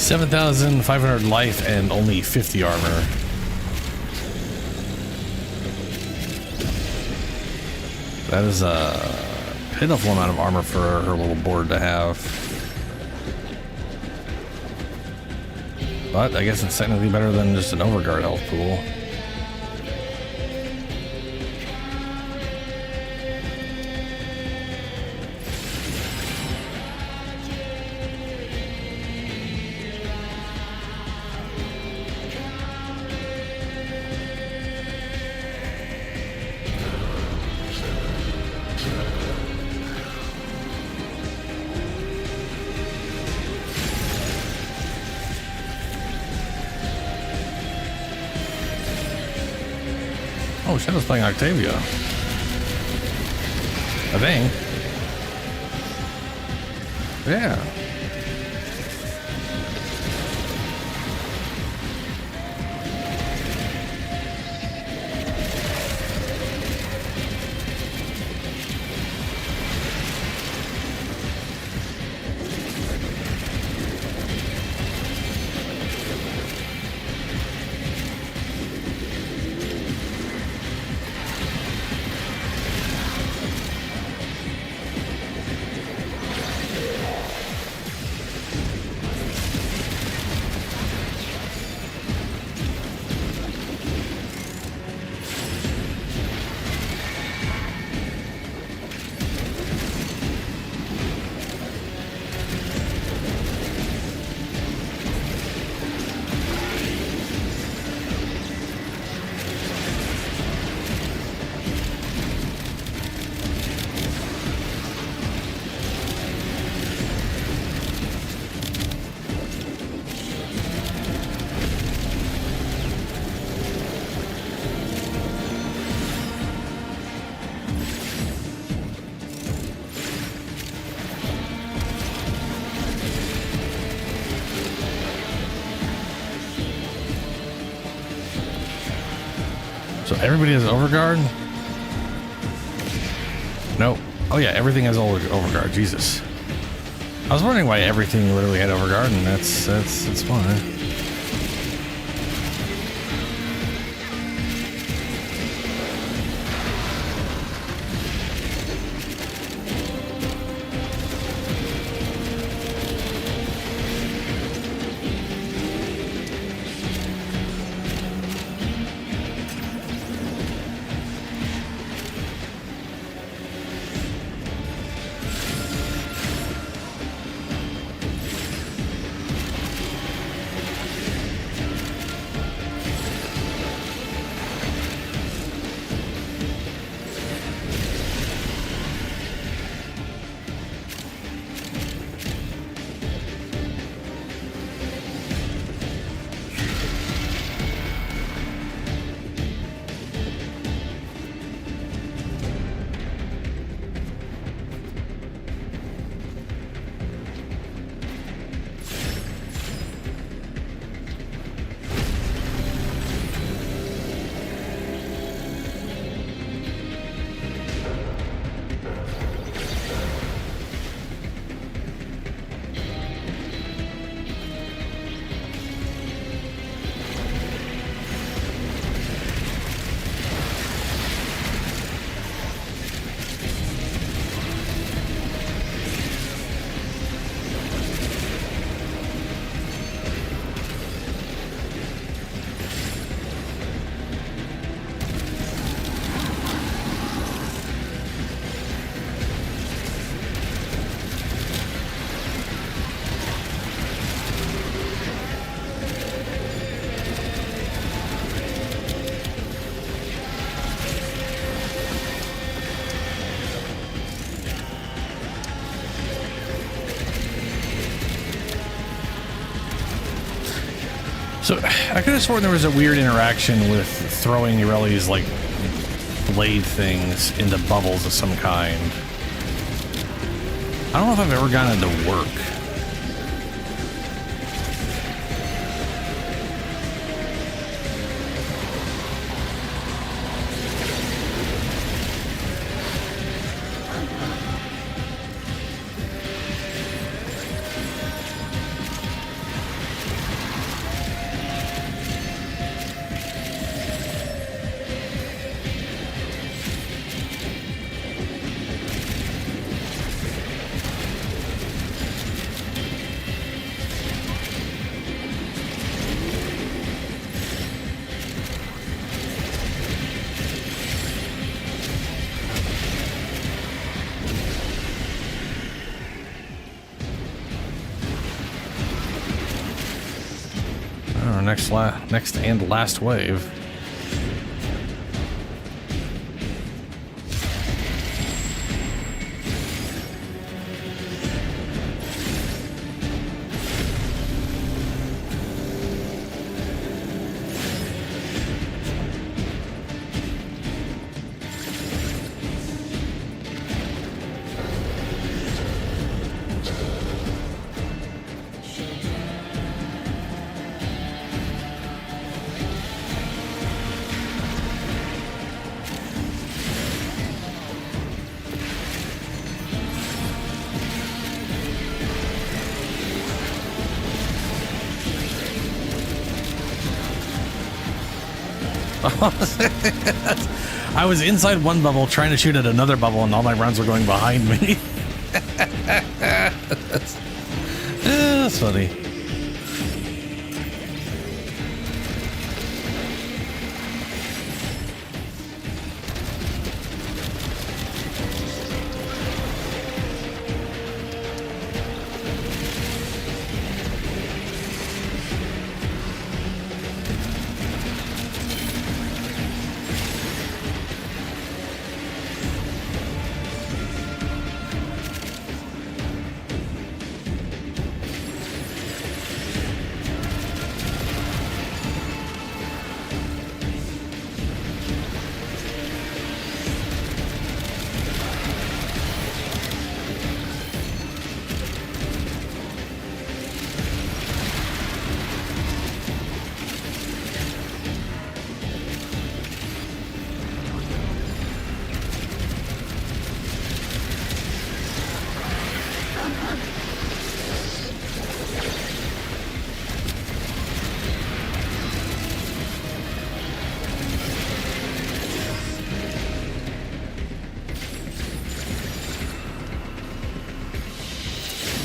$7,500 life and only 50 armor. That is a pitiful amount of armor for her little board to have. But I guess it's technically better than just an overguard health pool. Oh, Shadow's playing Octavia. I think. Yeah. So everybody has overguard? Nope. Oh yeah, everything has overguard. Jesus. I was wondering why everything literally had overguard, and that's fine. So I could have sworn there was a weird interaction with throwing Ureli's like blade things into bubbles of some kind. I don't know if I've ever gotten it to work. Next and last wave. I was inside one bubble trying to shoot at another bubble and all my rounds were going behind me. That's funny.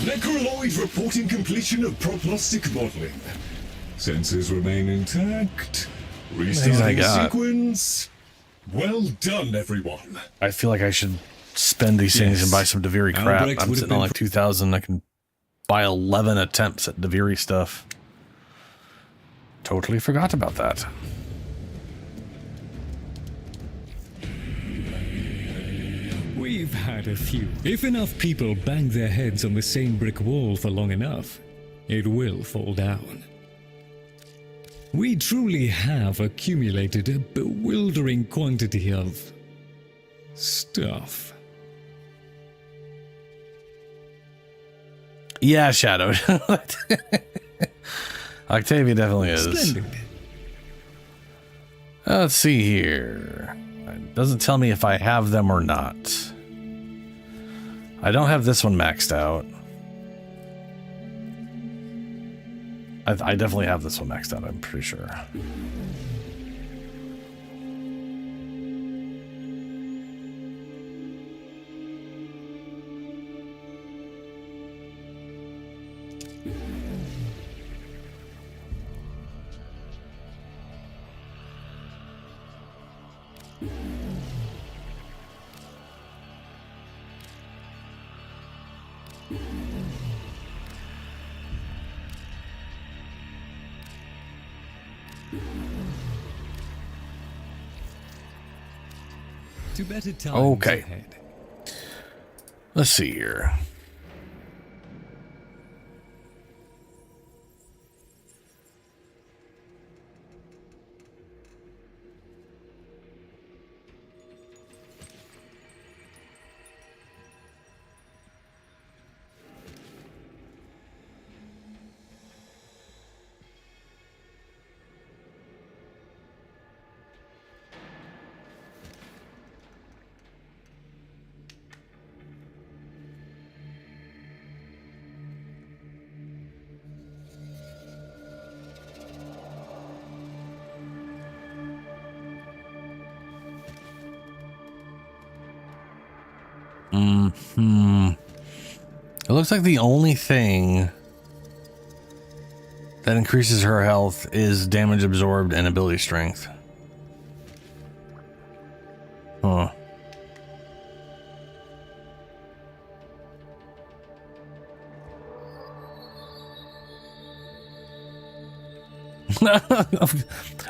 Necroloid reporting completion of prognostic modeling. Sensors remain intact. Restarting sequence. Well done, everyone. I feel like I should spend these things and buy some Deviri crap. I'm sitting on like 2,000. I can buy 11 attempts at Deviri stuff. Totally forgot about that. We've had a few. If enough people bang their heads on the same brick wall for long enough, it will fall down. We truly have accumulated a bewildering quantity of stuff. Yeah, Shadow. Octavia definitely is. Splendid. Let's see here. It doesn't tell me if I have them or not. I don't have this one maxed out. I definitely have this one maxed out, I'm pretty sure. To better times Okay. ahead. Let's see here. It looks like the only thing that increases her health is damage absorbed and ability strength. Huh.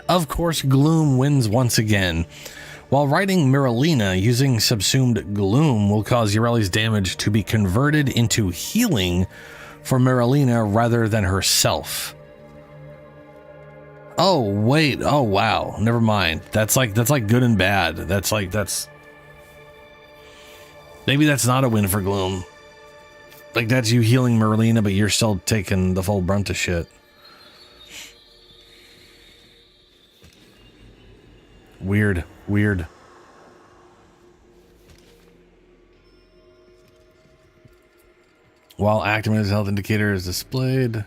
Of course, Gloom wins once again. While riding Miralina, using subsumed Gloom will cause Ureli's damage to be converted into healing for Miralina rather than herself. Oh, wait. Oh, wow. Never mind. That's like good and bad. Maybe that's not a win for Gloom. Like, that's you healing Miralina, but you're still taking the full brunt of shit. Weird. While Archimedeas' health indicator is displayed.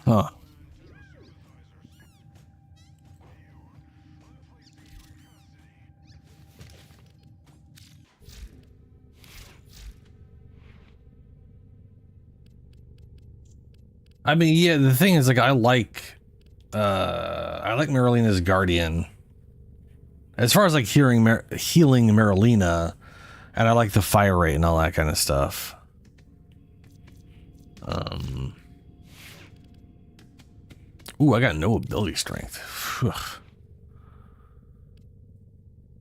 Huh. I mean, yeah, the thing is, like, I like Miralina's Guardian. As far as, like, healing Miralina, and I like the fire rate and all that kind of stuff. Ooh, I got no ability strength.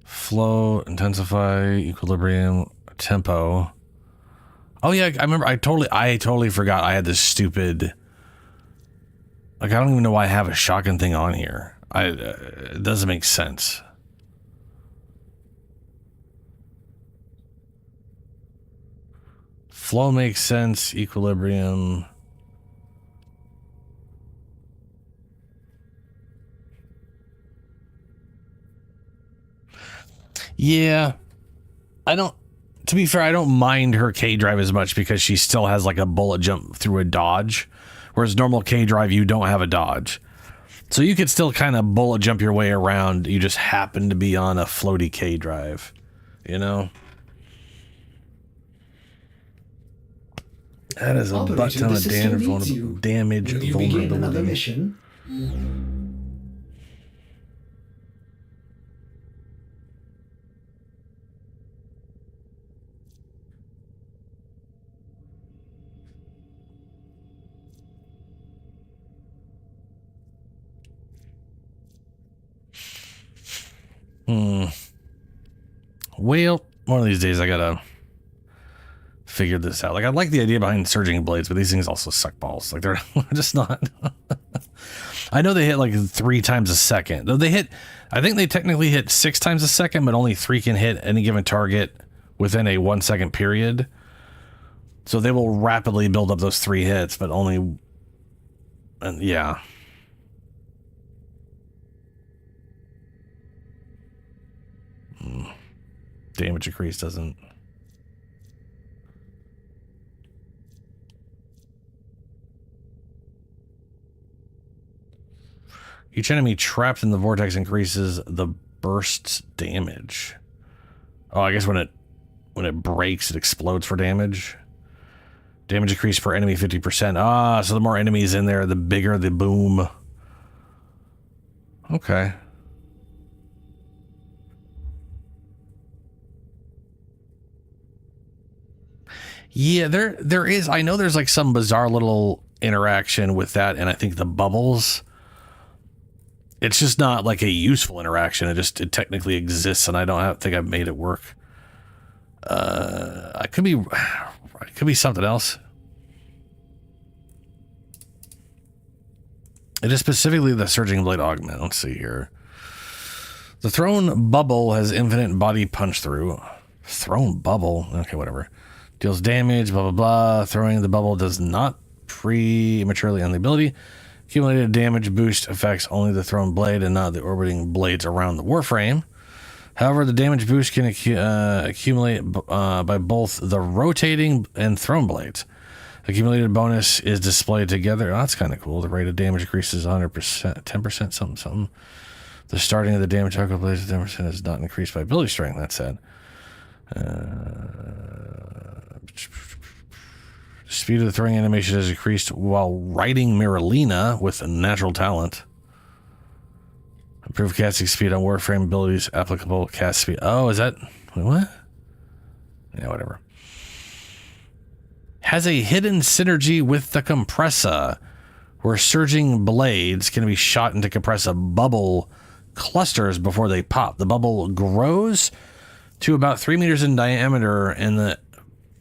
Flow, intensify, equilibrium, tempo. Oh yeah, I remember. I totally forgot I had this stupid. Like, I don't even know why I have a shotgun thing on here. It doesn't make sense. Flow makes sense. Equilibrium. Yeah, to be fair, I don't mind her K drive as much because she still has like a bullet jump through a dodge, whereas normal K drive, you don't have a dodge. So you could still kind of bullet jump your way around. You just happen to be on a floaty K drive, you know? That is a butt ton of damage Will you begin another vulnerability. mission? Well, one of these days I gotta figure this out. Like, I like the idea behind surging blades, but these things also suck balls. Like, they're just not. I know they hit like 3 times a second. Though I think they technically hit 6 times a second, but only 3 can hit any given target within a 1 second period. So they will rapidly build up those 3 hits, but only. And yeah. Damage increase doesn't. Each enemy trapped in the vortex increases the burst's damage. Oh, I guess when it breaks, it explodes for damage. Damage increased per enemy 50%. Ah, so the more enemies in there, the bigger the boom. Okay. Yeah, there is. I know there's like some bizarre little interaction with that, and I think the bubbles. It's just not like a useful interaction. It technically exists, and I don't think I've made it work. It could be something else. It is specifically the Surging Blade Augment. Let's see here. The Thrown Bubble has infinite body punch through. Thrown Bubble? Okay, whatever. Deals damage, blah, blah, blah. Throwing the bubble does not prematurely end the ability. Accumulated damage boost affects only the thrown blade and not the orbiting blades around the warframe. However, the damage boost can accumulate by both the rotating and thrown blades. Accumulated bonus is displayed together. Oh, that's kind of cool. The rate of damage increases 100%, 10%, something. The starting of the damage alcohol blades 10% is not increased by ability strength. That's sad. Speed of the throwing animation has increased while riding Miralina with a natural talent. Improved casting speed on Warframe abilities applicable cast speed. Oh, is that... Wait, what? Yeah, whatever. Has a hidden synergy with the compressor, where surging blades can be shot into compressor bubble clusters before they pop. The bubble grows to about 3 meters in diameter, and the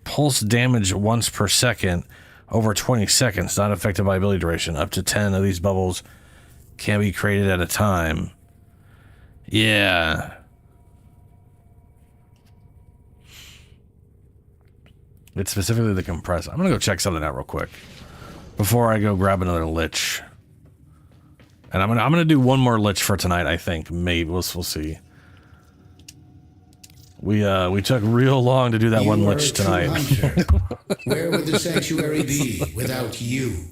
pulse damage once per second over 20 seconds, not affected by ability duration. Up to 10 of these bubbles can be created at a time. Yeah. It's specifically the compressor. I'm gonna go check something out real quick before I go grab another Lich. And I'm gonna do one more Lich for tonight, I think. Maybe we'll see. We took real long to do that one Lich tonight. Where would the sanctuary be without you?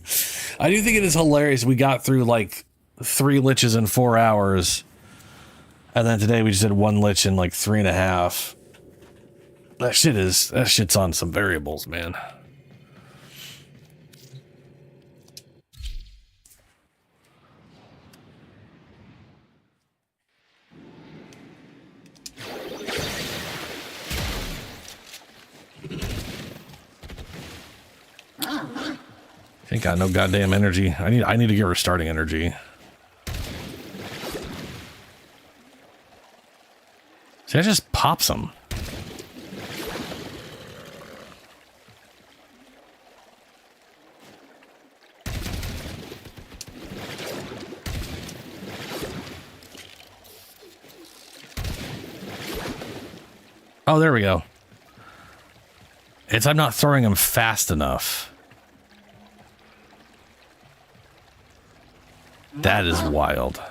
I do think it is hilarious. We got through like 3 Liches in 4 hours, and then today we just did 1 Lich in like 3.5. That shit's on some variables, man. Ain't got no goddamn energy. I need to get restarting energy. See, that just pops them. Oh, there we go. I'm not throwing them fast enough. That is wild.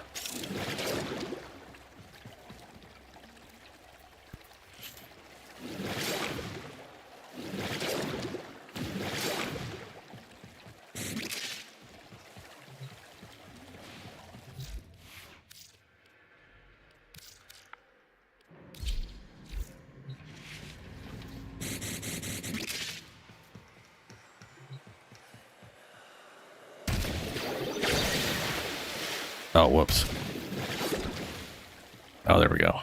Oh, whoops. Oh, there we go.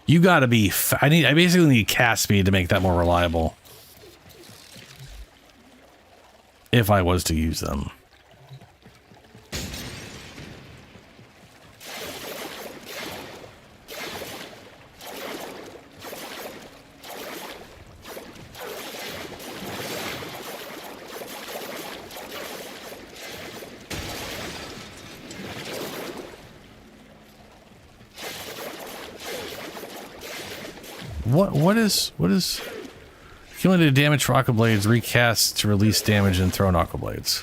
You gotta be... I basically need cast speed to make that more reliable. If I was to use them. What is accumulated damage for Aqua Blades recast to release damage and thrown Aqua Blades?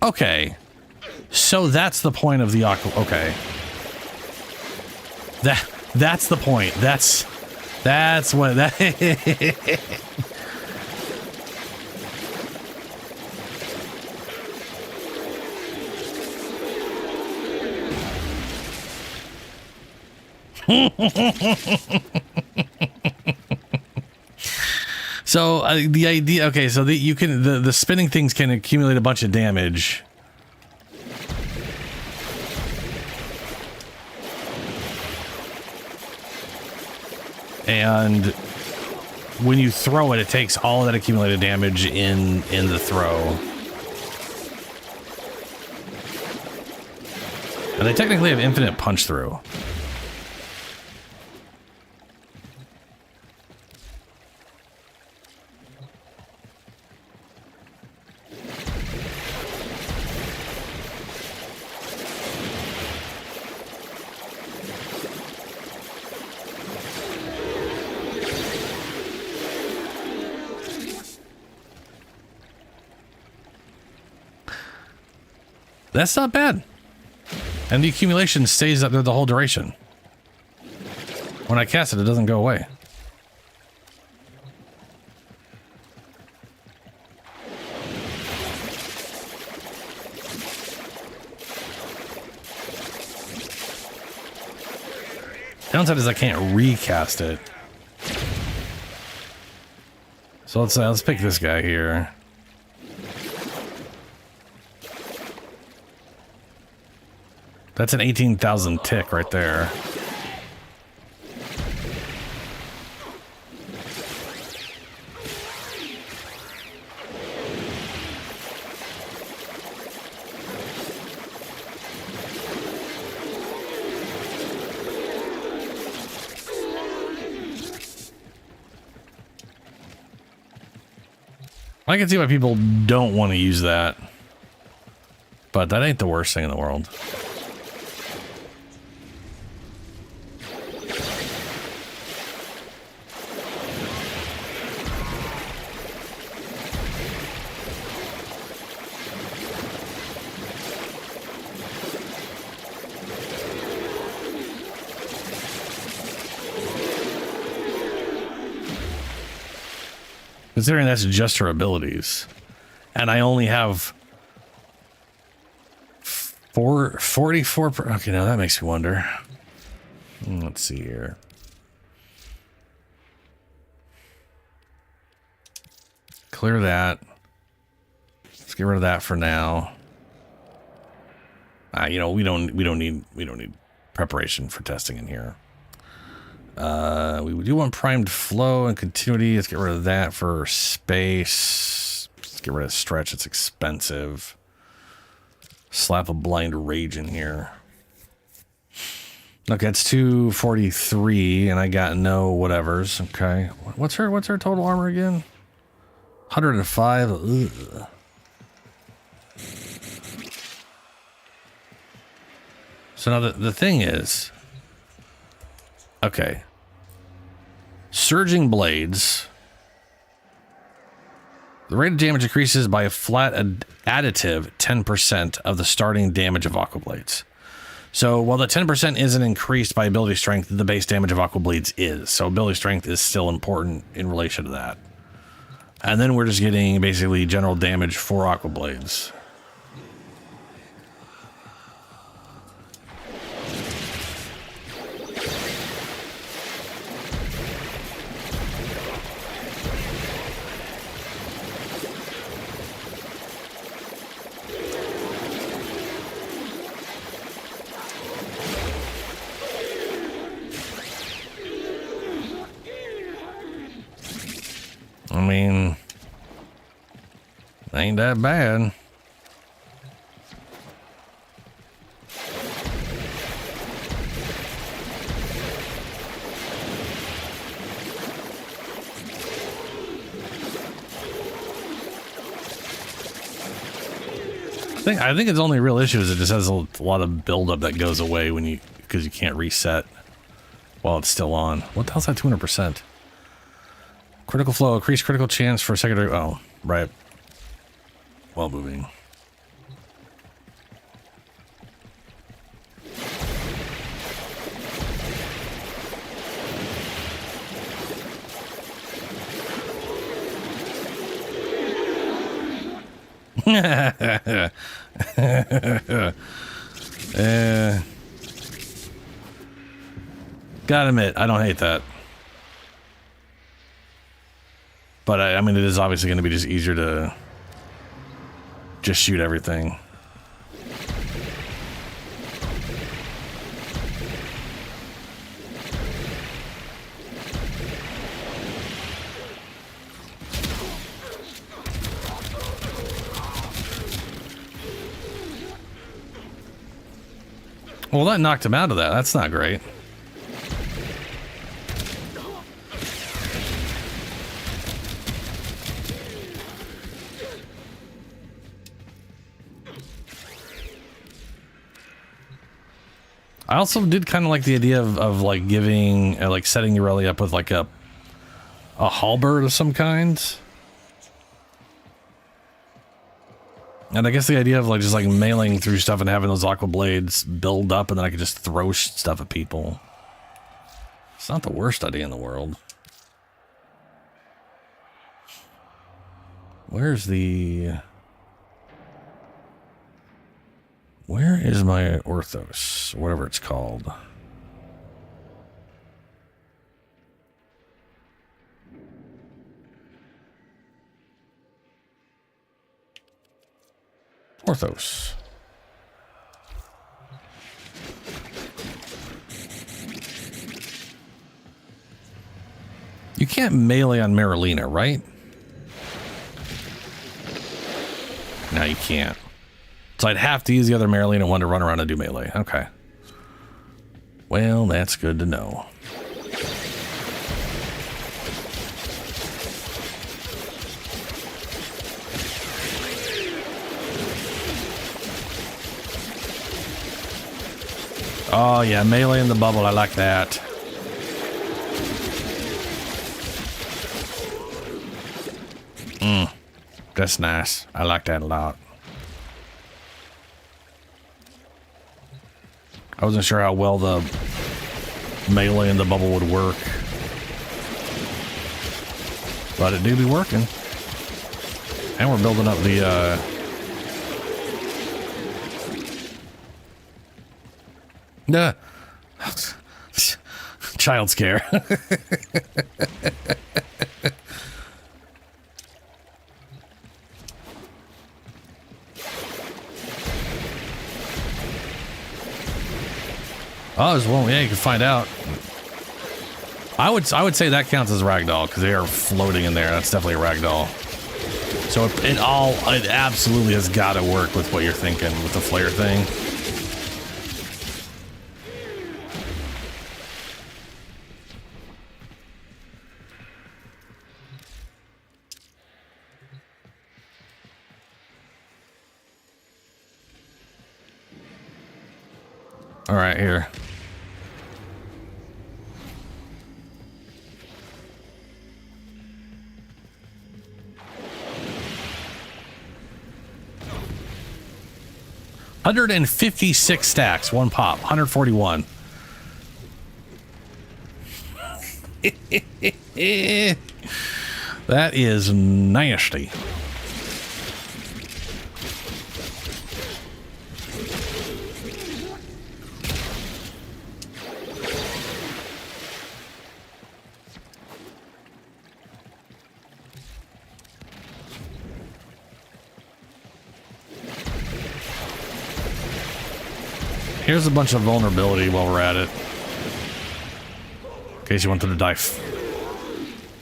Okay. So that's the point of the okay. That's the point. That's what that So the idea, okay, so you can the spinning things can accumulate a bunch of damage. And when you throw it, it takes all of that accumulated damage in the throw. And they technically have infinite punch through. That's not bad. And the accumulation stays up there the whole duration. When I cast it, it doesn't go away. Downside is I can't recast it. So let's pick this guy here. That's an 18,000 tick right there. I can see why people don't want to use that. But that ain't the worst thing in the world. Considering that's just her abilities. And I only have 44 per, okay, now that makes me wonder. Let's see here. Clear that. Let's get rid of that for now. You know, we don't need preparation for testing in here. We do want primed flow and continuity. Let's get rid of that for space. Let's get rid of stretch. It's expensive. Slap a blind rage in here. Okay, it's 243, and I got no whatevers. Okay, what's her total armor again? 105. Ugh. So now the thing is, okay. Surging blades. The rate of damage increases by a flat additive 10% of the starting damage of Aqua Blades. So while the 10% isn't increased by ability strength, the base damage of Aqua Blades is. So ability strength is still important in relation to that. And then we're just getting basically general damage for Aqua Blades. I mean, ain't that bad. I think its only real issue is it just has a lot of buildup that goes away when because you can't reset while it's still on. What the hell's that 200%? Critical flow, increased critical chance for secondary. Oh, right. While moving. Gotta admit, I don't hate that. But I mean, it is obviously going to be just easier to just shoot everything. Well, that knocked him out of that. That's not great. I also did kind of like the idea of like giving, like setting Ureli up with like a halberd of some kind. And I guess the idea of like just like mailing through stuff and having those aqua blades build up and then I could just throw stuff at people. It's not the worst idea in the world. Where is my Orthos? Whatever it's called. Orthos. You can't melee on Marilena, right? No, you can't. So I'd have to use the other Marilena one to run around and do melee. Okay. Well, that's good to know. Oh yeah, melee in the bubble, I like that. That's nice. I like that a lot. I wasn't sure how well the melee in the bubble would work. But it do be working. And we're building up the child scare. Oh, there's one. Yeah, you can find out. I would say that counts as a ragdoll because they are floating in there. That's definitely a ragdoll. So it absolutely has got to work with what you're thinking with the flare thing. All right, here. $156 stacks, one pop, 141. That is nasty. Here's a bunch of vulnerability while we're at it. In case you wanted to die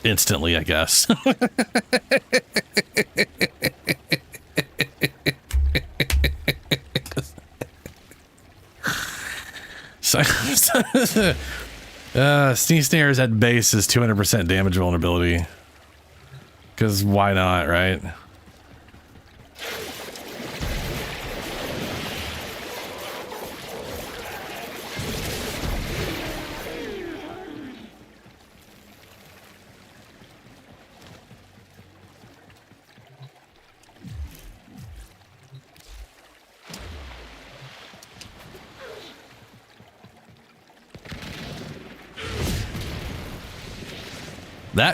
instantly, I guess. Sneeze Snares at base is 200% damage vulnerability. Because why not, right?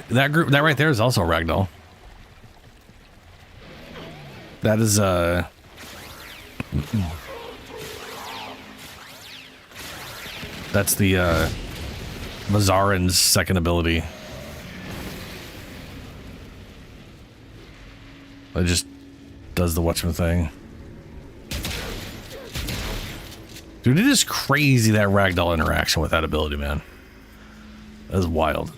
That group, that right there is also a ragdoll. That is that's the Mazarin's second ability. It just does the watchman thing. Dude, it is crazy that ragdoll interaction with that ability, man. That is wild.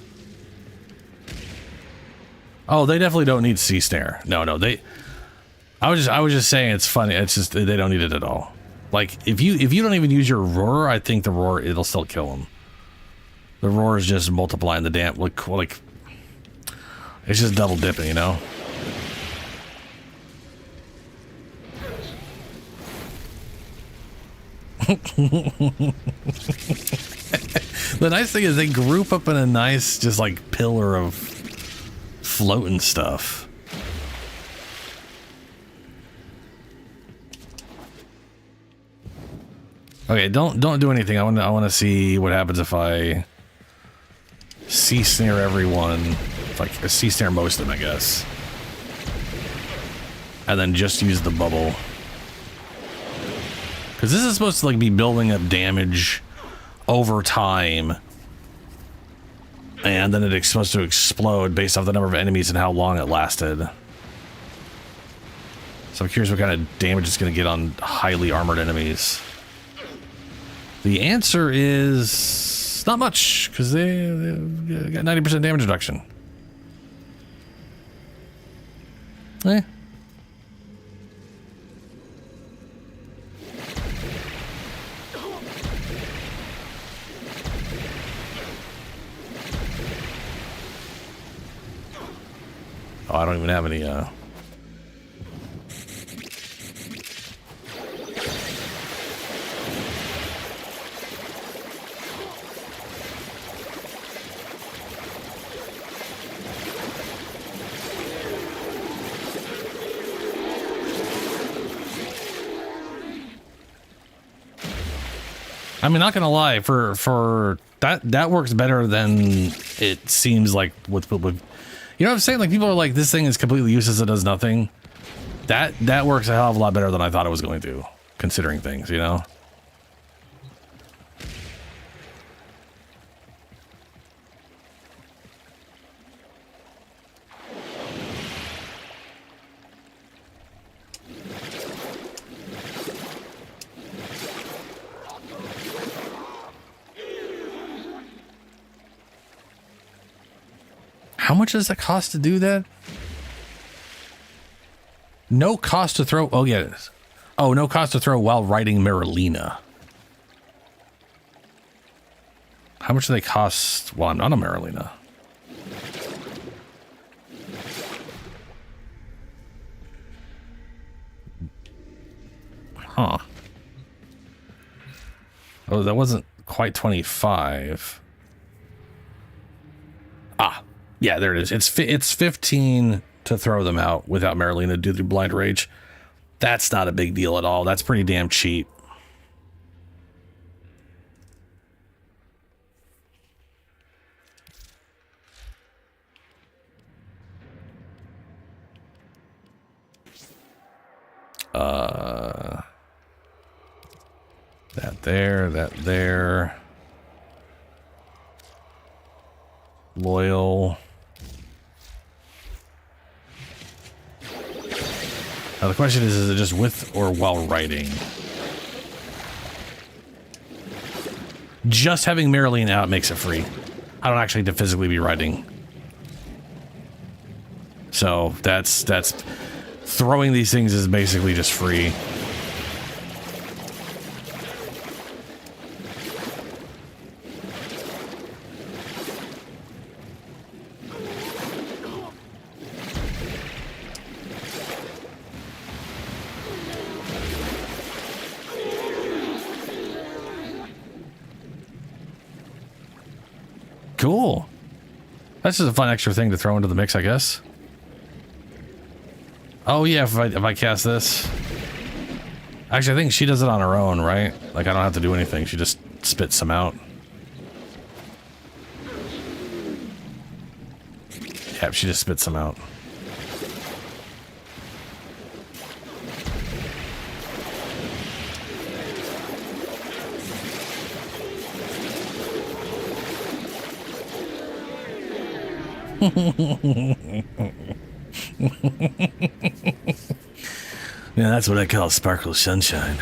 Oh, they definitely don't need Sea Snare. No, I was just saying it's funny. It's just they don't need it at all. Like if you don't even use your roar, I think the roar it'll still kill them. The roar is just multiplying the damn like it's just double dipping, you know. The nice thing is they group up in a nice just like pillar of floating stuff. Okay, don't do anything. I want to see what happens if I Sea Snare everyone, like Sea Snare most of them, I guess, and then just use the bubble. Because this is supposed to like be building up damage over time, and then it's supposed to explode based off the number of enemies and how long it lasted. So I'm curious what kind of damage it's going to get on highly armored enemies. The answer is not much, because they got 90% damage reduction. Eh. Oh, I don't even have any, I mean, not gonna lie, for that works better than it seems like with you know what I'm saying? Like, people are like, this thing is completely useless, it does nothing. That works a hell of a lot better than I thought it was going to, considering things, you know? How much does it cost to do that? No cost to throw. Oh, yeah. Oh, no cost to throw while riding Marilina. How much do they cost while I'm not a Marilina? Huh. Oh, that wasn't quite 25. Ah. Yeah, there it is. It's 15 to throw them out without Marilina due to blind rage. That's not a big deal at all. That's pretty damn cheap. That there. Loyal. Now the question is it just with or while riding? Just having Marilyn out makes it free. I don't actually have to physically be riding. So that's throwing these things is basically just free. Cool. That's just a fun extra thing to throw into the mix, I guess. Oh yeah, if I cast this. Actually, I think she does it on her own, right? Like, I don't have to do anything. She just spits some out. Yeah, she just spits some out. Yeah, that's what I call sparkle sunshine.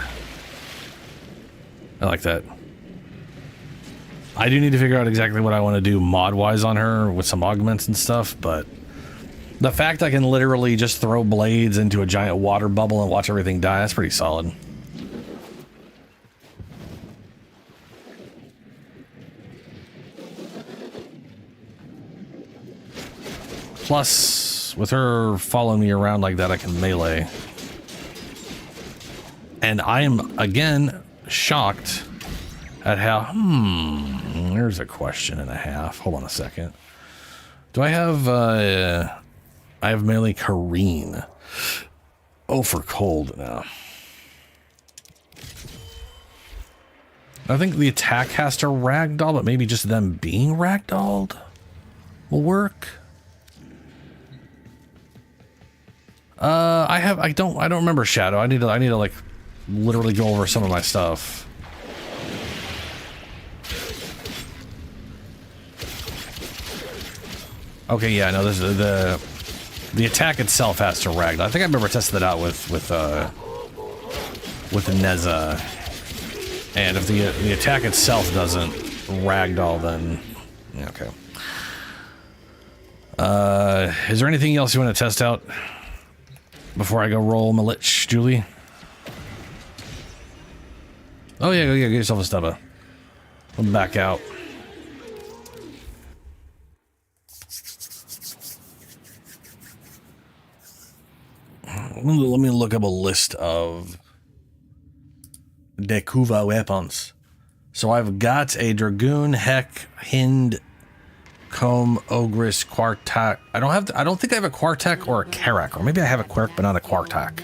I like that. I do need to figure out exactly what I want to do mod-wise on her with some augments and stuff, but the fact I can literally just throw blades into a giant water bubble and watch everything die, that's pretty solid. Plus, with her following me around like that, I can melee. And I am, again, shocked at how... there's a question and a half. Hold on a second. Do I have... I have melee Kareen. Oh, for cold now. I think the attack has to ragdoll, but maybe just them being ragdolled will work. I don't remember Shadow. I need to like literally go over some of my stuff. Okay, yeah, no, this is the attack itself has to ragdoll. I think I remember testing that out with the Neza. And if the attack itself doesn't ragdoll, then yeah, okay. Is there anything else you want to test out before I go roll my Lich, Julie? Oh yeah, go get yourself a stubba. We'll back out. Let me look up a list of the Kuva weapons. So I've got a Dragoon, Heck, Hind, Comb, Ogress, Quartak. I don't think I have a Quartak or a Karak, or maybe I have a Quirk but not a Quartak.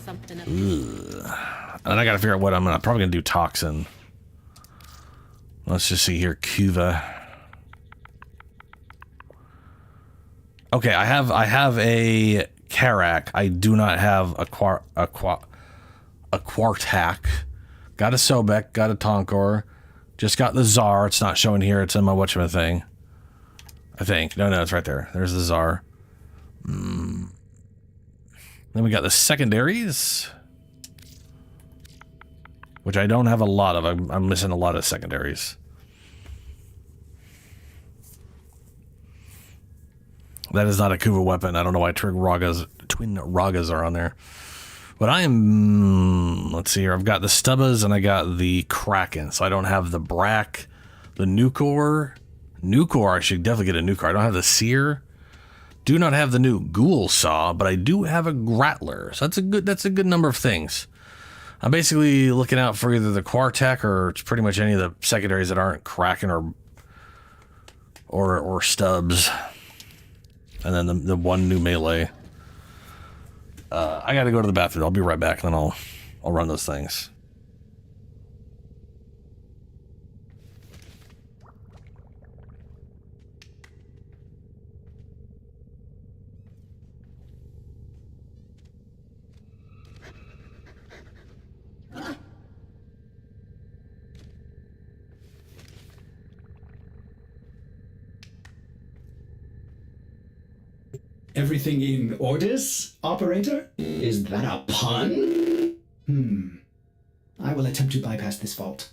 Ugh. And I gotta figure out what I'm probably gonna do Toxin. Let's just see here, Kuva. Okay, I have a Karak. I do not have a Quartak. Got a Sobek, got a Tonkor. Just got the Tsar. It's not showing here. It's in my thing. I think. No, it's right there. There's the Tsar. Then we got the secondaries, which I don't have a lot of. I'm missing a lot of secondaries. That is not a Kuva weapon. I don't know why twin Ragas are on there. But I am, let's see here. I've got the Stubbas and I got the Kraken. So I don't have the Brack, the Nukor. Nukor, I should definitely get a Nukor. I don't have the Seer. Do not have the new Ghoul Saw, but I do have a Grattler. So that's a good number of things. I'm basically looking out for either the Quartak or it's pretty much any of the secondaries that aren't Kraken or Stubbs. And then the one new melee. I gotta go to the bathroom. I'll be right back, and then I'll run those things. Everything in orders, operator? Is that a pun? I will attempt to bypass this fault.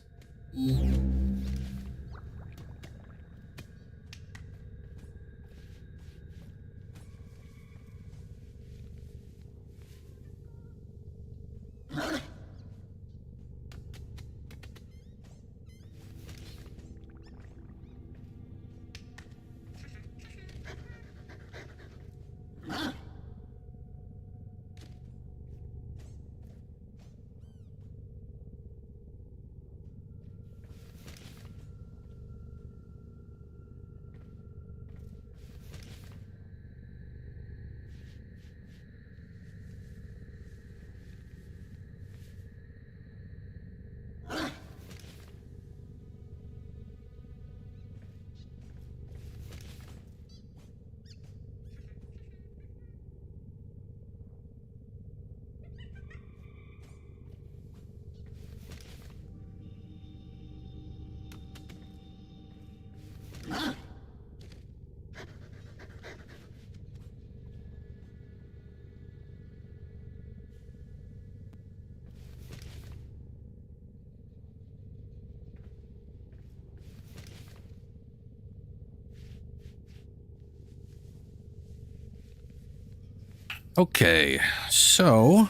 Okay, so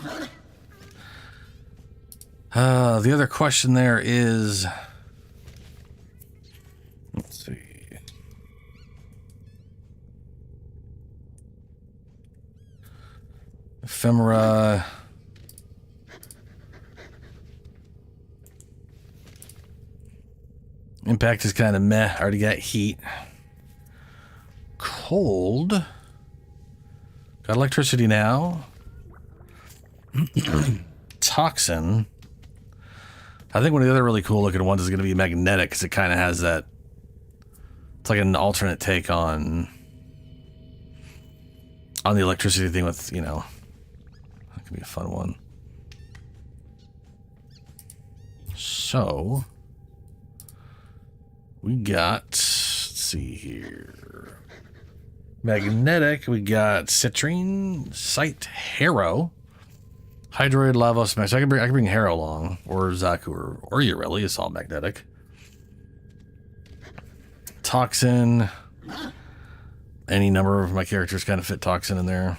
the other question there is, let's see. Ephemera. Impact is kind of meh. Already got heat. Cold. Got electricity now. Toxin. I think one of the other really cool looking ones is going to be magnetic, because it kind of has that. It's like an alternate take on the electricity thing with, you know, that could be a fun one. So we got, let's see here. Magnetic, we got citrine, sight, harrow, hydroid, lava smash. I can bring harrow along, or Zaku, or Ureli. It's all magnetic. Toxin. Any number of my characters kind of fit toxin in there.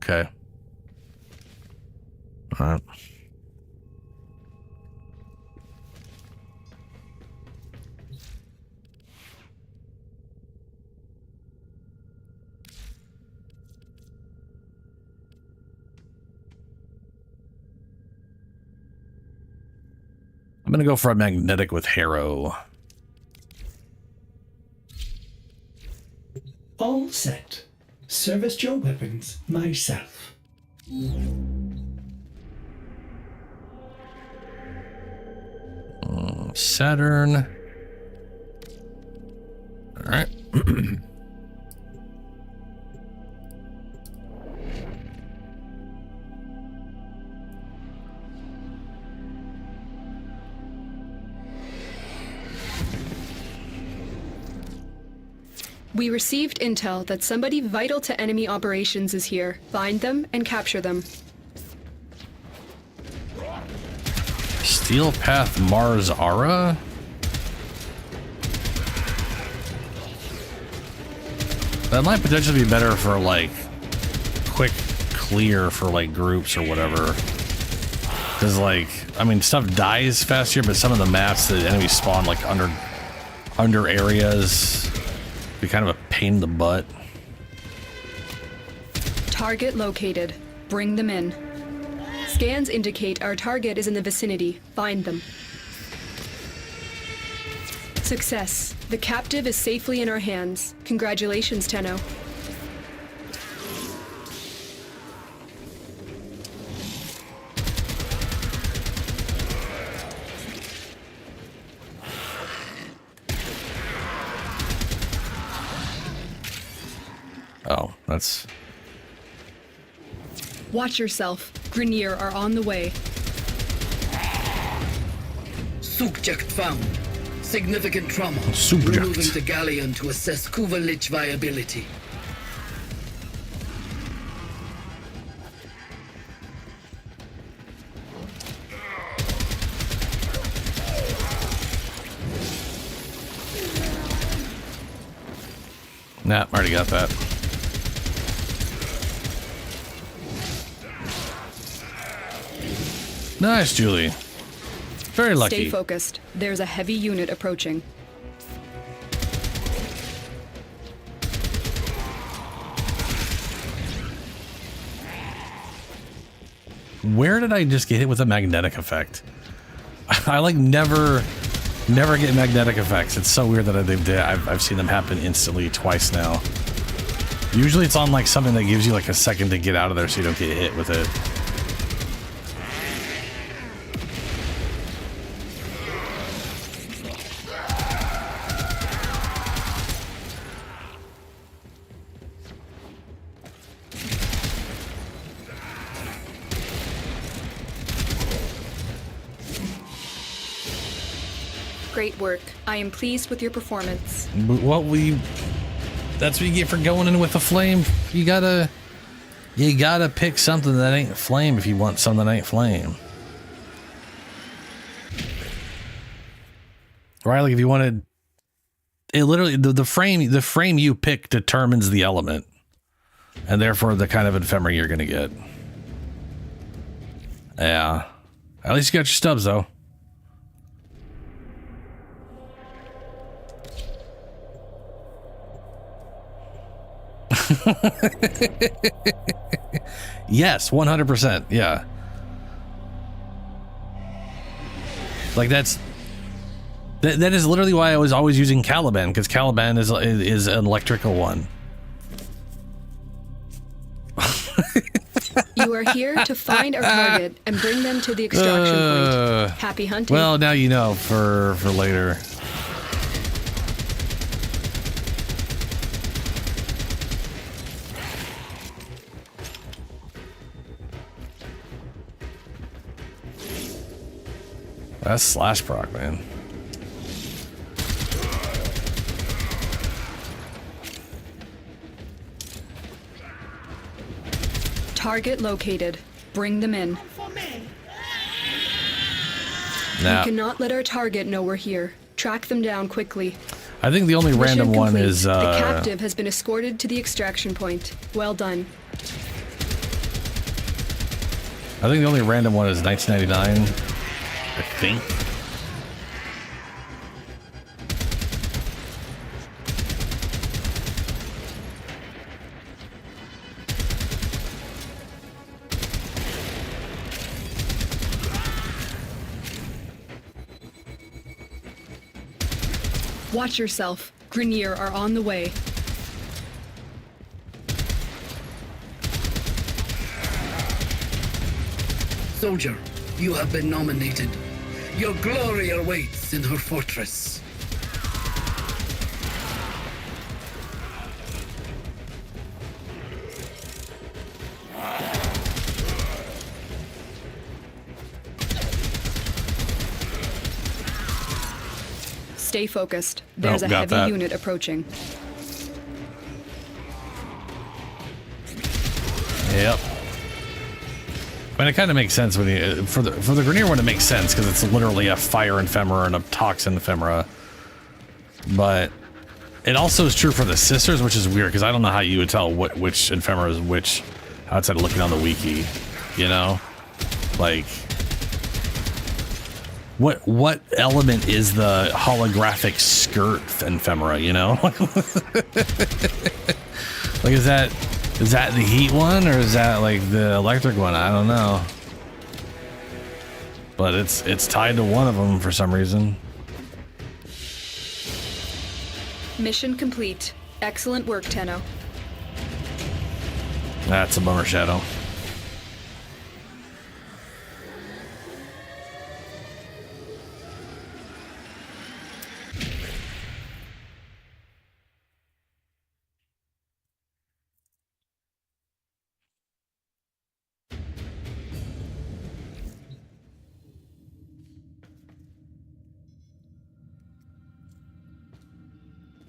Okay. All right. I'm going to go for a magnetic with harrow. All set. Service your weapons myself. Saturn. All right. We received intel that somebody vital to enemy operations is here. Find them and capture them. Steel Path Mars Ara? That might potentially be better for, like, quick clear for, like, groups or whatever. Because, like, I mean, stuff dies faster, but some of the maps, the enemies spawn, like, under areas. Be kind of a pain in the butt. Target located. Bring them in. Scans indicate our target is in the vicinity. Find them. Success. The captive is safely in our hands. Congratulations, Tenno. Oh, that's... Watch yourself. Grenier are on the way. Subject found. Significant trauma. Subject. Removing the galleon to assess Kuva Lich viability. Nah, already got that. Nice, Julie. Very lucky. Stay focused. There's a heavy unit approaching. Where did I just get hit with a magnetic effect? I like never get magnetic effects. It's so weird that I've seen them happen instantly twice now. Usually it's on like something that gives you like a second to get out of there so you don't get hit with it. Great work. I am pleased with your performance. That's what you get for going in with a flame. You gotta You gotta pick something that ain't flame if you want something that ain't flame. Right? Like if you wanted it, literally the frame you pick determines the element. And therefore the kind of ephemera you're gonna get. Yeah. At least you got your stubs though. Yes, 100%. Yeah. Like that is literally why I was always using Caliban, because Caliban is an electrical one. You are here to find our target and bring them to the extraction point. Happy hunting. Well, now you know for later. That's slash proc, man. Target located. Bring them in. Now, You cannot let our target know we're here. Track them down quickly. I think the only random Mission one complete. is The captive has been escorted to the extraction point. Well done. I think the only random one is 1999. I think. Watch yourself. Grenier are on the way. Soldier, you have been nominated. Your glory awaits in her fortress. Stay focused. There's a got heavy that. unit approaching. Yep. I mean, it kind of makes sense when you for the Grenier one. It makes sense because it's literally a fire ephemera and a toxin ephemera. But it also is true for the sisters, which is weird because I don't know how you would tell which ephemera is which outside of looking on the wiki. You know, like what element is the holographic skirt ephemera? You know, like is that the heat one or is that like the electric one? I don't know. But it's tied to one of them for some reason. Mission complete. Excellent work, Tenno. That's a bummer, Shadow.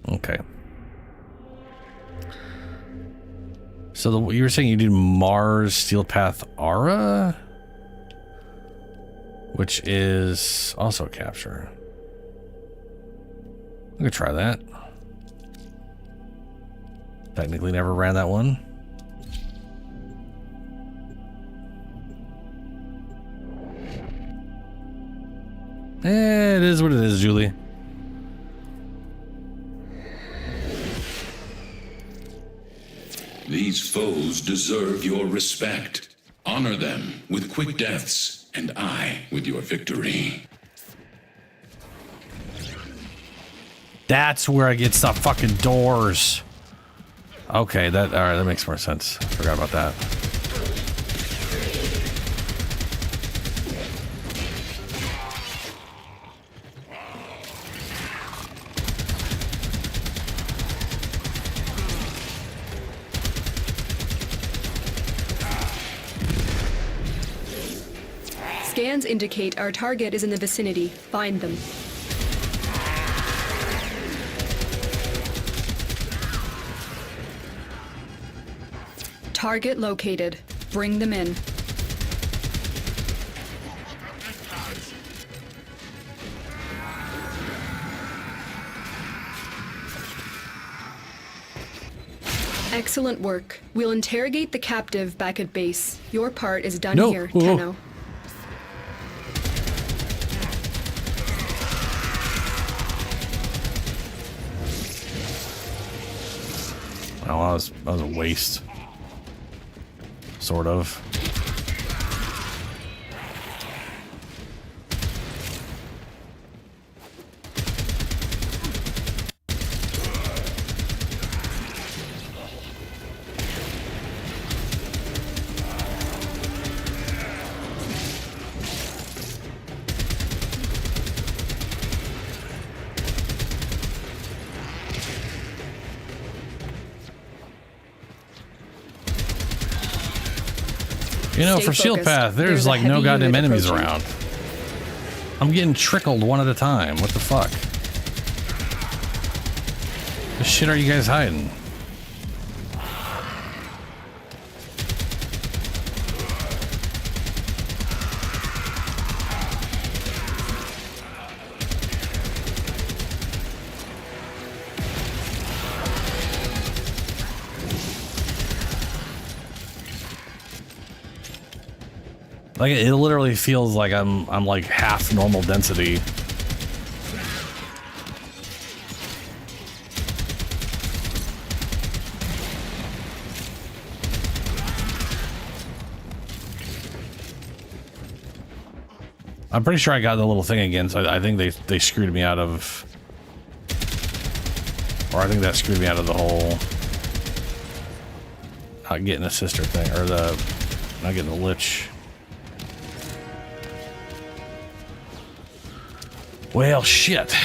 Okay. So you were saying you did Mars Steel Path Aura, which is also capture. I could try that. Technically never ran that one. It is what it is, Julie. These foes deserve your respect. Honor them with quick deaths, and I with your victory. That's where I get stuff fucking doors. Okay, all right, that makes more sense. Forgot about that. Scans indicate our target is in the vicinity. Find them. Target located. Bring them in. Excellent work. We'll interrogate the captive back at base. Your part is done here, Tenno. Well, that was a waste. Sort of. You know, for Shield Path, there's like no goddamn enemies around. I'm getting trickled one at a time. What the fuck? The shit are you guys hiding? Like it literally feels like I'm like half normal density. I'm pretty sure I got the little thing again, so I think they screwed me out of, or I think that screwed me out of the whole not getting a sister thing, or the not getting the Lich. Well, shit.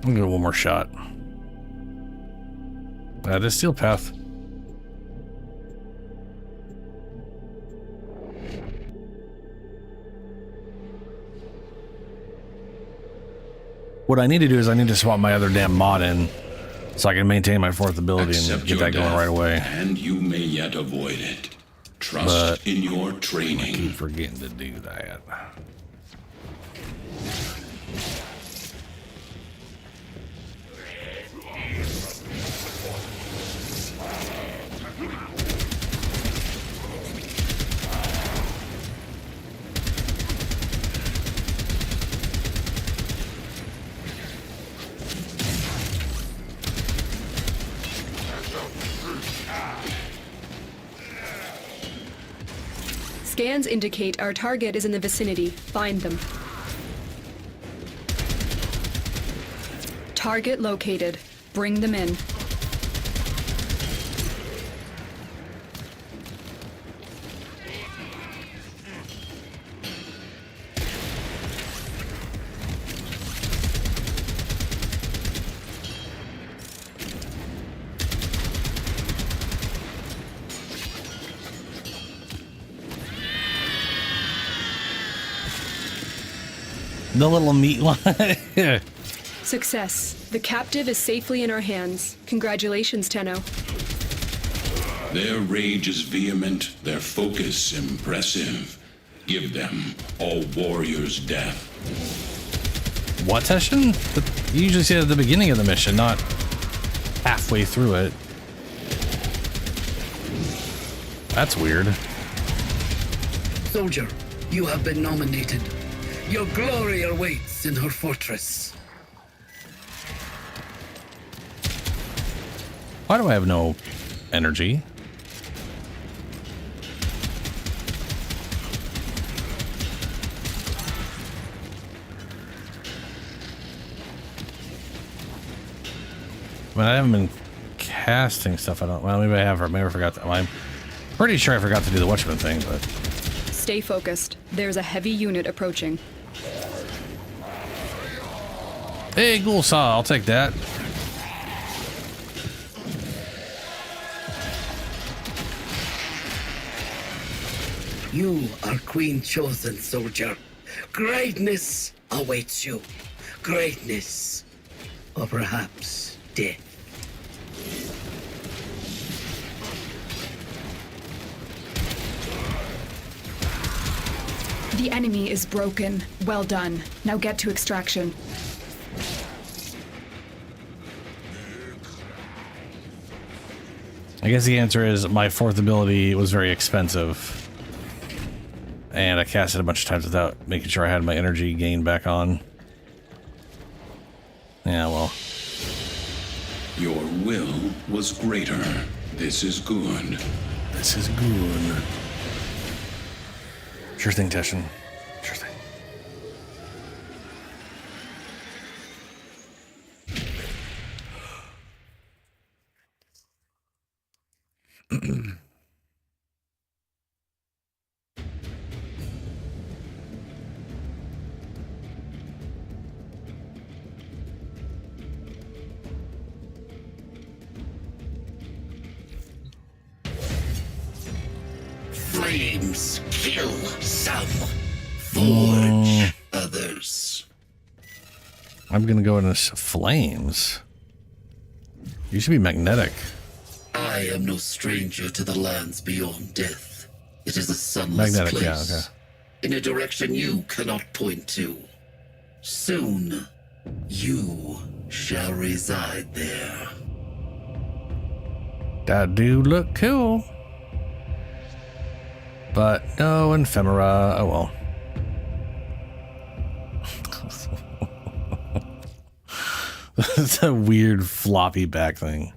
I'm gonna go one more shot. This steel path. What I need to do is I need to swap my other damn mod in so I can maintain my fourth ability and get that going right away. And you may yet avoid it. Trust in your training. I keep forgetting to do that. Scans indicate our target is in the vicinity. Find them. Target located. Bring them in. The little meat one. Success. The captive is safely in our hands. Congratulations, Tenno. Their rage is vehement, their focus impressive. Give them all warriors' death. What session? You usually say it at the beginning of the mission, not halfway through it. That's weird. Soldier, you have been nominated. Your glory awaits in her fortress. Why do I have no energy? I mean, I haven't been casting stuff. Well, maybe I have. Maybe I forgot that. Well, I'm pretty sure I forgot to do the Watchman thing, but Stay focused. There's a heavy unit approaching. Hey, ghoul saw. I'll take that. You are Queen Chosen, soldier. Greatness awaits you. Greatness. Or perhaps death. The enemy is broken. Well done. Now get to extraction. I guess the answer is my fourth ability was very expensive. And I cast it a bunch of times without making sure I had my energy gain back on. Yeah, well. Your will was greater. This is good. This is good. Sure thing, Teshin. Sure thing. Flames kill some, forge others. I'm gonna go into flames. You should be magnetic. I am no stranger to the lands beyond death. It is a sunless Magnetic, place. yeah, okay. In a direction you cannot point to. Soon, you shall reside there. That do look cool. But no ephemera. Oh well. It's a weird floppy back thing.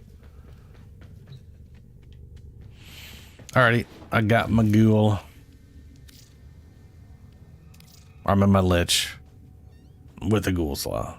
Alrighty, I got my ghoul. I'm in my lich with the ghoul slaw.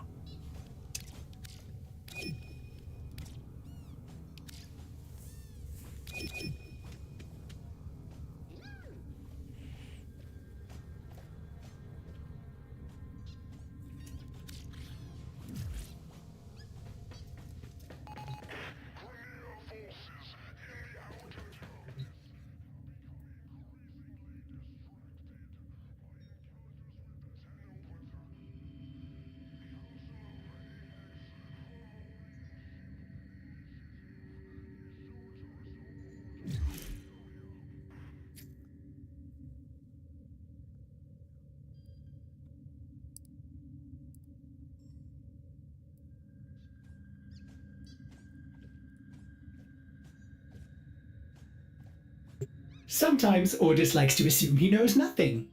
Sometimes Ordis likes to assume he knows nothing.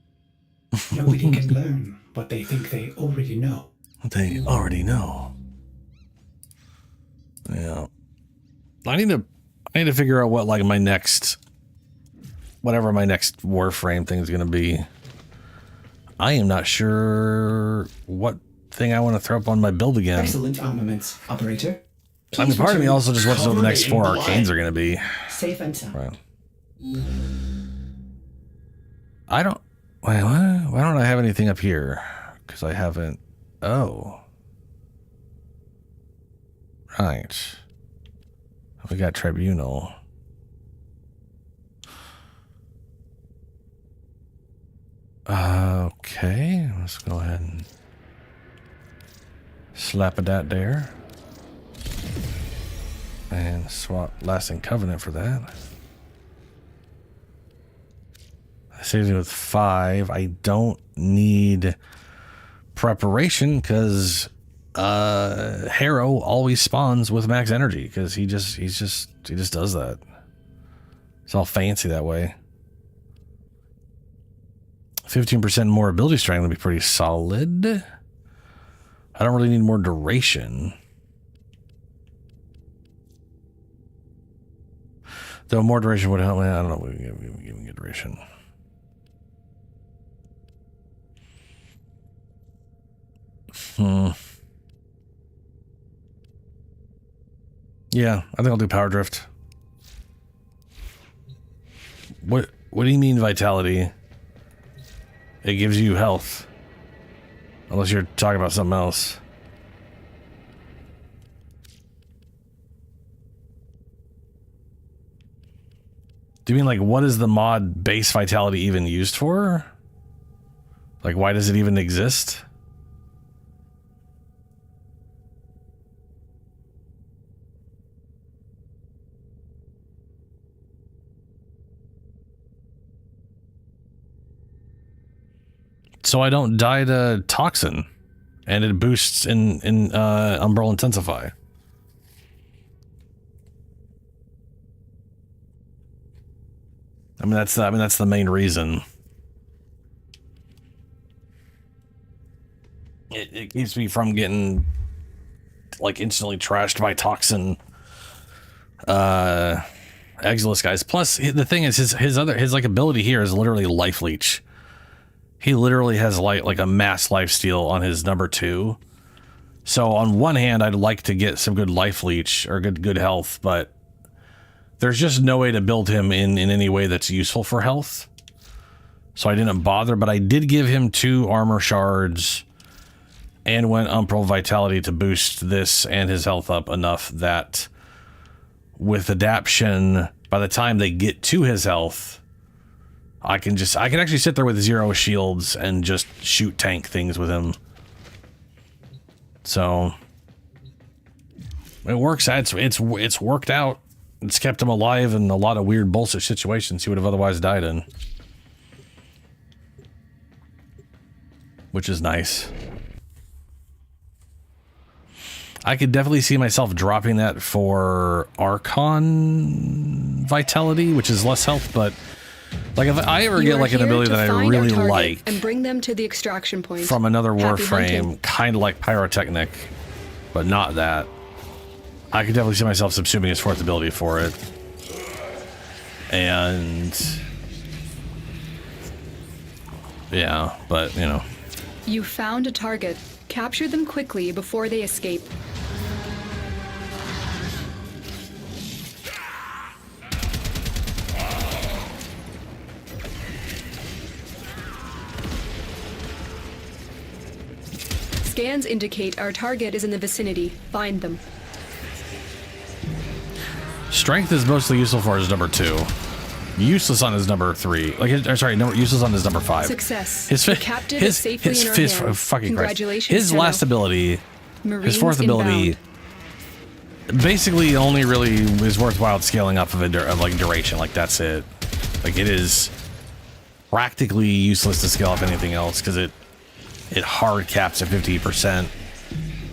Nobody can learn what they think they already know. They already know. Yeah. I need to figure out what like my next whatever my next Warframe thing is gonna be. I am not sure what thing I want to throw up on my build again. Excellent armaments, operator. I mean, part of me also just wants to know what the next 4 Covered in arcanes are gonna be. Safe and sound. Right. I don't. Wait, what? Why don't I have anything up here? Because I haven't. Oh. Right. We got Tribunal. Okay. Let's go ahead and slap a dat there. And swap Lasting Covenant for that. Saves me with 5. I don't need preparation because Harrow always spawns with max energy because he just does that. It's all fancy that way. 15% more ability strength would be pretty solid. I don't really need more duration. Though more duration would help me. I don't know. We can get duration. Yeah, I think I'll do Power Drift. What do you mean vitality? It gives you health. Unless you're talking about something else. Do you mean like what is the mod base vitality even used for? Like why does it even exist? So I don't die to toxin, and it boosts in Umbral Intensify. I mean that's the main reason. It keeps me from getting like instantly trashed by toxin Exilus guys. Plus the thing is his like ability here is literally life leech. He literally has like a mass lifesteal on his number 2. So on one hand, I'd like to get some good life leech or good health, but there's just no way to build him in any way that's useful for health. So I didn't bother, but I did give him 2 armor shards and went Umbral Vitality to boost this and his health up enough that with adaption, by the time they get to his health, I can actually sit there with 0 shields and just shoot tank things with him. So it works. It's worked out. It's kept him alive in a lot of weird bullshit situations he would have otherwise died in, which is nice. I could definitely see myself dropping that for Archon Vitality, which is less health, but like if I ever get like an ability that I really like and bring them to the extraction point from another Happy Warframe, hunting. kind of like Pyrotechnic, but not that, I could definitely see myself subsuming his 4th ability for it. And yeah, but you know. You found a target. Capture them quickly before they escape. Scans indicate our target is in the vicinity. Find them. Strength is mostly useful for his number 2. Useless on his number 3. Useless on his number 5. Success. His The fifth, captive is safely in our hands. fucking Christ. Congratulations, His Tenno. last ability, Marines his 4th ability, basically only really is worthwhile scaling up of like duration. Like that's it. Like it is practically useless to scale up anything else because it hard caps at 50%,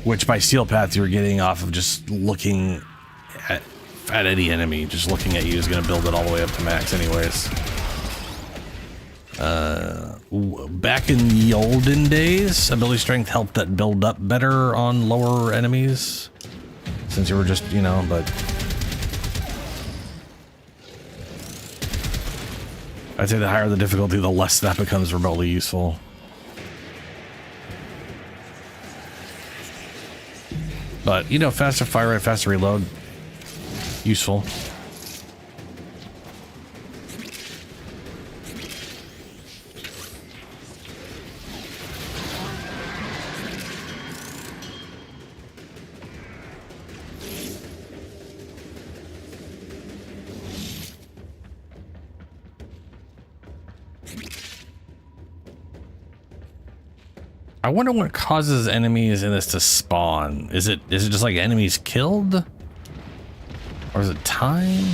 which by Steel Path you're getting off of just looking at any enemy. Just looking at you is going to build it all the way up to max anyways. Back in the olden days, ability strength helped that build up better on lower enemies, since you were just, you know, but I'd say the higher the difficulty, the less that becomes remotely useful. But, you know, faster fire rate, faster reload, useful. I wonder what causes enemies in this to spawn. Is it just like enemies killed? Or is it time?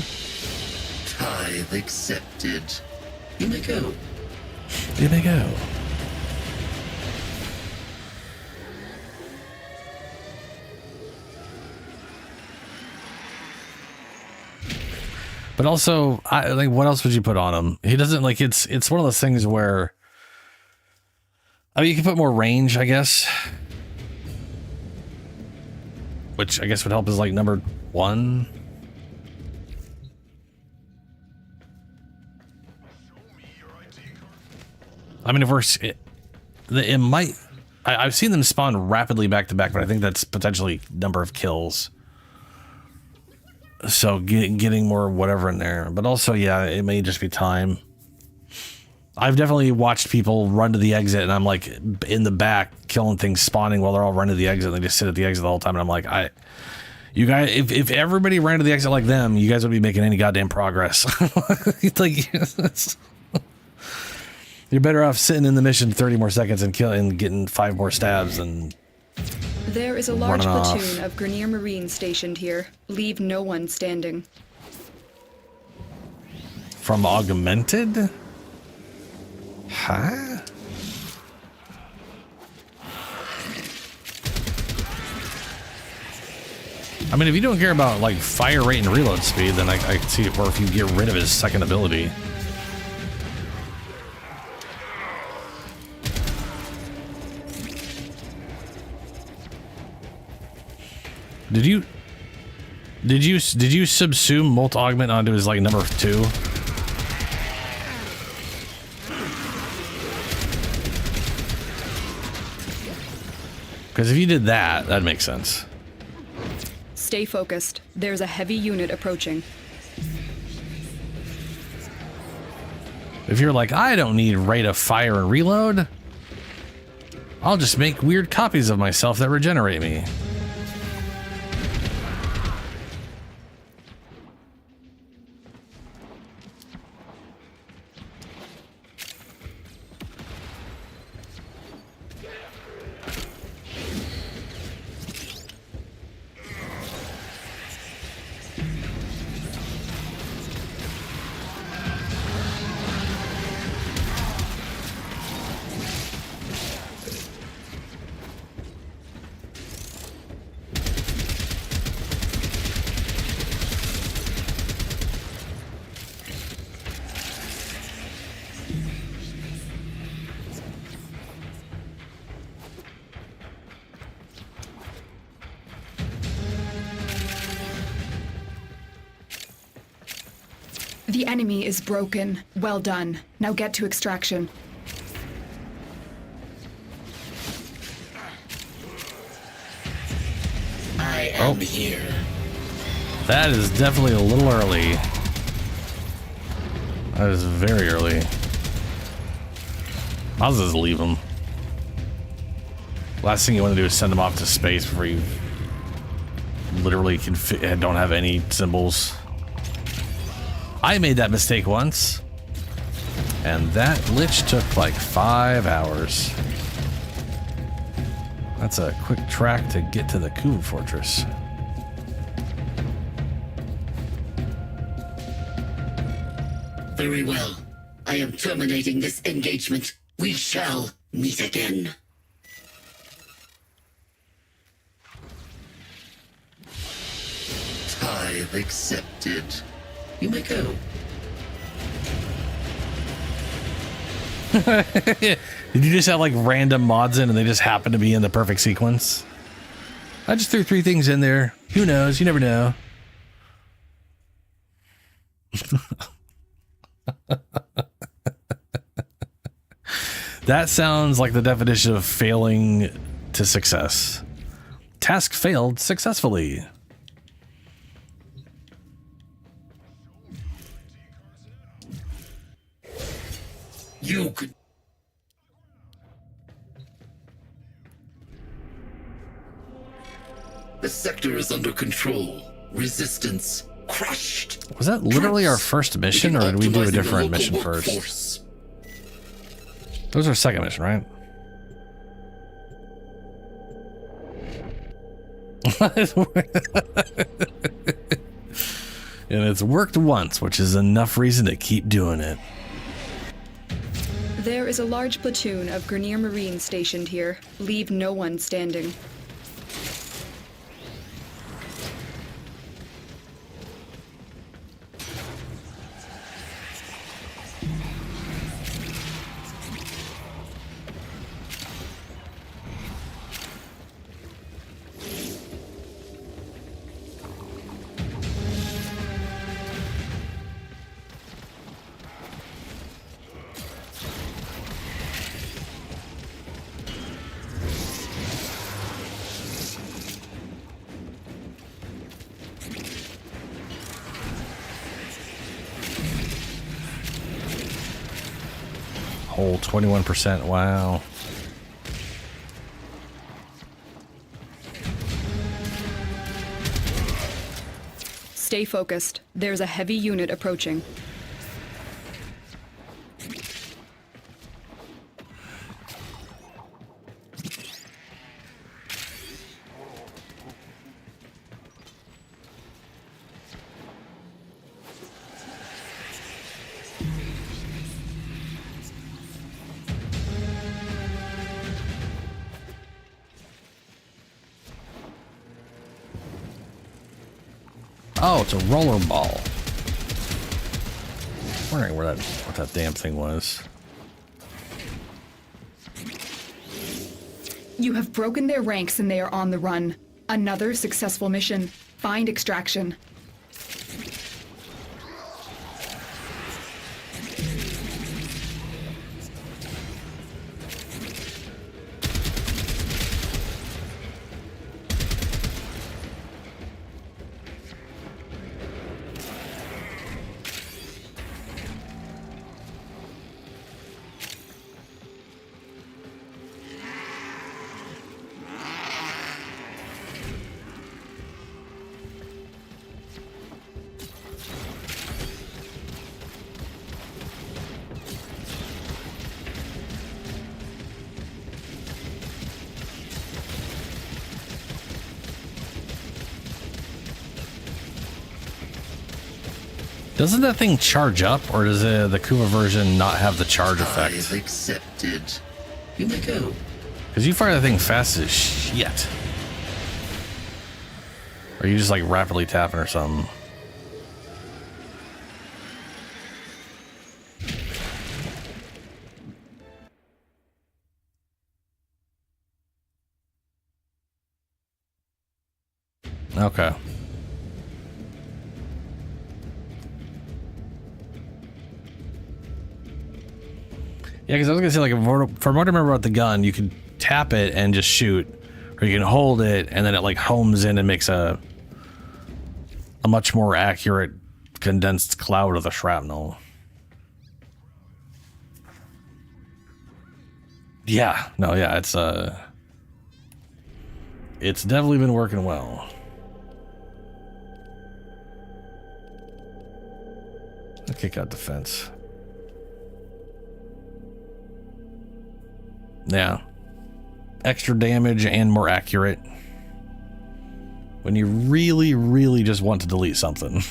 Tithe accepted. You may go. You may go. But also, like, what else would you put on him? He doesn't, like, it's one of those things where, I mean, you can put more range, I guess. Which I guess would help as, like, number 1. I mean, if it might, I've seen them spawn rapidly back to back, but I think that's potentially number of kills. So getting more whatever in there, but also, yeah, it may just be time. I've definitely watched people run to the exit, and I'm like in the back killing things, spawning while they're all running to the exit. And they just sit at the exit the whole time, and I'm like, you guys, if everybody ran to the exit like them, you guys would be making any goddamn progress. It's like you're better off sitting in the mission 30 more seconds and getting 5 more stabs and. There is a large platoon of Grenier Marines stationed here. Leave no one standing. From Augmented? Huh? I mean, if you don't care about like fire rate and reload speed, then I can see it. Or if you get rid of his second ability. Did you subsume Molt Augment onto his like number 2? Because if you did that, that'd make sense. Stay focused. There's a heavy unit approaching. If you're like, I don't need rate of fire and reload, I'll just make weird copies of myself that regenerate me. The enemy is broken. Well done. Now get to extraction. I am here. That is definitely a little early. That is very early. I'll just leave him. Last thing you want to do is send him off to space before you literally don't have any symbols. I made that mistake once, and that Lich took like 5 hours. That's a quick track to get to the Kuva fortress. Very well. I am terminating this engagement. We shall meet again. Time accepted. You may go. Did you just have like random mods in and they just happen to be in the perfect sequence? I just threw 3 things in there. Who knows? You never know. That sounds like the definition of failing to success. Task failed successfully. You could. The sector is under control. Resistance crushed. Was that literally our first mission, or did we do a different mission first? That was our second mission, right? And it's worked once, which is enough reason to keep doing it. There is a large platoon of Grenier Marines stationed here. Leave no one standing. whole 21%. Wow. Stay focused. There's a heavy unit approaching. Oh, it's a roller ball. Wondering what that damn thing was. You have broken their ranks and they are on the run. Another successful mission. Find extraction. Doesn't that thing charge up, or does the Kuva version not have the charge effect? I've accepted. You may go. Because you fire that thing fast as shit. Or you just like rapidly tapping or something. Okay. Yeah, because I was gonna say, like, from what I remember about the gun, you can tap it and just shoot, or you can hold it and then it like homes in and makes a much more accurate condensed cloud of the shrapnel. Yeah, no, yeah, it's definitely been working well. I'll kick out defense. Yeah. Extra damage and more accurate. When you really, really just want to delete something.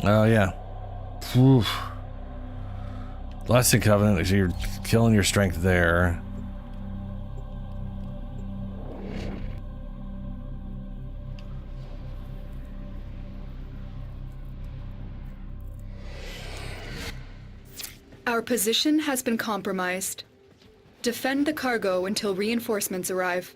Oh, yeah. Oof. Blasted Covenant, so you're killing your strength there. Our position has been compromised. Defend the cargo until reinforcements arrive.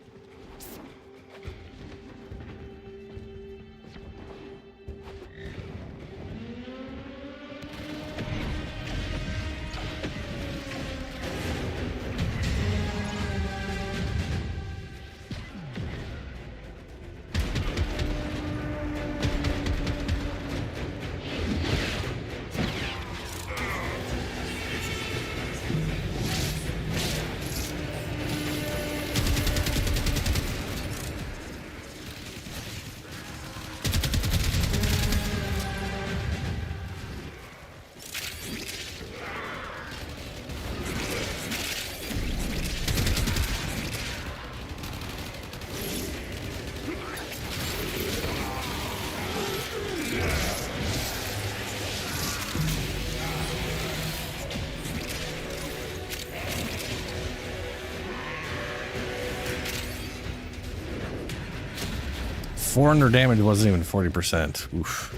.400 damage wasn't even 40%. Oof.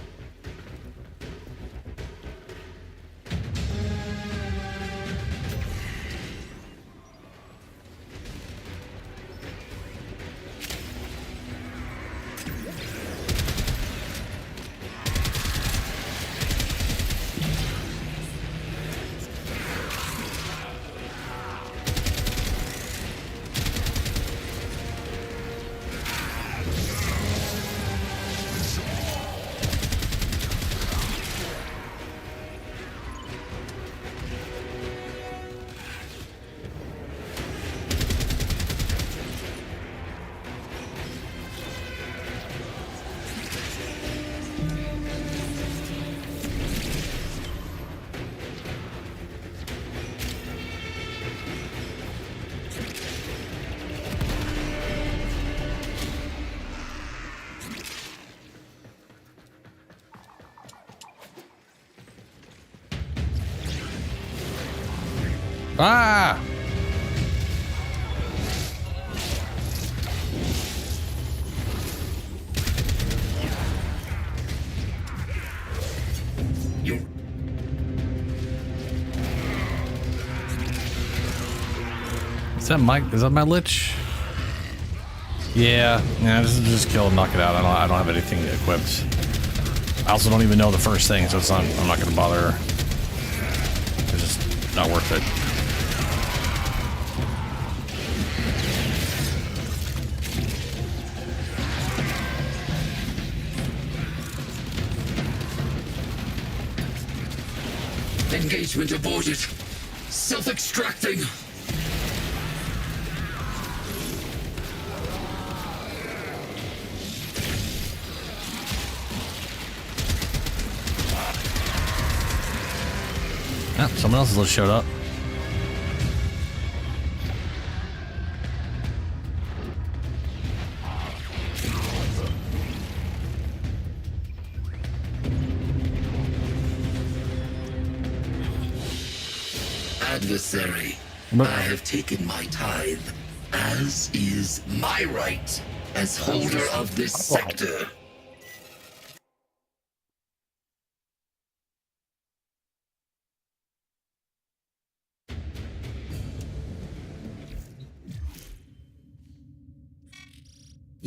Ah! Is that my Lich? Yeah, just kill him, knock it out. I don't have anything equipped. I also don't even know the first thing, so I'm not gonna bother. It's just not worth it. Engagement aborted. Self-extracting. Yeah, someone else has showed up. Adversary, I have taken my tithe, as is my right as holder of this sector.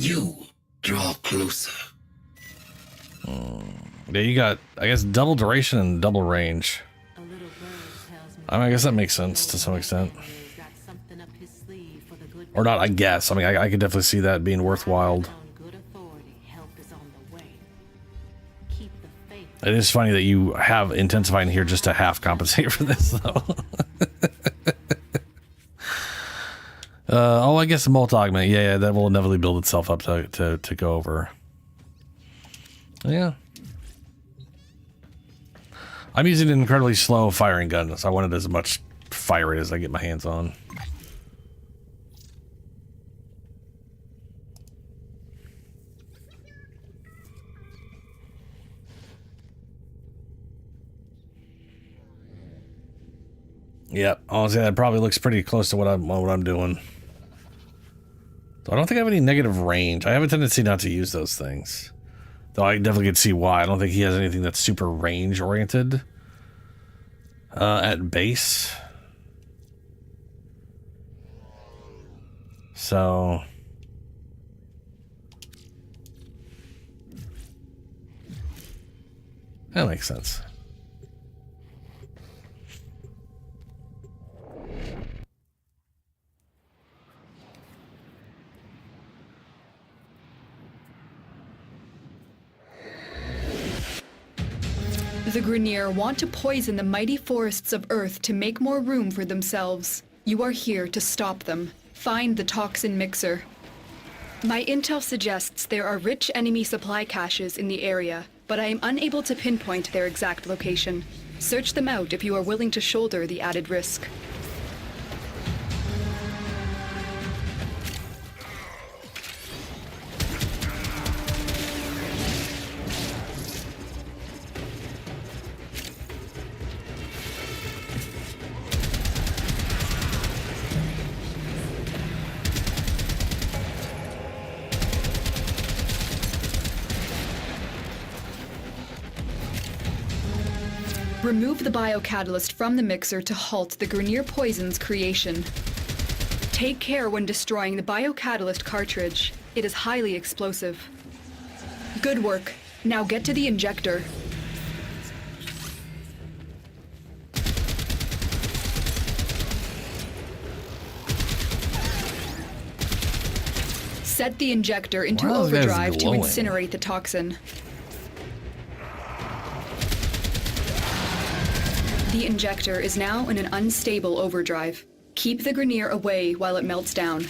You draw closer. Yeah, you got, I guess, double duration and double range. I mean, I guess that makes sense to some extent. Or not, I guess. I mean, I could definitely see that being worthwhile. It is funny that you have intensifying here just to half compensate for this, though. Oh, I guess the molt augment. Yeah, that will inevitably build itself up to go over. Yeah. I'm using an incredibly slow firing gun, so I wanted as much fire rate as I get my hands on. Yep, honestly, that probably looks pretty close to what I'm doing. So I don't think I have any negative range. I have a tendency not to use those things. Though I definitely could see why. I don't think he has anything that's super range oriented at base. So that makes sense. The Grineer want to poison the mighty forests of Earth to make more room for themselves. You are here to stop them. Find the toxin mixer. My intel suggests there are rich enemy supply caches in the area, but I am unable to pinpoint their exact location. Search them out if you are willing to shoulder the added risk. Remove the biocatalyst from the mixer to halt the Grineer poison's creation. Take care when destroying the biocatalyst cartridge. It is highly explosive. Good work. Now get to the injector. Set the injector into overdrive to incinerate the toxin. The injector is now in an unstable overdrive. Keep the Grineer away while it melts down.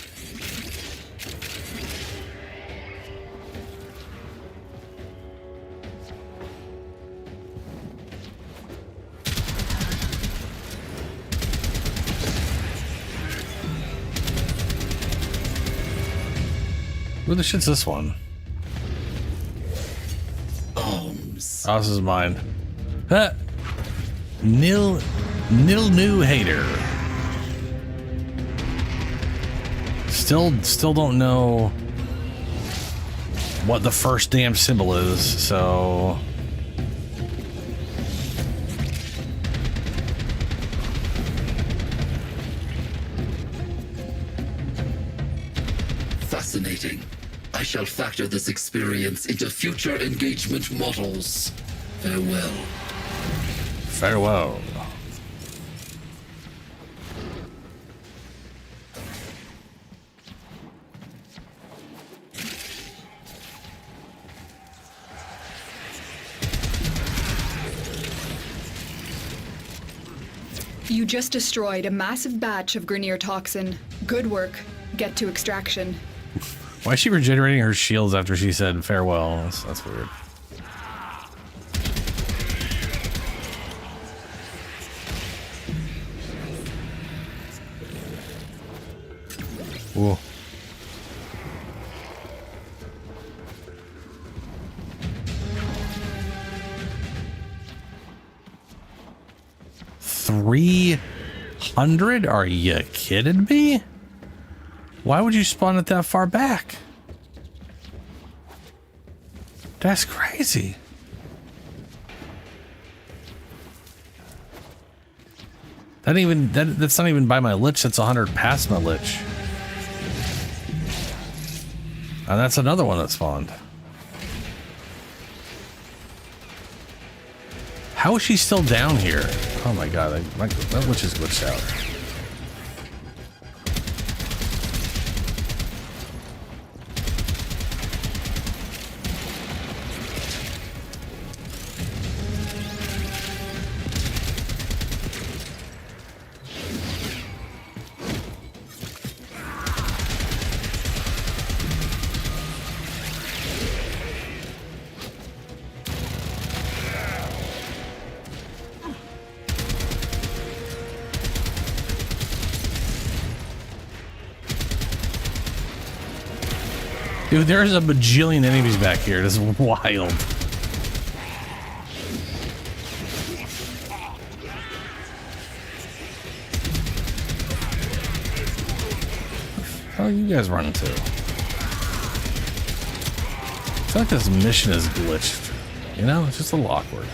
Who the shit's this one? Oh, this is mine. Huh. Nil new hater. Still don't know what the first damn symbol is, so... Fascinating. I shall factor this experience into future engagement models. Farewell. Farewell. You just destroyed a massive batch of Grineer toxin. Good work. Get to extraction. Why is she regenerating her shields after she said farewell? That's weird. Ooh. $300? Are you kidding me? Why would you spawn it that far back? That's crazy. That's not even by my Lich. That's 100 past my Lich. And that's another one that spawned. How is she still down here? Oh my god, that Lich is glitched out. Dude, there's a bajillion enemies back here. This is wild. How are you guys running to? I feel like this mission is glitched. You know, it's just a little awkward.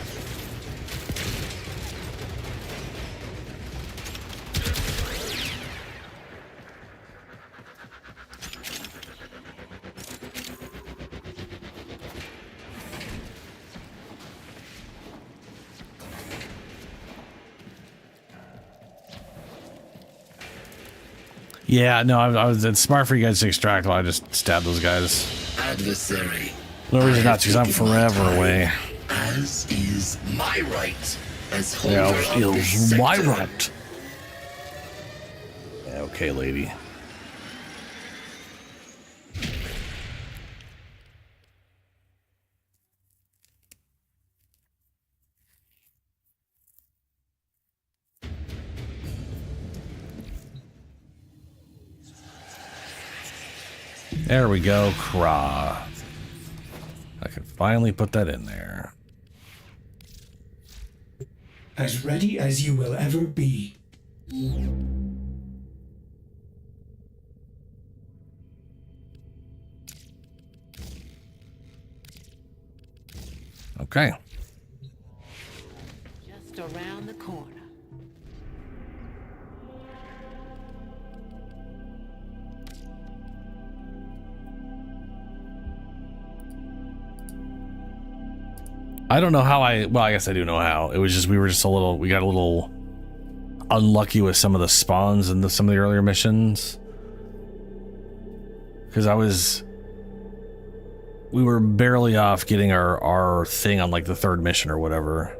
Yeah, no, it's smart for you guys to extract while I just stab those guys. Adversary. No reason not to, because I'm forever away. As is my right as holder Yeah, of this it's my sector. right. Yeah, okay, lady. There we go, Kra. I can finally put that in there. As ready as you will ever be. Okay. Just around the corner. I don't know how well, I guess I do know how. It was just, we got a little unlucky with some of the spawns in some of the earlier missions. Because we were barely off getting our thing on like the third mission or whatever.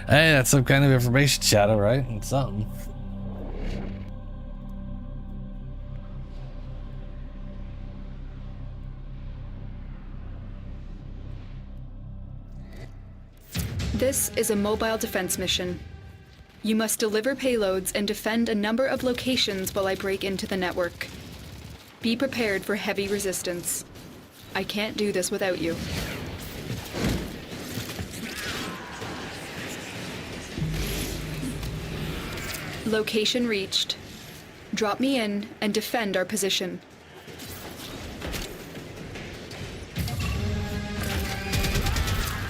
Hey, that's some kind of information, Shadow, right? It's something. This is a mobile defense mission. You must deliver payloads and defend a number of locations while I break into the network. Be prepared for heavy resistance. I can't do this without you. Location reached. Drop me in and defend our position.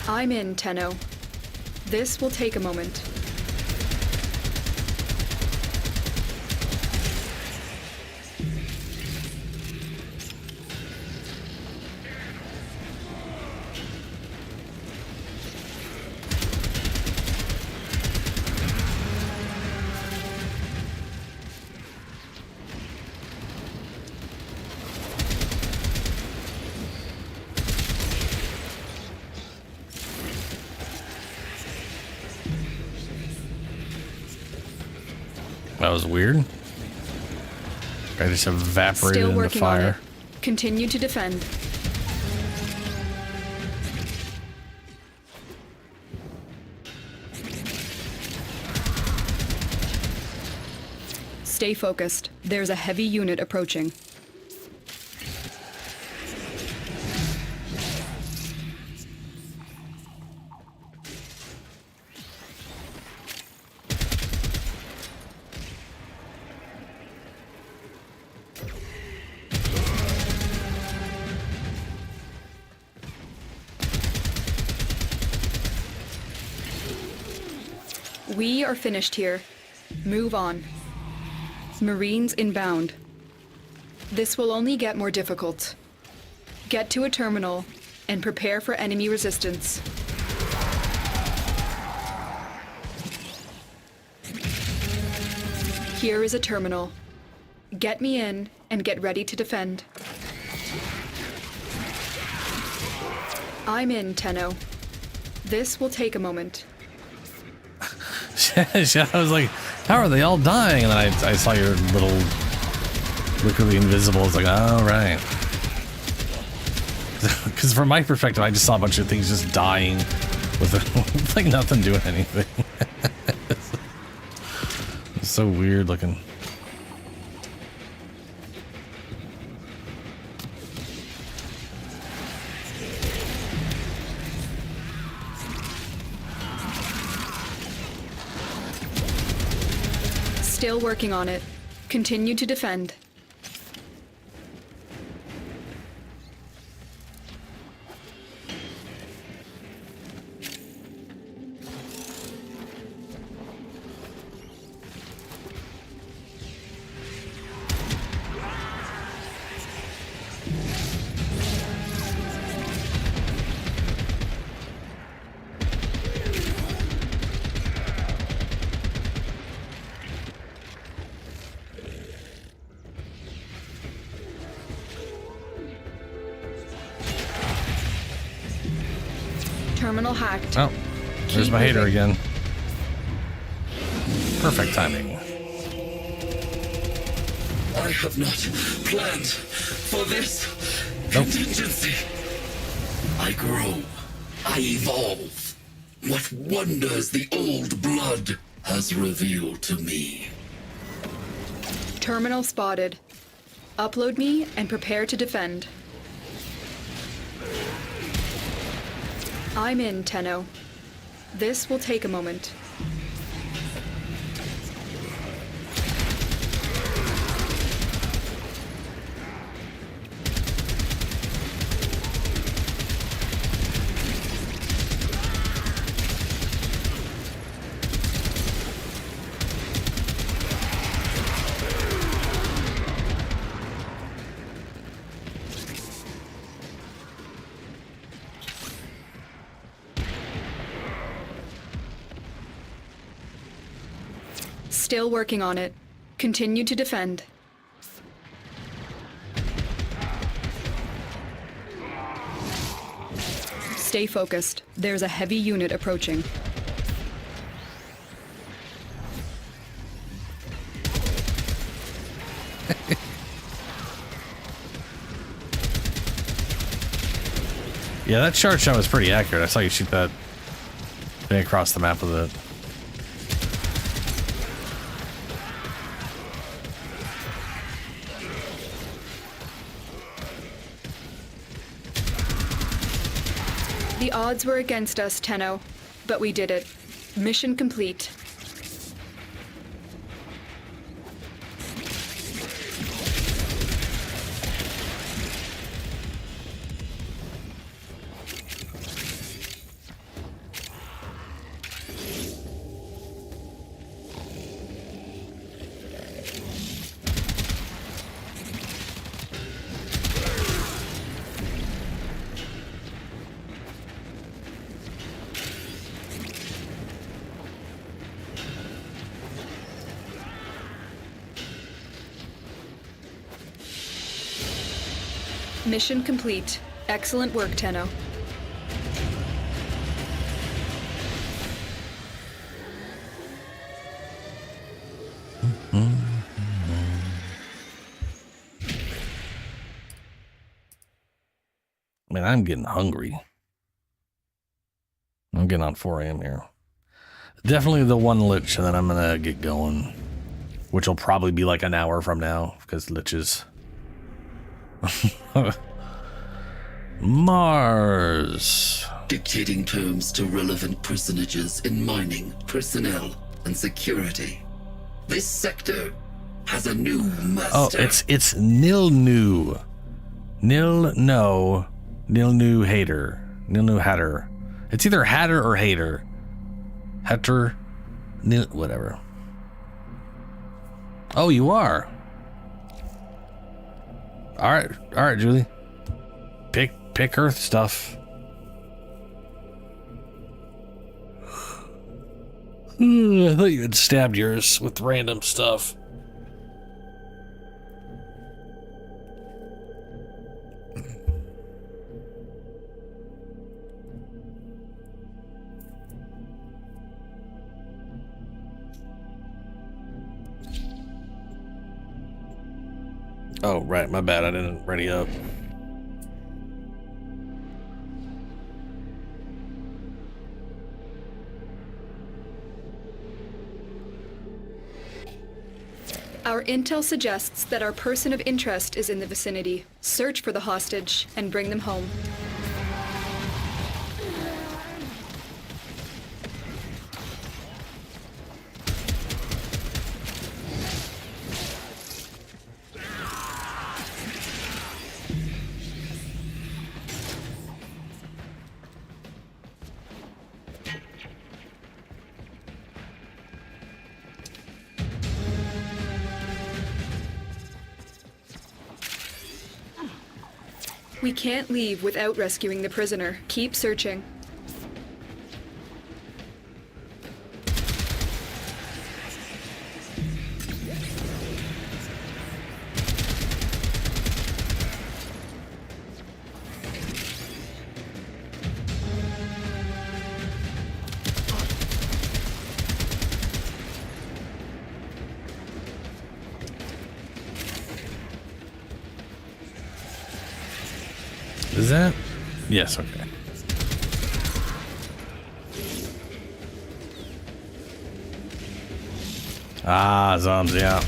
I'm in, Tenno. This will take a moment. That was weird. I just evaporated Still into working on fire. it. Continue to defend. Stay focused. There's a heavy unit approaching. We are finished here. Move on. Marines inbound. This will only get more difficult. Get to a terminal and prepare for enemy resistance. Here is a terminal. Get me in and get ready to defend. I'm in, Tenno. This will take a moment. I was like, how are they all dying? And then I saw your little liquidly invisible. It's like, oh, right. Because from my perspective, I just saw a bunch of things just dying with like nothing doing anything. It's so weird looking. Still working on it. Continue to defend. Terminal hacked. Oh, there's my hater again. Perfect timing. I have not planned for this contingency. I grow. I evolve. What wonders the old blood has revealed to me. Terminal spotted. Upload me and prepare to defend. I'm in, Tenno. This will take a moment. Still working on it. Continue to defend. Stay focused. There's a heavy unit approaching. Yeah, that charge shot was pretty accurate. I saw you shoot that thing across the map with it. The odds were against us, Tenno, but we did it. Mission complete. Mission complete. Excellent work, Tenno. Man, I'm getting hungry. I'm getting on 4 a.m. here. Definitely the one lich, and then I'm gonna get going. Which will probably be like an hour from now, because liches. Mars. Dictating terms to relevant personages in mining, personnel, and security. This sector has a new master. Oh, it's Nilnu. Nilnu Hater. Nilnu Hatter. It's either Hatter or Hater. Hatter. Whatever. Oh, you are. All right, Julie. Pick Earth stuff. I thought you had stabbed yours with random stuff. Oh, right, my bad. I didn't ready up. Our intel suggests that our person of interest is in the vicinity. Search for the hostage and bring them home. We can't leave without rescuing the prisoner. Keep searching. Is that? Yes, okay. Ah, zombies, yeah.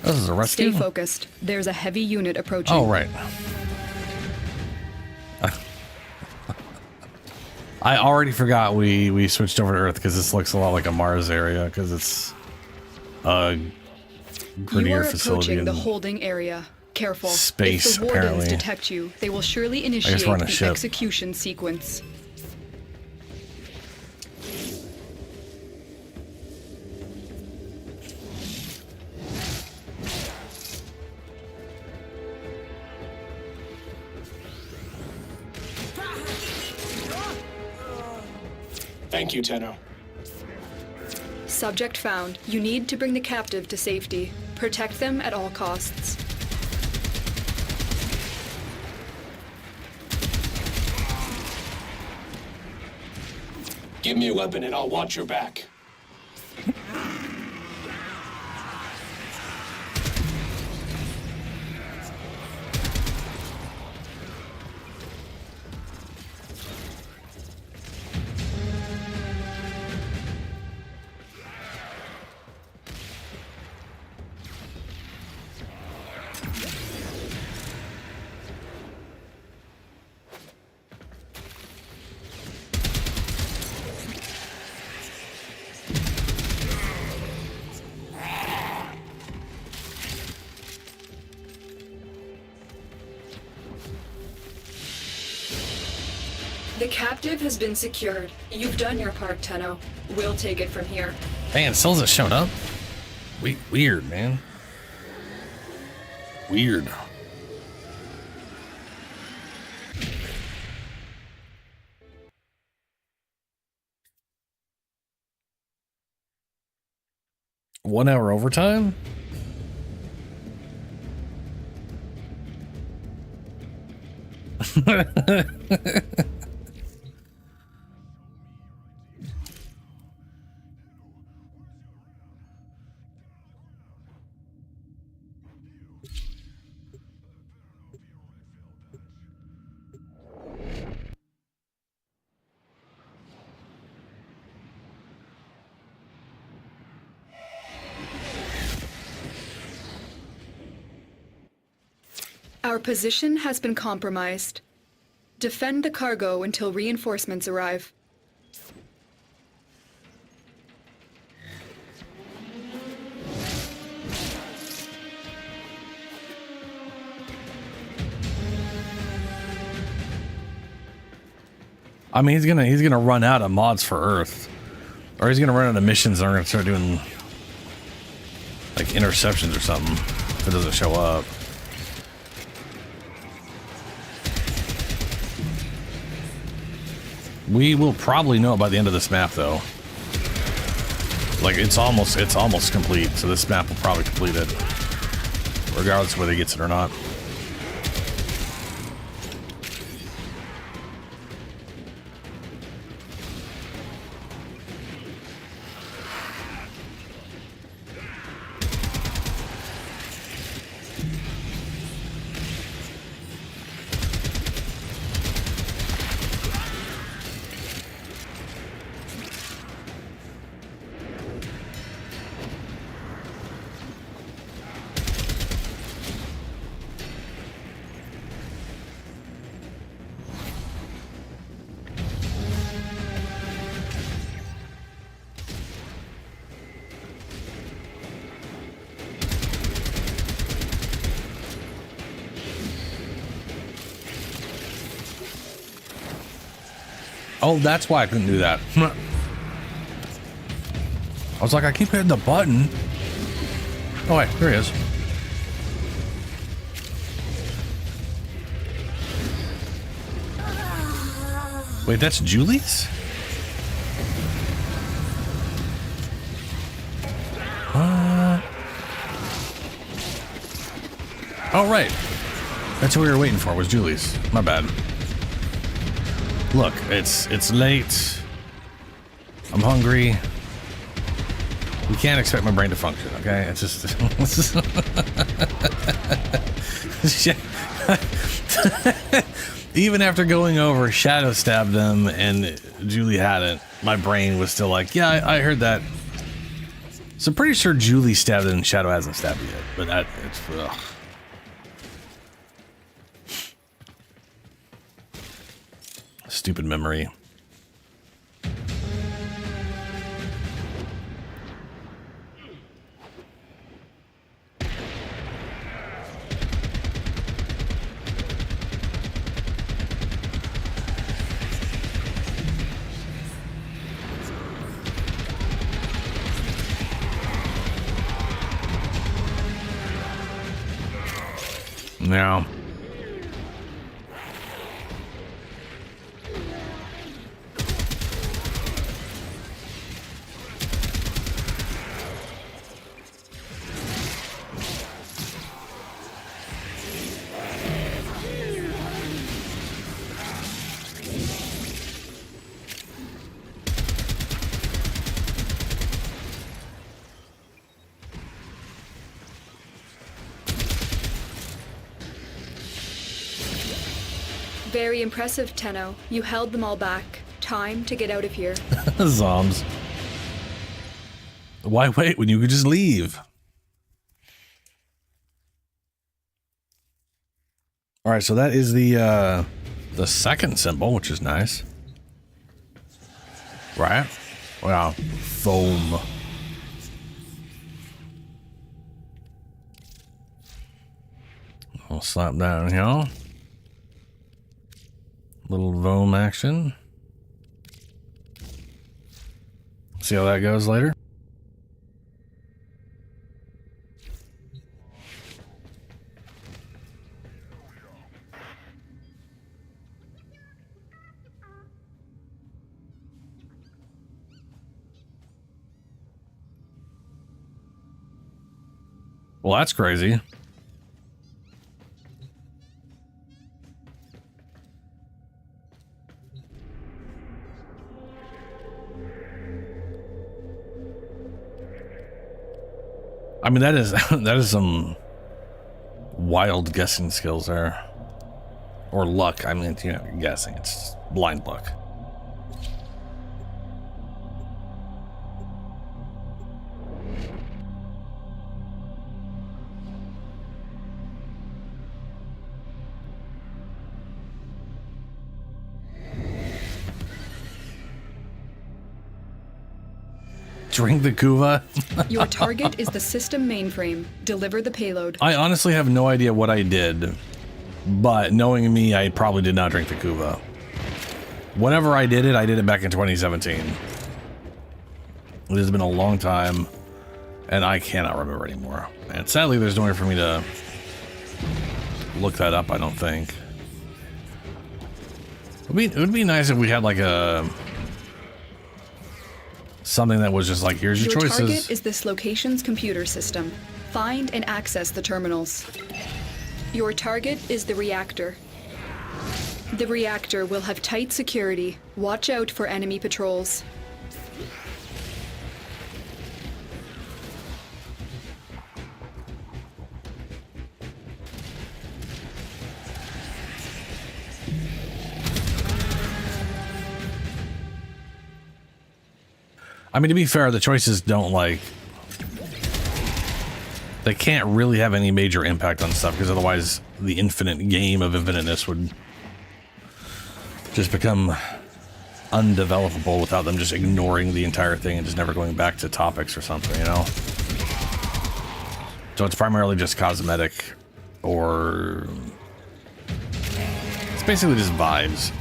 This is a rescue? Stay focused. There's a heavy unit approaching. Oh, right. I already forgot we switched over to Earth because this looks a lot like a Mars area because it's a Grenier facility. You are approaching the holding area. Careful. Space, if the wardens apparently. detect you, they will surely initiate we're on a the ship. execution sequence. Thank you, Tenno. Subject found. You need to bring the captive to safety. Protect them at all costs. Give me a weapon and I'll watch your back. The captive has been secured. You've done your part, Tenno. We'll take it from here. Man, still hasn't shown up. Weird, man. Weird. One hour overtime? Our position has been compromised. Defend the cargo until reinforcements arrive. I mean, he's gonna run out of mods for Earth, or he's gonna run out of missions, and we're gonna start doing like interceptions or something if it doesn't show up. We will probably know by the end of this map, though. Like it's almost complete, so this map will probably complete it, regardless of whether he gets it or not. Oh, that's why I couldn't do that. I was like, I keep hitting the button. Oh wait, here he is. Wait, that's Julie's? Oh right. That's what we were waiting for, was Julie's. My bad. Look, it's late. I'm hungry. You can't expect my brain to function, okay? It's just even after going over Shadow stabbed them and Julie hadn't, my brain was still like, yeah, I heard that. So I'm pretty sure Julie stabbed it and Shadow hasn't stabbed it yet, but it's ugh. Stupid memory. Now. Very impressive, Tenno. You held them all back. Time to get out of here. Zombs. Why wait when you could just leave? All right, so that is the second symbol, which is nice. Right? Wow. Foam. I'll slap down here. Little Voam action. See how that goes later. Well, that's crazy. I mean, that is some wild guessing skills there. Or luck. I mean, you know, you're guessing. It's blind luck. Drink the Kuva. Your target is the system mainframe. Deliver the payload. I honestly have no idea what I did, but knowing me, I probably did not drink the Kuva. Whenever I did it back in 2017. It has been a long time, and I cannot remember anymore. And sadly, there's no way for me to look that up, I don't think. It would be nice if we had like a... something that was just like, here's your choices. Your target is this location's computer system. Find and access the terminals. Your target is the reactor. The reactor will have tight security. Watch out for enemy patrols. I mean, to be fair, the choices don't like... they can't really have any major impact on stuff, because otherwise the infinite game of infiniteness would just become undevelopable without them just ignoring the entire thing and just never going back to topics or something, you know? So it's primarily just cosmetic, or... it's basically just vibes.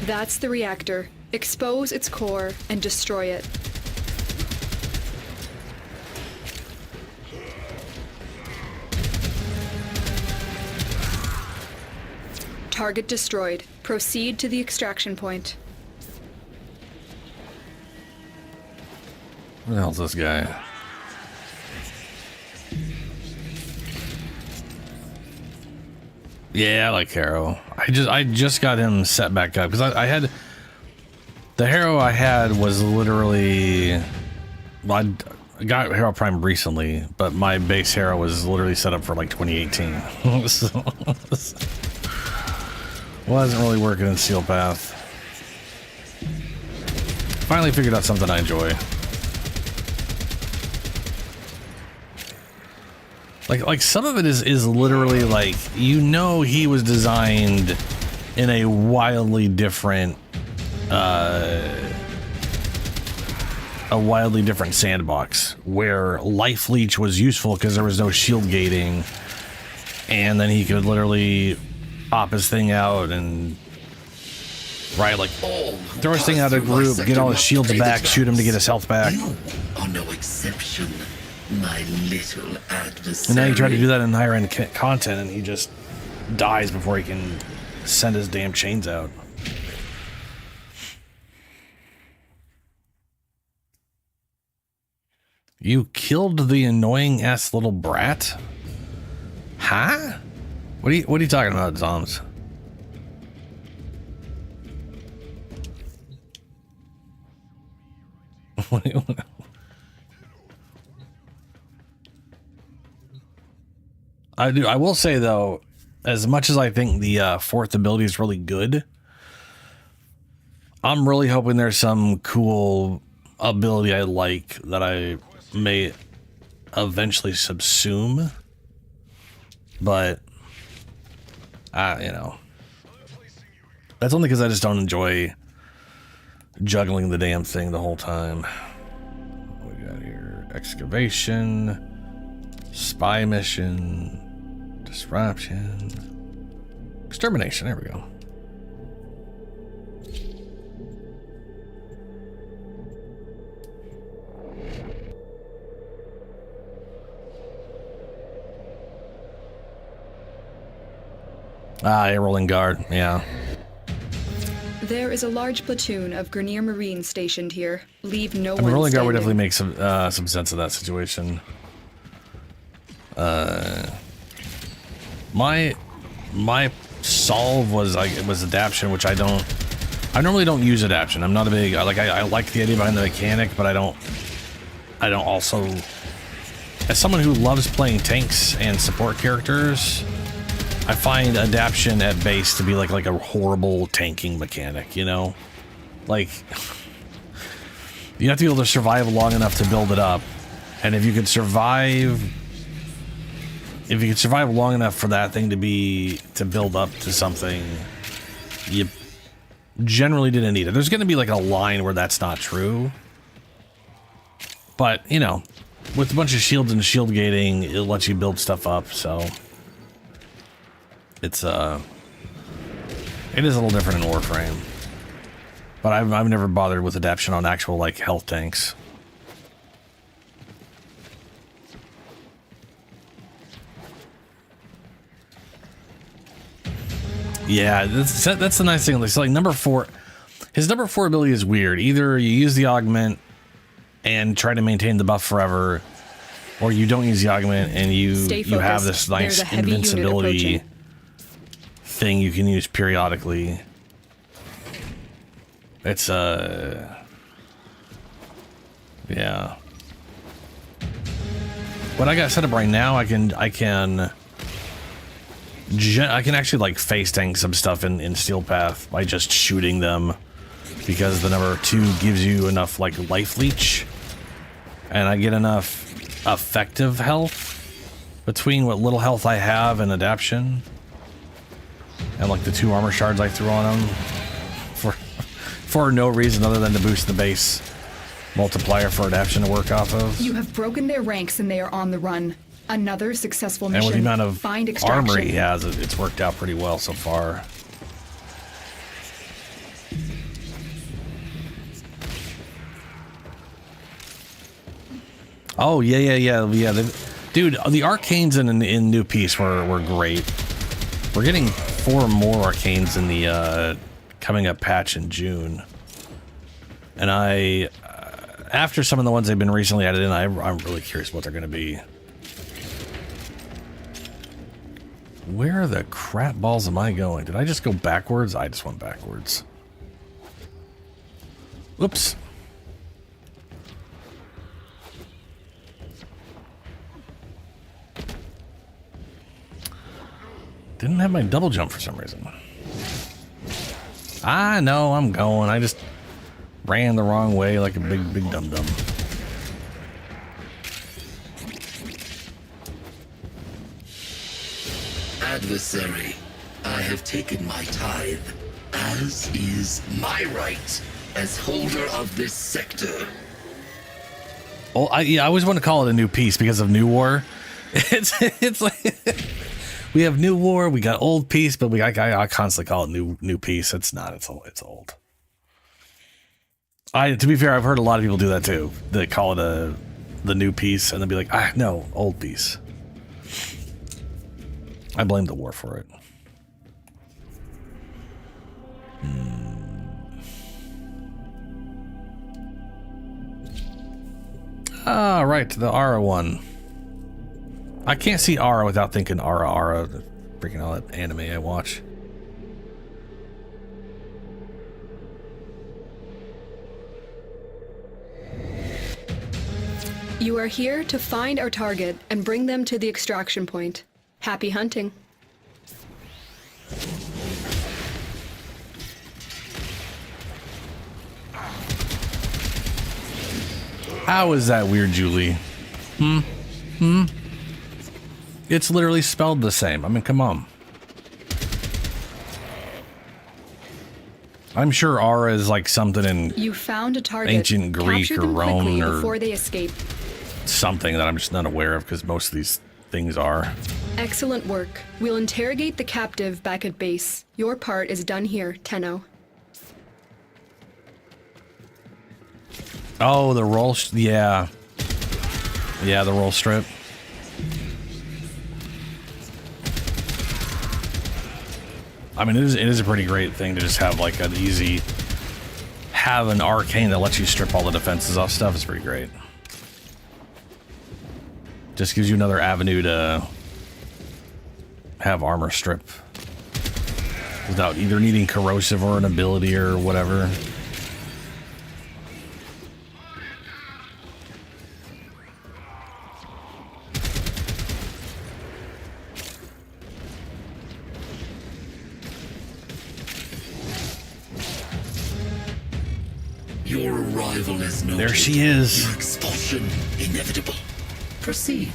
That's the reactor. Expose its core and destroy it. Target destroyed. Proceed to the extraction point. Where the hell's this guy? Yeah, I like Harrow. I just got him set back up because I had the Harrow I had was literally, well, I got Harrow Prime recently, but my base Harrow was literally set up for like 2018. So wasn't really working in Steel Path. Finally figured out something I enjoy. Like some of it is literally like, you know, he was designed in a wildly different sandbox where Life Leech was useful because there was no shield gating, and then he could literally pop his thing out and like throw his thing out of a group, get all his shields back, shoot him to get his health back. You are no exception, my little adversary. And now you try to do that in higher end content, and he just dies before he can send his damn chains out. You killed the annoying ass little brat? Huh? What are you talking about, Zoms? I will say though, as much as I think the fourth ability is really good, I'm really hoping there's some cool ability I like that I may eventually subsume, but you know, That's only because I just don't enjoy juggling the damn thing the whole time. What we got here? Excavation, spy mission, disruption, extermination. There we go. Ah, a rolling guard, yeah. There is a large platoon of Grineer Marines stationed here. Leave no one rolling guard standing. would definitely make some sense of that situation. My solve was adaption, which I normally don't use adaption. I'm not a big, I like the idea behind the mechanic, but I don't also, as someone who loves playing tanks and support characters, I find adaption at base to be like a horrible tanking mechanic, you know? Like, you have to be able to survive long enough to build it up. And if you could survive long enough for that thing to build up to something, you generally didn't need it. There's going to be like a line where that's not true. But, you know, with a bunch of shields and shield gating, it lets you build stuff up, so it is a little different in Warframe. But I've never bothered with adaption on actual like health tanks. Yeah, that's the nice thing. It's like number 4. His number 4 ability is weird. Either you use the augment and try to maintain the buff forever, or you don't use the augment and you have this nice invincibility thing you can use periodically. It's yeah. What I got set up right now, I can actually like face tank some stuff in Steel Path by just shooting them, because the number 2 gives you enough like life leech, and I get enough effective health between what little health I have and adaption, and like the 2 armor shards I threw on them for no reason other than to boost the base multiplier for adaption to work off of. You have broken their ranks and they are on the run. Another successful mission. And with the amount of Find extraction. armor he has, it's worked out pretty well so far. Oh yeah. Dude, the arcanes in New Peace were great. We're getting 4 more arcanes in the coming up patch in June, and after some of the ones they've been recently added in, I'm really curious what they're going to be. Where the crap balls am I going? Did I just go backwards? I just went backwards. Whoops. Didn't have my double jump for some reason. I know I'm going. I just ran the wrong way like a big dum-dum. Adversary, I have taken my tithe, as is my right as holder of this sector. Oh, I always want to call it a new peace because of New War. It's like we have New War, we got Old Peace, but I constantly call it new peace. It's not. It's old. To be fair, I've heard a lot of people do that too. They call it the new peace, and they'll be like, no, old peace. I blame the war for it. Ah, right, the Ara one. I can't see Ara without thinking Ara, freaking all that anime I watch. You are here to find our target and bring them to the extraction point. Happy hunting. How is that weird, Julie? It's literally spelled the same. I mean, come on. I'm sure R is like something in You found a target. ancient Greek Capture or them quickly Roman before or they escape. something that I'm just not aware of because most of these things are. Excellent work. We'll interrogate the captive back at base. Your part is done here, Tenno. Oh, the roll. Yeah. Yeah, the roll strip. I mean, it is a pretty great thing to just have like an easy, have an arcane that lets you strip all the defenses off stuff. Is pretty great. Just gives you another avenue to have armor strip without either needing corrosive or an ability or whatever. Your arrival is noted. There she is. Your expulsion inevitable. Proceed.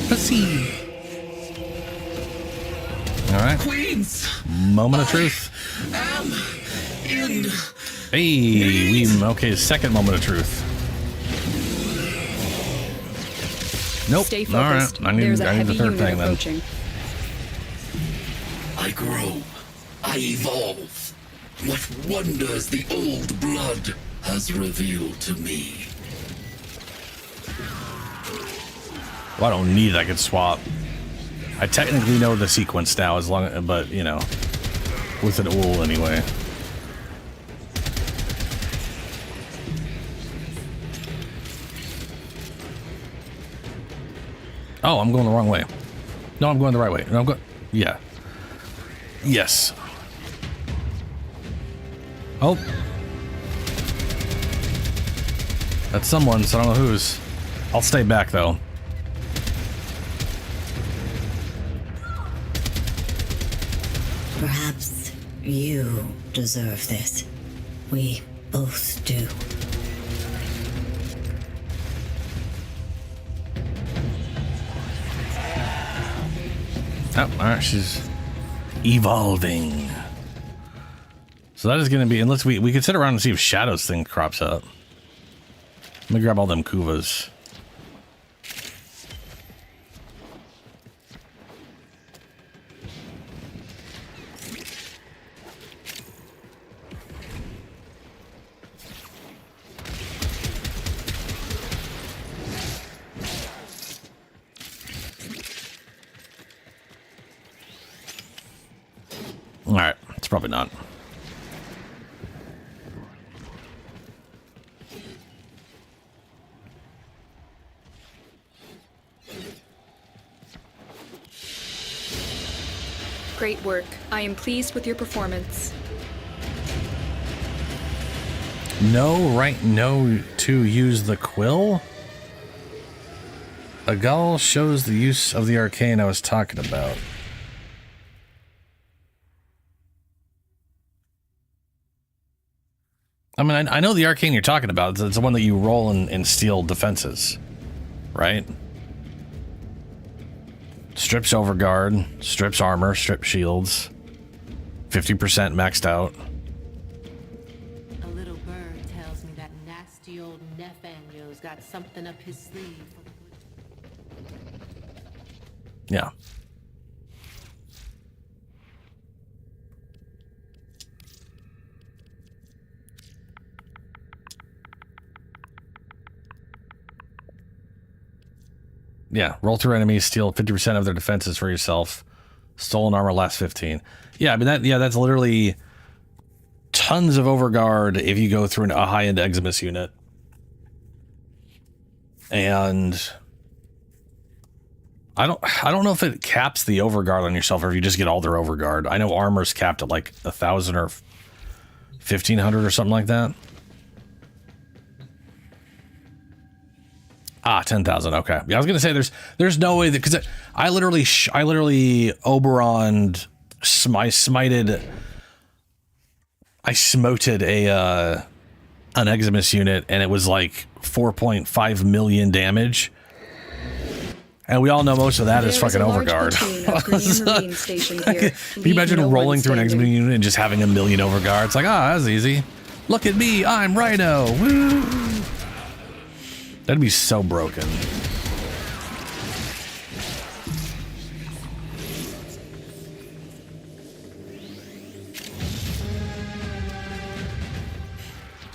Proceed. All right. Queens. Moment of truth. Am in. Hey, okay. Second moment of truth. Nope. Stay All right. focused. I need There's a the heavy third unit thing then. approaching. I grow. I evolve. What wonders the old blood has revealed to me. Well, I don't need it. I could swap. I technically know the sequence now, as long, but you know, with an ool anyway. Oh, I'm going the wrong way. No, I'm going the right way. No, I'm going. Yeah. Yes. Oh. That's someone, so I don't know whose. I'll stay back though. Perhaps you deserve this. We both do. Oh, alright, she's evolving. So that is going to be, unless we could sit around and see if Shadow's thing crops up. Let me grab all them Kuvas. Alright, it's probably not. Great work. I am pleased with your performance. No right no to use the quill? A gull shows the use of the arcane I was talking about. I mean, I know the arcane you're talking about. It's the one that you roll in steel defenses, right? Strips overguard, strips armor, strips shields. 50% maxed out. A little bird tells me that nasty old Nathaniel's got something up his sleeve. Yeah. Yeah, roll through enemies, steal 50% of their defenses for yourself. Stolen armor lasts 15. Yeah, I mean that's literally tons of overguard if you go through a high-end Eximus unit. And I don't know if it caps the overguard on yourself or if you just get all their overguard. I know armor's capped at like 1,000 or 1,500 or something like that. Ah, 10,000. Okay. Yeah, I was gonna say there's no way that, because I literally Oberon I smoted an Eximus unit and it was like 4.5 million damage. And we all know most of that is There fucking a large overguard. platoon of Grenier Marine stationed here. Can you imagine Leave no rolling one through an standing. X-Men unit and just having a million overguards? Like, that's easy. Look at me, I'm Rhino. Woo! That'd be so broken.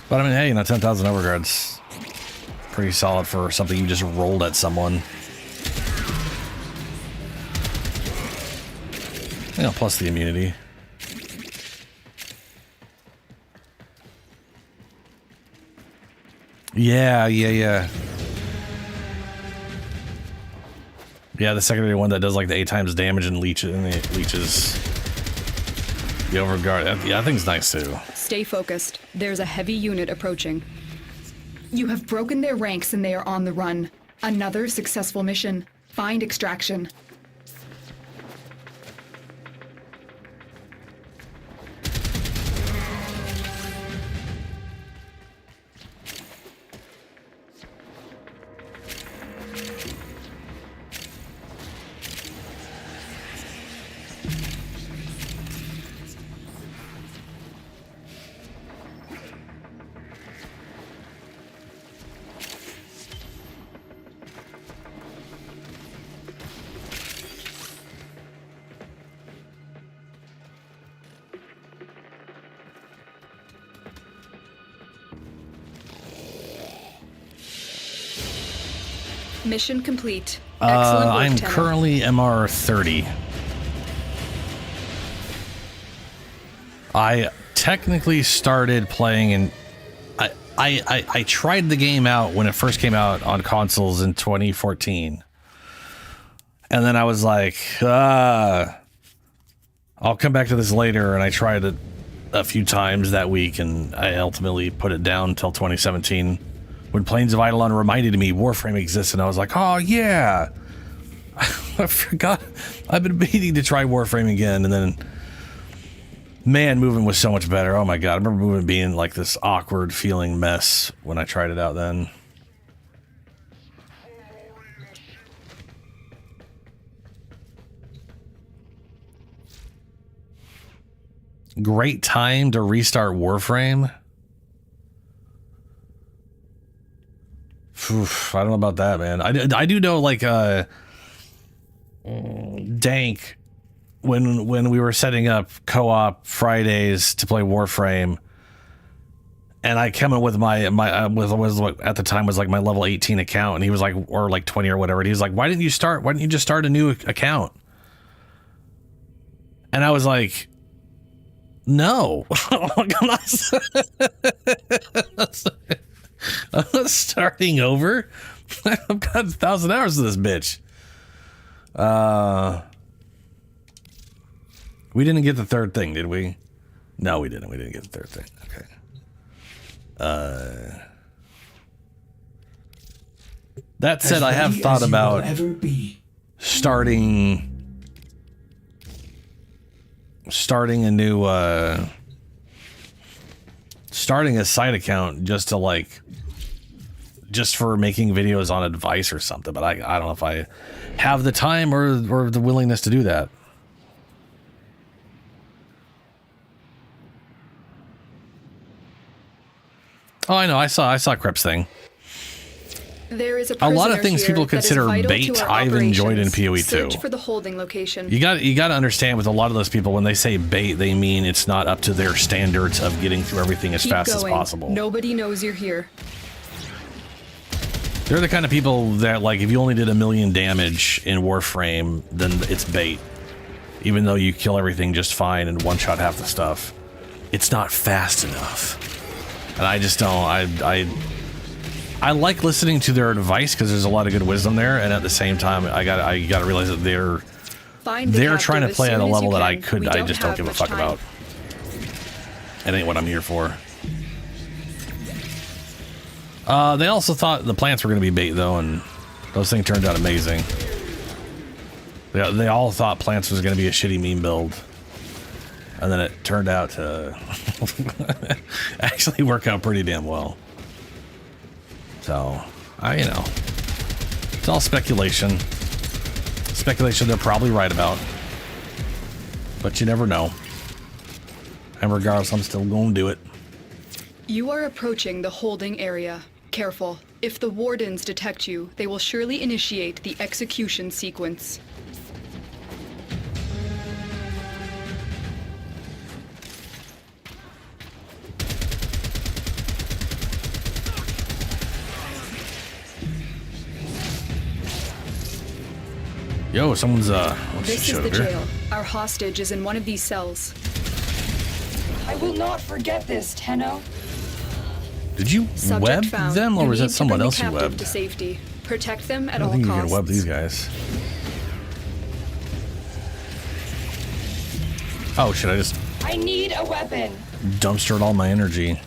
But I mean, hey, 10,000 overguards. Pretty solid for something you just rolled at someone. Plus the immunity. Yeah. Yeah, the secondary one that does like the 8 times damage and leeches the overguard. Yeah, that thing's nice too. Stay focused. There's a heavy unit approaching. You have broken their ranks and they are on the run. Another successful mission. Find extraction. Mission complete. Excellent work, I'm Tenno. currently MR 30. I technically started playing and I tried the game out when it first came out on consoles in 2014. And then I was like, I'll come back to this later, and I tried it a few times that week, and I ultimately put it down until 2017 when Plains of Eidolon reminded me Warframe exists, and I was like, oh yeah, I forgot. I've been meaning to try Warframe again, and then, man, moving was so much better. Oh my god, I remember moving being like this awkward feeling mess when I tried it out then. Great time to restart Warframe. Oof, I don't know about that, man. I do know, like, Dank, when we were setting up co-op Fridays to play Warframe, and I came in with my was what at the time was like my level 18 account, and he was like, or like 20 or whatever, and he was like, why didn't you just start a new account? And I was like, no. I'm not starting over. I've got 1,000 hours of this bitch. We didn't get the third thing, did we? No, we didn't. We didn't get the third thing. Okay. That said, I have thought about starting a new starting a side account just for making videos on advice or something, but I don't know if I have the time or the willingness to do that. Oh, I know. I saw Crep's thing. There is A lot of prisoner things here people that is consider vital to bait. our I've enjoyed in operations. PoE too. Search for the holding location. You got to understand, with a lot of those people, when they say bait, they mean it's not up to their standards of getting through everything as Keep fast going. as possible. Nobody knows you're here. They're the kind of people that, like, if you only did 1 million damage in Warframe, then it's bait. Even though you kill everything just fine and one-shot half the stuff. It's not fast enough. And I just don't... I like listening to their advice because there's a lot of good wisdom there, and at the same time, I gotta realize that they're trying to play at a level that I just don't give a fuck about. It ain't what I'm here for. They also thought the plants were gonna be bait though, and those things turned out amazing. They all thought plants was gonna be a shitty meme build, and then it turned out to actually work out pretty damn well. So, it's all speculation. speculation they're probably right about. But you never know. And regardless, I'm still going to do it. You are approaching the holding area. Careful. If the wardens detect you, they will surely initiate the execution sequence. Yo, someone's This is the jail. Our hostage is in one of these cells. I will not forget this, Tenno. Did you web them, or was that someone else you webbed? To safety. Protect them at I all don't think you costs. can web these guys. Oh shit! I just I need a weapon. dumpstered all my energy.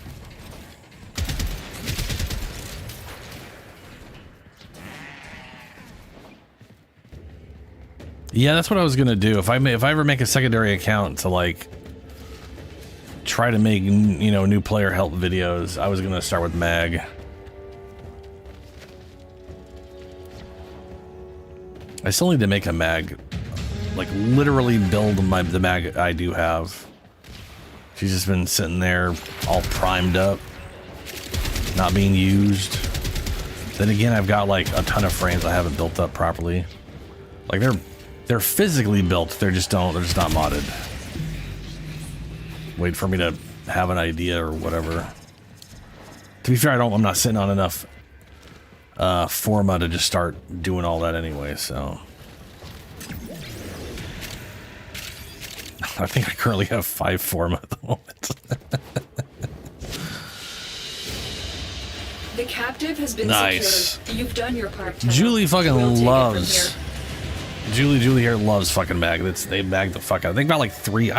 Yeah, that's what I was gonna do. If I ever make a secondary account to like try to make, you know, new player help videos, I was gonna start with Mag. I still need to make a Mag, like literally build the Mag I do have. She's just been sitting there all primed up, not being used. Then again, I've got like a ton of frames I haven't built up properly. Like they're physically built, they're just not modded. Wait for me to have an idea or whatever. To be fair, I'm not sitting on enough forma to just start doing all that anyway, so. I think I currently have 5 forma at the moment. The captive has been Nice. secured. You've done your part. Tenno. Julie fucking We'll take it loves. from here. Julie here loves fucking mag. They mag the fuck out. They got like 3.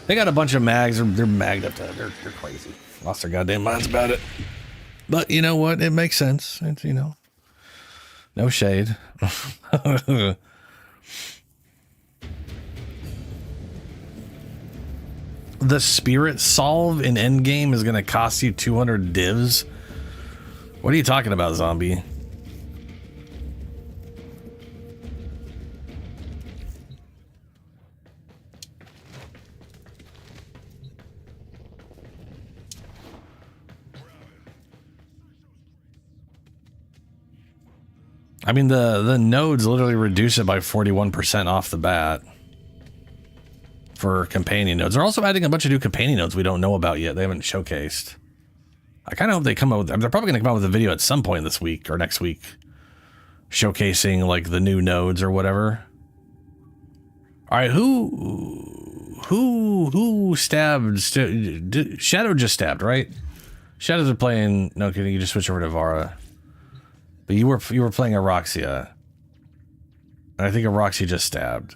They got a bunch of mags. They're magged up to. They're crazy. Lost their goddamn minds about it. But you know what? It makes sense. It's, you know, no shade. The spirit solve in endgame is gonna cost you 200 divs. What are you talking about, zombie? I mean, the nodes literally reduce it by 41% off the bat for companion nodes. They're also adding a bunch of new companion nodes we don't know about yet. They haven't showcased. I kind of hope they come out with, they're probably going to come out with a video at some point this week or next week showcasing like the new nodes or whatever. All right, who stabbed? Shadow just stabbed, right? Shadows are playing. No kidding. You just switch over to Vara. But you were playing Aroxia. And I think Aroxia just stabbed.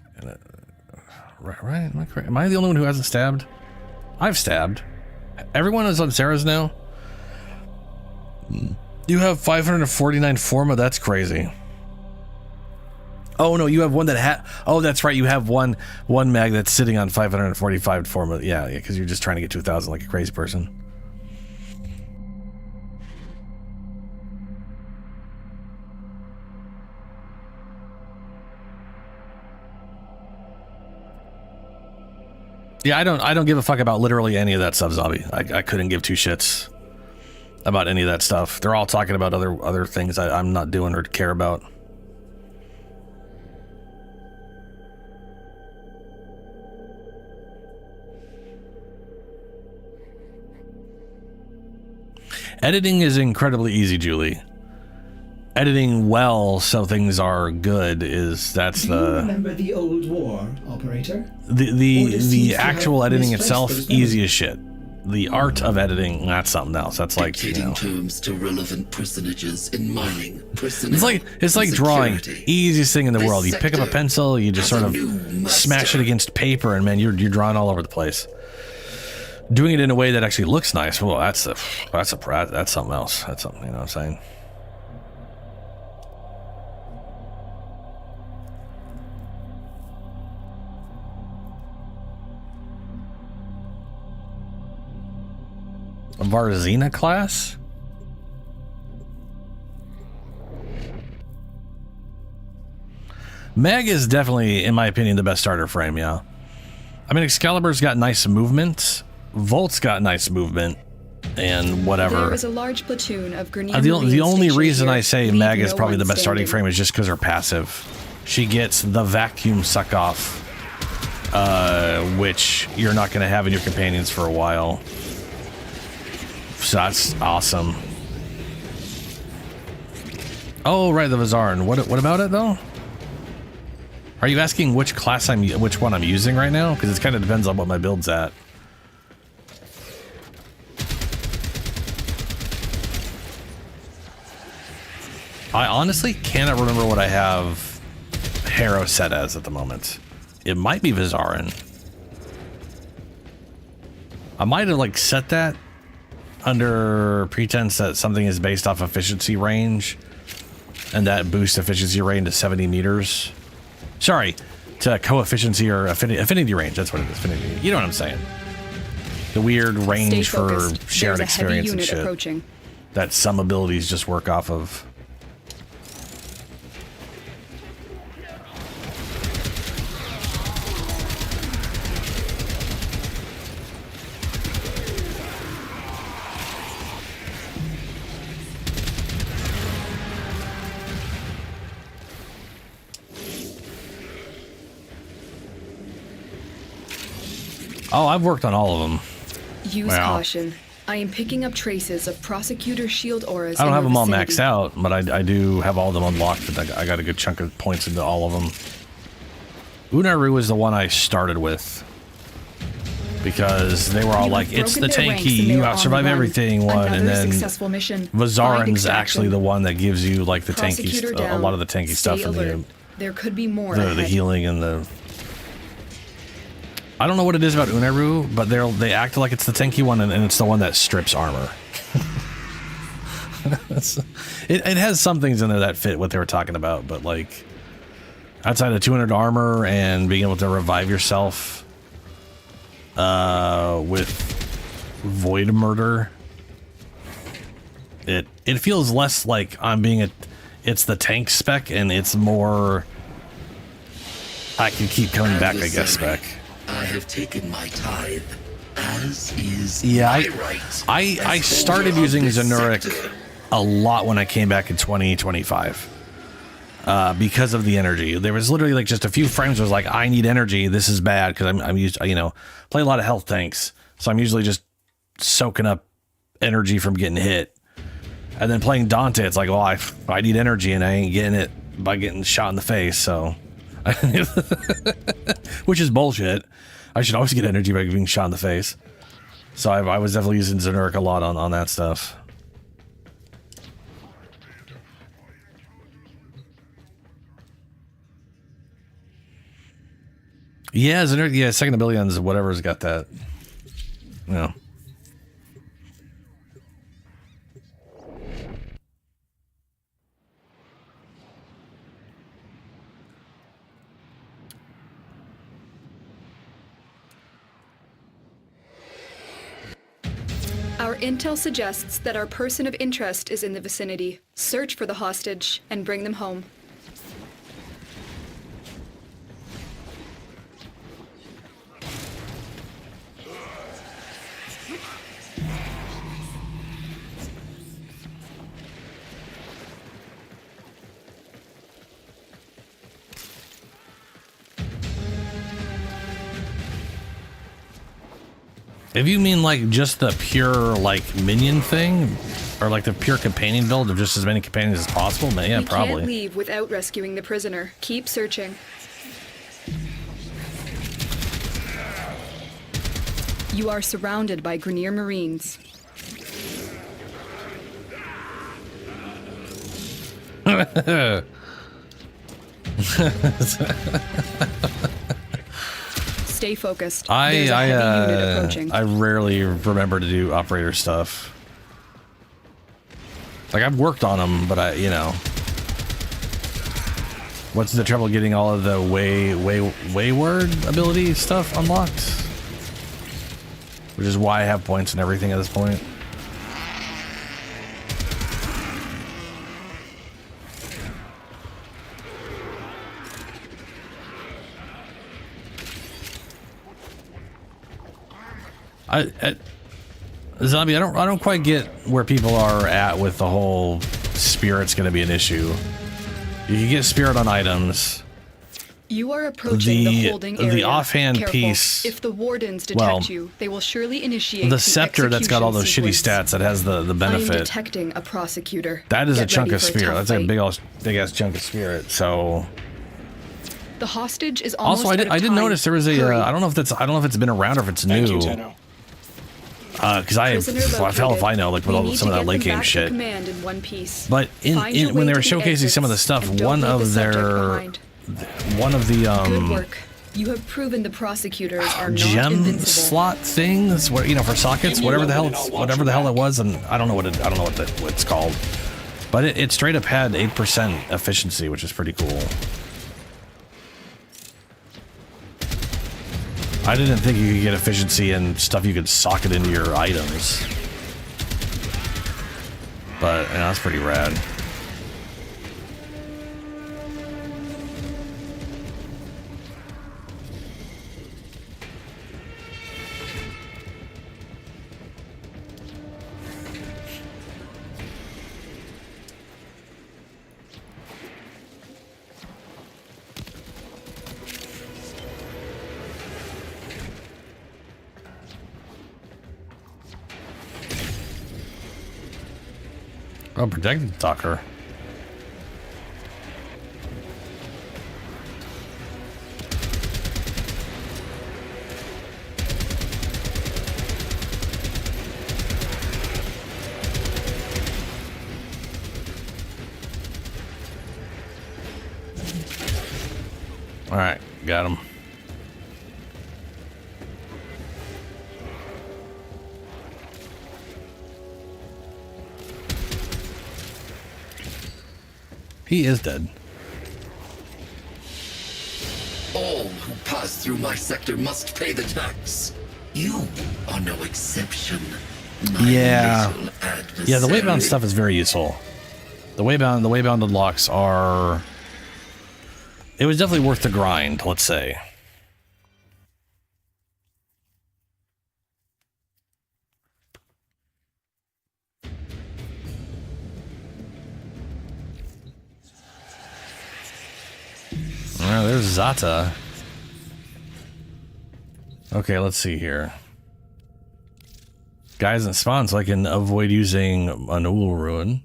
Right? Am I correct? Am I the only one who hasn't stabbed? I've stabbed. Everyone is on Sarah's now. You have 549 forma. That's crazy. Oh no, you have one that oh, that's right. You have one mag that's sitting on 545 forma. Yeah, because you're just trying to get to 1,000 like a crazy person. Yeah, I don't give a fuck about literally any of that stuff, zombie. I couldn't give 2 shits about any of that stuff. They're all talking about other things I'm not doing or care about. Editing is incredibly easy, Julie. Editing well so things are good that's Do you remember the old war, operator? The actual editing itself, easy as shit. The art of editing, that's something else. That's like, Dictating terms to relevant personages in mining, personnel, it's like drawing. security. Easiest thing in the This world. You pick up a sector pencil, you just has sort a new of smash it against paper, and man, you're drawing all over the place. Doing it in a way that actually looks nice, well, that's something else. That's something, you know what I'm saying? A Varzina class? Meg is definitely, in my opinion, the best starter frame, yeah. I mean, Excalibur's got nice movement. Volt's got nice movement. And whatever. There is a large platoon of Grenier The only reason here. I say Leave Meg is no probably one the best starting standing. frame is just because her passive. She gets the vacuum suck off, which you're not going to have in your companions for a while. So that's awesome. Oh, right, the Vizarin. What about it, though? Are you asking which which one I'm using right now? Because it kind of depends on what my build's at. I honestly cannot remember what I have Harrow set as at the moment. It might be Vizarin. I might have like set that under pretense that something is based off efficiency range, and that boosts efficiency range to 70 meters. Sorry, to coefficiency or affinity range. That's what it is. Affinity. You know what I'm saying? The weird range for shared There's a heavy experience and unit shit approaching. that some abilities just work off of. Oh, I've worked on all of them. Use Wow. caution. I am picking up traces of Prosecutor shield auras. I don't in have your them all vicinity. maxed out, but I do have all of them unlocked. But I got a good chunk of points into all of them. Unaru is the one I started with because they were all You like, have "It's the broken their ranks tanky, and they you are on the outsurvive run. everything one," and Another then successful mission. Find Vizarin's extraction. actually the one that gives you like the tanky, Prosecutor a down. lot of the tanky Stay stuff and alert. There could be more the ahead. healing and the. I don't know what it is about Unaru, but they act like it's the tanky one, and it's the one that strips armor. it has some things in there that fit what they were talking about, but like outside of 200 armor and being able to revive yourself with void murder, it feels less like I'm being it's the tank spec, and it's more I can keep coming back, I guess, spec. I have taken my tithe, as is Yeah, my right. I started using Zenuric a lot when I came back in 2025 because of the energy. There was literally like just a few frames where I was like, I need energy. This is bad because I'm used, play a lot of health tanks, so I'm usually just soaking up energy from getting hit. And then playing Dante, it's like, well, I need energy and I ain't getting it by getting shot in the face. So, which is bullshit. I should always get energy by being shot in the face. So I was definitely using Zenuric a lot on that stuff. Yeah, Zenuric, yeah, second ability whatever's got that. Yeah. Our intel suggests that our person of interest is in the vicinity. Search for the hostage and bring them home. If you mean like just the pure like minion thing, or like the pure companion build of just as many companions as possible, then yeah, We probably. can't leave without rescuing the prisoner. Keep searching. You are surrounded by Grenier Marines. Stay focused. There's a heavy unit approaching. I rarely remember to do operator stuff. Like I've worked on them, but what's the trouble getting all of the wayward ability stuff unlocked? Which is why I have points and everything at this point. Zombie, I don't quite get where people are at with the whole spirit's going to be an issue. You can get spirit on items. You are approaching the holding area. The offhand Careful. piece. If the wardens detect you, they will surely initiate the scepter that's got all those shitty stats that has the I am benefit. detecting a prosecutor. That is a Get chunk ready of for a spirit. tough That's a fight. big ass chunk of spirit. So The hostage is almost also, out of I did time. notice there was a. Hurry. I don't know if it's been around or if it's Thank you, new. Tenno. Because hell if I know, like with all some of that late game shit. Command in one piece. But in when they were showcasing some of the stuff, one of the Good work. You have proven the prosecutors are not gem invincible. slot things, what for sockets, whatever the hell it was, and I don't know what it's called. But it straight up had 8% efficiency, which is pretty cool. I didn't think you could get efficiency in stuff you could socket into your items. But that's pretty rad. Oh, protected Docker. All right, got him. He is dead. All who pass through my sector must pay the tax. You are no exception. Yeah. Yeah, the waybound stuff is very useful. The waybound unlocks are... It was definitely worth the grind, let's say. Alright, there's Zata. Okay, let's see here. Guys in spawn, so I can avoid using an Ul Ruin.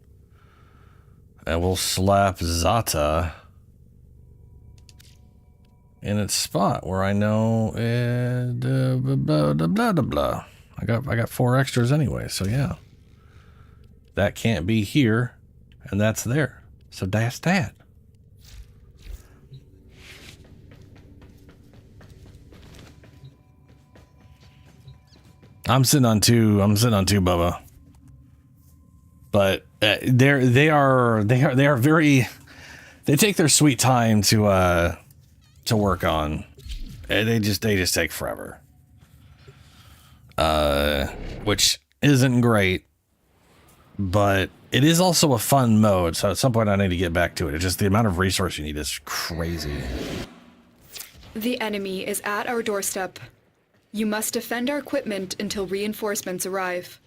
And we'll slap Zata in its spot where I know blah, blah, blah, blah. I got 4 extras anyway, so yeah. That can't be here, and that's there. So that's that. I'm sitting on two, Bubba. But they are very, they take their sweet time to work on. They just take forever. Which isn't great, but it is also a fun mode. So at some point I need to get back to it. It's just the amount of resource you need is crazy. The enemy is at our doorstep. You must defend our equipment until reinforcements arrive.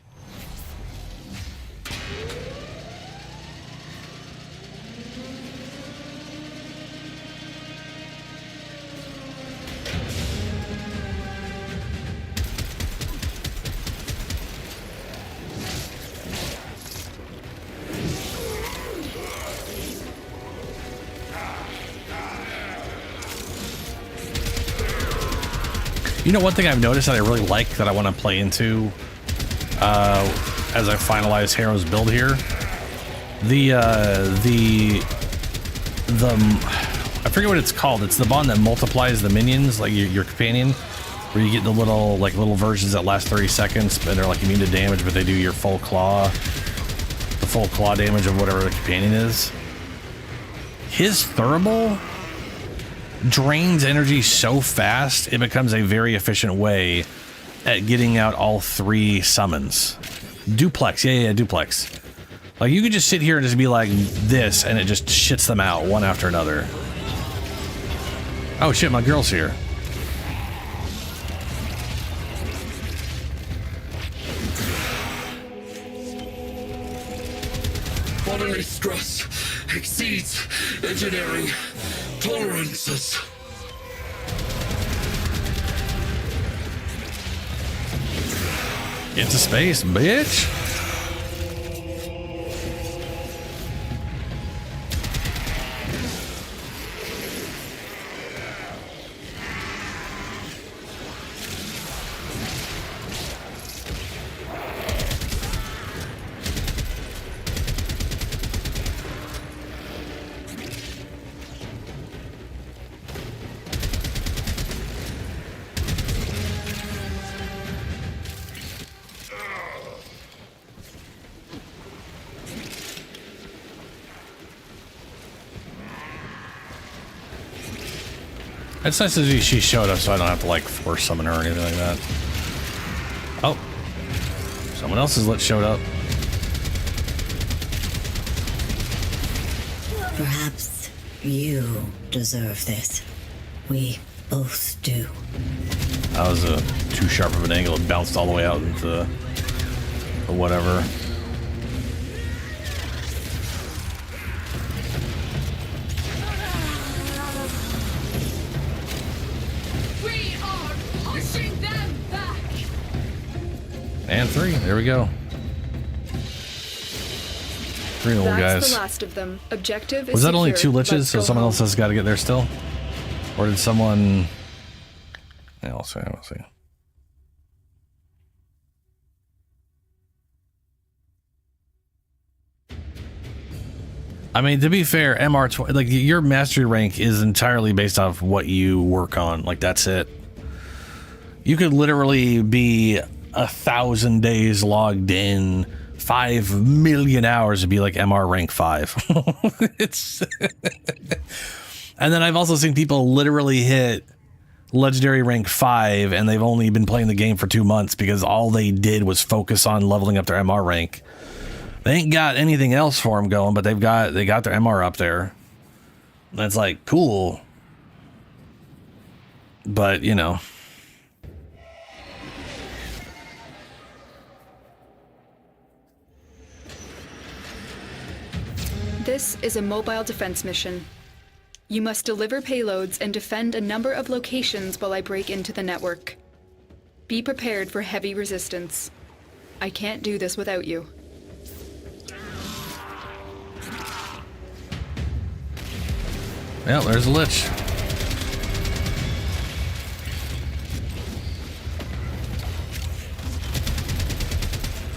You know, one thing I've noticed that I really like that I want to play into as I finalize Harrow's build here, I forget what it's called. It's the bond that multiplies the minions, like your companion, where you get the little versions that last 30 seconds, and they're like immune to damage, but they do your full claw damage of whatever the companion is. His Thurible drains energy so fast, it becomes a very efficient way at getting out all 3 summons. Duplex, yeah, duplex. Like, you could just sit here and just be like this, and it just shits them out one after another. Oh shit, my girl's here. Bodily stress exceeds engineering tolerances. Into space, bitch. It's nice that she showed up so I don't have to like force summon her or anything like that. Oh. Someone else's lit showed up. Perhaps you deserve this. We both do. That was too sharp of an angle. It bounced all the way out into the whatever. And 3. There we go. 3 little guys. That's the last of them. Objective is Was that only secured. 2 Lichs, so someone else has got to get there still? Or did someone... Yeah, I'll see. I'll see. I mean, to be fair, MR20, like your mastery rank is entirely based off what you work on. Like, that's it. You could literally be 1,000 days logged in, 5 million hours to be like MR rank 5. It's and then I've also seen people literally hit legendary rank 5 and they've only been playing the game for 2 months because all they did was focus on leveling up their MR rank. They ain't got anything else for them going, but they got their MR up there. That's like cool. But, you know, This is a mobile defense mission. You must deliver payloads and defend a number of locations while I break into the network. Be prepared for heavy resistance. I can't do this without you. yeah, there's a Lich.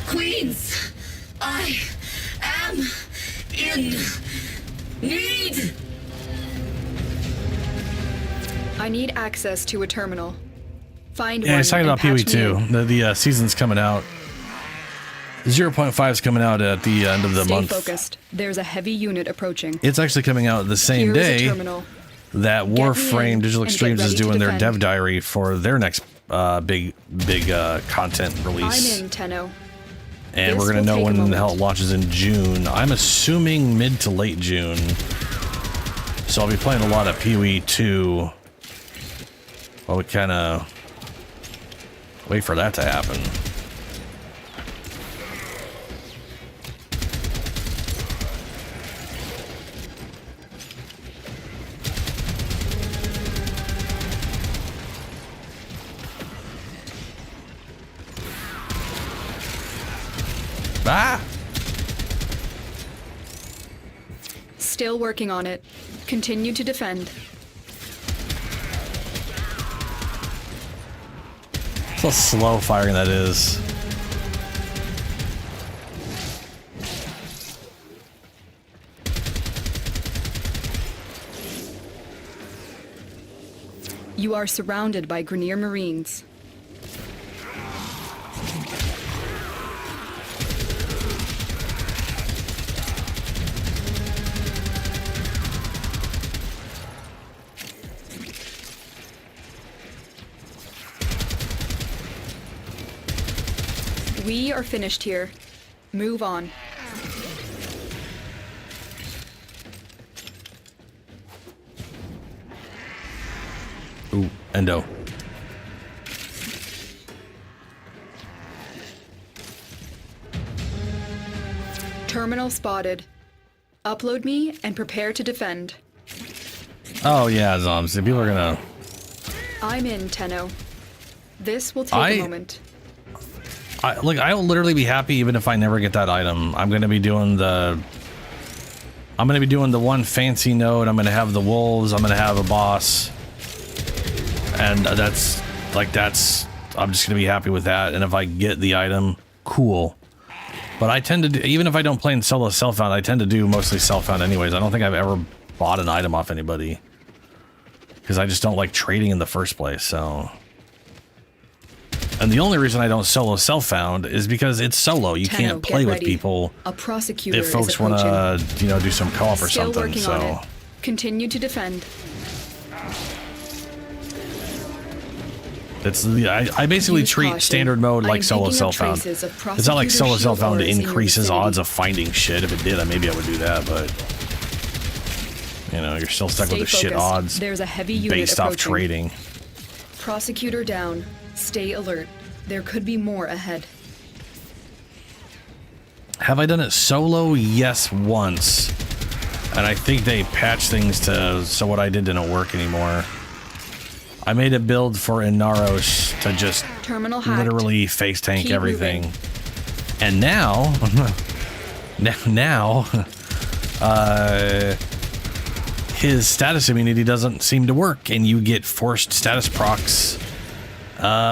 Queens, I am in need. I need access to a terminal. Find Yeah, one he's talking and about Pee-wee patch me too. in. The season's coming out. 0.5 is coming out at the end of the Stay month. focused. There's a heavy unit approaching. It's actually coming out the same Here is a day terminal. that Get me Warframe in Digital and get Extremes is ready to doing their defend. dev diary for their next big content release. I'm in, Tenno. And This we're going will to know take a when the moment. hell it launches in June. I'm assuming mid to late June. So I'll be playing a lot of Pee-wee 2 while we kind of wait for that to happen. Ah! Still working on it. Continue to defend. How slow firing that is. You are surrounded by Grenier Marines. We are finished here. Move on. Ooh, Endo. Terminal spotted. Upload me and prepare to defend. Oh yeah, Zombs. People are gonna... I'm in, Tenno. This will take a moment. Look, I will literally be happy even if I never get that item. I'm gonna be doing the one fancy node. I'm gonna have the wolves. I'm gonna have a boss, and I'm just gonna be happy with that. And if I get the item, cool. But I tend to do, even if I don't play in solo self-found, I tend to do mostly self-found anyways. I don't think I've ever bought an item off anybody because I just don't like trading in the first place. So. And the only reason I don't solo self-found is because it's solo. You Tenno, can't play with ready. people A prosecutor if folks is want approaching. to, do some co-op or Still something. working So on it. Continue to defend. it's I basically Use treat caution. standard mode I like am solo picking up self-found. traces of It's not like solo prosecutor self-found shield auras in your increases vicinity. odds of finding shit. If it did, maybe I would do that, but you're still stuck Stay with the shit focused. odds There's a heavy unit based off approaching. trading. Prosecutor down. Stay alert. There could be more ahead. Have I done it solo? Yes, once. And I think they patched things so what I did didn't work anymore. I made a build for Inaros to just Terminal hacked. literally face tank Keep everything. moving. And now, his status immunity doesn't seem to work, and you get forced status procs,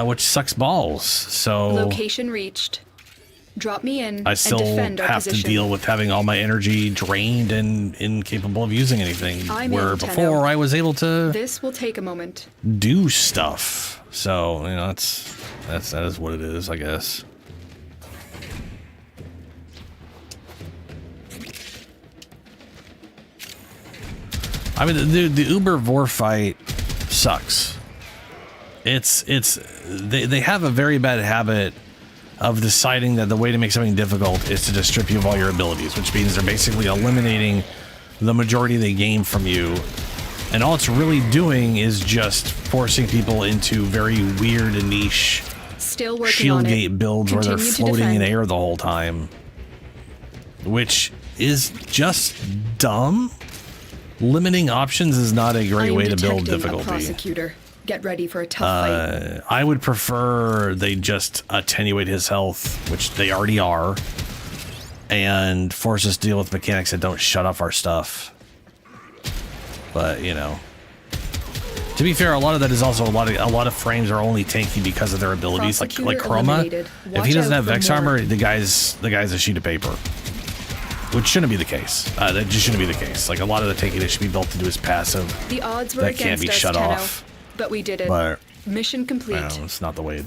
which sucks balls. So Location reached. Drop me in I and still defend our have to position. deal with having all my energy drained and incapable of using anything. I'm where in, before Tenno. I was able to This will take a moment. do stuff. So that is what it is, I guess. I mean, the Uber Vor fight sucks. They have a very bad habit of deciding that the way to make something difficult is to just strip you of all your abilities, which means they're basically eliminating the majority of the game from you. And all it's really doing is just forcing people into very weird and niche Still working shield on it. gate builds where they're Continue to floating in defend. air the whole time, which is just dumb. Limiting options is not a great way to build Detecting a difficulty. prosecutor. Get ready for a tough fight. I would prefer they just attenuate his health, which they already are, and force us to deal with mechanics that don't shut off our stuff. But to be fair, a lot of that is also a lot of frames are only tanky because of their abilities, like Prosecutor Chroma. eliminated. If Watch he doesn't out have for Vex more. armor, the guy's a sheet of paper, which shouldn't be the case. That just shouldn't be the case. Like a lot of the tankiness should be built into his passive. The odds were that against can't be us, shut Tenno, off. but we did it. But Mission complete. it's not the way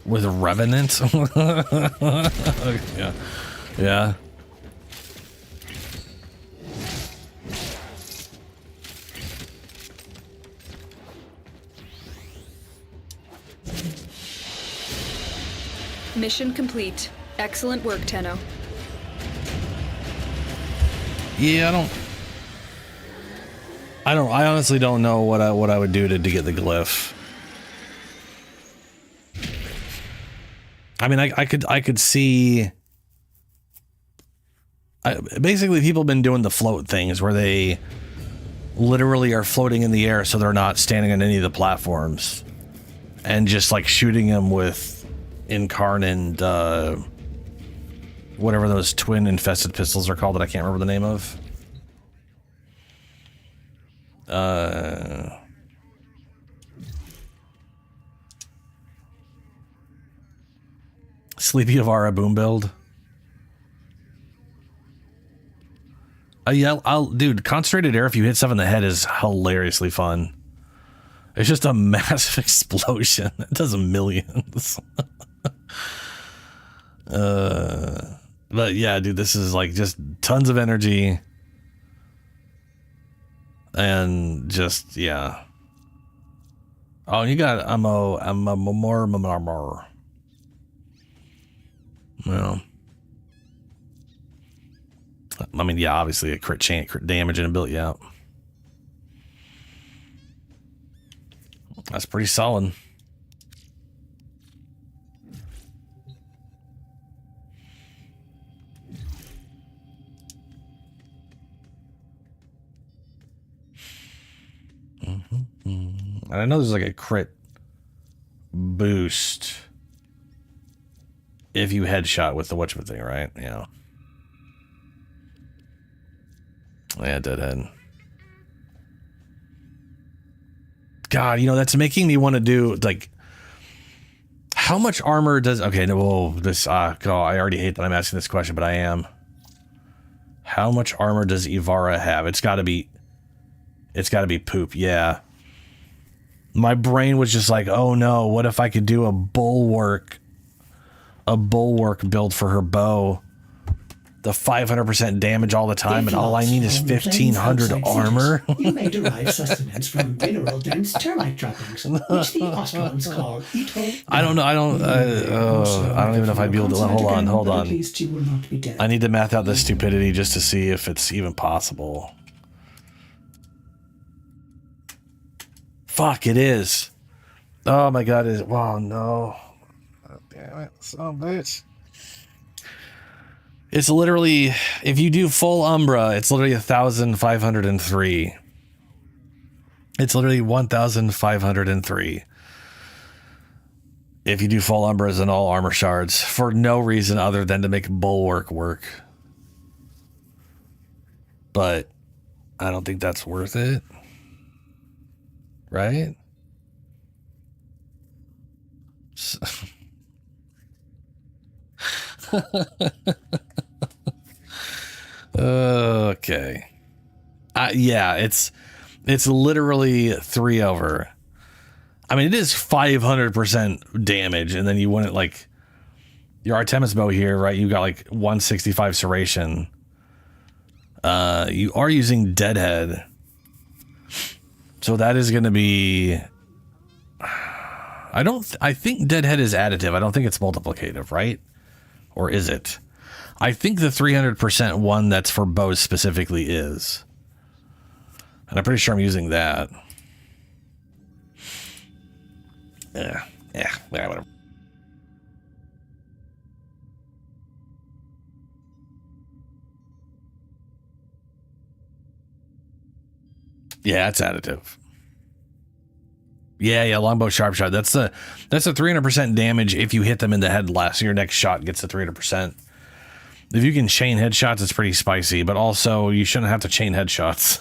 with Revenant. Yeah. Mission complete. Excellent work, Tenno. Yeah, I honestly don't know what I would do to get the glyph. I mean, I could see. Basically, people have been doing the float things where they literally are floating in the air, so they're not standing on any of the platforms, and just like shooting them with Incarn and whatever those twin infested pistols are called that I can't remember the name of. Sleepy Avara boom build. Yeah, dude, concentrated air if you hit stuff in the head is hilariously fun. It's just a massive explosion. It does millions. But yeah, dude, this is like just tons of energy. And just, yeah. Oh, you got more. Well, I mean, yeah, obviously a crit damage and ability. Yeah, that's pretty solid. And I know there's like a crit boost if you headshot with the whatchamacallit, right? Yeah. Yeah, deadhead. God, you know, that's making me want to do, like, how much armor does... Okay, no, whoa, this... God, I already hate that I'm asking this question, but I am. How much armor does Ivara have? It's got to be poop, yeah. My brain was just like, oh no, what if I could do a bulwark build for her bow? The 500% damage all the time, and all I need is 1,500 armor. You may derive sustenance from mineral dense termite droppings, which the Ostrons call Ito. I don't know. I don't even know if I'd be able to. Hold on. At least you will not be dead. I need to math out this stupidity just to see if it's even possible. Fuck, it is. Oh my god, is it? Wow, no. Oh, damn it, son of a bitch. It's literally, if you do full Umbra, it's literally 1,503. It's literally 1,503. If you do full Umbras and all armor shards, for no reason other than to make bulwark work. But I don't think that's worth it. Right? Okay. Yeah, it's literally 3 over. I mean, it is 500% damage, and then you wouldn't, like, your Artemis bow here, right? You got like 165 serration. You are using Deadhead, so that is going to be. I think Deadhead is additive. I don't think it's multiplicative, right? Or is it? I think the 300% one that's for bows specifically is. And I'm pretty sure I'm using that. Yeah, whatever. Yeah, it's additive. Yeah, longbow sharp shot. That's a 300% damage if you hit them in the head last. So your next shot gets the 300%. If you can chain headshots, it's pretty spicy, but also you shouldn't have to chain headshots.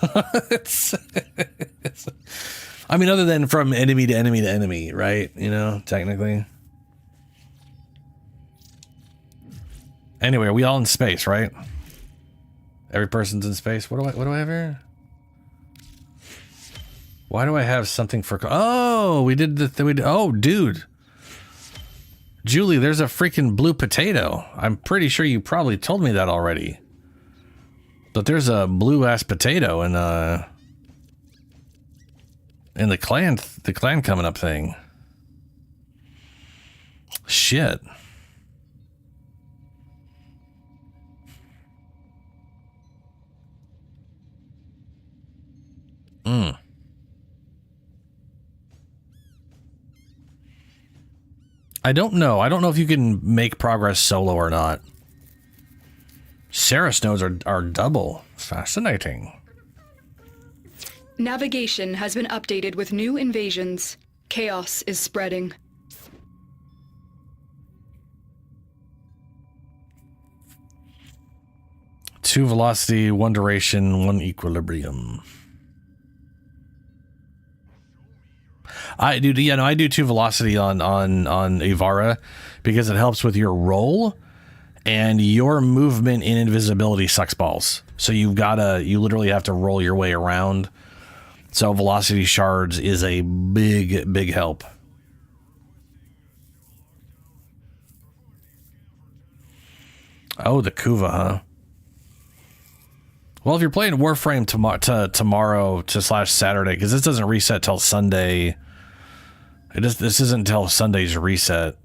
I mean, other than from enemy to enemy to enemy, right? You know, technically. Anyway, are we all in space, right? Every person's in space. What do I have here? Why do I have something for... Oh, we did the... Oh, dude. Julie, there's a freaking blue potato. I'm pretty sure you probably told me that already. But there's a blue-ass potato in the clan coming up thing. Shit. I don't know. I don't know if you can make progress solo or not. Sarah nodes are double. Fascinating. Navigation has been updated with new invasions. Chaos is spreading. Two velocity, one duration, one equilibrium. I do 2 velocity on Ivara because it helps with your roll, and your movement in invisibility sucks balls. So you literally have to roll your way around. So velocity shards is a big help. Oh, the Kuva, huh? Well, if you're playing Warframe tomorrow to /Saturday, because this doesn't reset till Sunday. This isn't until Sunday's reset,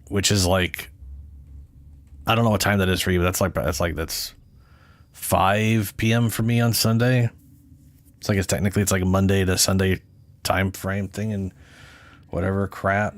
which is like, I don't know what time that is for you, but that's 5 p.m. for me on Sunday. So I guess technically it's like a Monday to Sunday time frame thing and whatever crap.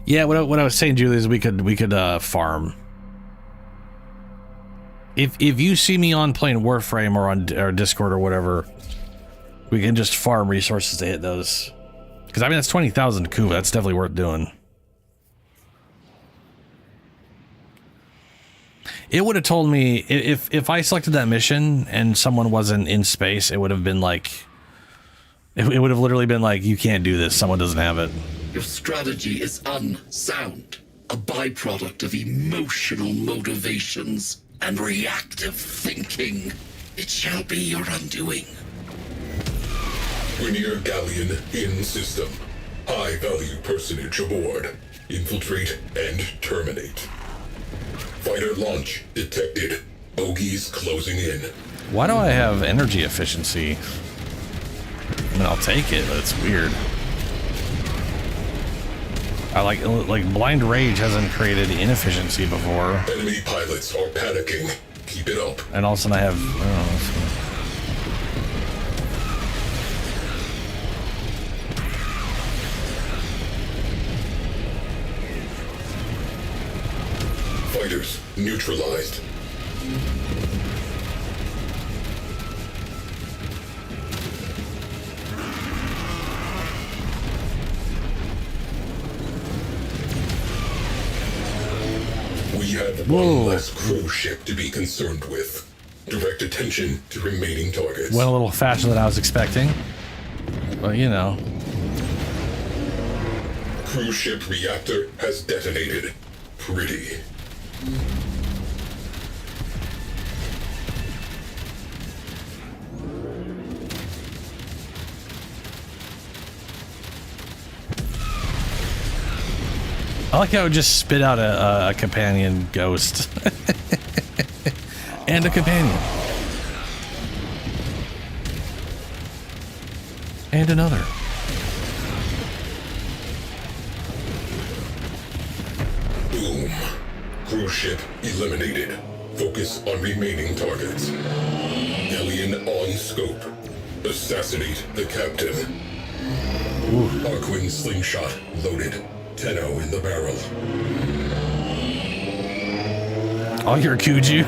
Yeah, what I was saying, Julie, is we could farm. If you see me on playing Warframe or on or Discord or whatever, we can just farm resources to hit those. Because I mean that's 20,000 Kuva. That's definitely worth doing. It would have told me if I selected that mission and someone wasn't in space, it would have been like. It would have literally been like, you can't do this. Someone doesn't have it. Your strategy is unsound, a byproduct of emotional motivations and reactive thinking. It shall be your undoing. Grineer Galleon in system. High value personage aboard. Infiltrate and terminate. Fighter launch detected. Bogies closing in. Why do I have energy efficiency? I mean, I'll take it, but it's weird. I like Blind Rage hasn't created inefficiency before. Enemy pilots are panicking. Keep it up. And all of a sudden I have, I don't know. Fighters neutralized. We have one less cruise ship to be concerned with. Direct attention to remaining targets. Went a little faster than I was expecting. But, you know. Cruise ship reactor has detonated. Pretty. I like how it would just spit out a companion ghost. And a companion. And another. Boom. Cruise ship eliminated. Focus on remaining targets. Alien on scope. Assassinate the captain. Arquin slingshot loaded. Tenno in the barrel. Oh, you're a Kuju.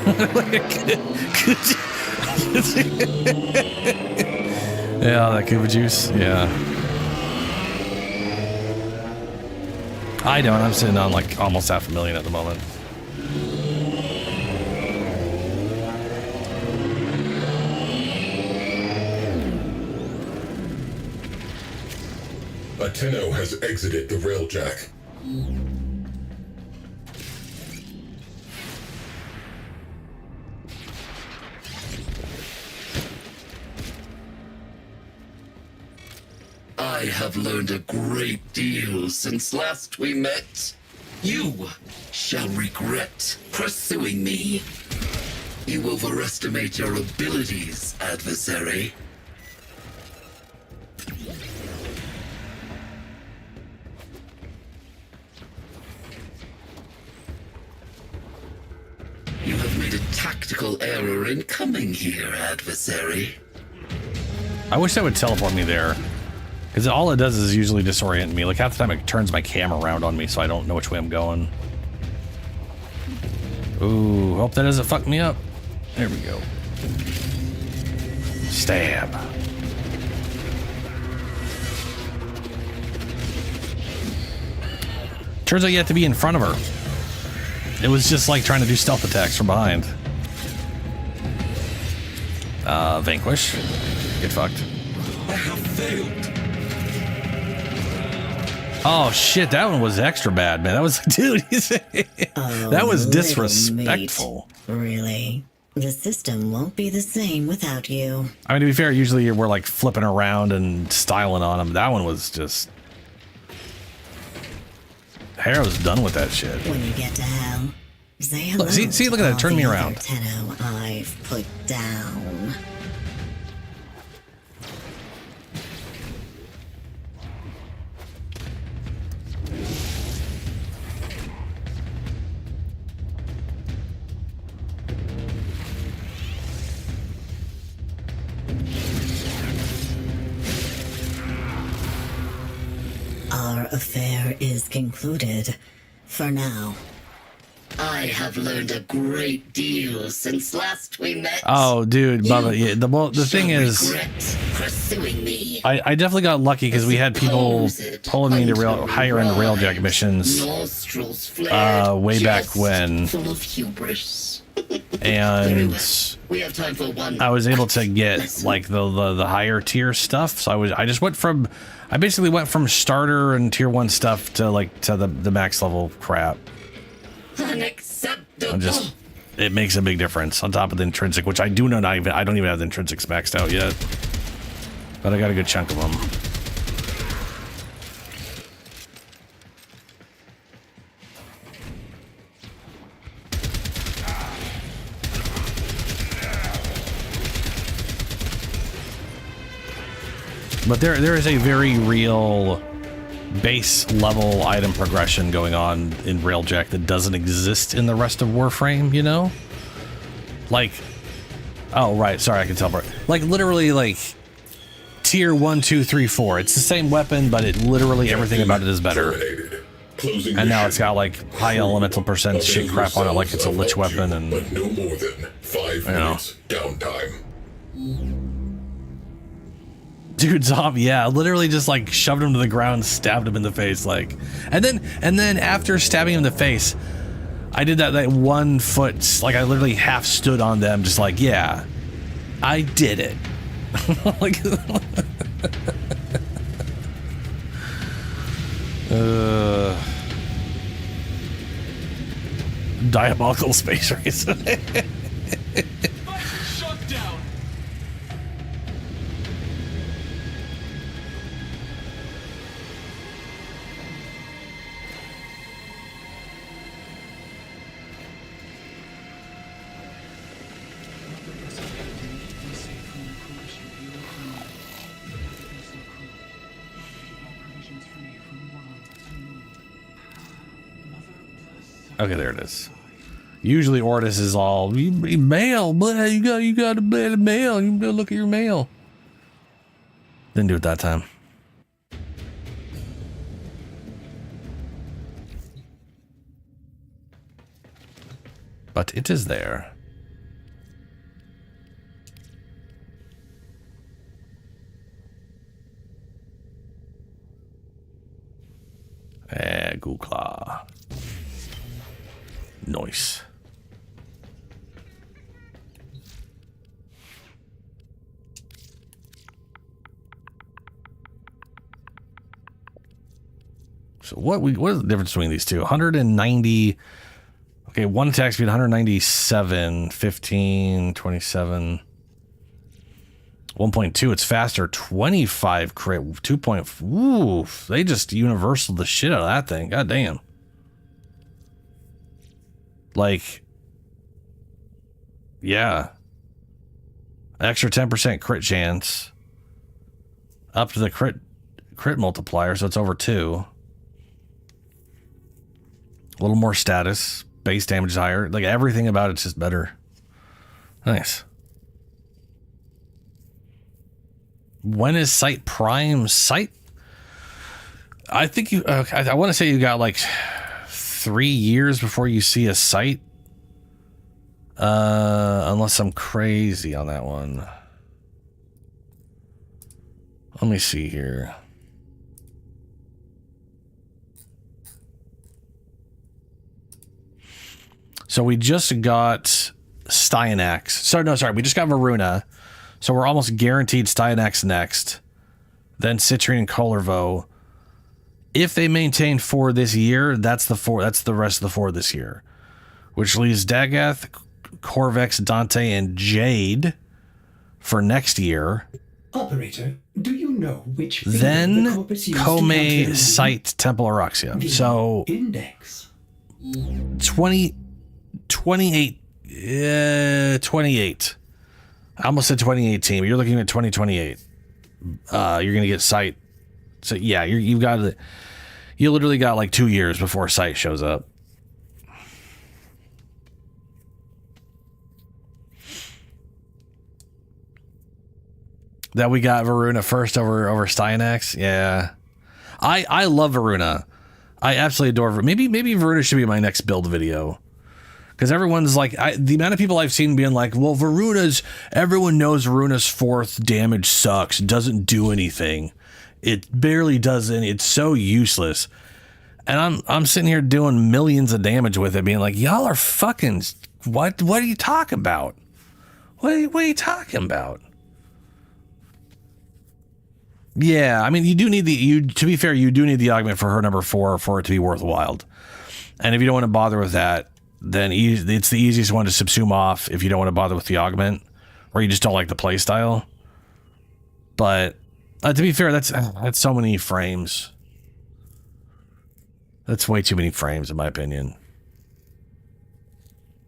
Yeah, that Kuva juice. Yeah. I don't. I'm sitting on like almost 500,000 at the moment. A Tenno has exited the railjack. I have learned a great deal since last we met. You shall regret pursuing me. You overestimate your abilities, adversary. You have made a tactical error in coming here, adversary. I wish that would teleport me there. Because all it does is usually disorient me. Like half the time it turns my camera around on me so I don't know which way I'm going. Ooh, hope that doesn't fuck me up. There we go. Stab. Turns out you have to be in front of her. It was just like trying to do stealth attacks from behind. Vanquish. Get fucked. I have failed. Oh shit, that one was extra bad, man. That was, dude, that was disrespectful. Really? The system won't be the same without you. I mean, to be fair, usually we're like flipping around and styling on them. That one was just... Harrow's done with that shit. When you get to hell, say hello. Look, see, look at that. Turn me around. Tenno I've put down. Our affair is concluded. For now. I have learned a great deal since last we met. Oh, dude, Bubba. Yeah, the thing is, pursuing me. I definitely got lucky because we had people pulling me into higher end railjack missions way back when. Full of hubris. And we have time for one. I was able to get like the higher tier stuff. So I basically went from starter and tier 1 stuff to the max level crap. Unacceptable. It makes a big difference on top of the intrinsic, which I don't even have the intrinsics maxed out yet. But I got a good chunk of them. But there is a very real base level item progression going on in Railjack that doesn't exist in the rest of Warframe, you know? Like, oh, right, sorry, I can tell. Like, literally, like, tier 1, 2, 3, 4. It's the same weapon, but it literally, everything about it is better. And now it's got, like, high elemental percent shit crap on it, like it's a Lich weapon, and, but no more than 5 minutes downtime. Dude, zombie, yeah, literally just like shoved him to the ground, stabbed him in the face, like, and then after stabbing him in the face, I did that 1 foot, like I literally half stood on them, just like, yeah, I did it. Like, diabolical space race. Okay, there it is. Usually Ortis is all mail, but you got to play the mail. You gotta look at your mail. Didn't do it that time. But it is there. Gukla. Nice. So what is the difference between these two? 190. Okay, one attack speed 197, 15, 27. 1.2, it's faster. 25 crit, 2. Ooh, they just universal the shit out of that thing. God damn. Like, yeah. Extra 10% crit chance. Up to the crit multiplier, so it's over 2. A little more status. Base damage is higher. Like, everything about it's just better. Nice. When is Sight Prime? Sight? I think you... I want to say you got, like, 3 years before you see a sight. Unless I'm crazy on that one. Let me see here. So we just got Styanax. Sorry, we just got Varuna. So we're almost guaranteed Styanax next. Then Citrine and Kolarvo. If they maintain 4 this year, that's the rest of the 4 this year. Which leaves Dagath, Corvex, Dante, and Jade for next year. Operator, do you know which Then the corpus used to Kome, count their Sight, Temple, Araxia. the So index? 28. I almost said 2018, but you're looking at 2028. You're going to get Sight. So yeah, you literally got like 2 years before Sight shows up. That we got Varuna first over Styanax. Yeah. I love Varuna. I absolutely adore Varuna. Maybe Varuna should be my next build video. Because everyone's like, the amount of people I've seen being like, well, everyone knows Varuna's 4th damage sucks, doesn't do anything. It barely does any, it's so useless. And I'm sitting here doing millions of damage with it, being like, y'all are fucking, what are you talking about? What are you talking about? Yeah, I mean, you do need to be fair, you do need the augment for her number 4 for it to be worthwhile. And if you don't want to bother with that, then it's the easiest one to subsume off if you don't want to bother with the augment, or you just don't like the playstyle. But to be fair, that's so many frames. That's way too many frames, in my opinion.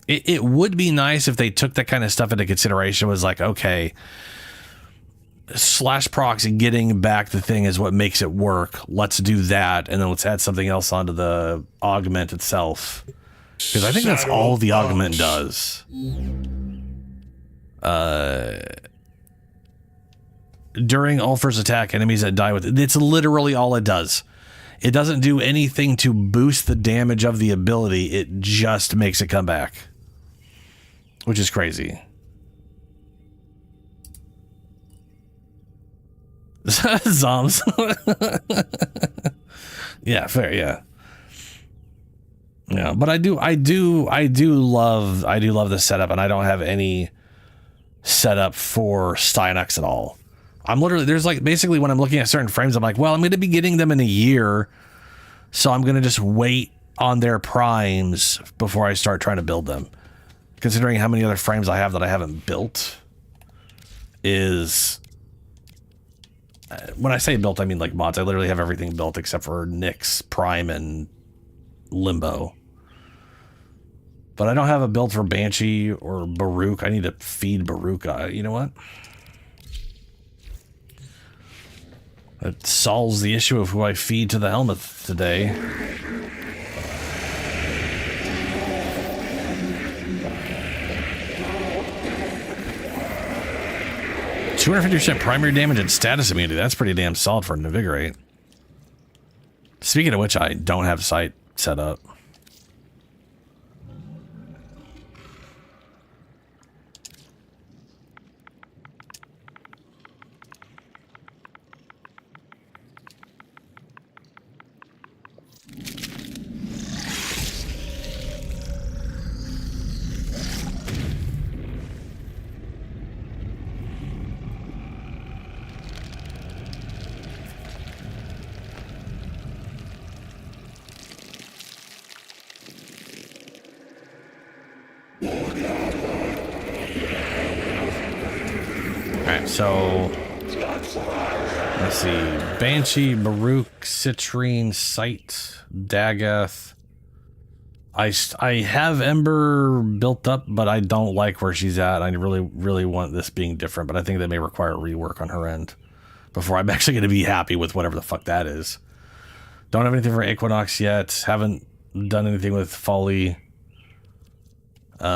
It would be nice if they took that kind of stuff into consideration. Was like, okay, slash procs and getting back the thing is what makes it work. Let's do that, and then let's add something else onto the augment itself. Because I think that's all the augment does. During Ulfur's attack, enemies that die with it, it's literally all it does. It doesn't do anything to boost the damage of the ability. It just makes it come back. Which is crazy. Zoms. Yeah, fair, yeah. Yeah, but I do love the setup, and I don't have any setup for Styanax at all. I'm literally, there's like, basically when I'm looking at certain frames, I'm like, well, I'm going to be getting them in a year, so I'm going to just wait on their primes before I start trying to build them. Considering how many other frames I have that I haven't built is, when I say built, I mean like mods. I literally have everything built except for Nyx, Prime, and Limbo. But I don't have a build for Banshee or Baruch. I need to feed Baruch. You know what? That solves the issue of who I feed to the helmet today. %, primary damage and status immunity. That's pretty damn solid for an Invigorate. Speaking of which, I don't have Sight set up. So, let's see. Banshee, Baruch, Citrine, Sight, Dagoth. I have Ember built up, but I don't like where she's at. I really want this being different, but I think that may require rework on her end before I'm actually going to be happy with whatever the fuck that is. Don't have anything for Equinox yet. Haven't done anything with Folly. Don't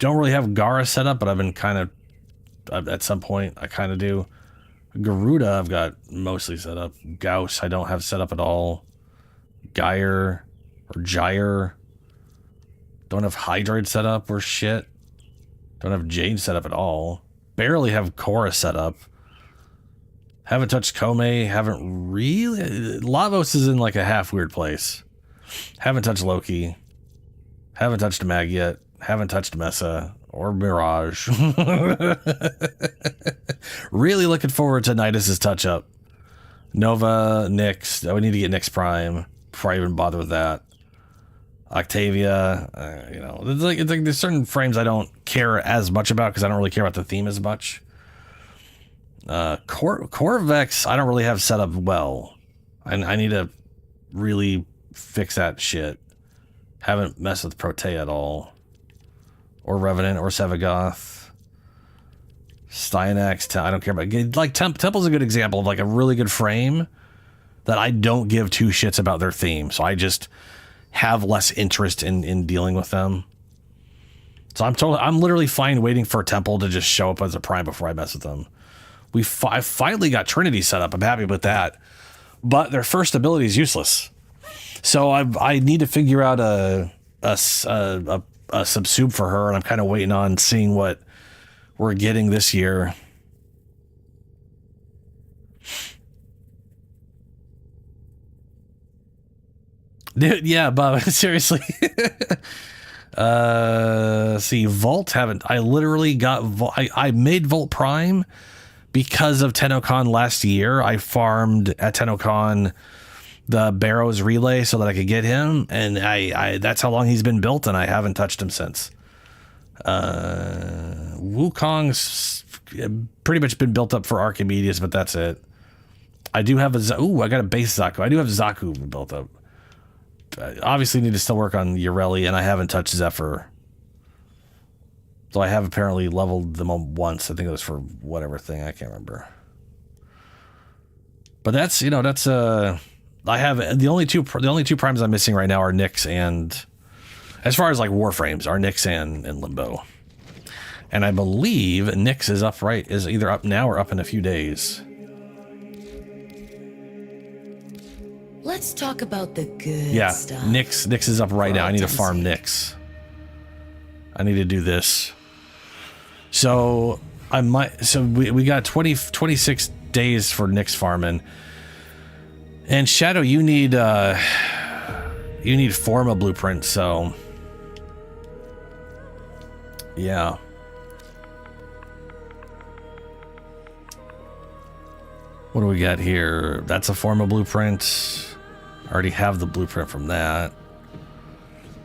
really have Gara set up, but I've been kind of, at some point, I kind of do. Garuda, I've got mostly set up. Gauss, I don't have set up at all. Gyre, or Gyre. Don't have Hydroid set up or shit. Don't have Jade set up at all. Barely have Korra set up. Haven't touched Kome. Haven't really... Lavos is in like a half weird place. Haven't touched Loki. Haven't touched Mag yet. Haven't touched Mesa or Mirage. Really looking forward to Nidus's touch up. Nova, Nyx. We need to get Nyx Prime before I even bother with that. Octavia, you know, it's like there's certain frames I don't care as much about because I don't really care about the theme as much. Corvex, I don't really have set up well. I need to really fix that shit. Haven't messed with Protea at all. Or Revenant or Sevagoth. Styanax, I don't care about. Like Temple's a good example of like a really good frame that I don't give two shits about their theme. So I just have less interest in dealing with them. So I'm literally fine waiting for Temple to just show up as a prime before I mess with them. I finally got Trinity set up. I'm happy with that. But their first ability is useless. So I need to figure out a subsub for her, and I'm kind of waiting on seeing what we're getting this year. Dude, yeah, Bob, seriously. See, Vault I literally got I made Vault Prime because of TennoCon last year. I farmed at TennoCon the Barrows Relay so that I could get him, and I that's how long he's been built, and I haven't touched him since. Wukong's pretty much been built up for Archimedeas, but that's it. I do have I got a base Zaku. I do have Zaku built up. I obviously need to still work on Ureli, and I haven't touched Zephyr. So I have apparently leveled them on once. I think it was for whatever thing, I can't remember. But that's, you know, that's I have the only two primes I'm missing right now are Nyx and, as far as like Warframes, are Nyx and Limbo. And I believe Nyx is either up now or up in a few days. Let's talk about the good stuff. Nyx is up right now. I need to farm Nyx. I need to do this. So we got 26 days for Nyx farming. And Shadow, you need Forma blueprint, so yeah. What do we got here? That's a Forma blueprint. I already have the blueprint from that.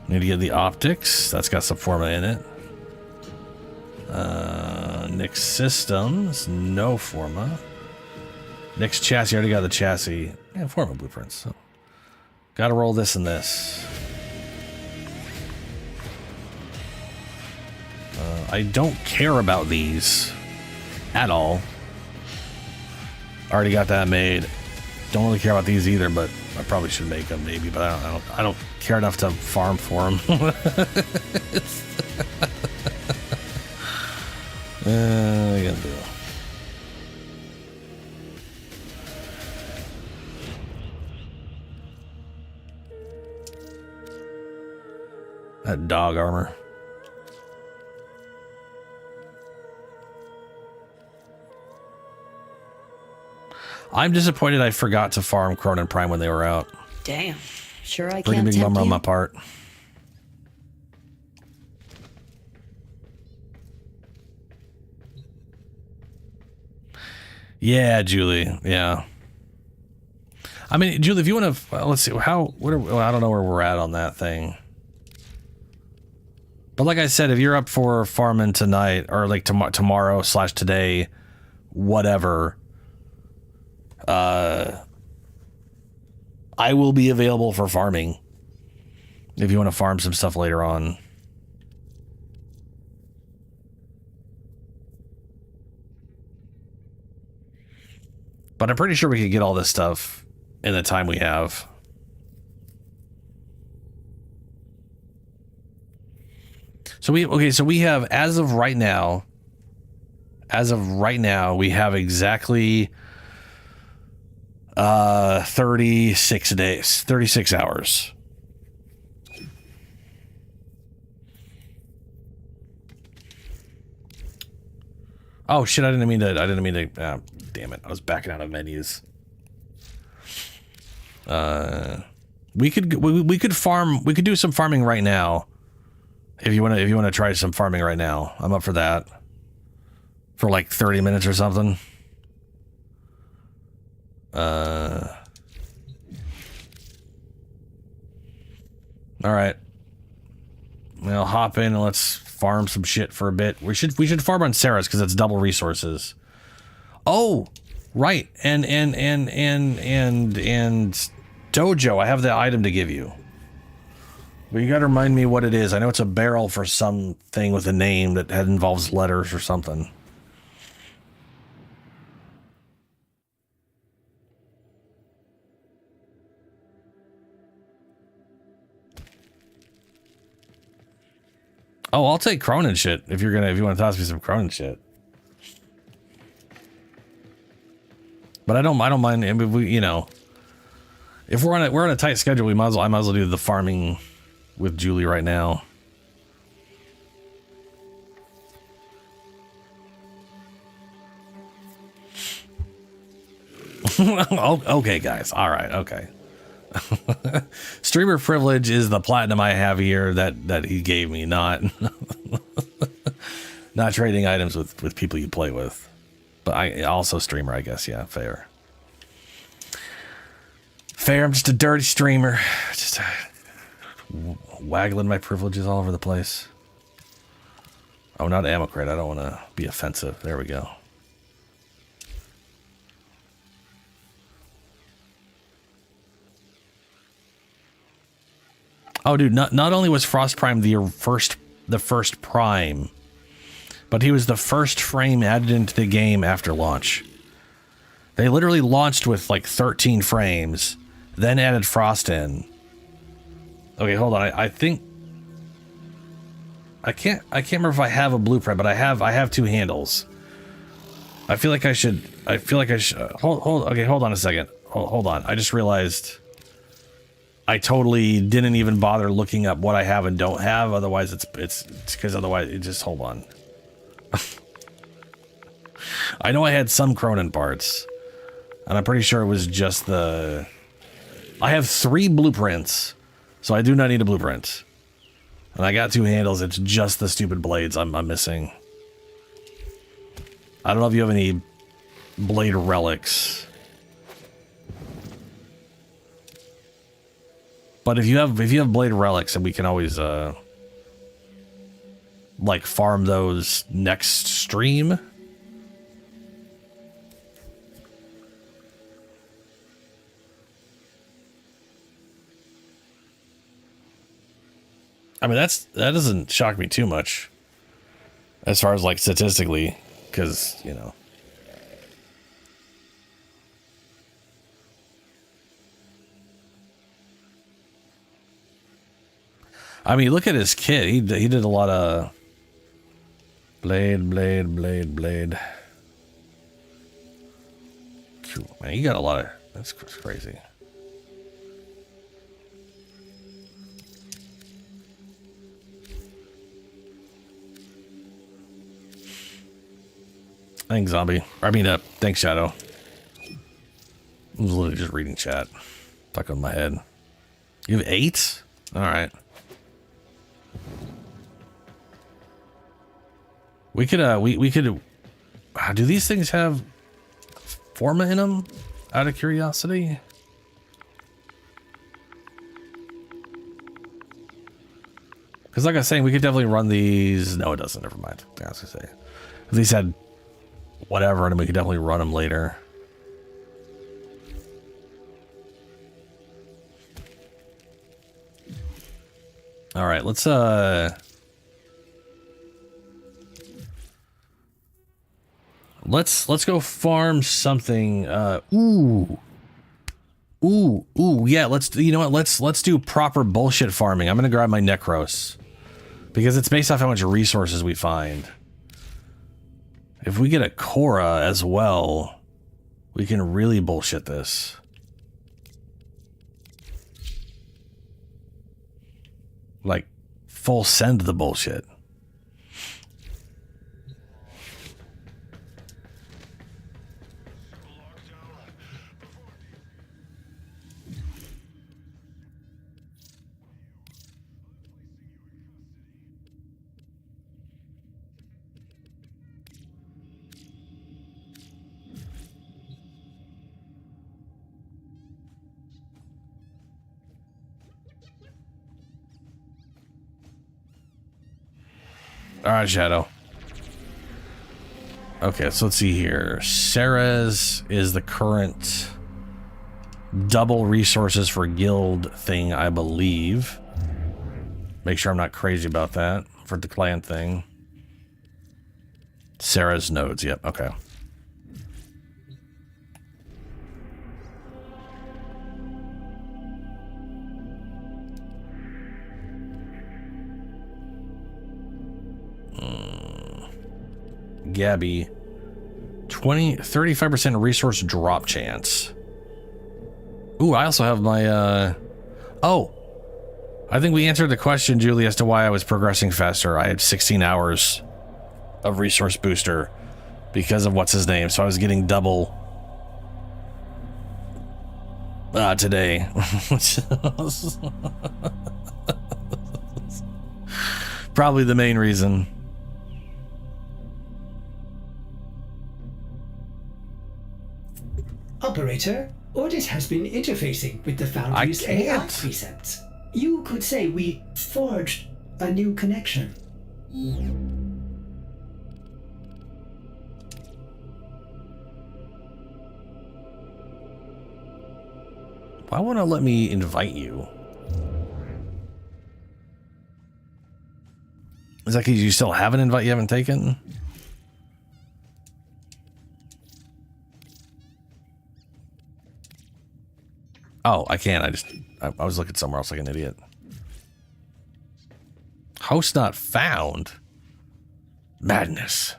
Need to get the optics. That's got some Forma in it. Nyx systems, no Forma. Nyx chassis, I already got the chassis. Yeah, Forma blueprints. So gotta roll this and this. I don't care about these at all. Already got that made. Don't really care about these either, but I probably should make them maybe, but I don't care enough to farm for them. What are you gonna do? That dog armor. I'm disappointed I forgot to farm Cronin Prime when they were out. Damn. Sure I Pretty can't big tempt bummer on you. my part. Yeah, Julie. Yeah. I mean, Julie, if you want to, let's see, I don't know where we're at on that thing. But like I said, if you're up for farming tonight or like tomorrow / today, whatever, I will be available for farming if you want to farm some stuff later on. But I'm pretty sure we could get all this stuff in the time we have. So we have, as of right now, we have exactly 36 days, 36 hours. Oh shit, I didn't mean to, damn it. I was backing out of menus. We could do some farming right now. If you want to try some farming right now, I'm up for that. For like 30 minutes or something. All right. Well, hop in and let's farm some shit for a bit. We should farm on Sarah's because it's double resources. Oh, right. And Dojo, I have the item to give you. But you gotta remind me what it is. I know it's a barrel for something with a name that involves letters or something. Oh, I'll take Cronin shit if you want to toss me some Cronin shit. But I don't mind. I mean, we, if we're on a tight schedule, I might as well do the farming with Julie right now. Okay, guys. All right. Okay. Streamer privilege is the platinum I have here that he gave me, not not trading items with people you play with. But I also streamer, I guess. Yeah, fair. Fair. I'm just a dirty streamer. Just waggling my privileges all over the place. Oh, not ammo crate. I don't want to be offensive. There we go. Oh, dude, not only was Frost Prime the first Prime, but he was the first frame added into the game after launch. They literally launched with like 13 frames, then added Frost in. Okay, hold on. I think I can't remember if I have a blueprint, but I have two handles. I feel like I should hold on a second. Hold on. I just realized I totally didn't even bother looking up what I have and don't have. Otherwise, it's because otherwise it just hold on. I know I had some Cronin parts, and I'm pretty sure it was just I have 3 blueprints, so I do not need a blueprint. And I got 2 handles. It's just the stupid blades I'm missing. I don't know if you have any blade relics. But if you have blade relics, and we can always like farm those next stream. I mean, that doesn't shock me too much as far as like statistically, because I mean, look at his kit. He did a lot of blade. Cool, man. He got a lot of. That's crazy. Thanks, Zombie. Thanks, Shadow. I was literally just reading chat. Stuck on my head. You have 8? All right. We could, we could, do these things have Forma in them? Out of curiosity? Because like I was saying, we could definitely run these. No, it doesn't. Never mind. I was going to say. If these had whatever, and we could definitely run them later. All right, let's go farm something. Yeah, you know what? Let's do proper bullshit farming. I'm gonna grab my Necros because it's based off how much resources we find. If we get a Korra as well, we can really bullshit this. Like, full send the bullshit. right, Shadow. Okay, so let's see here. Ceres is the current double resources for guild thing, I believe. Make sure I'm not crazy about that for the clan thing. Ceres nodes, yep, okay. Gabby, 35% resource drop chance. Ooh, I also have my, oh, I think we answered the question, Julie, as to why I was progressing faster. I had 16 hours of resource booster because of what's his name, so I was getting double today. Probably the main reason. Operator, Ordis has been interfacing with the Foundry's AI precepts. You could say we forged a new connection. Why won't it let me invite you? Is that because you still have an invite you haven't taken? Oh, I can't. I was looking somewhere else like an idiot. Host not found. Madness.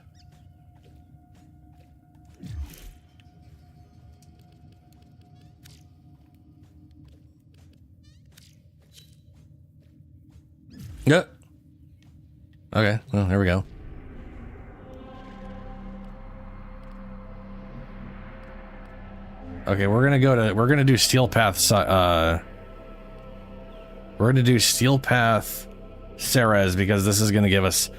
Yep. Okay, well, here we go. Okay, we're gonna do Steel Path, we're gonna do Steel Path Ceres because this is gonna give us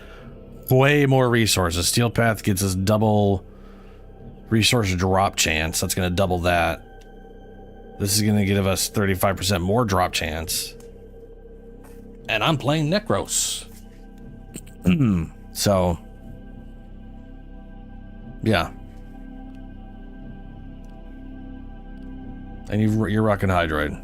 way more resources. Steel Path gets us double resource drop chance. That's gonna double that. This is gonna give us 35% more drop chance. And I'm playing Necros. So, yeah. And you're rocking Hydroid.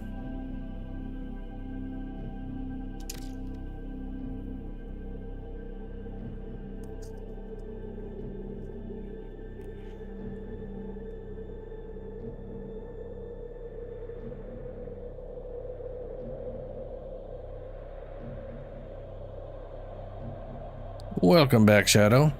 Welcome back, Shadow.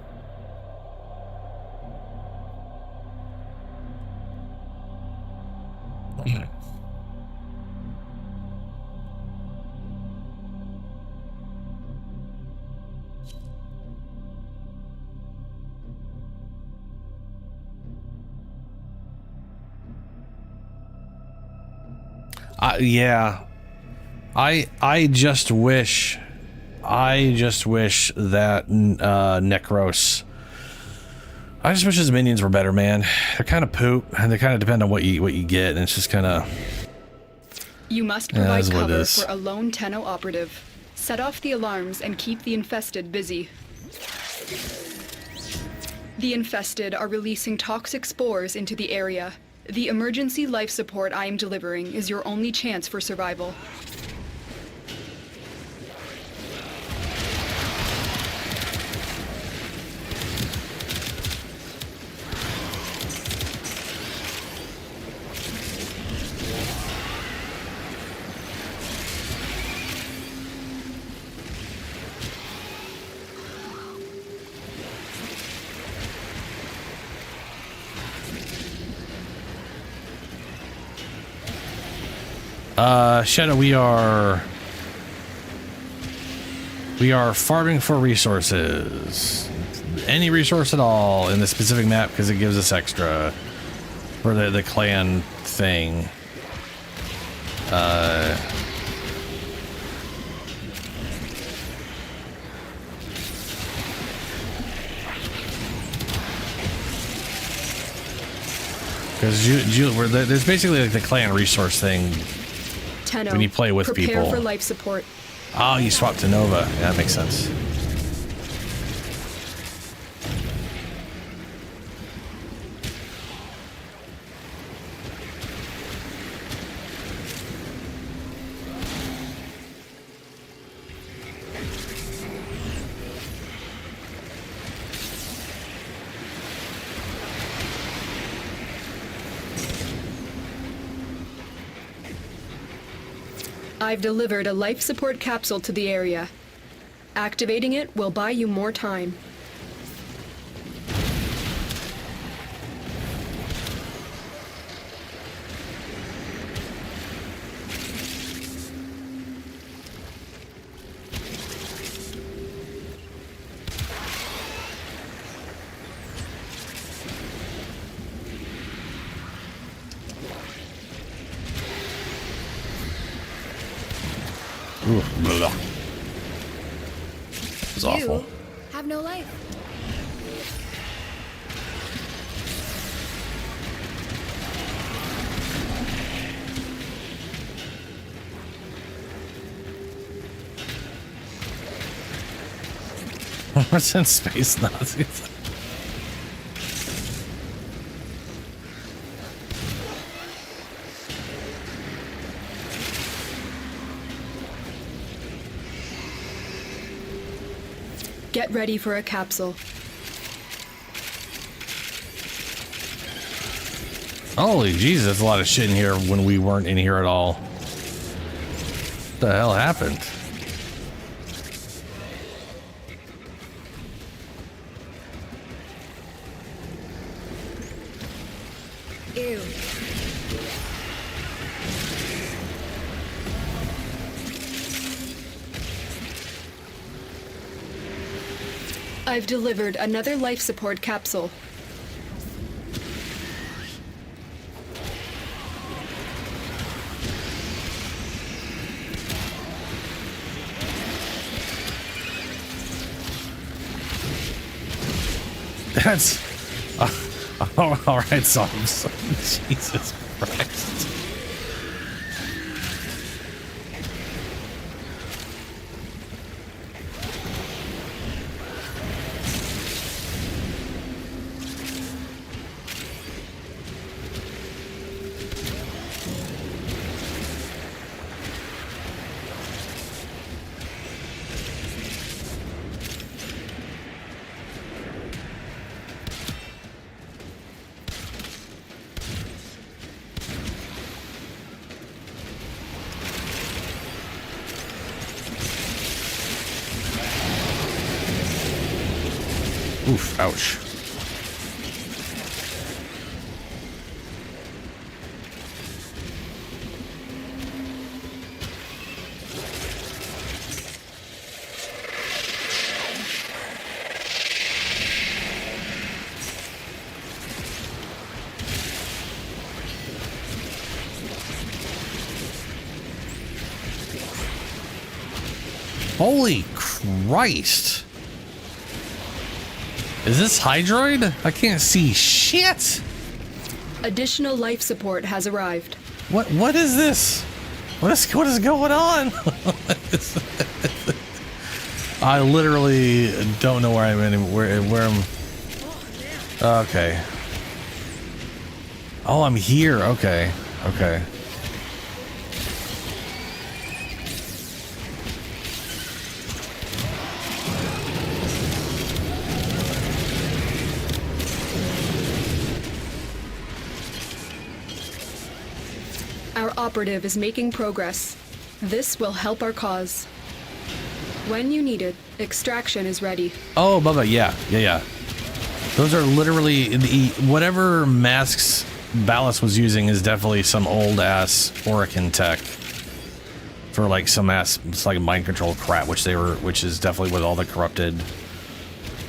Yeah. I just wish that Necros. I just wish his minions were better, man. They're kind of poop, and they kind of depend on what you get, and it's just kind of. You must provide cover for a lone Tenno operative. Set off the alarms and keep the infested busy. The infested are releasing toxic spores into the area. The emergency life support I am delivering is your only chance for survival. Shadow, we are farming for resources. Any resource at all in the specific map because it gives us extra for the clan thing. Because there's basically like the clan resource thing. Tenno, when you play with prepare people. for life support. Oh, you swapped to Nova. Yeah, that makes sense. I've delivered a life support capsule to the area. Activating it will buy you more time. Ooh, blah. It's awful. You have no life. What's in space Nazis? Get ready for a capsule. Holy Jesus, that's a lot of shit in here when we weren't in here at all. What the hell happened? Ew. I've delivered another life support capsule. That's all right, songs. Jesus Christ. Oof, ouch. Holy Christ. Is this Hydroid? I can't see shit. Additional life support has arrived. What is this? What is going on? I literally don't know where I'm in. Where I'm. Okay. Oh, I'm here. Okay. Okay. Our operative is making progress. This will help our cause. When you need it, extraction is ready. Oh, Bubba, yeah. Those are literally whatever masks Ballast was using is definitely some old ass Orican tech for like some ass, it's like mind control crap, which is definitely what all the corrupted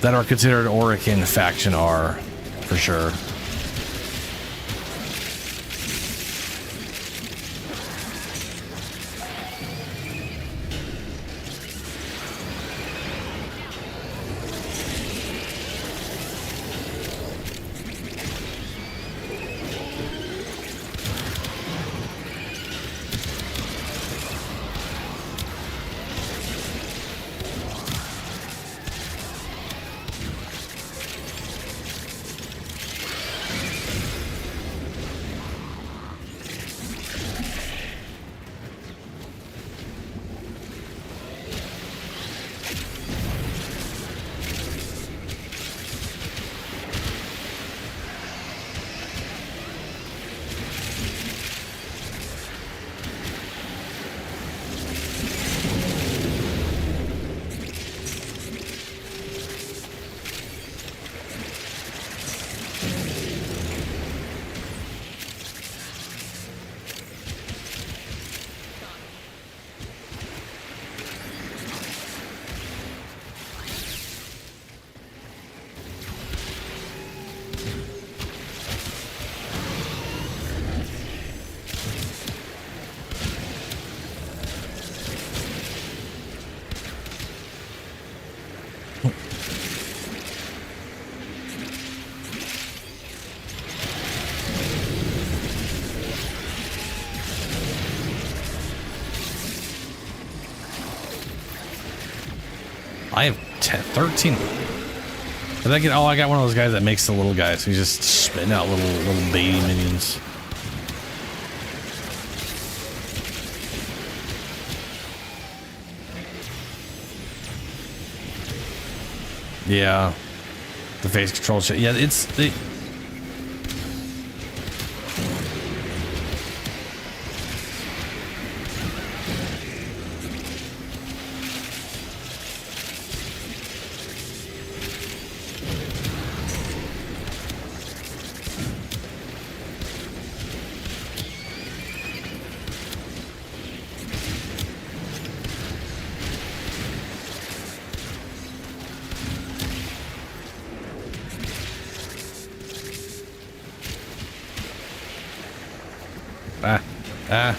that are considered Orican faction are, for sure. I have 10, 13. Did I get? Oh, I got one of those guys that makes the little guys. So he's just spitting out little baby minions. Yeah, the face control shit. Yeah, it's the. Ah.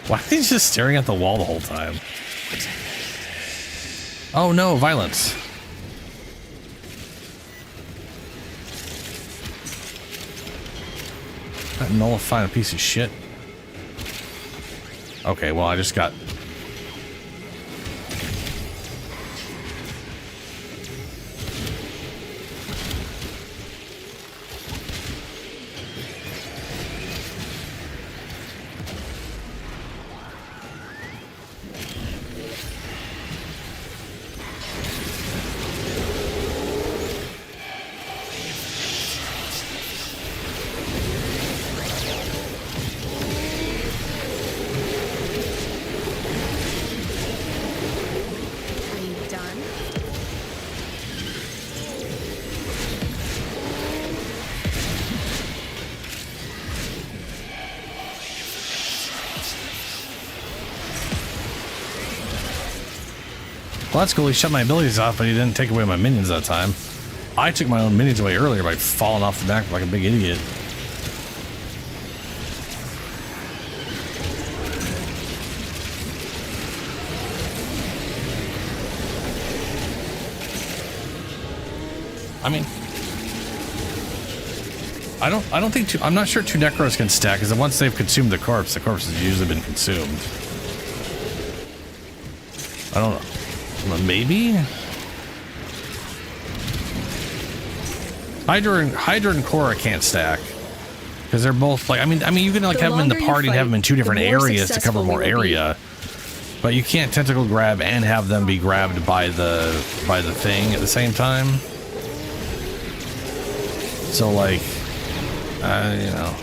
Why are they just staring at the wall the whole time? Oh no, violence. That nullifying a piece of shit. Okay, well I just got... Well, that's cool. He shut my abilities off, but he didn't take away my minions that time. I took my own minions away earlier by falling off the back like a big idiot. I mean, I don't think I'm not sure two Necros can stack, because once they've consumed the corpse has usually been consumed. I don't know. Maybe? Hydra and Korra can't stack. Because they're both like, I mean you can like have them in the party and have them in two different areas to cover more area. But you can't tentacle grab and have them be grabbed by the thing at the same time. So like, you know.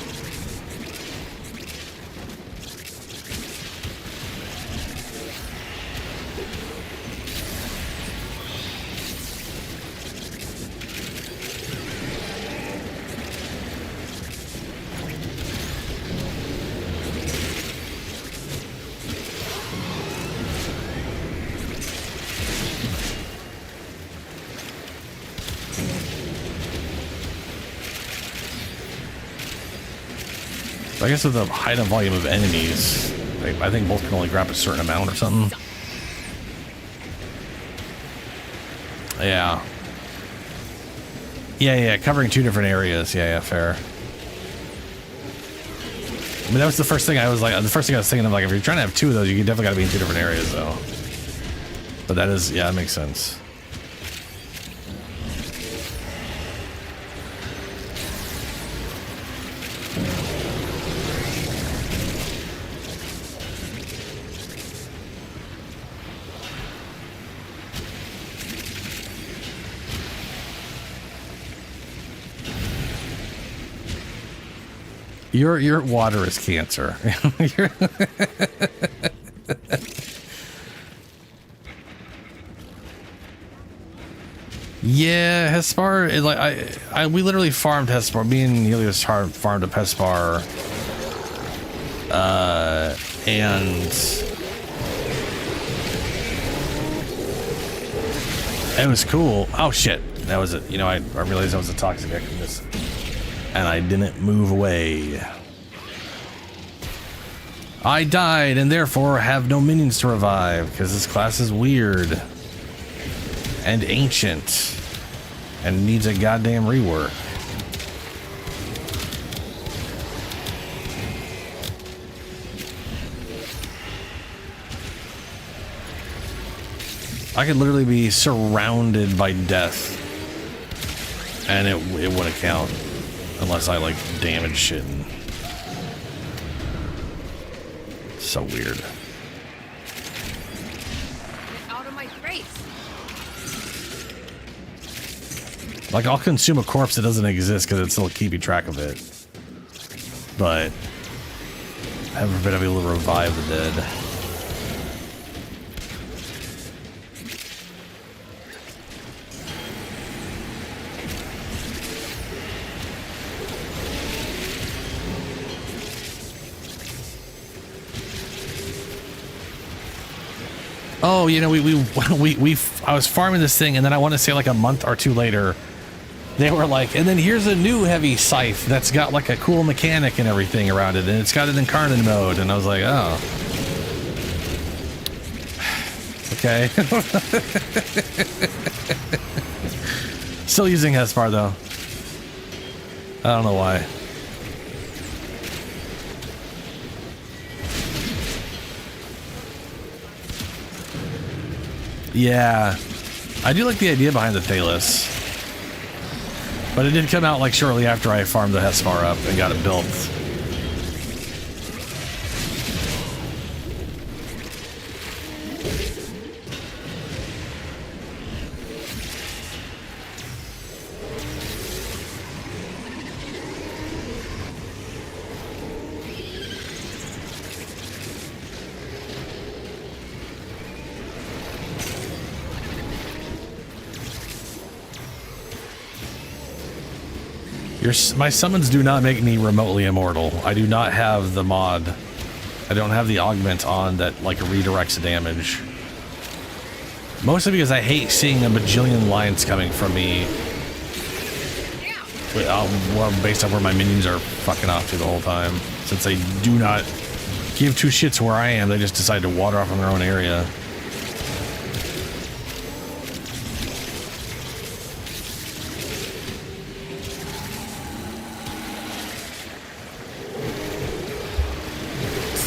I guess with the height and volume of enemies, I think both can only grab a certain amount or something. Yeah. Yeah, covering two different areas. Yeah, fair. I mean, that was the first thing I was thinking of, like, if you're trying to have two of those, you definitely got to be in two different areas, though. But that is, yeah, that makes sense. Your water is cancer. Yeah, Hespar, like we literally farmed Hespar. Me and Helios farmed up Hespar. And It was cool. Oh shit, that was it. You know, I realized I was a toxic Archimedeas, and I didn't move away. I died and therefore have no minions to revive because this class is weird and ancient and needs a goddamn rework. I could literally be surrounded by death and it wouldn't count unless I like damage shit. And so weird. Get out of my face. Like, I'll consume a corpse that doesn't exist because it's still keeping track of it. But heaven forbid I'll be able to revive the dead. Oh, you know, I was farming this thing, and then I want to say like a month or two later, they were like, and then here's a new heavy scythe that's got like a cool mechanic and everything around it, and it's got an incarnate mode, and I was like, oh. Okay. Still using Hespar though. I don't know why. Yeah, I do like the idea behind the Thalos, but it did come out like shortly after I farmed the Hespar up and got it built. My summons do not make me remotely immortal. I do not have the mod. I don't have the augment on that like redirects the damage. Mostly because I hate seeing a bajillion lines coming from me. Based on where my minions are fucking off to the whole time. Since they do not give two shits where I am, they just decide to water off in their own area.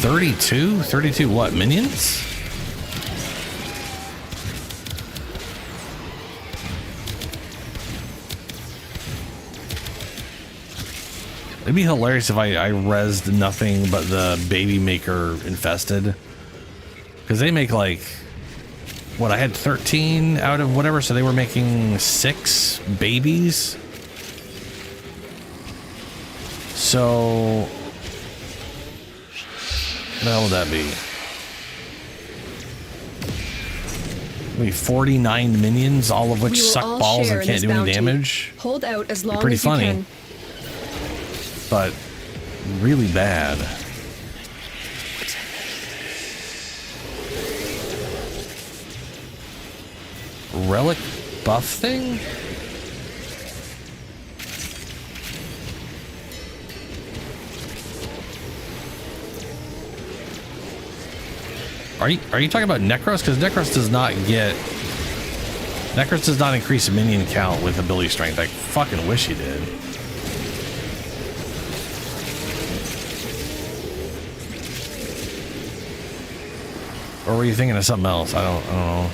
$32 what, minions? It'd be hilarious if I rezzed nothing but the baby maker infested. Because they make like, what, I had 13 out of whatever, so they were making 6 babies. So what the hell would that be? Maybe 49 minions, all of which suck balls and can't do any damage. Hold out as long Pretty as you funny, can. but really bad. Relic buff thing? Are you talking about Necros? Because Necros does not increase minion count with ability strength. I fucking wish he did. Or were you thinking of something else? I don't know.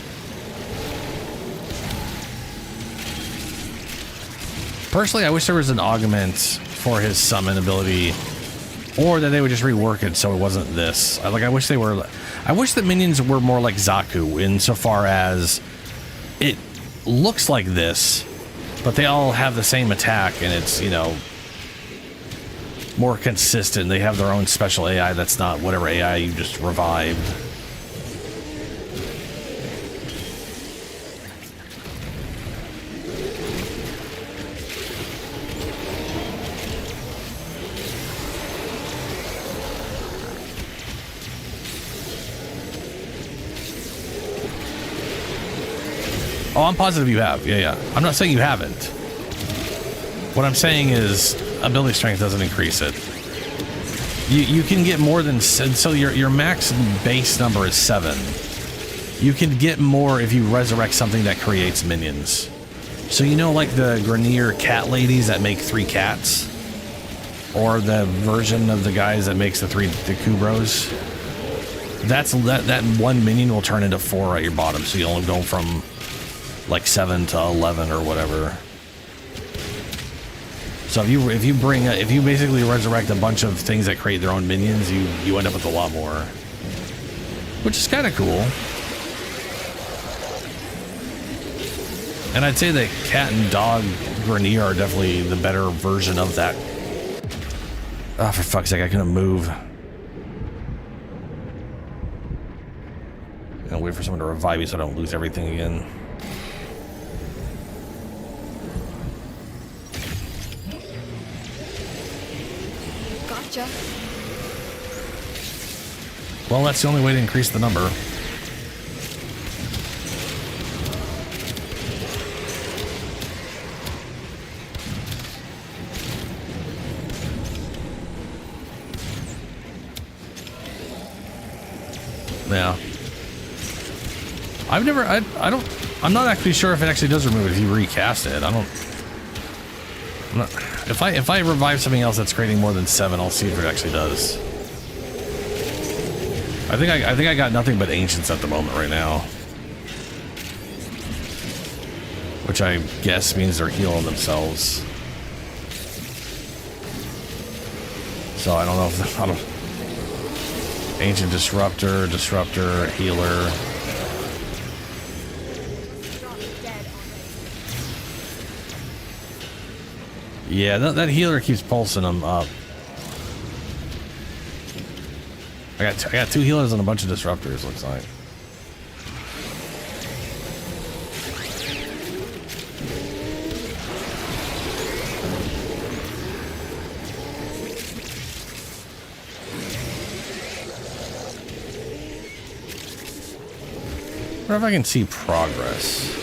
Personally, I wish there was an augment for his summon ability, or that they would just rework it so it wasn't this. I wish the minions were more like Zaku insofar as it looks like this, but they all have the same attack and it's, you know, more consistent. They have their own special AI that's not whatever AI you just revived. Oh, I'm positive you have. Yeah. I'm not saying you haven't. What I'm saying is ability strength doesn't increase it. You can get more than, so your max base number is 7. You can get more if you resurrect something that creates minions. So you know, like the Grenier cat ladies that make 3 cats, or the version of the guys that makes the Kubros. That one minion will turn into 4 at your bottom, so you'll go from like 7 to 11 or whatever. So if you basically resurrect a bunch of things that create their own minions, you end up with a lot more, which is kind of cool. And I'd say that cat and dog Grenier are definitely the better version of that. Oh, for fuck's sake, I couldn't move. I'm gonna wait for someone to revive me so I don't lose everything again. Gotcha. Well, that's the only way to increase the number. Yeah. I'm not actually sure if it actually does remove it if you recast it. If I revive something else that's creating more than 7, I'll see if it actually does. I think I got nothing but ancients at the moment right now, which I guess means they're healing themselves. So I don't know if ancient disruptor, healer. Yeah, that healer keeps pulsing them up. I got 2 healers and a bunch of disruptors, looks like. I wonder if I can see progress.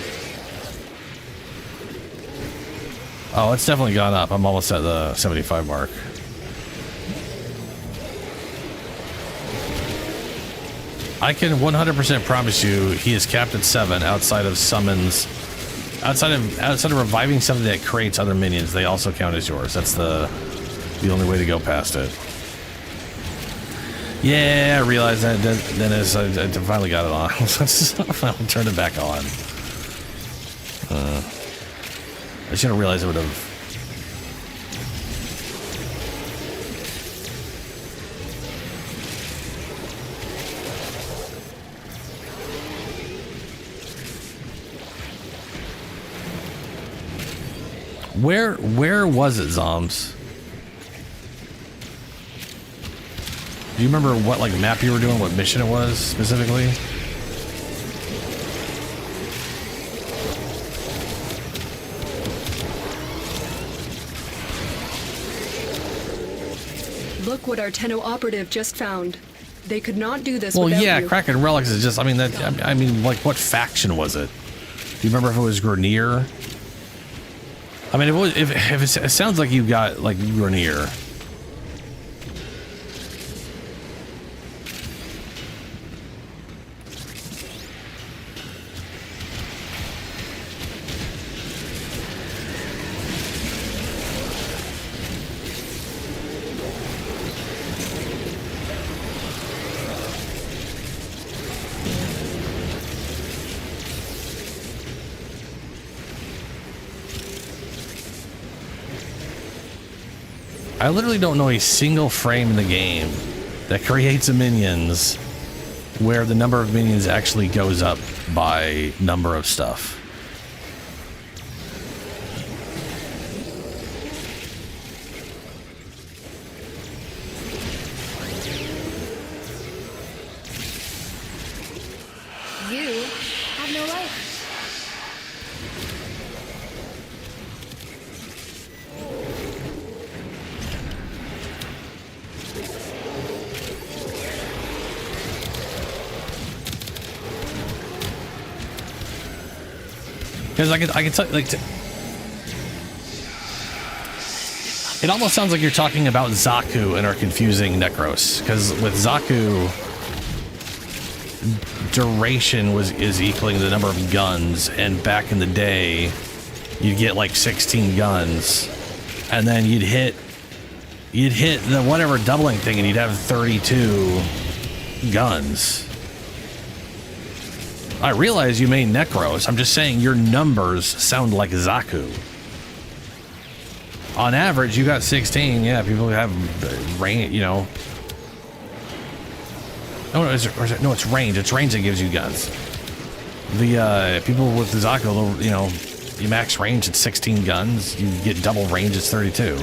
Oh, it's definitely gone up. I'm almost at the 75 mark. I can 100% promise you he is capped at 7 outside of summons. Outside of reviving something that creates other minions, they also count as yours. That's the only way to go past it. Yeah, I realized that, Dennis. I finally got it on. I finally turned it back on. I should have realized it would have. Where was it, Zoms? Do you remember what like map you were doing, what mission it was specifically? Look what our Tenno operative just found. They could not do this well, without yeah, you. Kraken Relics is just, I mean, like, what faction was it? Do you remember if it was Grenier? I mean, if it sounds like you got, like, Grenier. I literally don't know a single frame in the game that creates a minions where the number of minions actually goes up by number of stuff. You have no life. Because I can tell, like, it almost sounds like you're talking about Zaku and are confusing Necros. Because with Zaku, duration is equaling the number of guns, and back in the day, you'd get like 16 guns, and then you'd hit the whatever doubling thing, and you'd have 32 guns. I realize you mean Necros. I'm just saying your numbers sound like Zaku. On average, you got 16. Yeah, people have range, you know. No, it's range. It's range that gives you guns. The people with the Zaku, you know, you max range at 16 guns. You get double range, it's 32.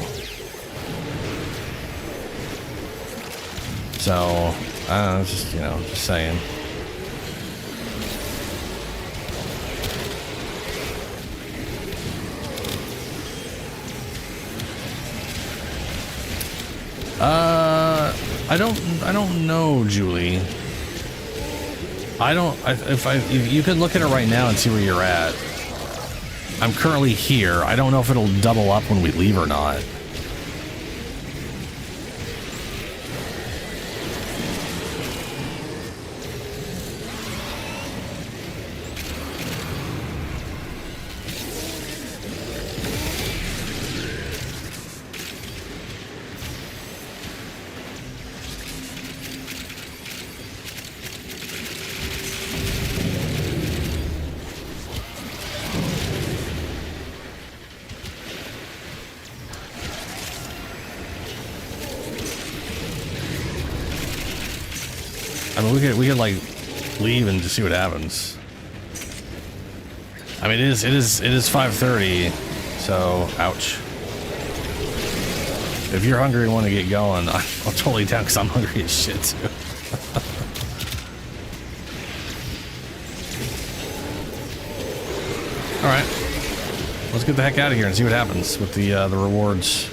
So, I don't know, just, you know, just saying. I don't know, Julie. If you could look at it right now and see where you're at. I'm currently here. I don't know if it'll double up when we leave or not. I mean, we could like leave and just see what happens. I mean, it is 5:30, so ouch. If you're hungry and want to get going, I'm totally down because I'm hungry as shit too. All right, let's get the heck out of here and see what happens with the rewards.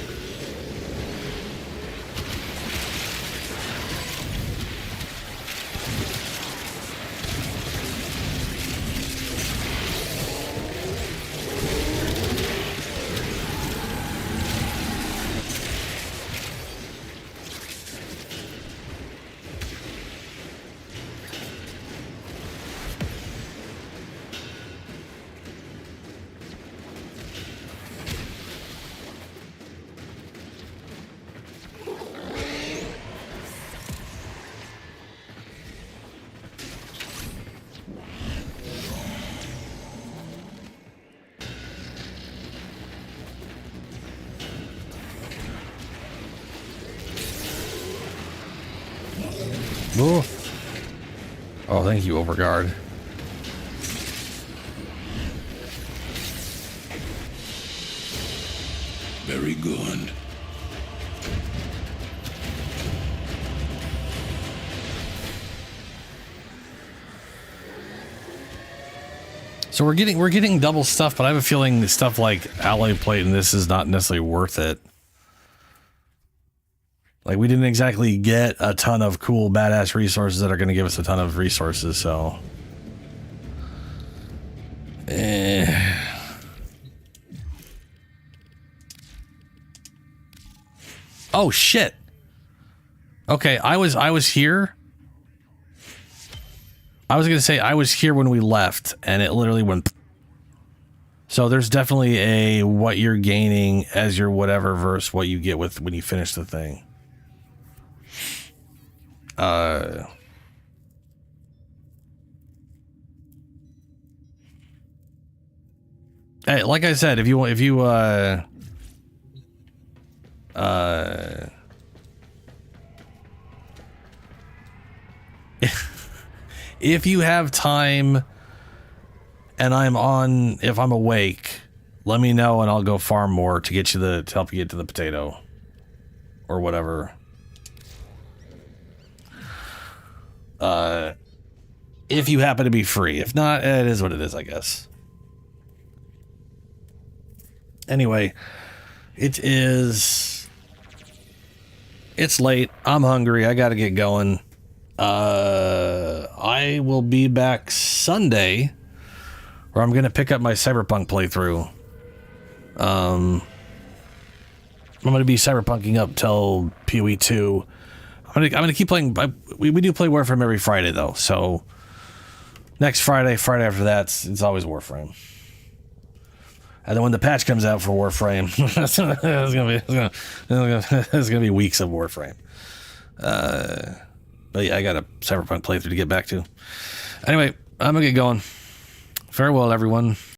Ooh. Oh, thank you, Overguard. Very good. So we're getting double stuff, but I have a feeling stuff like alloy plate and this is not necessarily worth it. Like, we didn't exactly get a ton of cool, badass resources that are going to give us a ton of resources, so... Oh, shit! Okay, I was here. I was going to say I was here when we left, and it literally went... So there's definitely a what you're gaining as your whatever versus what you get with when you finish the thing. Hey, like I said, if you if you have time and if I'm awake, let me know and I'll go farm more to get you to help you get to the potato or whatever. If you happen to be free. If not, it is what it is, I guess. Anyway, it's late. I'm hungry. I gotta get going. I will be back Sunday or I'm gonna pick up my Cyberpunk playthrough. I'm gonna be Cyberpunking up till PoE 2. I'm gonna keep playing. We do play Warframe every Friday though, so next Friday after that, it's always Warframe. And then when the patch comes out for Warframe, it's gonna be weeks of Warframe. But yeah, I got a Cyberpunk playthrough to get back to. Anyway, I'm gonna get going. Farewell, everyone.